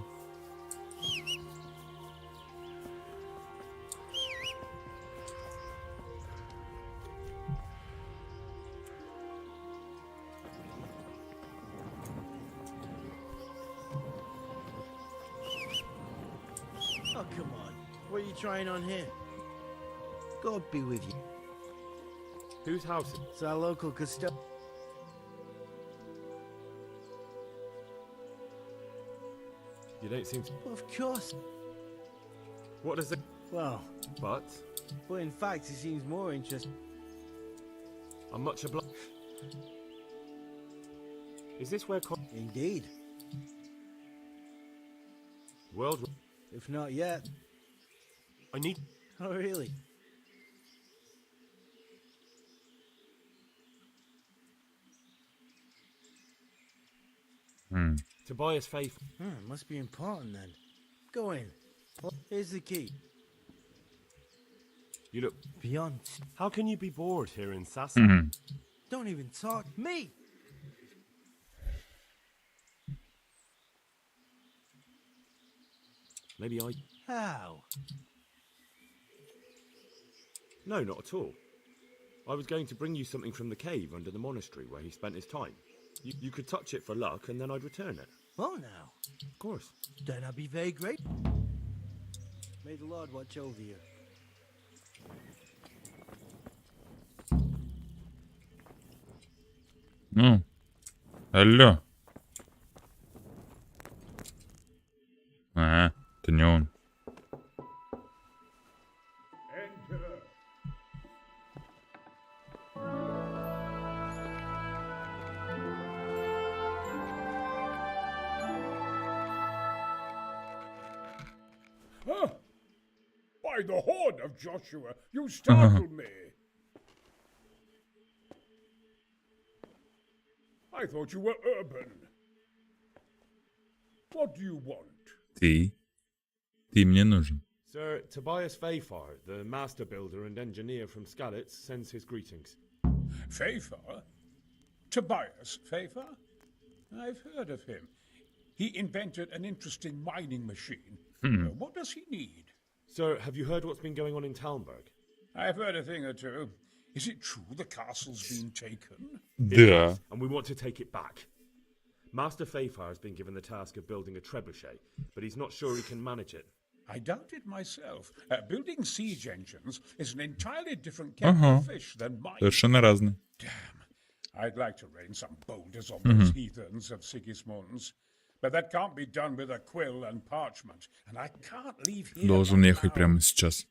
Oh, come on. What are you trying on here? God be with you. Whose house is it? It's our local custodian. You don't seem to... Of course. What is it? Well, But... in fact, he seems more interested. I'm much obliged. Is this where... Indeed. World... If not yet. I need... Oh, really? Tobias Faith. Must be important then. Go in. Here's the key. You look... Beyond. How can you be bored here in Sassa? Don't even talk. Me! Maybe I... How? No, not at all. I was going to bring you something from the cave under the monastery where he spent his time. You could touch it for luck and then I'd return it. Oh, now. Of course. Then I'll be very grateful. May the Lord watch over you. Ну, алло. А, это не он. By the horn of Joshua, you startled me. I thought you were urban. What do you want? Ты мне нужен. Sir, Tobias Fayfar, the master builder and engineer from Skalitz, sends his greetings. Fayfar? Tobias Fayfar? I've heard of him. He invented an interesting mining machine. What does he need? Sir, have you heard what's been going on in Talmberg? I've heard a thing or two. Is it true the castle's been taken? Да. And we want to take it back. Master Fayfar has been given the task of building a trebuchet, but he's not sure he can manage it. I doubt it myself. Building siege engines is an entirely different kettle of fish than mine. Совершенно разные. Damn. I'd like to rain some boulders on those heathens of Sigismund's. But that can't be done with a quill and parchment. And I can't leave here. Должен ехать прямо сейчас.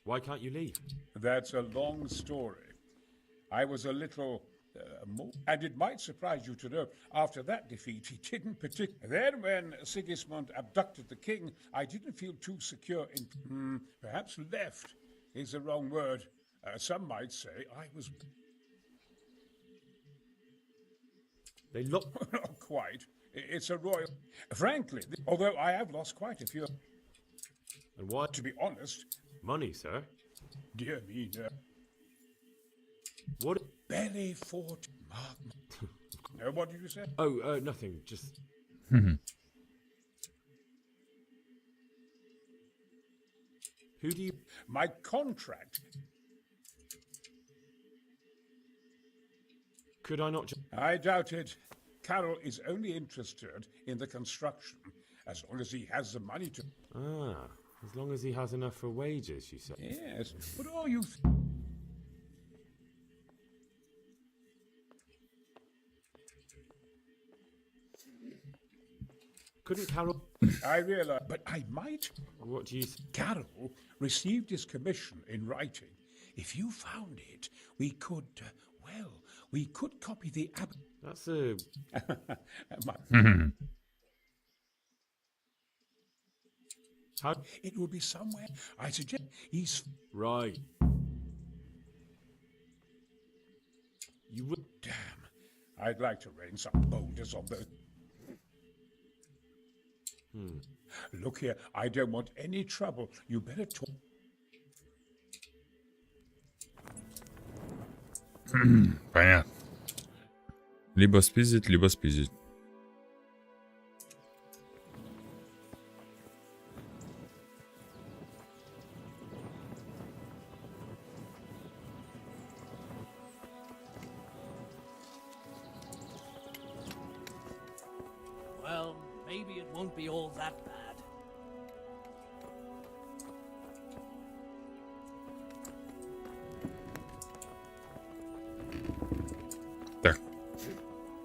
Why can't you leave? That's a long story. I was a little more, and it might surprise you to know, after that defeat, he didn't particularly. Then, when Sigismund abducted the king, I didn't feel too secure in. Perhaps left is the wrong word. Some might say I was. They look. Not quite. It's a royal. Frankly, although I have lost quite a few. And what? To be honest. Money, sir. Dear me, no. What? Belly fort. What did you say? Oh, nothing. Just. Who do you? My contract. Could I not? I doubt it. Carol is only interested in the construction, as long as he has the money to. Ah, as long as he has enough for wages, you say. Yes, but all you. Couldn't Carol? I realize, but I might. What do you? Carol received his commission in writing. If you found it, we could. We could copy the app. That's a. How? It will be somewhere. I suggest he's right. You would. Damn. I'd like to rain some boulders on the. Look here, I don't want any trouble. You better talk. Понятно. Либо спиздить, либо спиздить. Well, maybe it won't be all that bad. Так.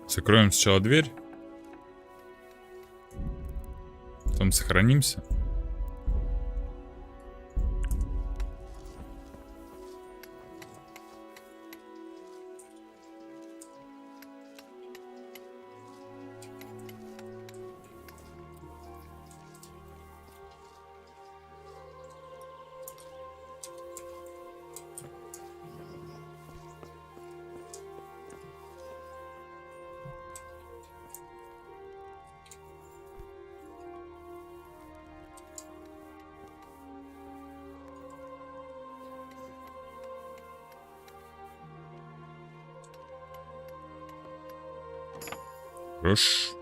Закроем сначала дверь. Потом сохранимся. Хорош.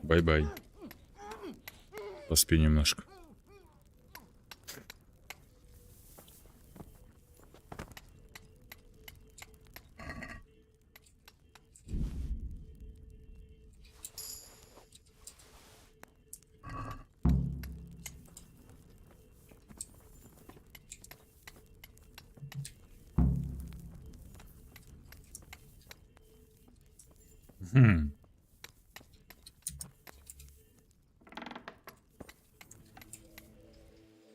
Бай-бай. Поспи немножко.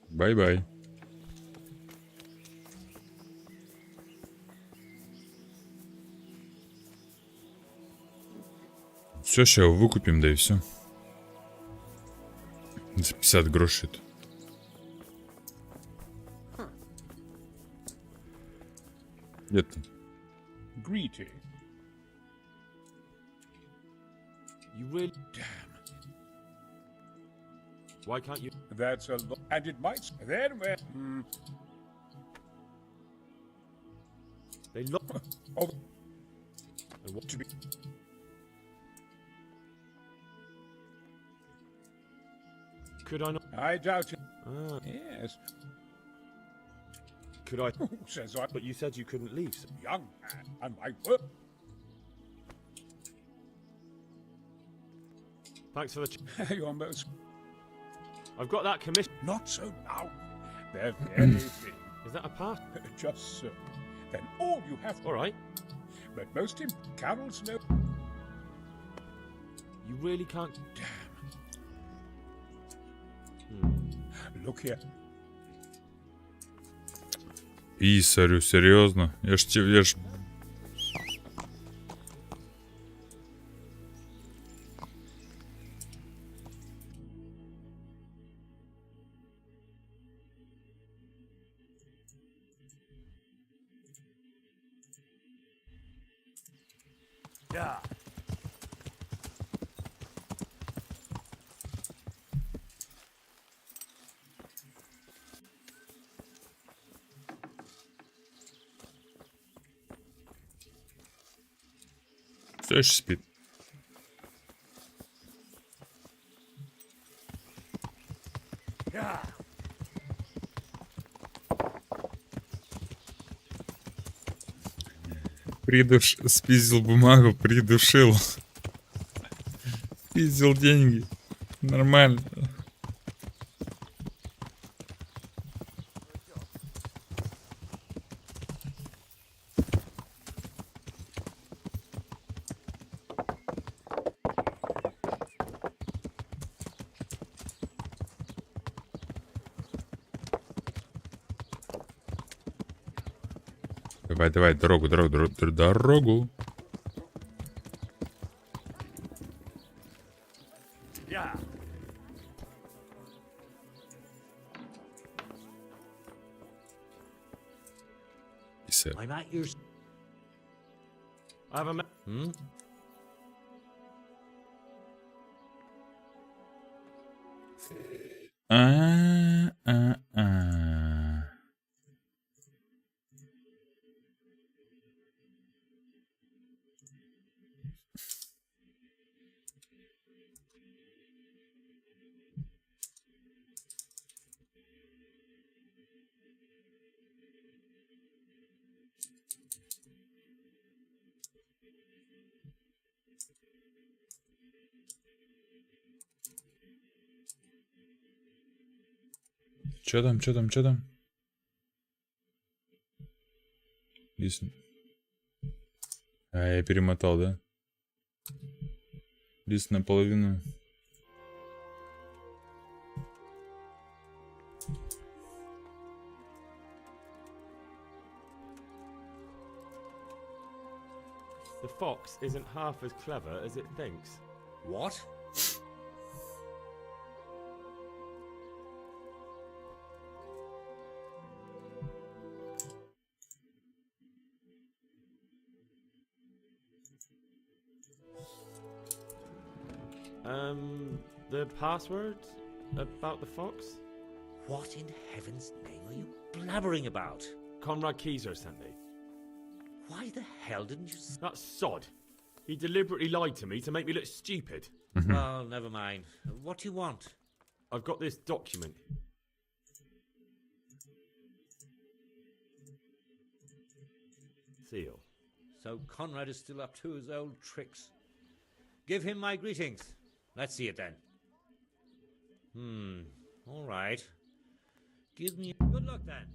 Бай-бай. Все, сейчас его выкупим, да и все. За 50 грошей. Где-то. Greeting. You really. Damn. Why can't you? That's a lot. And it might. Then when. They look. Oh. I want to be. Could I not? I doubt it. Yes. Could I? Who says I? But you said you couldn't leave. So. Young man, and my work. Thanks for the. You're most. I've got that commission. Not so now. They're very thin. Is that a part? Just so. Then all you have. All right. But most Carol's no. You really can't. Damn. Look here. Писарю, серьезно? Я ж... Yeah. Все еще спит. Спиздил бумагу, придушил. Спиздил деньги. Нормально. Давай, дорогу. I'm at your... I have a... Чё там? Если... я перемотал, да? Лист наполовину. The fox isn't half as clever as it thinks. What? The password about the fox? What in heaven's name are you blabbering about? Conrad Keyser sent me. Why the hell didn't you... That sod. He deliberately lied to me to make me look stupid. Well, never mind. What do you want? I've got this document. Seal. So Conrad is still up to his old tricks. Give him my greetings. Let's see it then. All right. Give me... Good luck then.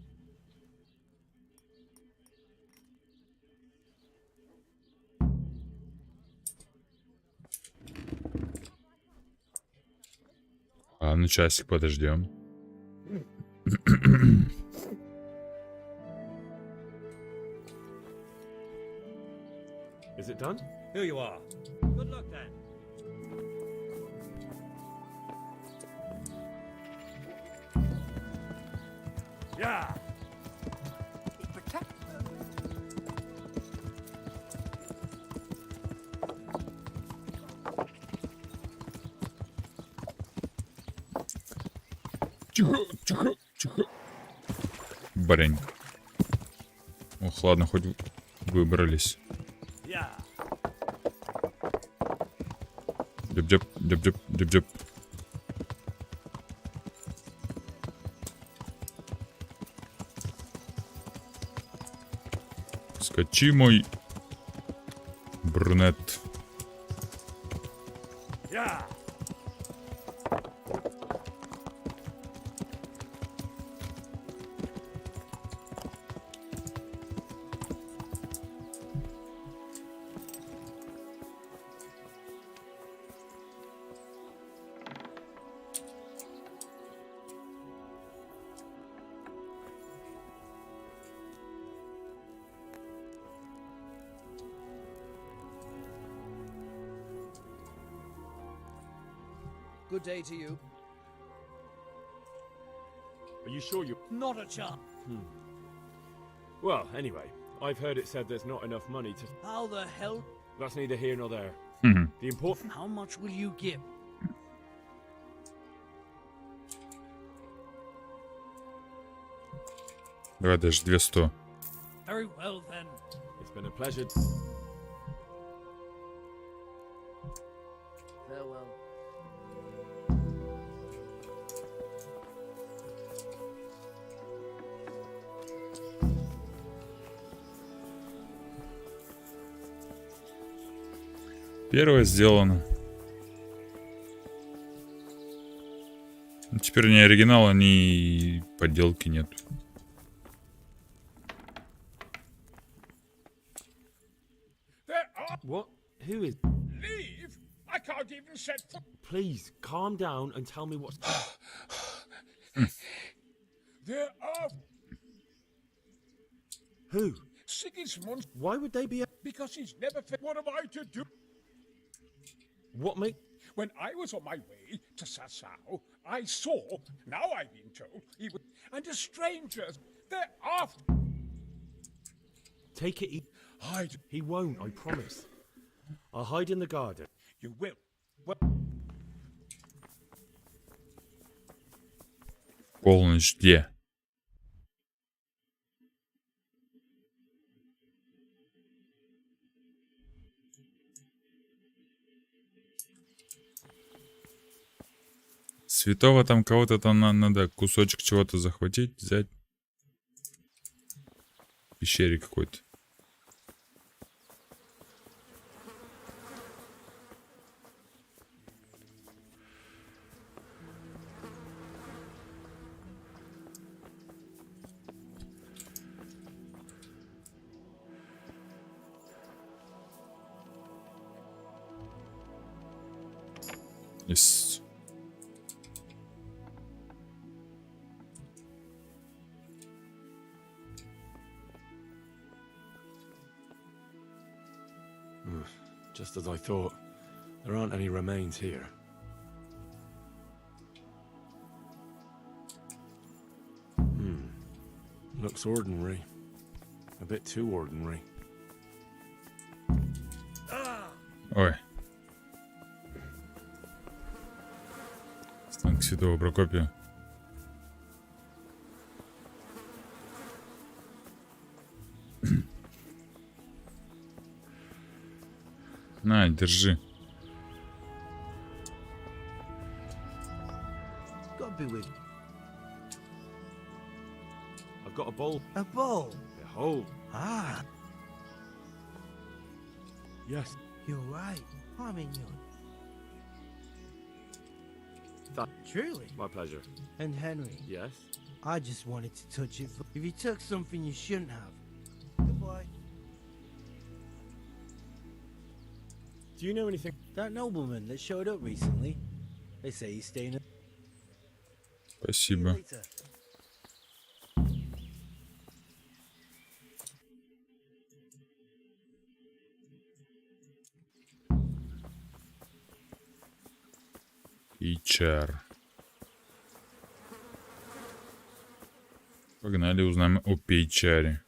Ладно, часик подождем. Is it done? Here you are. Good luck then. Yeah. Тихо. Барень. Ох, ладно, хоть выбрались. Деп-деп. Скачи, мой брюнет. Good day to you. Are you sure you... Not a chance. Well, anyway, I've heard it said there's not enough money to... How the hell? That's neither here nor there. The important... How much will you give? Давай даже 200. Very well then. It's been a pleasure. Первое сделано. Теперь ни оригинала, ни подделки нет. What? Who is? Leave? I can't even set foot. Please calm down and tell me what's. There are. Who? Sigismund. Why would they be? Because he's never. What am I to do? What make? When I was on my way to Sasau, I saw. Now I've been told he was. And a stranger. They're after. Take it easy. Hide. He won't. I promise. I'll hide in the garden. You will. Well. Полночь где? Святого там кого-то там надо кусочек чего-то захватить, взять. В пещере какой-то. Yes. Just as I thought. There aren't any remains here. Looks ordinary. A bit too ordinary. Ой. Станк Святого Прокопия. На, держи. God be with you. I've got a bowl. A bowl? Behold. Ah. Yes. You're right. I'm in you. That. Truly? My pleasure. And Henry? Yes? I just wanted to touch it. If you took something you shouldn't have. Goodbye. Do you know anything? That nobleman that showed up recently. They say he's staying at... Спасибо. HR. Погнали, узнаем о HR.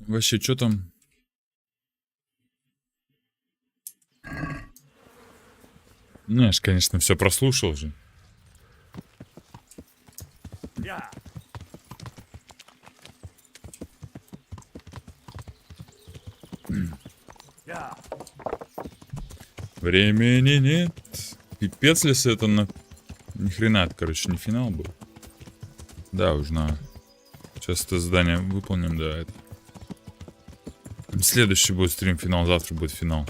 Вообще, что там? Ну, я ж, конечно, все прослушал же. Времени нет. Пипец, если это на... Ни хрена, это, короче, не финал был. Да, уж на... Сейчас это задание выполним, да, это... Следующий будет стрим финал, завтра будет финал.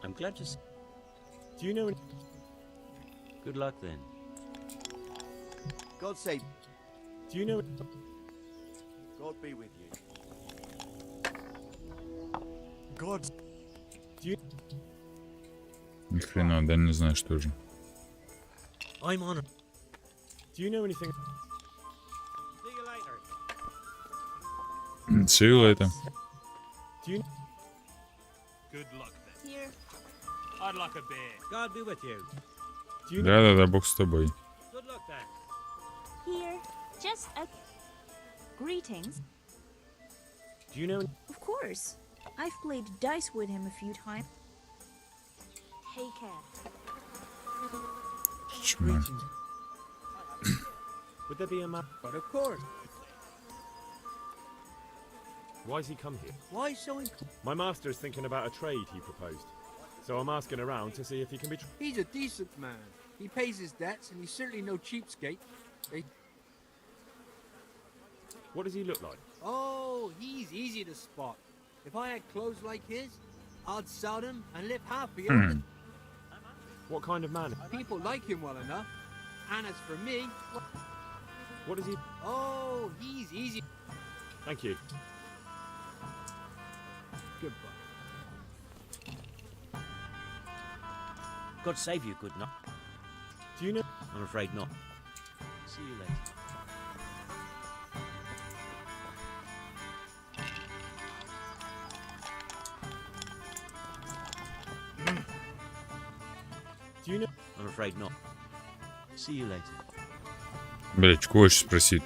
I'm glad to see. Do you know? Good luck then. God save. Do you know? God be with you. God. Do you? Ни хрена, да не знаю, что же. I'm on it. Do you know anything? Сила это. Do you? Good luck then. Here. I'd like a beer. God be with you. Да-да-да, бог с тобой. Good luck then. Here, just a... Greetings. Do you know? Of course. I've played dice with him a few times. Take care. Чмо. Would there be a man? But of course. Why's he come here? Why so My master's thinking about a trade he proposed. So I'm asking around to see if he can be... He's a decent man. He pays his debts, and he's certainly no cheapskate. What does he look like? Oh, he's easy to spot. If I had clothes like his, I'd sell them and live happy. What kind of man? People like him well enough. And as for me... What is he? Oh, he's easy. Thank you. Goodbye. God save you, good night. Do you know? I'm afraid not. See you later. Do you know? I'm afraid not. See you later. Блять, кого сейчас спросит?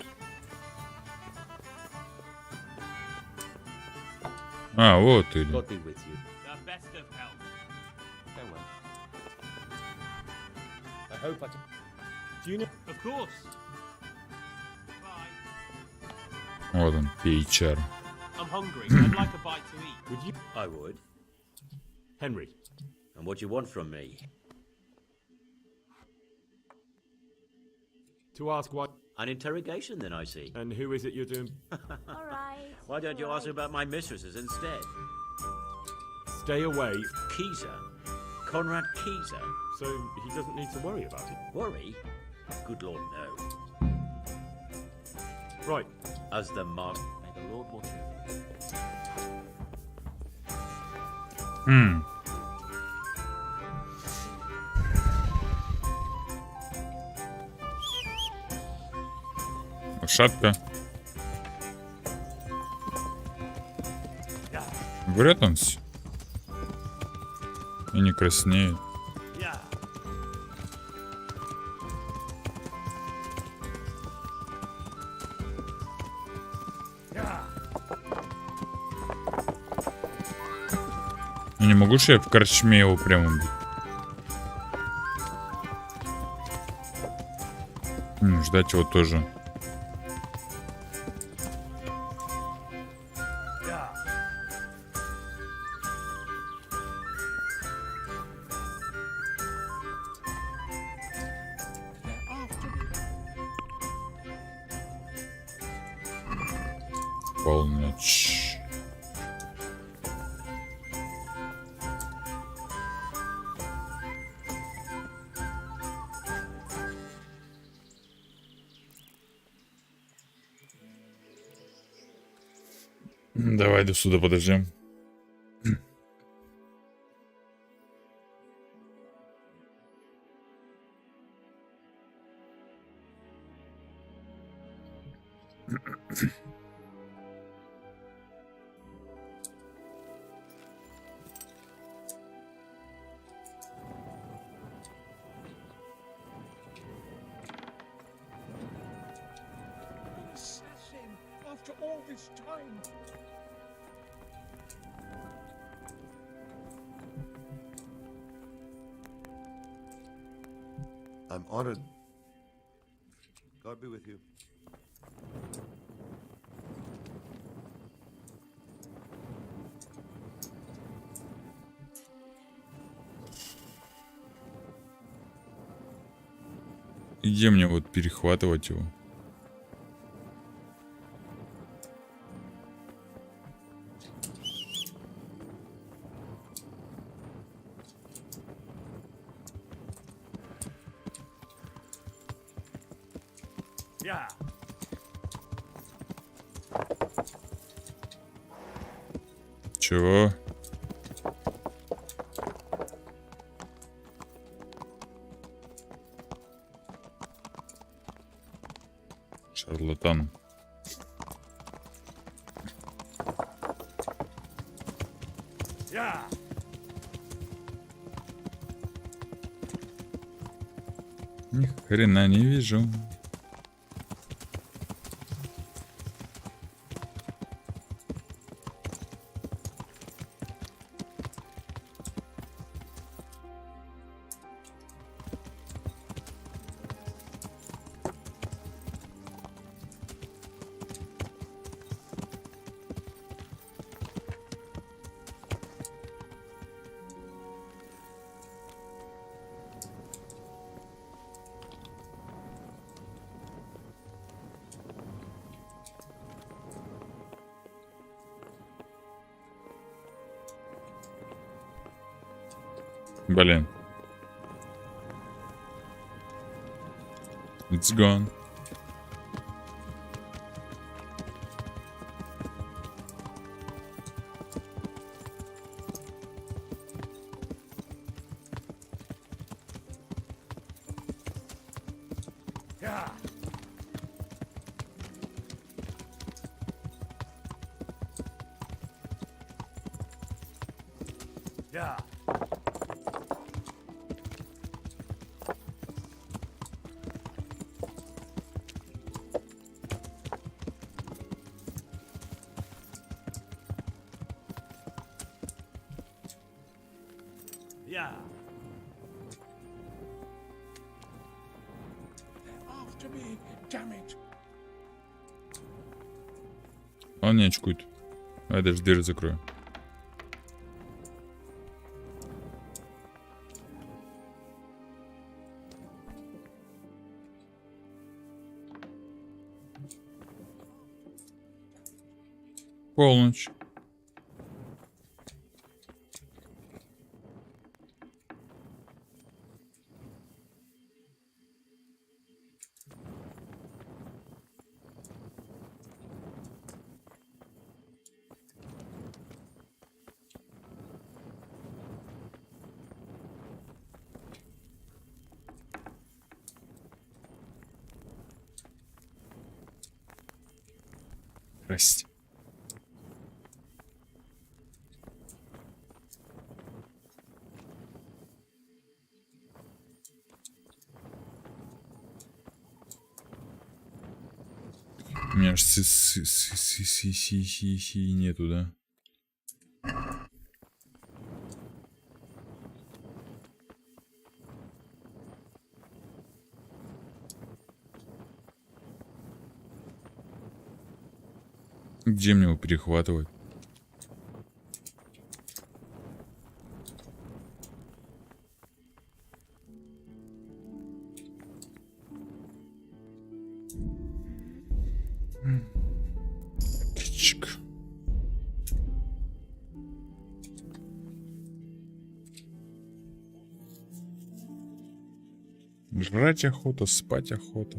А, вот ты. God be with you. The best of health. Farewell. I hope I can... Do you know? Of course. Вот он, HR. I'm hungry. I'd like a bite to eat. Would you? I would. Henry. And what do you want from me? To ask what? An interrogation, then, I see. And who is it you're doing? All right. Why don't you ask about my mistresses instead? Stay away. Keyser. Conrad Keyser. So he doesn't need to worry about it. Worry? Good Lord, no. Right. As the master. May the Lord watch over. Шапка. Врет он и не краснеет. Я не могу же я в корчме его прямо убить. Ждать его тоже. Полночь. Давай до сюда подождем. Assassin, after all this time. I'm honored. God be with you. Где мне вот перехватывать его? Чего? Шарлатан. Ни хрена не вижу. Блин. It's gone. Yeah. Yeah. Yeah. They're after me, damn it. Он не очкует. А я даже дверь закрою. Полночь. Здрасте. У меня аж нету, да? Где мне его перехватывать? Чик. Жрать охота, спать охота.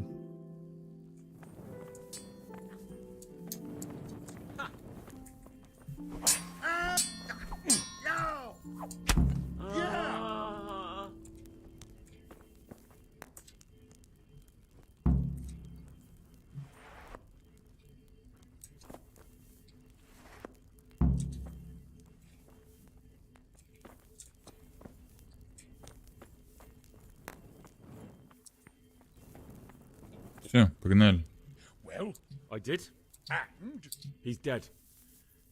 Все, погнали. Well, I did. and He's dead.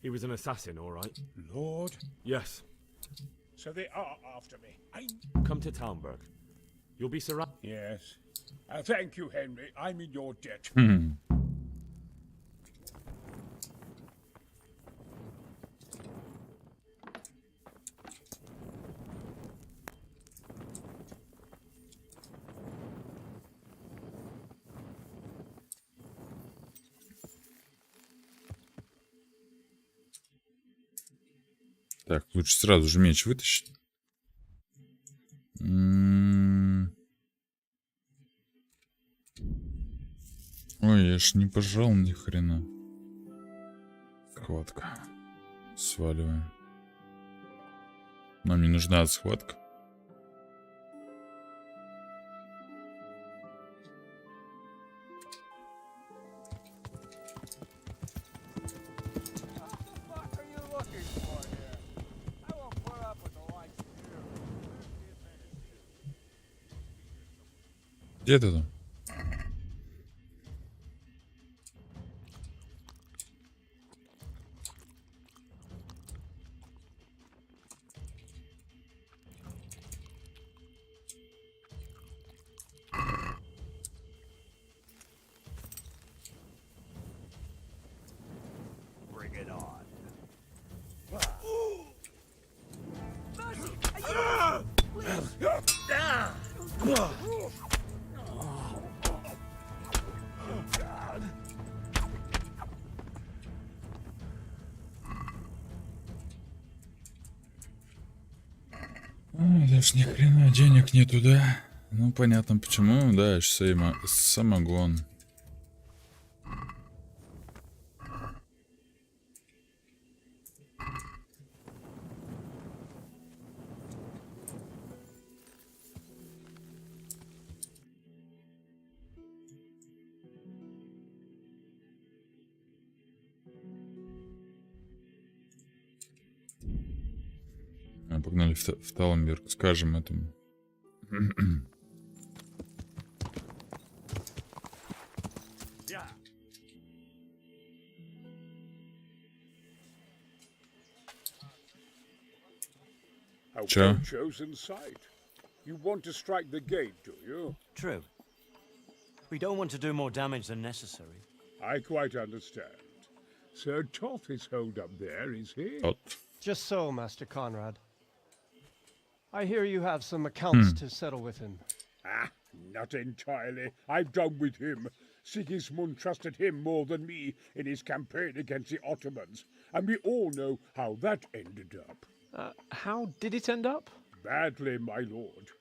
He was an assassin, all right. Lord, Yes. so they are after me. Come to Talmberg. You'll be surrounded. Yes. Thank you, Henry. I'm in your debt. Так, лучше сразу же меч вытащить. Ой, я ж не пожал ни хрена. Схватка. Сваливаем. Нам не нужна схватка. Где ты там? Bring it on. Даже ни хрена денег нету, да? Ну, понятно почему. Да, самогон. Погнали в Таленберг, скажем этому. Well chosen site. You want to strike the gate, do you? True. We don't want to do more damage than necessary. I quite understand. Sir Toth is holed up there, is he? Just so, Master Conrad. I hear you have some accounts to settle with him. Ah, not entirely. I've done with him. Sigismund trusted him more than me in his campaign against the Ottomans, and we all know how that ended up. How did it end up? Badly, my lord.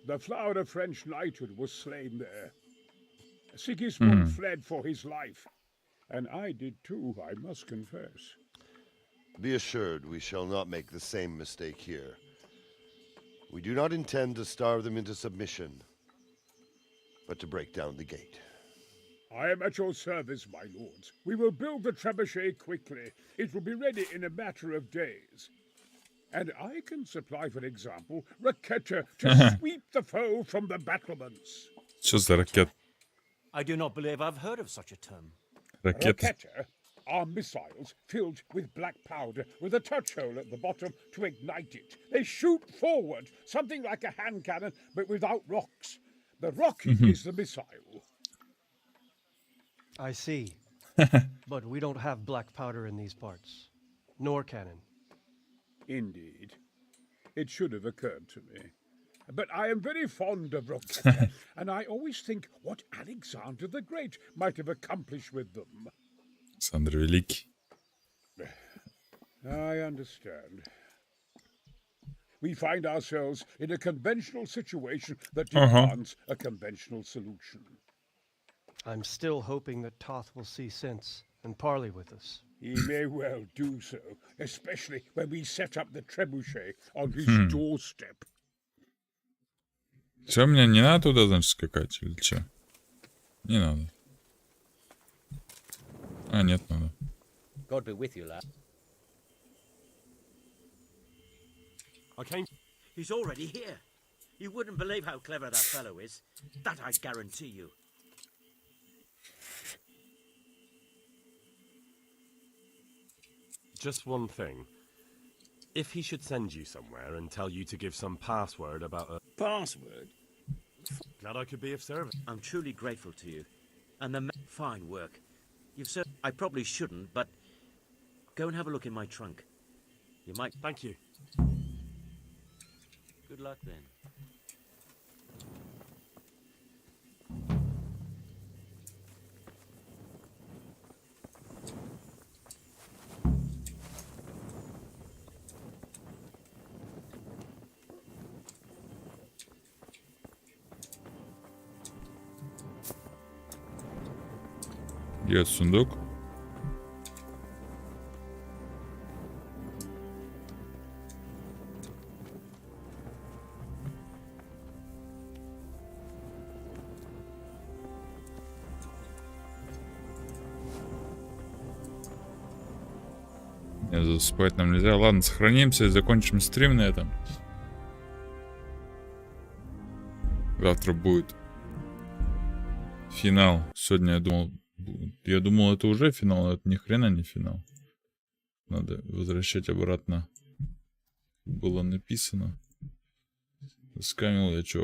The flower of French knighthood was slain there. Sigismund fled for his life, and I did too, I must confess. Be assured we shall not make the same mistake here. We do not intend to starve them into submission, but to break down the gate. I am at your service, my lords. We will build the trebuchet quickly. It will be ready in a matter of days. And I can supply, for example, raketa to sweep the foe from the battlements. Что за ракет? I do not believe I've heard of such a term. Raketa are missiles filled with black powder with a touch hole at the bottom to ignite it. They shoot forward, something like a hand cannon, but without rocks. The rocket is the missile. I see. But we don't have black powder in these parts. Nor cannon. Indeed. It should have occurred to me. But I am very fond of rockets, and I always think what Alexander the Great might have accomplished with them. Александр Великий. I understand. We find ourselves in a conventional situation that demands a conventional solution. I'm still hoping that Toth will see sense and parley with us. He may well do so, especially when we set up the trebuchet on his doorstep. Что, мне не надо туда, значит, скакать, или что? Не надо. А, нет, надо. God be with you, lad. Okay. He's already here. You wouldn't believe how clever that fellow is. That I guarantee you. Just one thing. If he should send you somewhere and tell you to give some password about a... Password? Glad I could be of service. I'm truly grateful to you. And the fine work. You've said I probably shouldn't, but go and have a look in my trunk. You might... Thank you. Good luck then. Где сундук? Спать нам нельзя. Ладно, сохранимся и закончим стрим на этом. Завтра будет финал. Сегодня я думал, это уже финал, но это ни хрена не финал. Надо возвращать обратно. Было написано. Скамил я чё?